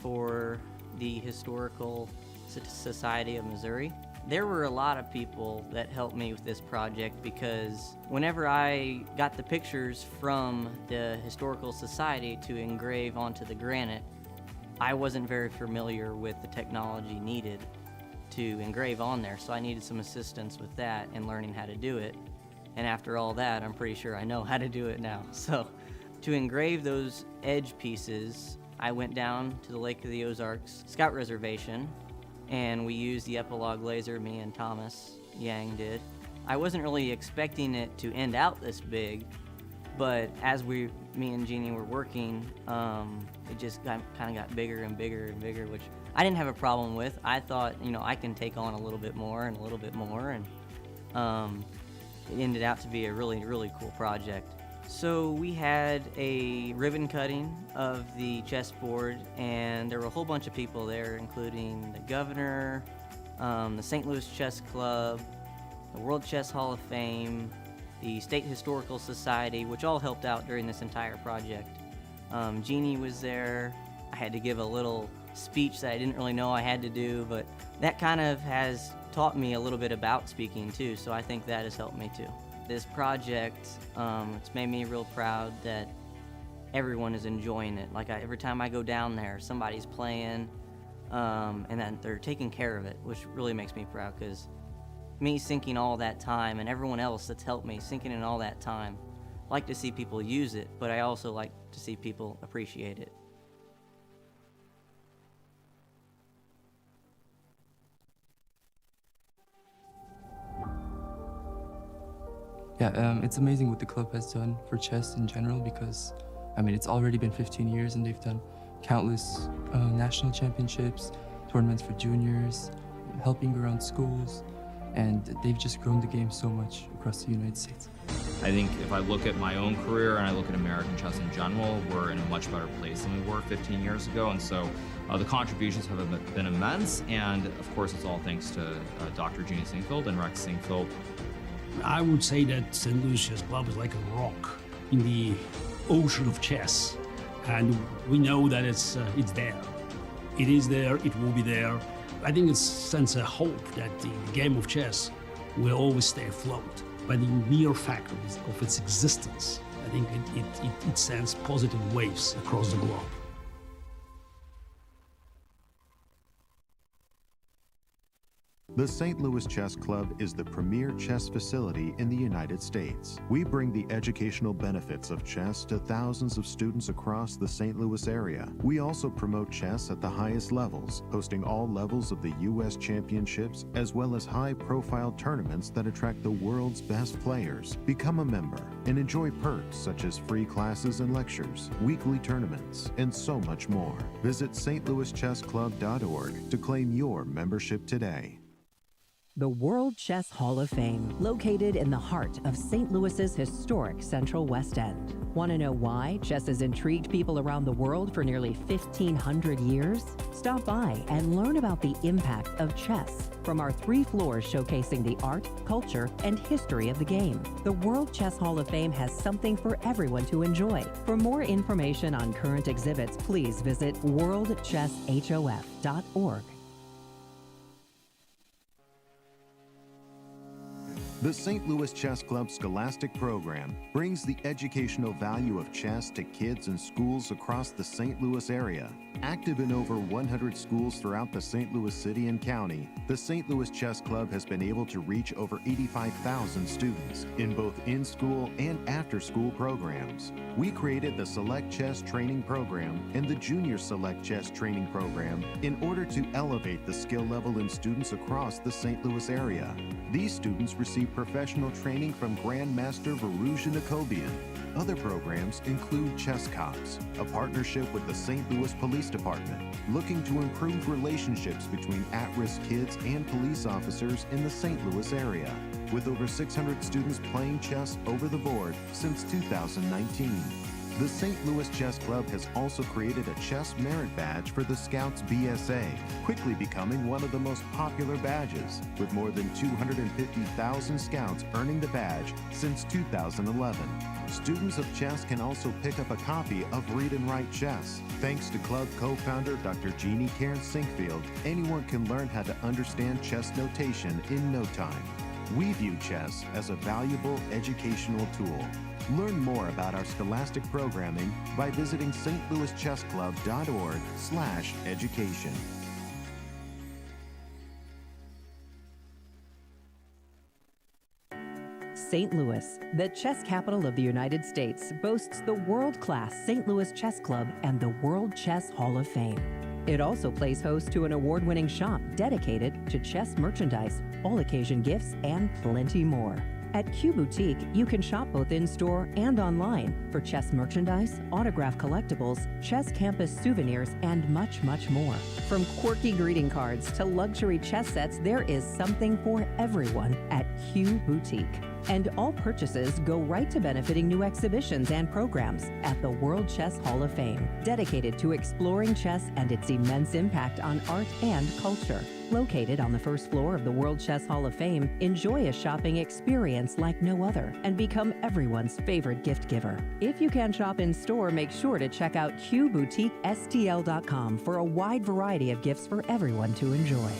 for the Historical Society of Missouri. There were a lot of people that helped me with this project because whenever I got the pictures from the Historical Society to engrave onto the granite, I wasn't very familiar with the technology needed to engrave on there, so I needed some assistance with that and learning how to do it. And after all that, I'm pretty sure I know how to do it now. So to engrave those edge pieces, I went down to the Lake of the Ozarks Scout Reservation, and we used the epilogue laser, me and Thomas Yang did. I wasn't really expecting it to end out this big, but as me and Jeannie were working, it just kind of got bigger and bigger and bigger, which I didn't have a problem with. I thought, I can take on a little bit more and a little bit more, and it ended out to be a really, really cool project. So we had a ribbon cutting of the chessboard, and there were a whole bunch of people there, including the governor, the St. Louis Chess Club, the World Chess Hall of Fame, the State Historical Society, which all helped out during this entire project. Jeannie was there. I had to give a little speech that I didn't really know I had to do, but that kind of has taught me a little bit about speaking too, so I think that has helped me too. This project, it's made me real proud that everyone is enjoying it. Like every time I go down there, somebody's playing, and that they're taking care of it, which really makes me proud, because me sinking all that time and everyone else that's helped me sinking in all that time, I like to see people use it, but I also like to see people appreciate it. Yeah, it's amazing what the club has done for chess in general because, it's already been 15 years and they've done countless national championships, tournaments for juniors, helping around schools, and they've just grown the game so much across the United States. I think if I look at my own career and I look at American chess in general, we're in a much better place than we were 15 years ago, and so the contributions have been immense, and of course it's all thanks to Dr. Jeannie Sinkfield and Rex Sinkfield. I would say that St. Louis Chess Club is like a rock in the ocean of chess, and we know that it's there. It is there, it will be there. I think it sends a hope that the game of chess will always stay afloat by the mere fact of its existence. I think it sends positive waves across the globe. The St. Louis Chess Club is the premier chess facility in the United States. We bring the educational benefits of chess to thousands of students across the St. Louis area. We also promote chess at the highest levels, hosting all levels of the U.S. championships, as well as high-profile tournaments that attract the world's best players. Become a member and enjoy perks such as free classes and lectures, weekly tournaments, and so much more. Visit stlouischessclub.org to claim your membership today. The World Chess Hall of Fame, located in the heart of St. Louis's historic Central West End. Want to know why chess has intrigued people around the world for nearly 1,500 years? Stop by and learn about the impact of chess from our 3 floors showcasing the art, culture, and history of the game. The World Chess Hall of Fame has something for everyone to enjoy. For more information on current exhibits, please visit worldchesshof.org. The St. Louis Chess Club Scholastic Program brings the educational value of chess to kids in schools across the St. Louis area. Active in over 100 schools throughout the St. Louis City and County, the St. Louis Chess Club has been able to reach over 85,000 students in both in-school and after-school programs. We created the Select Chess Training Program and the Junior Select Chess Training Program in order to elevate the skill level in students across the St. Louis area. These students receive professional training from Grandmaster Varuzhin Akobian. Other programs include Chess Cops, a partnership with the St. Louis Police Department, looking to improve relationships between at-risk kids and police officers in the St. Louis area, with over 600 students playing chess over the board since 2019. The St. Louis Chess Club has also created a chess merit badge for the Scouts BSA, quickly becoming one of the most popular badges, with more than 250,000 Scouts earning the badge since 2011. Students of chess can also pick up a copy of Read and Write Chess. Thanks to club co-founder Dr. Jeannie Karen Sinkfield, anyone can learn how to understand chess notation in no time. We view chess as a valuable educational tool. Learn more about our scholastic programming by visiting stlouischessclub.org/education. St. Louis, the chess capital of the United States, boasts the world-class St. Louis Chess Club and the World Chess Hall of Fame. It also plays host to an award-winning shop dedicated to chess merchandise, all-occasion gifts, and plenty more. At Q Boutique, you can shop both in-store and online for chess merchandise, autograph collectibles, chess campus souvenirs, and much, much more. From quirky greeting cards to luxury chess sets, there is something for everyone at Q Boutique. And all purchases go right to benefiting new exhibitions and programs at the World Chess Hall of Fame, dedicated to exploring chess and its immense impact on art and culture. Located on the first floor of the World Chess Hall of Fame, enjoy a shopping experience like no other and become everyone's favorite gift giver. If you can shop in store, make sure to check out QBoutiqueSTL.com for a wide variety of gifts for everyone to enjoy.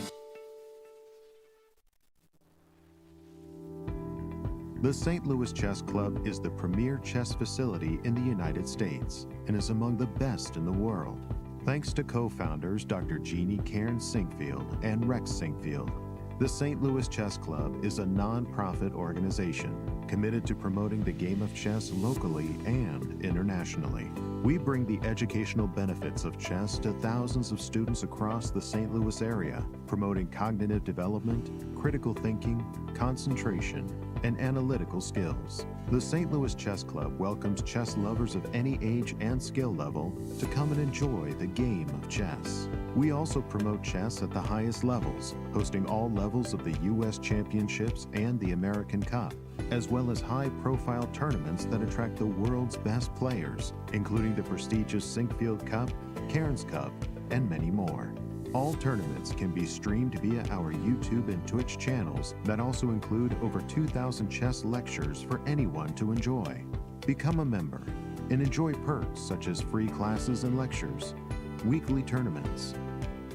The St. Louis Chess Club is the premier chess facility in the United States and is among the best in the world. Thanks to co-founders Dr. Jeannie Karen Sinkfield and Rex Sinkfield, the St. Louis Chess Club is a non-profit organization committed to promoting the game of chess locally and internationally. We bring the educational benefits of chess to thousands of students across the St. Louis area, promoting cognitive development, critical thinking, concentration, and analytical skills. The St. Louis Chess Club welcomes chess lovers of any age and skill level to come and enjoy the game of chess. We also promote chess at the highest levels, hosting all levels of the U.S. Championships and the American Cup, as well as high-profile tournaments that attract the world's best players, including the prestigious Sinkfield Cup, Cairns Cup, and many more. All tournaments can be streamed via our YouTube and Twitch channels that also include over 2,000 chess lectures for anyone to enjoy. Become a member and enjoy perks such as free classes and lectures, weekly tournaments,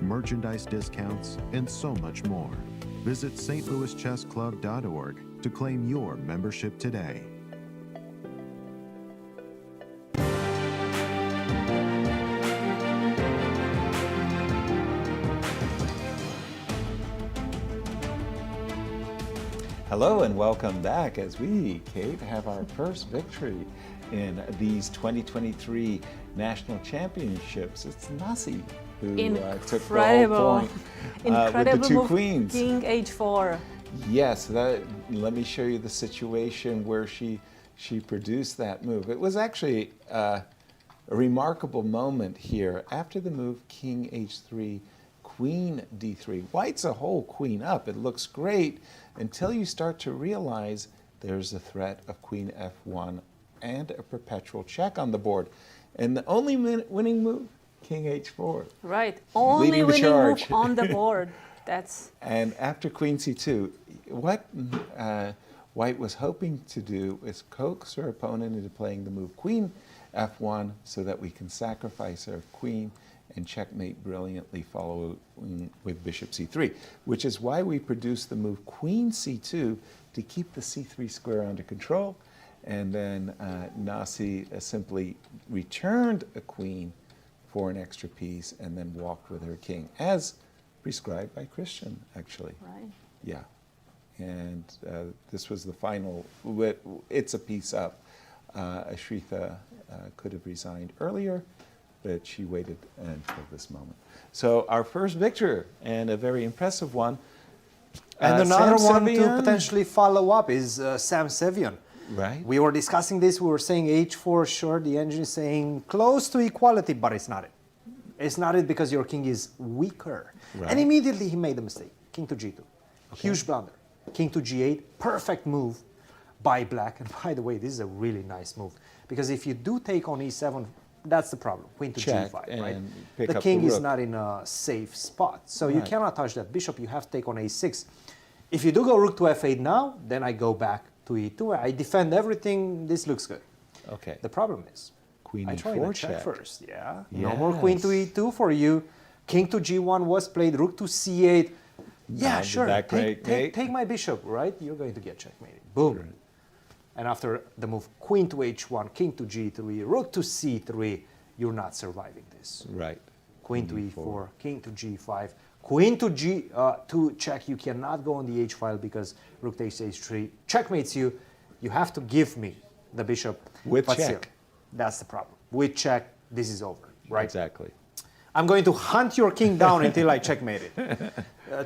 merchandise discounts, and so much more. Visit stlouischessclub.org to claim your membership today. Hello and welcome back as we, Kate, have our first victory in these 2023 national championships. It's Nasi who took the whole point Incredible with the two move, queens. King H4. Yes, let me show you the situation where she produced that move. It was actually a remarkable moment here. After the move King H3, Queen D3. White's a whole queen up. It looks great until you start to realize there's a threat of Queen F1 and a perpetual check on the board. And the only winning move, King H4. Right, only winning move on the board. That's. And after Queen C2, what White was hoping to do is coax her opponent into playing the move Queen F1 so that we can sacrifice her queen and checkmate brilliantly following with Bishop C3, which is why we produced the move Queen C2 to keep the C3 square under control. And then Nasi simply returned a queen for an extra piece and then walked with her king, as prescribed by Cristian, actually. Right. Yeah. And this was the final, it's a piece up. Ashritha could have resigned earlier, but she waited until this moment. So our first victor, and a very impressive one. And another Sam one Sevian. to potentially follow up is Sam Sevian. Right. We were discussing this, we were saying H4, sure, the engine is saying close to equality, but it's not it. It's not it because your king is weaker. Right. And immediately he made the mistake. King to G2. Okay. Huge blunder. King to G8, perfect move by black. And by the way, this is a really nice move. Because if you do take on E7, that's the problem. Queen to Check G5, right? and pick The up king the is rook. not in a safe spot. So you Right. cannot touch that bishop. You have to take on A6. If you do go rook to F8 now, then I go back to E2. I defend everything. This looks good. Okay. The problem is, Queen I try E4 to check check. first. Yeah. No more queen to Yes. E2 for you. King to G1 was played. Rook to C8. Yeah, Now, did sure. that Take my bishop, right? You're going to get checkmated. Boom. And after the move Queen to H1, King to G3, Rook to C3, you're not surviving this. Right. Queen to E4, King to G5, Queen to G2 check. You cannot go on the H file because Rook takes H3 checkmates you. You have to give me the bishop. With But check. still, that's the problem. With check, this is over, right? Exactly. I'm going to hunt your king down until I checkmate it.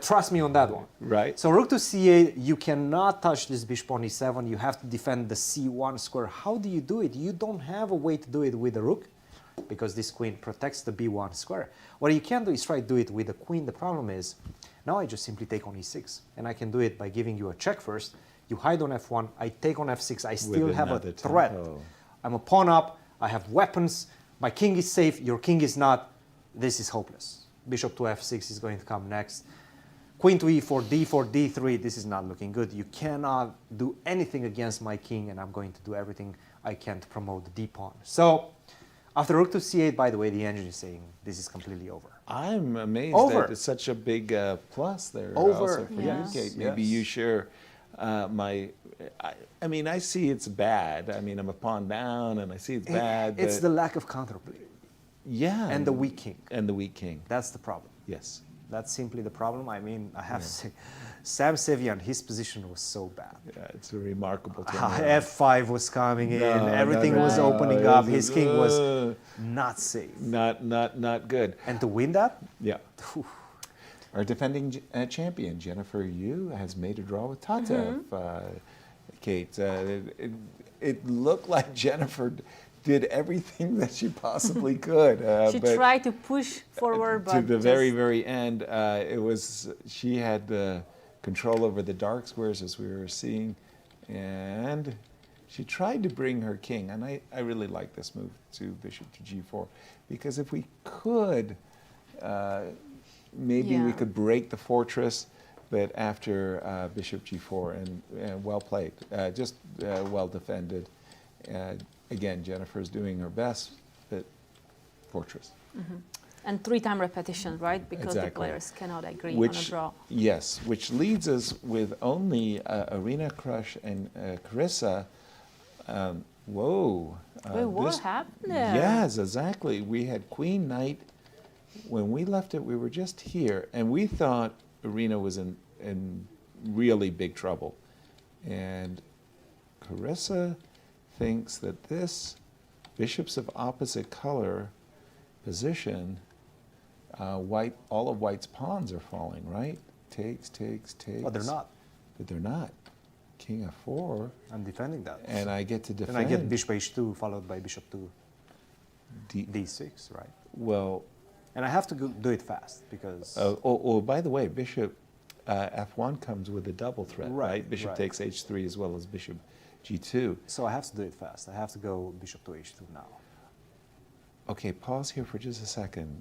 Trust me on that one. Right. So rook to C8, you cannot touch this bishop on E7. You have to defend the C1 square. How do you do it? You don't have a way to do it with the rook because this queen protects the B1 square. What you can do is try to do it with the queen. The problem is, now I just simply take on E6. And I can do it by giving you a check first. You hide on F1, I take on F6. I still have a another threat. tempo. I'm a pawn up, I have weapons, my king is safe, your king is not. This is hopeless. Bishop to F6 is going to come next. Queen to E4, D4, D3, this is not looking good. You cannot do anything against my king, and I'm going to do everything I can to promote the D pawn. So, after rook to C8, by the way, the engine is saying this is completely over. I'm amazed Over. that it's such a big plus there. Over. Also for Yes. you, Kate. Maybe Yes. you share I mean, I see it's bad. I mean, I'm a pawn down, and I see it's bad. It's but the lack of counterplay. Yeah. And the weak king. And the weak king. That's the problem. Yes. That's simply the problem. I mean, I have to say, Sam Sevian, his position was so bad. Yeah, it's a remarkable thing. F5 was coming in, everything was opening up. His king was not safe. Not good. And to win that? Yeah. Our defending champion, Jennifer Yu, has made a draw with Tatev. Kate, it looked like Jennifer did everything that she possibly could. She but tried to push forward, but to the just very end, she had control over the dark squares, as we were seeing, and she tried to bring her king. And I really like this move to bishop to G4, because if we could, maybe we could break the fortress. But after bishop G4, and well played, just well defended. Again, Jennifer's doing her best, but fortress. And 3-time repetition, right? Because the Exactly. players cannot agree on a draw. Yes, which leads us with only Irina, Krush, and Carissa. Whoa. Wait, what happened there? Yes, exactly. We had queen, knight. When we left it, we were just here, and we thought Irina was in really big trouble. And Carissa thinks that this bishops of opposite color position, white, all of white's pawns are falling, right? Takes. But they're not. But they're not. King f4. I'm defending that. And I get to defend. And I get bishop h2 followed by bishop to d6, right? Well. And I have to do it fast because. By the way, bishop f1 comes with a double threat, right? Bishop takes h3 as well as bishop g2. So I have to do it fast. I have to go bishop to h2 now. Okay, pause here for just a second,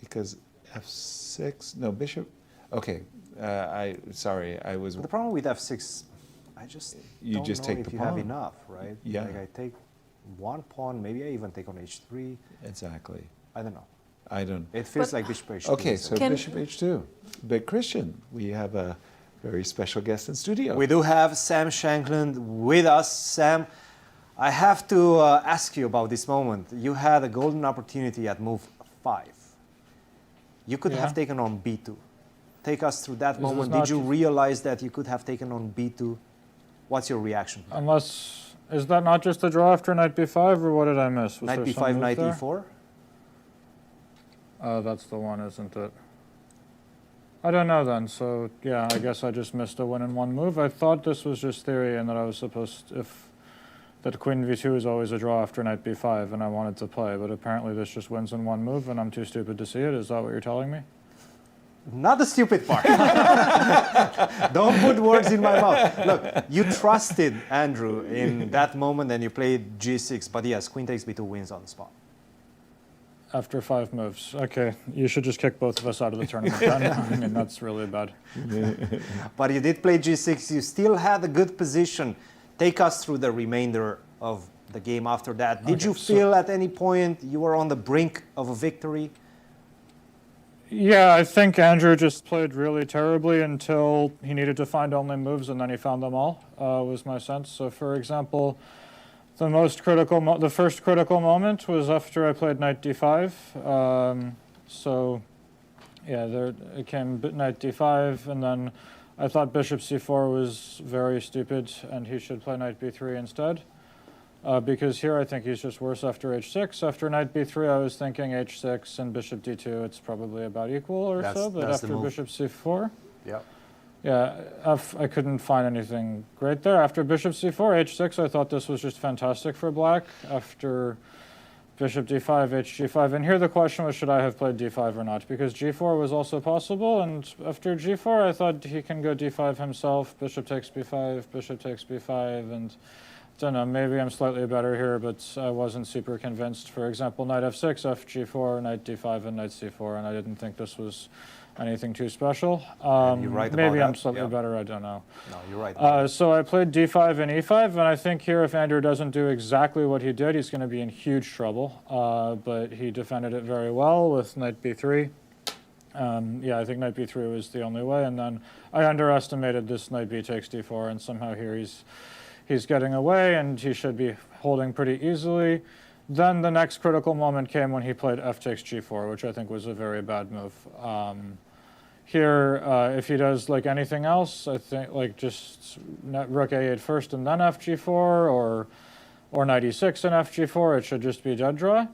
because f6. No, bishop. Okay, I was. But the problem with f6, I just don't know take if the you pawn. have enough, right? Yeah. Like I take one pawn, maybe I even take on h3. Exactly. I don't know. I don't. It feels like bishop h2. Okay, so bishop h2. But Cristian, we have a very special guest in studio. We do have Sam Shankland with us. Sam, I have to ask you about this moment. You had a golden opportunity at move 5. You could have taken on b2. Take us through that moment. Did you realize that you could have taken on b2? What's your reaction? Unless, is that not just a draw after knight b5, or what did I miss? Was Knight there b5, some knight move there? e4? That's the one, isn't it? I don't know then, so yeah, I guess I just missed a win in one move. I thought this was just theory and that I was supposed to, that queen v2 is always a draw after knight b5 and I wanted to play, but apparently this just wins in one move and I'm too stupid to see it. Is that what you're telling me? Not the stupid part. Don't put words in my mouth. Look, you trusted Andrew in that moment and you played g6, but yes, queen takes b2 wins on the spot. After 5 moves. Okay, you should just kick both of us out of the tournament then. I mean, that's really bad. But you did play g6. You still had a good position. Take us through the remainder of the game after that. Did you feel at any point you were on the brink of a victory? Yeah, I think Andrew just played really terribly until he needed to find only moves and then he found them all, was my sense. So for example, the first critical moment was after I played knight d5. So yeah, there it came knight d5 and then I thought bishop c4 was very stupid and he should play knight b3 instead. Because here I think he's just worse after h6. After knight b3 I was thinking h6 and bishop d2 it's probably about equal or so, but after bishop c4, yeah, I couldn't find anything great there. After bishop c4, h6 I thought this was just fantastic for black. After bishop d5, hg5, and here the question was should I have played d5 or not, because g4 was also possible, and after g4 I thought he can go d5 himself, bishop takes b5, bishop takes b5, and I don't know, maybe I'm slightly better here, but I wasn't super convinced. For example, knight f6, fg4, knight d5, and knight c4, and I didn't think this was anything too special. You're right about maybe I'm that. slightly better, I don't know. No, you're right. So I played d5 and e5, and I think here if Andrew doesn't do exactly what he did, he's going to be in huge trouble. But he defended it very well with knight b3. Yeah, I think knight b3 was the only way, and then I underestimated this knight b takes d4, and somehow here he's getting away, and he should be holding pretty easily. Then the next critical moment came when he played f takes g4, which I think was a very bad move. Here, if he does like anything else, I think like just rook a8 first and then fg4, or knight e6 and fg4, it should just be dead draw.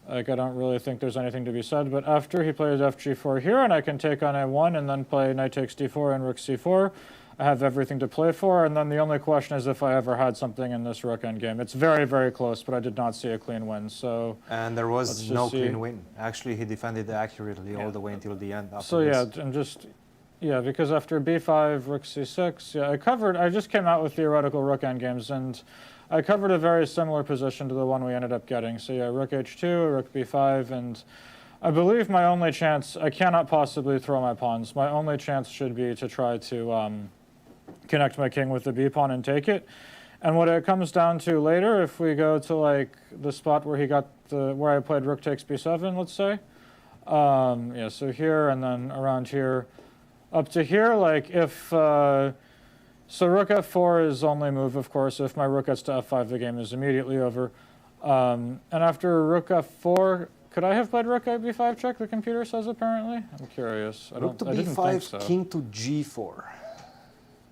Like I don't really think there's anything to be said, but after he plays fg4 here, and I can take on a1 and then play knight takes d4 and rook c4, I have everything to play for, and then the only question is if I ever had something in this rook endgame. It's very, very close, but I did not see a clean win. So and there was no clean win. Actually, he defended accurately all the way until the end. So yeah, and because after b5, rook c6, yeah, I just came out with theoretical rook endgames, and I covered a very similar position to the one we ended up getting. So yeah, rook h2, rook b5, and I believe my only chance, I cannot possibly throw my pawns. My only chance should be to try to connect my king with the b pawn and take it. And what it comes down to later, if we go to like the spot where where I played rook takes b7, let's say. Yeah, so here and then around here, up to here, like if, so rook f4 is only move, of course. If my rook gets to f5, the game is immediately over. And after rook f4, could I have played rook b5 check, the computer says apparently? I'm curious. Rook to I didn't b5, think so. king to g4.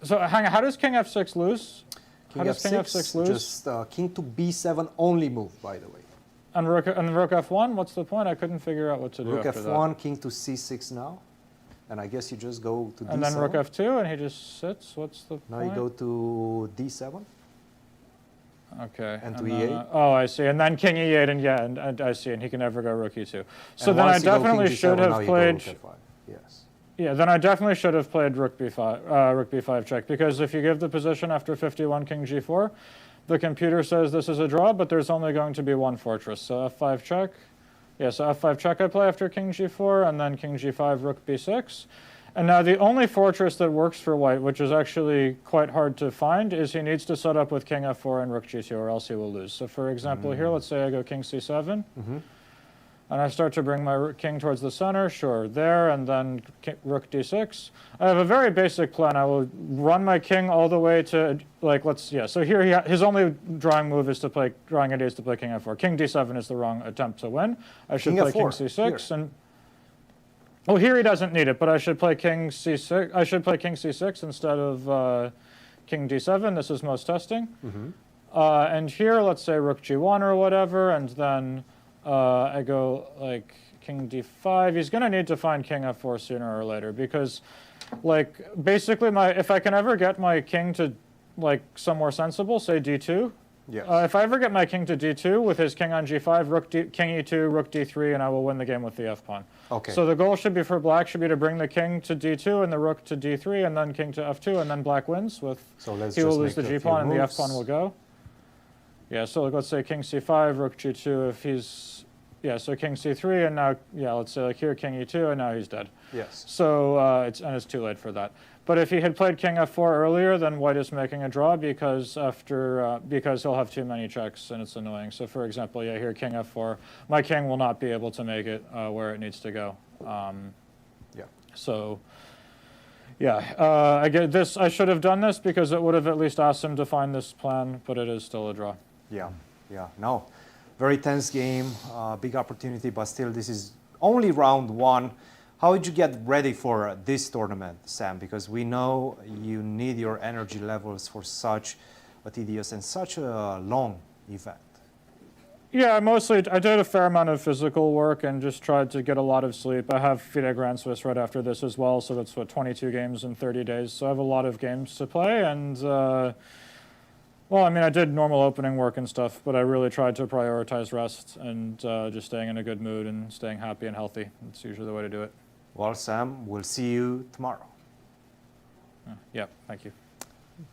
So hang on, how does king f6 lose? King How does king f6 lose? Just king to b7 only move, by the way. And rook f1, what's the point? I couldn't figure out what to do Rook after f1, that. king to c6 now. And I guess you just go to d7. And then rook f2, and he just sits. What's the Now point? you go to d7. Okay. And to then, e8. oh, I see. And then king e8, and yeah, and I see. And he can never go rook e2. So And then I once you go king definitely g7, should now have you go played. rook f5. Yes. Yeah, then I definitely should have played rook b5 check, because if you give the position after 51 king g4, the computer says this is a draw, but there's only going to be one fortress. So f5 check. Yeah, so f5 check I play after king g4, and then king g5, rook b6. And now the only fortress that works for white, which is actually quite hard to find, is he needs to set up with king f4 and rook g2, or else he will lose. So for example here, let's say I go king c7, and I start to bring my king towards the center, sure, there, and then rook d6. I have a very basic plan. I will run my king all the way to, like, so here his only drawing move is to play, drawing idea is to play king f4. King d7 is the wrong attempt to win. I should play king c6, and oh, here he doesn't need it, but I should play king c6. I should play king c6 instead of king d7. This is most testing. And here, let's say rook g1 or whatever, and then I go like king d5. He's going to need to find king f4 sooner or later, because, like, basically if I can ever get my king to, like, somewhere sensible, say d2. Yes. If I ever get my king to d2 with his king on g5, king e2, rook d3, and I will win the game with the f-pawn. Okay. So the goal should be for black should be to bring the king to d2 and the rook to d3, and then king to f2, and then black wins with. So let's he will just lose the make a g-pawn few and the moves. f-pawn will go. Yeah. So let's say king c5, rook g2. If he's so king c3, and now let's say like here king e2, and now he's dead. Yes. So it's too late for that. But if he had played king f4 earlier, then white is making a draw, because because he'll have too many checks and it's annoying. So for example, here king f4, my king will not be able to make it where it needs to go. So I get this. I should have done this because it would have at least asked him to find this plan, but it is still a draw. Yeah. No, very tense game, big opportunity, but still this is only round one. How did you get ready for this tournament, Sam? Because we know you need your energy levels for such a tedious and such a long event. Yeah, I did a fair amount of physical work and just tried to get a lot of sleep. I have FIDE Grand Swiss right after this as well, so that's 22 games in 30 days. So I have a lot of games to play, and I did normal opening work and stuff, but I really tried to prioritize rest and just staying in a good mood and staying happy and healthy. It's usually the way to do it. Well, Sam, we'll see you tomorrow. Yeah, thank you.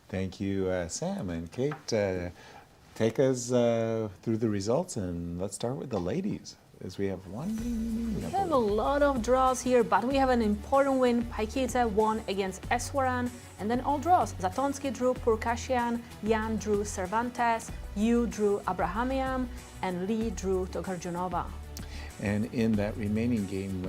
Thank you, Sam and Kate. Take us through the results, and let's start with the ladies, as we have one. We have a lot of draws here, but we have an important win. Paikita won against Eswaran, and then all draws. Zatonskih drew Pourkashiyan, Jan drew Cervantes, Yu drew Abhimanyu, and Lee drew Tokhirjonova. And in that remaining game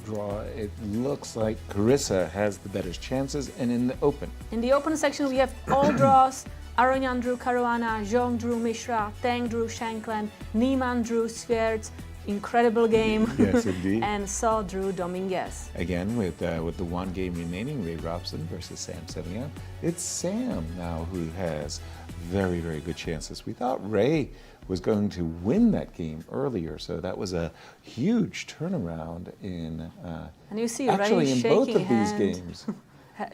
draw, it looks like Carissa has the better chances, and in the open. In the open section, we have all draws. Aronian drew Caruana, Xiong drew Mishra, Tang drew Shankland, Niemann drew Swiercz, incredible game. Yes, indeed. And So drew Dominguez. Again, with the one game remaining, Ray Robson versus Sam Sevian. It's Sam now who has very, very good chances. We thought Ray was going to win that game earlier, so that was a huge turnaround in and you see actually Ray in shaking both of these games.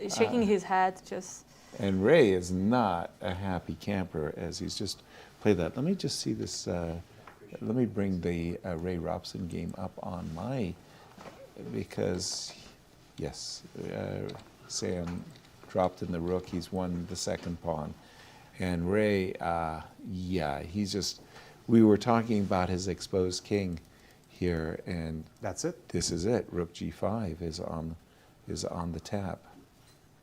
shaking his head, just. And Ray is not a happy camper as he's just played that. Let me just see this. Let me bring the Ray Robson game up on my, because yes, Sam dropped in the rook. He's won the second pawn. And Ray, he's just, we were talking about his exposed king here, and that's it. This is it. Rook g5 is on the tap.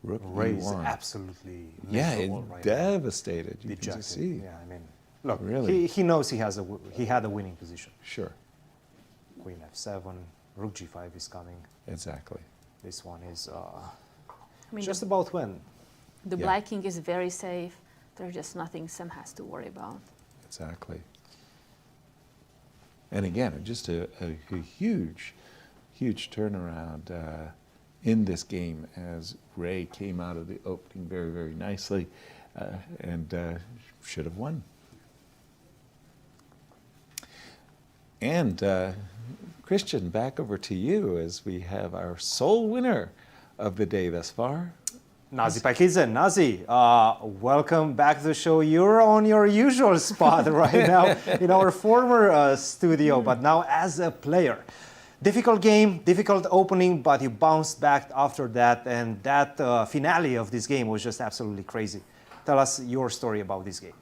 Rook Ray is e1. absolutely right devastated. You can just see. Yeah, look, really, he knows he had a winning position. Sure. Queen f7, rook g5 is coming. Exactly. This one is mean, just about when. The black king is very safe. There's just nothing Sam has to worry about. Exactly. And again, just a huge turnaround in this game, as Ray came out of the opening very, very nicely and should have won. And Cristian, back over to you as we have our sole winner of the day thus far. Nazi Paikidze. Nazi, welcome back to the show. You're on your usual spot right now in our former studio, but now as a player. Difficult game, difficult opening, but you bounced back after that, and that finale of this game was just absolutely crazy. Tell us your story about this game.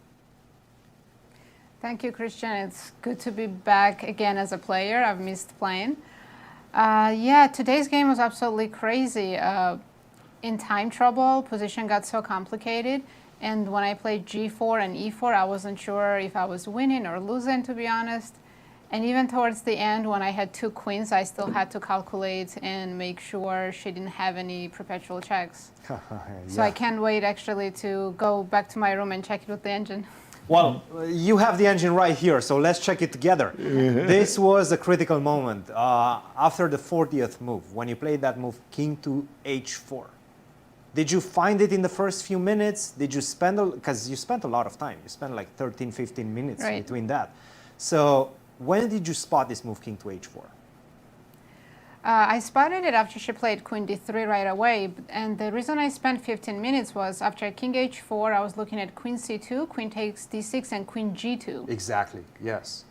Thank you, Cristian. It's good to be back again as a player. I've missed playing. Yeah, today's game was absolutely crazy. In time trouble, position got so complicated, and when I played G4 and E4, I wasn't sure if I was winning or losing, to be honest. And even towards the end, when I had 2 queens, I still had to calculate and make sure she didn't have any perpetual checks. Yeah. So I can't wait actually to go back to my room and check it with the engine. Well, you have the engine right here, so let's check it together. This was a critical moment. After the 40th move, when you played that move, King to H4. Did you find it in the first few minutes? Did you spend, because you spent a lot of time. You spent like 13, 15 minutes between that. So when did you spot this move, King to H4? I spotted it after she played Queen D3 right away, and the reason I spent 15 minutes was after King H4, I was looking at Queen C2, Queen takes D6, and Queen G2. Exactly, yes.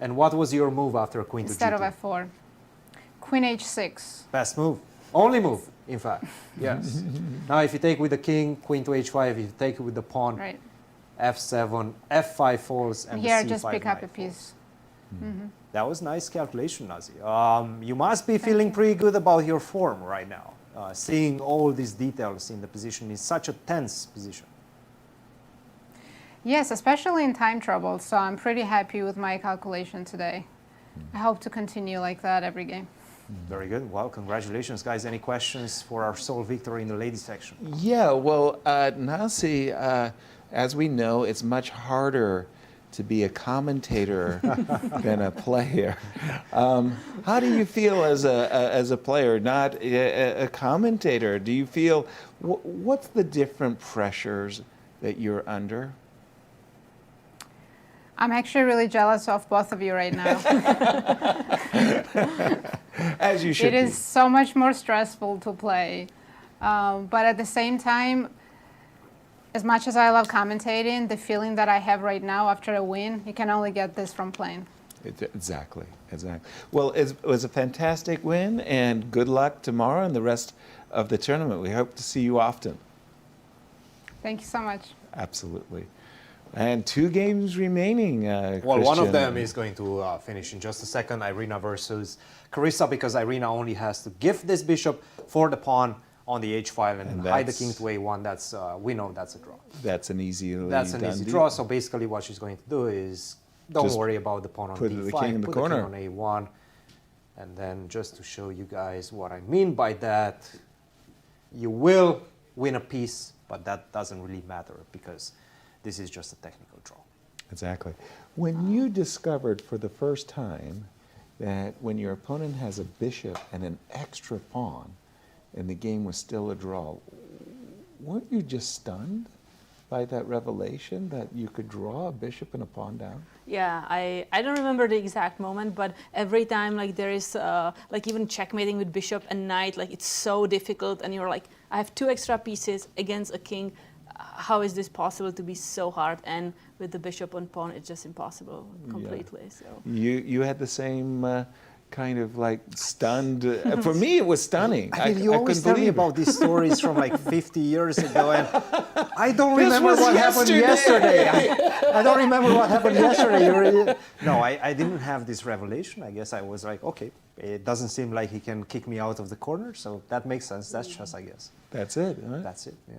And what was your move after Queen to G2? Instead of F4. Queen H6. Best move. Only move, in fact. Yes. Now, if you take with the king, Queen to H5, if you take it with the pawn, right. F7, F5 falls, and here the C5 just pick up a knight piece. That was nice calculation, Nazi. You must be feeling pretty good about your form right now, seeing all these details in the position in such a tense position. Yes, especially in time trouble, so I'm pretty happy with my calculation today. I hope to continue like that every game. Very good. Well, congratulations, guys. Any questions for our sole victory in the ladies section? Yeah, well, Nazi, as we know, it's much harder to be a commentator than a player. How do you feel as a player, not a commentator? Do you feel, what's the different pressures that you're under? I'm actually really jealous of both of you right now. As you should It is so much more stressful to play. But at the same time, as much as I love commentating, the feeling that I have right now after a win, you can only get this from playing. Exactly. Well, it was a fantastic win, and good luck tomorrow and the rest of the tournament. We hope to see you often. Thank you so much. Absolutely. And 2 games remaining, Well, Cristian. one of them is going to finish in just a second, Irina versus Carissa, because Irina only has to give this bishop for the pawn on the H file and hide the king to A1. That's we know that's a draw. That's an easy draw. So basically what she's going to do is don't Just worry about the pawn on put D5, the king in the put corner. the king on A1. And then just to show you guys what I mean by that, you will win a piece, but that doesn't really matter because this is just a technical draw. Exactly. When you discovered for the first time that when your opponent has a bishop and an extra pawn and the game was still a draw, weren't you just stunned by that revelation that you could draw a bishop and a pawn down? Yeah, I don't remember the exact moment, but every time like there is like even checkmating with bishop and knight, like it's so difficult, and you're like, I have 2 extra pieces against a king. How is this possible to be so hard? And with the bishop and pawn, it's just impossible completely. Yeah. So You had the same kind of like stunned. For me, it was stunning. I mean, you always tell me about these stories from like 50 years ago, and I don't remember what happened yesterday. I don't remember what happened yesterday. No, I didn't have this revelation. I guess I was like, okay, it doesn't seem like he can kick me out of the corner, so that makes sense. That's chess, I guess. That's it, huh? That's it, yeah.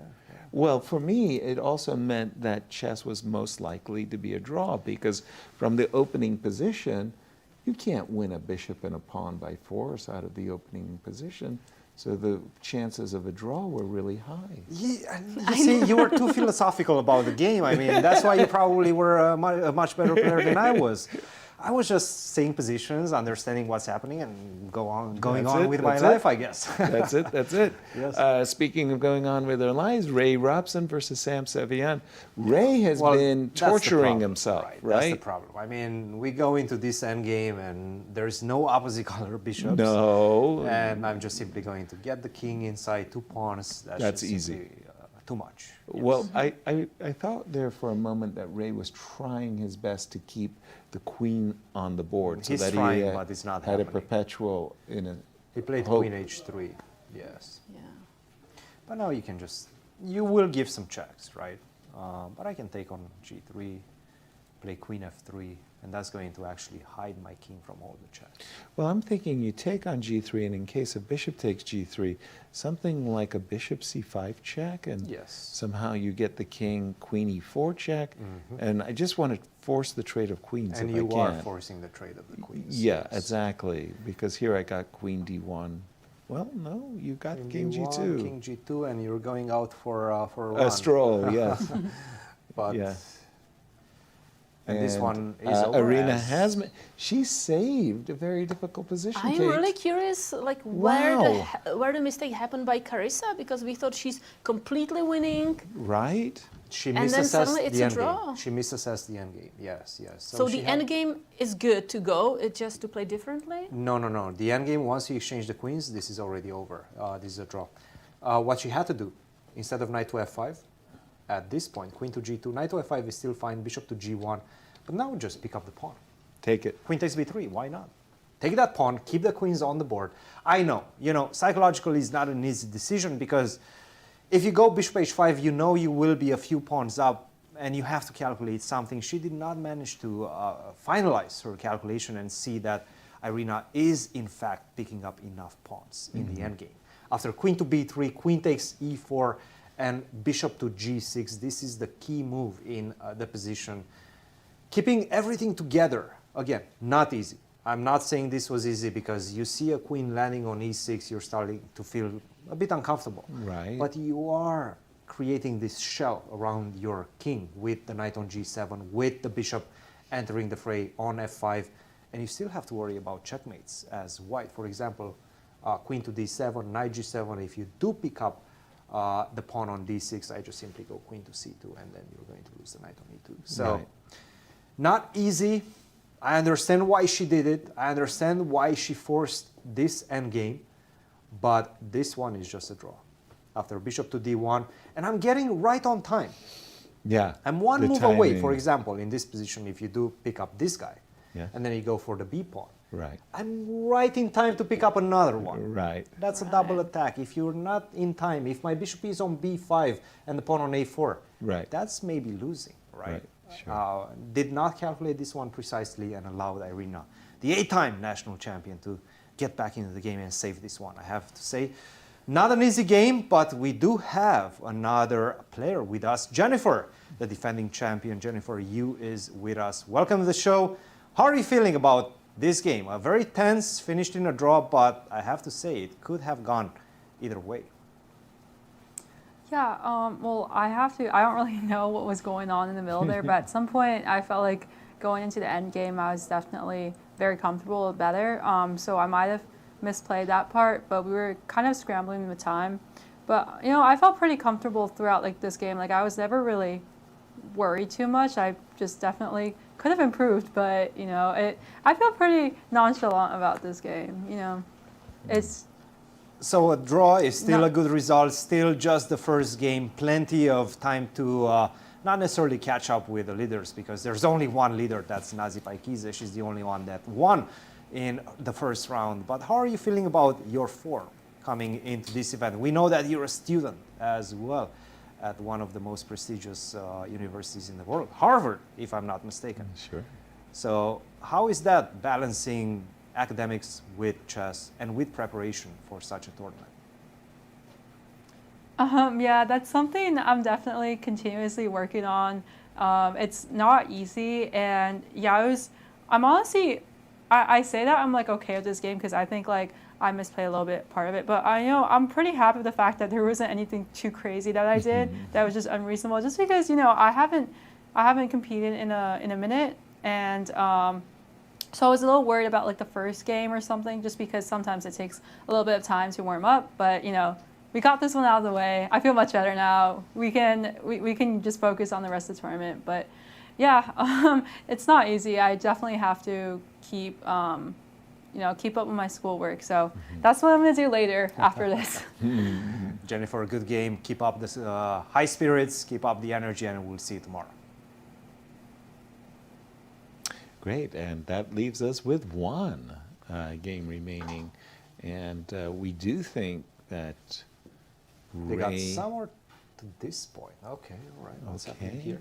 Well, for me, it also meant that chess was most likely to be a draw because from the opening position, you can't win a bishop and a pawn by force out of the opening position. So the chances of a draw were really high. Yeah, you see, you were too philosophical about the game. I mean, that's why you probably were a much better player than I was. I was just seeing positions, understanding what's happening, and going That's on it, with my that's life, it. I guess. That's it. That's it. Yes. Speaking of going on with their lives, Ray Robson versus Sam Sevian. Ray has been that's the torturing problem, himself, right? right? That's the problem. I mean, we go into this endgame, and there's no opposite color bishops. No. And I'm just simply going to get the king inside 2 pawns. That's just easy. simply, too much. Well, I thought there for a moment that Ray was trying his best to keep the queen on the board, so He's that trying, he but it's not had happening. a perpetual in a. He played hope. queen h3, yes. Yeah. But now you can just, you will give some checks, right? But I can take on g3, play queen f3, and that's going to actually hide my king from all the checks. Well, I'm thinking you take on g3, and in case a bishop takes g3, something like a bishop c5 check, and yes, somehow you get the king, queen e4 check, and I just want to force the trade of queens And if you I can. are forcing the trade of the queens. Yeah, exactly, because here I got queen d1. Well, no, you got king d1, g2. King g2, and you're going out for a A run. stroll, yes. But Yeah. and this one is over Irina as- has she saved a very difficult position. I'm Kate. really curious, like Wow. where the mistake happened by Carissa, because we thought she's completely winning. Right? She And then misassessed suddenly it's the a endgame. draw. She misassessed the endgame. Yes, yes. So she the had- end game is good to go. It's just to play differently. No, no, no. The endgame, once you exchange the queens, this is already over. This is a draw. What she had to do, instead of knight to f5, at this point, queen to g2, knight to f5 is still fine, bishop to g1, but now just pick up the pawn. Take it. Queen takes b3, why not? Take that pawn, keep the queens on the board. I know, psychologically it's not an easy decision, because if you go bishop h5, you know you will be a few pawns up, and you have to calculate something. She did not manage to finalize her calculation and see that Irina is in fact picking up enough pawns in the endgame. After queen to b3, queen takes e4, and bishop to g6, this is the key move in the position. Keeping everything together, again, not easy. I'm not saying this was easy, because you see a queen landing on e6, you're starting to feel a bit uncomfortable. Right. But you are creating this shell around your king with the knight on g7, with the bishop entering the fray on f5, and you still have to worry about checkmates as white. For example, queen to d7, knight g7, if you do pick up the pawn on d6, I just simply go queen to c2, and then you're going to lose the knight on e2. So, Right. not easy. I understand why she did it. I understand why she forced this endgame, but this one is just a draw. After bishop to d1, and I'm getting right on time. Yeah. I'm one the move away, timing. for example, in this position, if you do pick up this guy, Yeah. and then you go for the b pawn. Right. I'm right in time to pick up another one. Right. That's a double attack. If you're not in time, if my bishop is on b5 and the pawn on a4, Right. that's maybe losing, right? Sure. Did not calculate this one precisely and allowed Irina, the 8-time national champion, to get back into the game and save this one. I have to say, not an easy game, but we do have another player with us, Jennifer, the defending champion. Jennifer, you is with us. Welcome to the show. How are you feeling about this game? A very tense, finished in a draw, but I have to say it could have gone either way. Yeah, well, I don't really know what was going on in the middle there, but at some point I felt like going into the end game, I was definitely very comfortable, better. So I might have misplayed that part, but we were kind of scrambling with time. But, I felt pretty comfortable throughout this game. I was never really worried too much. I just definitely could have improved, but, I feel pretty nonchalant about this game, It's... So a draw is still a good result, still just the first game, plenty of time to not necessarily catch up with the leaders, because there's only one leader, that's Nazi Paikize. She's the only one that won in the first round. But how are you feeling about your form coming into this event? We know that you're a student as well at one of the most prestigious universities in the world, Harvard, if I'm not mistaken. Sure. So how is that balancing academics with chess and with preparation for such a tournament? Yeah, that's something I'm definitely continuously working on. It's not easy, and yeah, I'm honestly, I say that I'm okay with this game because I think I misplayed a little bit part of it, but I'm pretty happy with the fact that there wasn't anything too crazy that I did that was just unreasonable. Just because I haven't competed in a minute, and So I was a little worried about like the first game or something, just because sometimes it takes a little bit of time to warm up. But you know, we got this one out of the way. I feel much better now. We can just focus on the rest of the tournament. But yeah, it's not easy. I definitely have to keep keep up with my schoolwork. So that's what I'm gonna do later after this. Jennifer, a good game. Keep up this high spirits. Keep up the energy, and we'll see you tomorrow. Great, and that leaves us with one game remaining, and we do think that They got Ray. somewhere to this point. Okay, all right. What's happening here?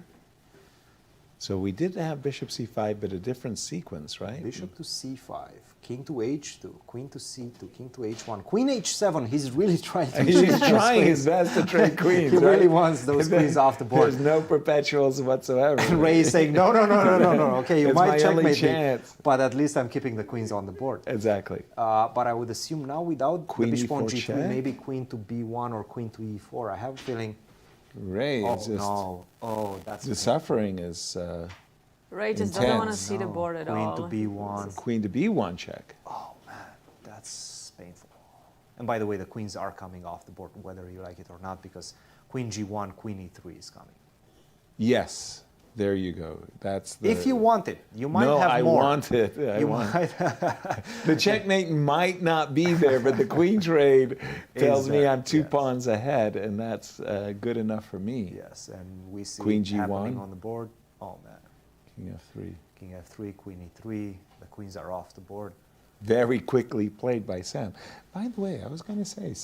So we did have bishop c5, but a different sequence, right? Bishop to c5, king to h2, queen to c2, king to h1, queen h7. He's really trying to. He's trying his best to trade queens. He right? really wants those queens off the board. There's no perpetuals whatsoever. And Ray is saying, no. Okay, you It's might my only checkmate me, chance. but at least I'm keeping the queens on the board. Exactly. But I would assume now without Queen the bishop on e4 g3, check? maybe queen to b1 or queen to e4. I have a feeling. Ray Oh is just. no! Oh, that's The suffering is. Ray just doesn't want to intense. see the board at Queen all. to b1. Queen to b1 check. Oh man, that's painful. And by the way, the queens are coming off the board, whether you like it or not, because queen g1, queen e3 is coming. Yes, there you go. That's the. If you want it, you might no, have I more. want it. I You want might. The checkmate might not be there, but the queen trade tells me I'm two pawns ahead, and that's good enough for me. Yes, and we see Queen it happening G1. on the board. Oh man. King f3. King f3, queen e3. The queens are off the board. Very quickly played by Sam. By the way, I was going to say,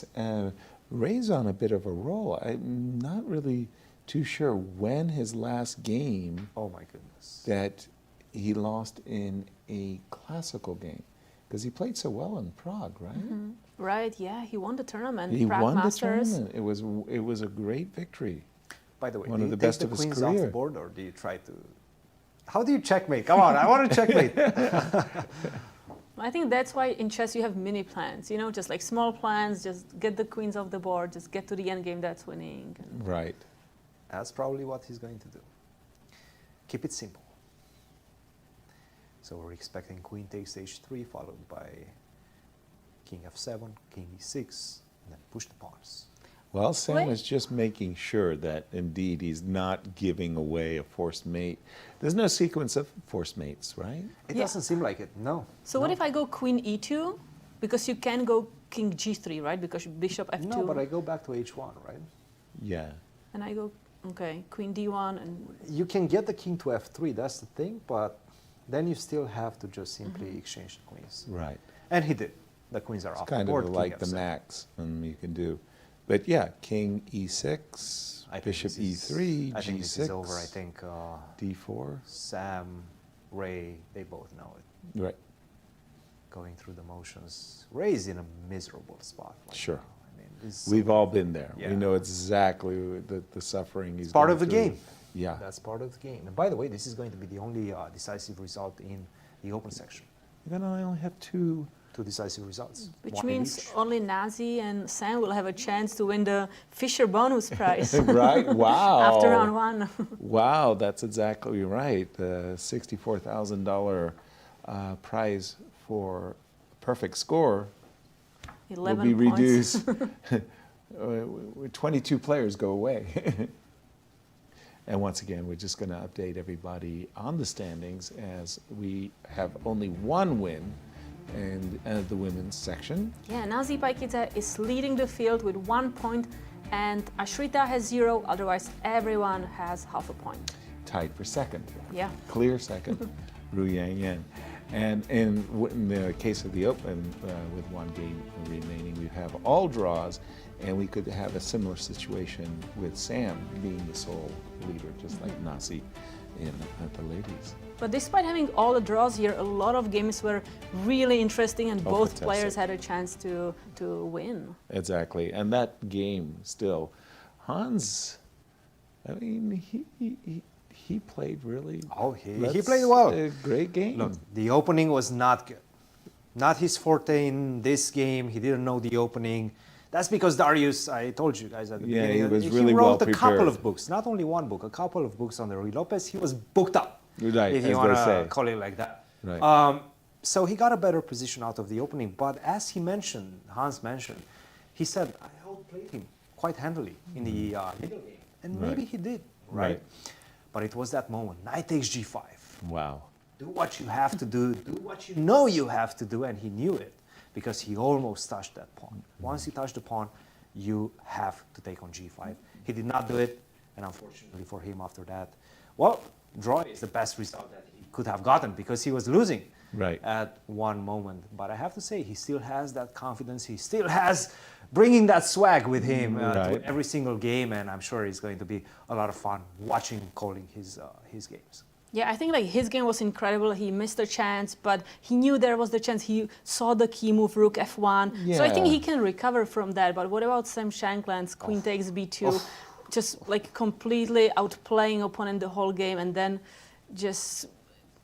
Ray's on a bit of a roll. I'm not really too sure when his last game. Oh my goodness. That he lost in a classical game, because he played so well in Prague, right? Right, yeah, he won the tournament. He Prague won Masters. the tournament. It was a great victory. By the way, One do of you the take best the of his queens off the career. board, or do you try to? How do you checkmate? Come on, I want to checkmate. I think that's why in chess you have mini plans, you know, just like small plans, just get the queens off the board, just get to the end game that's winning. Right. That's probably what he's going to do. Keep it simple. So we're expecting queen takes h3, followed by king f7, king e6, and then push the pawns. Well, Sam is just making sure that indeed he's not giving away a forced mate. There's no sequence of forced mates, right? It doesn't seem like it, no. So what if I go queen e2? Because you can go king g3, right? Because bishop f2. No, but I go back to h1, right? Yeah. And I go, okay, queen d1 and... You can get the king to f3, that's the thing, but then you still have to just simply exchange the queens. Right. And he did. The queens are It's off kind the board. of king like the f7. max you can do. But yeah, king e6, bishop e3, I think this is g6, over. I think d4. Sam, Ray, they both know it. Right. Going through the motions. Ray is in a miserable spot. Right Sure. now. I mean, this is We've all been there. Yeah. We know exactly the suffering he's It's part going of the through. game. Yeah. That's part of the game. And by the way, this is going to be the only decisive result in the open section. You're going to only have two decisive results. Which one means each. only Nazi and Sam will have a chance to win the Fisher bonus prize. Right? Wow. After round one. Wow, that's exactly right. The $64,000 prize for perfect score will 11 be points. reduced. 22 players go away. And once again, we're just going to update everybody on the standings, as we have only one win in the women's section. Yeah, Nazi Paikidze is leading the field with 1 point, and Ashrita has 0, otherwise everyone has half a point. Tied for second. Yeah. Clear second, Ru Yang. And in the case of the Open, with one game remaining, we have all draws, and we could have a similar situation with Sam being the sole leader, just like Nasi at the ladies. But despite having all the draws here, a lot of games were really interesting, and both fantastic. players had a chance to win. Exactly, and that game still, Hans, I mean, he played really. Oh, he played well. A great game. Look, the opening was not good. Not his forte in this game. He didn't know the opening. That's because Dariusz, I told you guys at the beginning, he was really he well wrote a couple prepared. of books, not only one book, a couple of books on the Ruy Lopez. He was booked up, Right, if as you want they say. to call it like that. Right. So he got a better position out of the opening, but as he mentioned, Hans mentioned, he said, I outplayed him quite handily in the middle game. And maybe he did, right? But it was that moment, knight takes g5. Wow. Do what you have to do what you know you have to do, and he knew it because he almost touched that pawn. Once you touch the pawn, you have to take on g5. He did not do it, and unfortunately for him after that, well, draw is the best result that he could have gotten because he was losing at one moment. But I have to say, he still has that confidence. He still has bringing that swag with him to every single game, and I'm sure it's going to be a lot of fun watching, calling his games. Yeah, I think like his game was incredible. He missed a chance, but he knew there was the chance. He saw the key move, rook f1. So I think he can recover from that. But what about Sam Shankland's queen takes b2? Just like completely outplaying opponent the whole game, and then just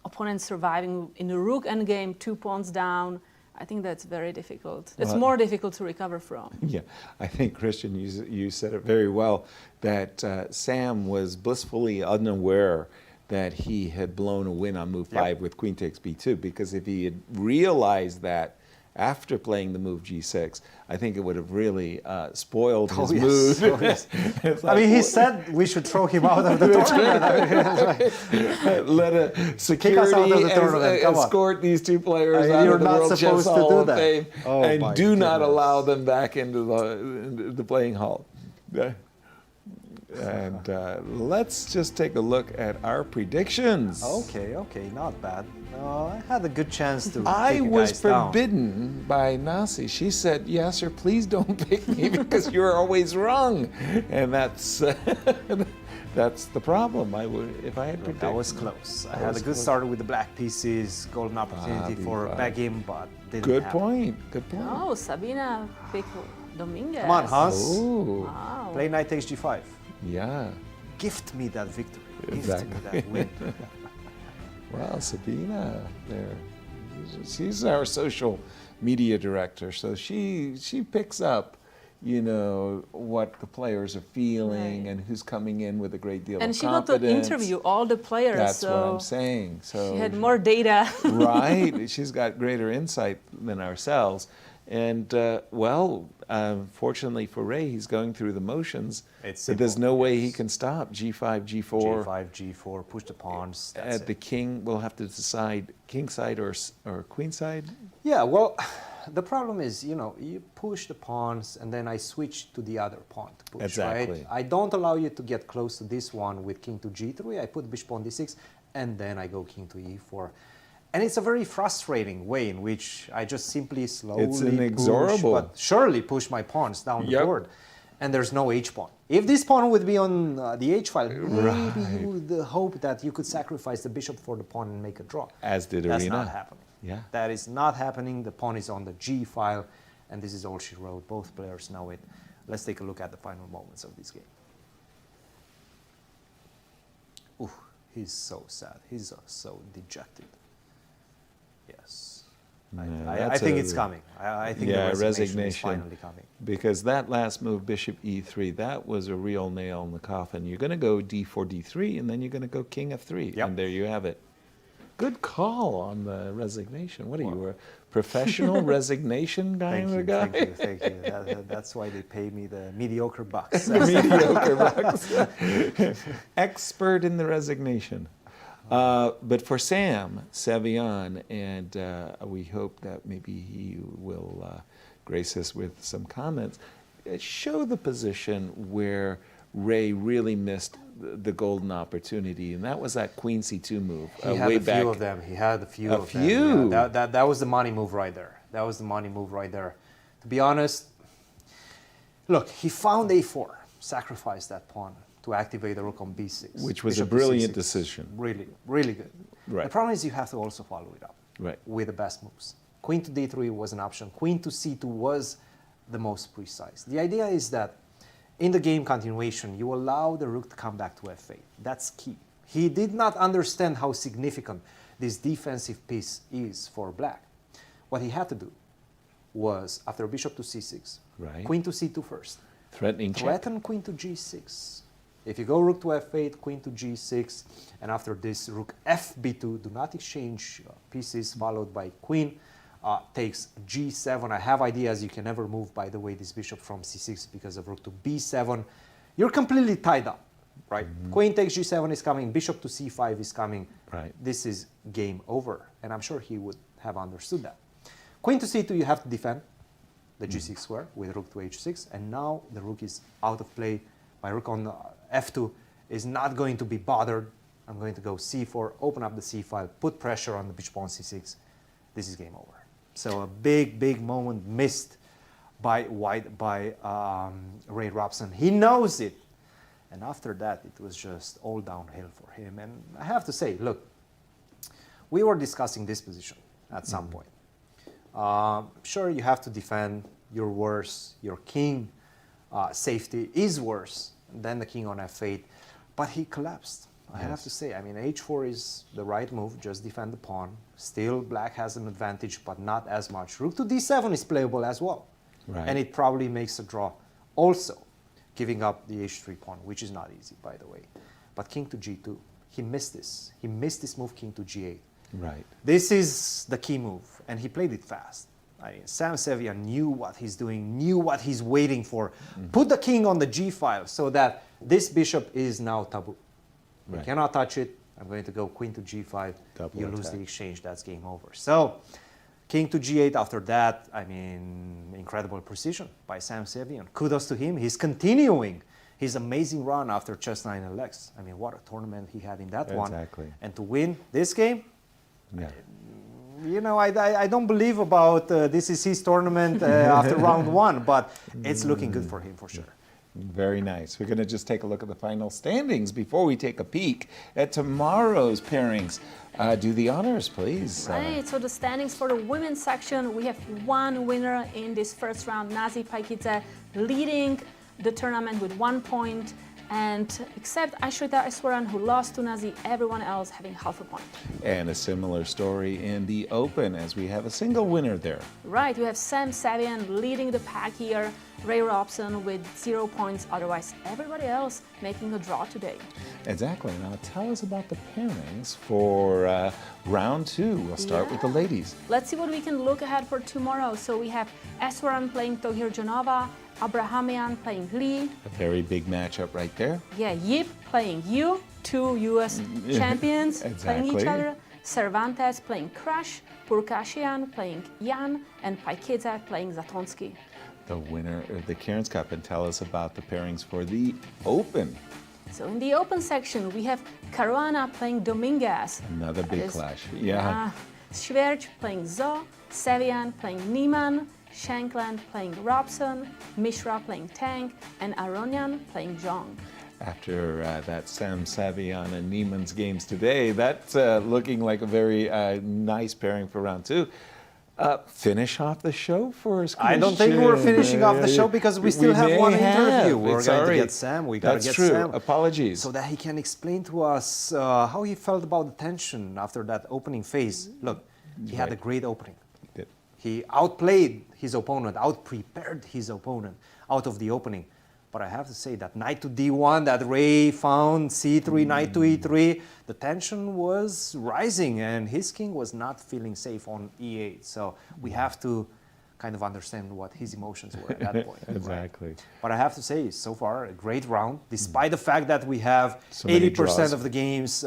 opponent surviving in the rook endgame, 2 pawns down. I think that's very difficult. It's more difficult to recover from. Yeah, I think, Cristian, you said it very well, that Sam was blissfully unaware that he had blown a win on move 5 with queen takes b2, because if he had realized that after playing the move g6, I think it would have really spoiled his mood. I mean, he said we should throw him out of the tournament. Let a security escort these two players out of the World Chess Hall of Fame, and do not allow them back into the playing hall. And let's just take a look at our predictions. Okay, not bad. I had a good chance to I was forbidden by Nasi. She said, Yasser, please don't pick me because you're always wrong. And that's that's the problem. If I had predicted. That was close. I had a good start with the black pieces, golden opportunity for Begim, but didn't Good happen. point. Oh, Sabina picked Dominguez. Come on, Hans. Wow. Play knight takes g5. Yeah. Gift me that victory. Gift me that win. Well, Sabina, there, she's our social media director, so she picks up, you know, what the players are feeling and who's coming in with a great deal of confidence. And she got to interview all the players. That's what I'm saying. So she had more data. Right. She's got greater insight than ourselves. And, fortunately for Ray, he's going through the motions. But there's no way he can stop. G5, G4. G5, G4, push the pawns. The king will have to decide king side or queen side? Yeah, well, the problem is, you know, you push the pawns and then I switch to the other pawn to push, right? I don't allow you to get close to this one with king to G3. I put bishop on D6 and then I go king to E4. And it's a very frustrating way in which I just simply slowly but surely push my pawns down the board. And there's no H pawn. If this pawn would be on the H file, maybe you would hope that you could sacrifice the bishop for the pawn and make a draw. As did That's Irina. not happening. Yeah. That is not happening. The pawn is on the G file, and this is all she wrote. Both players know it. Let's take a look at the final moments of this game. Ooh, he's so sad. He's so dejected. Yes. I think it's coming. I think the resignation is finally coming. Because that last move, bishop e3, that was a real nail in the coffin. You're going to go d4, d3, and then you're going to go king f3. And there you have it. Good call on the resignation. What are you, a professional resignation guy? Thank you. That's why they pay me the mediocre bucks. Mediocre bucks. Expert in the resignation. But for Sam, Sevian, and we hope that maybe he will grace us with some comments, show the position where Ray really missed the golden opportunity, and that was that queen c2 move. He had a few of them. He had a few of them. Yeah, that was the money move right there. That was the money move right there. To be honest, look, he found a4, sacrificed that pawn to activate the rook on b6. Which was a brilliant decision. Really, really good. Right. The problem is you have to also follow it up with the best moves. Queen to d3 was an option. Queen to c2 was the most precise. The idea is that in the game continuation, you allow the rook to come back to f8. That's key. He did not understand how significant this defensive piece is for black. What he had to do was, after bishop to c6, queen to c2 first. Threaten queen to g6. If you go rook to f8, queen to g6, and after this rook fb2, do not exchange pieces, followed by queen takes g7. I have ideas. You can never move, by the way, this bishop from c6 because of rook to b7. You're completely tied up, right? Queen takes g7 is coming, bishop to c5 is coming. Right. This is game over, and I'm sure he would have understood that. Queen to c2, you have to defend the g6 square with rook to h6, and now the rook is out of play. My rook on f2 is not going to be bothered. I'm going to go c4, open up the c file, put pressure on the bishop on c6. This is game over. So a big moment missed by Ray Robson. He knows it. And after that, it was just all downhill for him. And I have to say, look, we were discussing this position at some point. Sure, you have to defend. You're worse. Your king safety is worse than the king on f8. But he collapsed. I have to say, I mean, h4 is the right move, just defend the pawn. Still, black has an advantage, but not as much. Rook to d7 is playable as well. Right. And it probably makes a draw also, giving up the h3 pawn, which is not easy, by the way. But king to g2, he missed this. He missed this move, king to g8. Right. This is the key move, and he played it fast. I mean, Sam Sevian knew what he's doing, knew what he's waiting for. Put the king on the g file so that this bishop is now taboo. You cannot touch it. I'm going to go queen to g5. You lose the exchange. That's game over. So king to g8 after that, I mean, incredible precision by Sam Sevian. Kudos to him. He's continuing his amazing run after chess 9 LX. I mean, what a tournament he had in that one. And to win this game, you know, I don't believe about this is his tournament after round one, but it's looking good for him for sure. Very nice. We're going to just take a look at the final standings before we take a peek at tomorrow's pairings. Do the honors, please. Right, so the standings for the women's section, we have one winner in this first round, Nazi Paikidze, leading the tournament with 1 point. And except Ashrita Iswaran, who lost to Nazi, everyone else having half a point. And a similar story in the Open, as we have a single winner there. Right, we have Sam Sevian leading the pack here, Ray Robson with 0 points, otherwise everybody else making a draw today. Exactly. Now tell us about the pairings for round two. We'll start with the ladies. Let's see what we can look ahead for tomorrow. So we have Iswaran playing Tokhirjonova, Abhimanyu playing Lee. A very big matchup right there. Yeah, Yip playing Yu, two US champions playing each other. Cervantes playing Krush, Pourkashiyan playing Yan, and Paikidze playing Zatonskih. The winner of the Cairns Cup, and tell us about the pairings for the Open. So in the Open section, we have Caruana playing Dominguez. Another big clash. Swiercz playing Zo, Sevian playing Niemann, Shankland playing Robson, Mishra playing Tang, and Aronian playing Xiong. After that Sam Sevian and Niemann's games today, that's looking like a very nice pairing for round two. Finish off the show for us, I don't think we're finishing off the show because we still have one interview. We're going to get Sam. We got to get Sam. Apologies. So that he can explain to us how he felt about the tension after that opening phase. Look, he had a great opening. He outplayed his opponent, out-prepared his opponent out of the opening. But I have to say that knight to d1, that Ray found, c3, knight to e3, the tension was rising and his king was not feeling safe on e8. So we have to kind of understand what his emotions were at that point. Exactly. Right? But I have to say, so far, a great round, despite the fact that we have So 80% of the games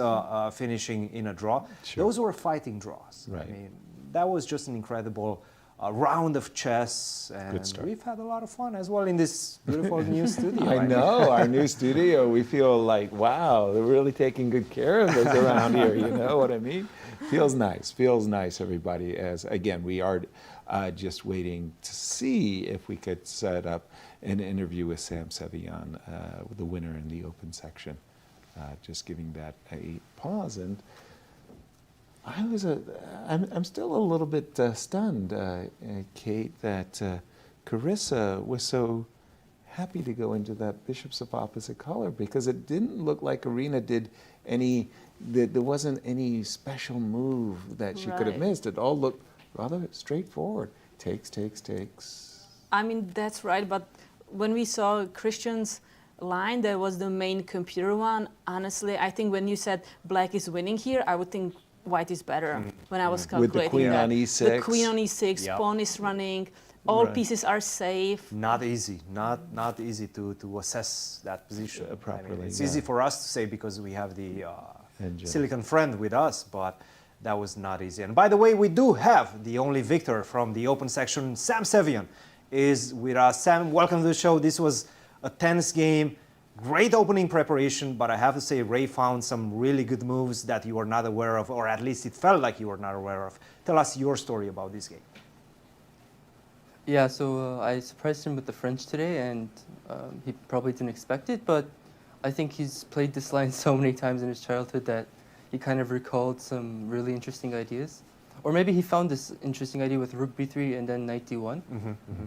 finishing in a draw. Sure. Those were fighting draws. Right. I mean, that was just an incredible round of chess, and we've had a lot of fun as well in this beautiful new studio. I know, our new studio, we feel like, wow, they're really taking good care of us around here, you know what I mean? Feels nice, everybody, as again, we are just waiting to see if we could set up an interview with Sam Sevian, the winner in the Open section. Just giving that a pause, and I'm still a little bit stunned, Kate, that Carissa was so happy to go into that bishops of opposite color, because it didn't look like Irina did any, there wasn't any special move that she could have missed. It all looked rather straightforward. Takes. I mean, that's right, but when we saw Cristian's line that was the main computer one, honestly, I think when you said black is winning here, I would think white is better when I was calculating With the queen that. on e6. The queen on e6, pawn is running, all pieces are safe. Not easy, not easy to assess that position properly. I mean, it's easy for us to say because we have the silicon friend with us, but that was not easy. And by the way, we do have the only victor from the open section. Sam Sevian is with us. Sam, welcome to the show. This was a tense game, great opening preparation, but I have to say Ray found some really good moves that you were not aware of, or at least it felt like you were not aware of. Tell us your story about this game. Yeah, so I surprised him with the French today, and he probably didn't expect it, but I think he's played this line so many times in his childhood that he kind of recalled some really interesting ideas. Or maybe he found this interesting idea with rook b3 and then knight d1.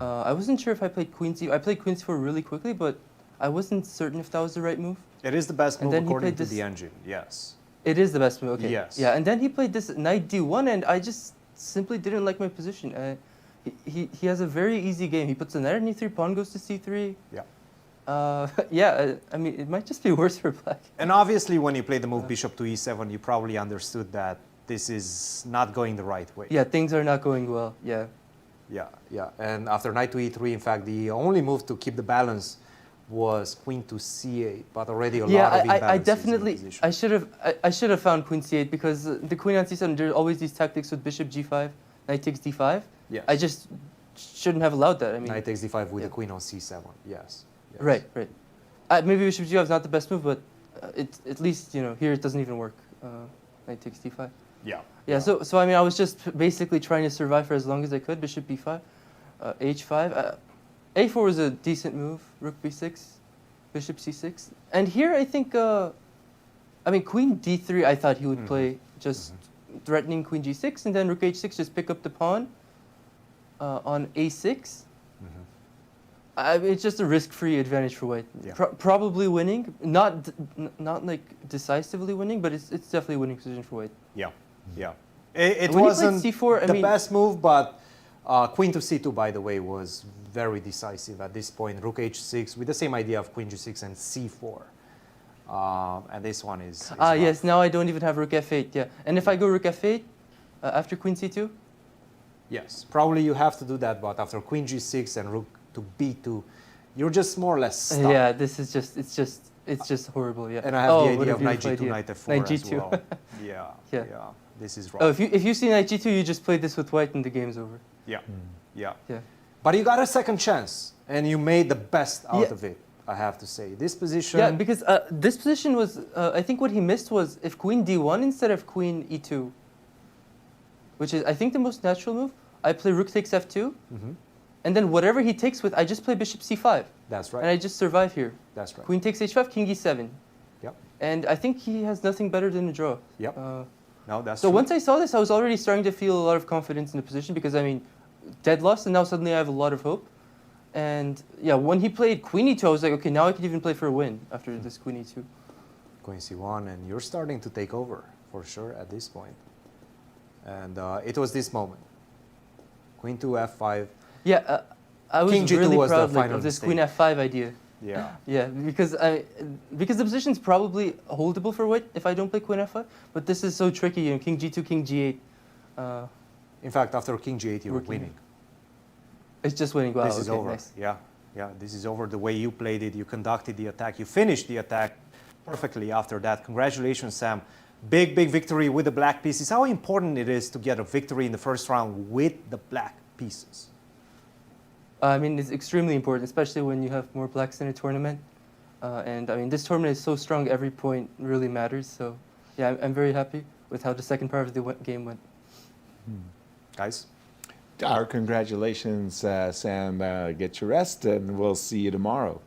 I wasn't sure if I played queen c. I played queen c4 really quickly, but I wasn't certain if that was the right move. It is the best And move then he according played to this- the engine, yes. It is the best move, okay. Yes. Yeah, and then he played this knight d1, and I just simply didn't like my position. He has a very easy game. He puts a knight on e3, pawn goes to c3. Yeah. I mean, it might just be worse for black. And obviously, when you play the move bishop to e7, you probably understood that this is not going the right way. Yeah, things are not going well, yeah. Yeah. And after knight to e3, in fact, the only move to keep the balance was queen to c8, but already a lot of imbalances I in the definitely, position. I should have found queen c8 because the queen on c7, there's always these tactics with bishop g5, knight takes d5. Yes. I just shouldn't have allowed that. I mean, Knight takes d5 with the queen on c7, yes. Right. Maybe bishop g5 is not the best move, but at least, here it doesn't even work. Knight takes d5. Yeah. So I mean, I was just basically trying to survive for as long as I could. Bishop b5, h5. a4 was a decent move. Rook b6, bishop c6. And here I think, queen d3, I thought he would play just threatening queen g6, and then rook h6, just pick up the pawn on a6. It's just a risk-free advantage for white. Yeah. Probably winning, not like decisively winning, but it's definitely a winning position for white. Yeah. It When he played wasn't c4, the best move, but queen to c2, by the way, was very decisive at this point. Rook h6 with the same idea of queen g6 and c4. And this one is Yes, now I don't even have rook f8, yeah. And if I go rook f8 after queen c2? Yes, probably you have to do that, but after queen g6 and rook to b2, you're just more or less stuck. Yeah, this is it's just horrible, yeah. And I have the idea what a of knight beautiful g2, idea. knight f4 Knight as g2. well. Yeah. This is wrong. Oh, if you see knight g2, you just play this with white and the game's over. Yeah. Yeah. But you got a second chance, and you made the best out of it, I have to say. This position... Yeah, because this position was, I think what he missed was if queen d1 instead of queen e2, which is, I think, the most natural move. I play rook takes f2, and then whatever he takes with, I just play bishop c5. That's right. And I just survive here. That's right. Queen takes h5, king e7. Yep. And I think he has nothing better than a draw. Yep. No, that's so true. once I saw this, I was already starting to feel a lot of confidence in the position because, I mean, dead loss, and now suddenly I have a lot of hope. And yeah, when he played queen e2, I was like, okay, now I can even play for a win after this queen e2. Queen c1, and you're starting to take over, for sure, at this point. And it was this moment. Queen to f5. Yeah, I was King G2 really was the proud of final this mistake. queen f5 idea. Yeah. Yeah, because the position's probably holdable for white if I don't play queen f5, but this is so tricky, king g2, king g8. In fact, after king g8, you were winning. It's just winning. Wow, This is okay, over. nice. Yeah, this is over. The way you played it, you conducted the attack, you finished the attack perfectly after that. Congratulations, Sam. Big victory with the black pieces. How important it is to get a victory in the first round with the black pieces? I mean, it's extremely important, especially when you have more blacks in a tournament. And I mean, this tournament is so strong, every point really matters. So yeah, I'm very happy with how the second part of the game went. Guys? Our congratulations, Sam. Get your rest, and we'll see you tomorrow.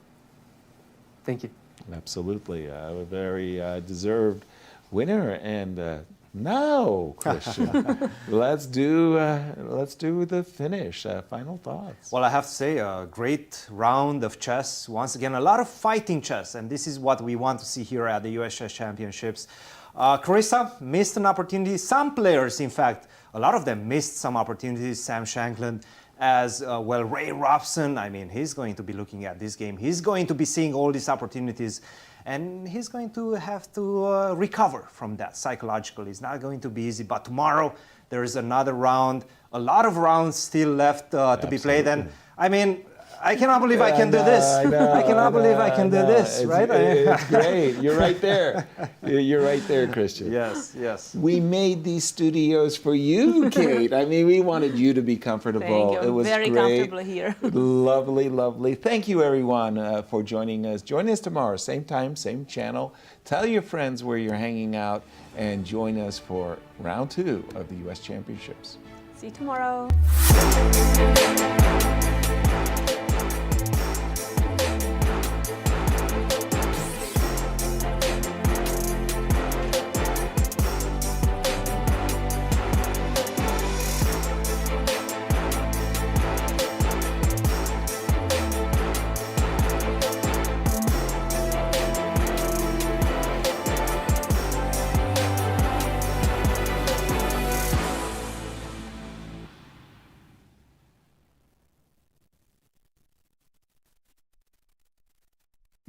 Thank you. Absolutely. A very deserved winner. And now, Christian, let's do the finish. Final thoughts. Well, I have to say, a great round of chess. Once again, a lot of fighting chess, and this is what we want to see here at the US Chess Championships. Carissa missed an opportunity. Some players, in fact, a lot of them missed some opportunities. Sam Shankland as well. Ray Robson, I mean, he's going to be looking at this game. He's going to be seeing all these opportunities, and he's going to have to recover from that psychologically. It's not going to be easy, but tomorrow there is another round, a lot of rounds still left to be played. And I mean, I cannot believe I can do this. I cannot believe I can do this, right? It's great. You're right there. You're right there, Cristian. Yes, yes. We made these studios for you, Kate. I mean, we wanted you to be comfortable. Thank you. It was very great. comfortable here. Lovely, lovely. Thank you, everyone, for joining us. Join us tomorrow, same time, same channel. Tell your friends where you're hanging out, and join us for round 2 of the U.S. Championships. See you tomorrow.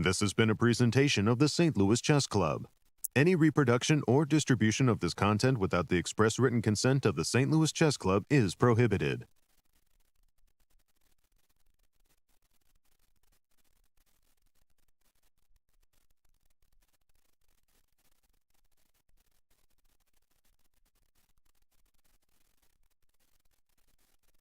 This has been a presentation of the St. Louis Chess Club. Any reproduction or distribution of this content without the express written consent of the St. Louis Chess Club is prohibited.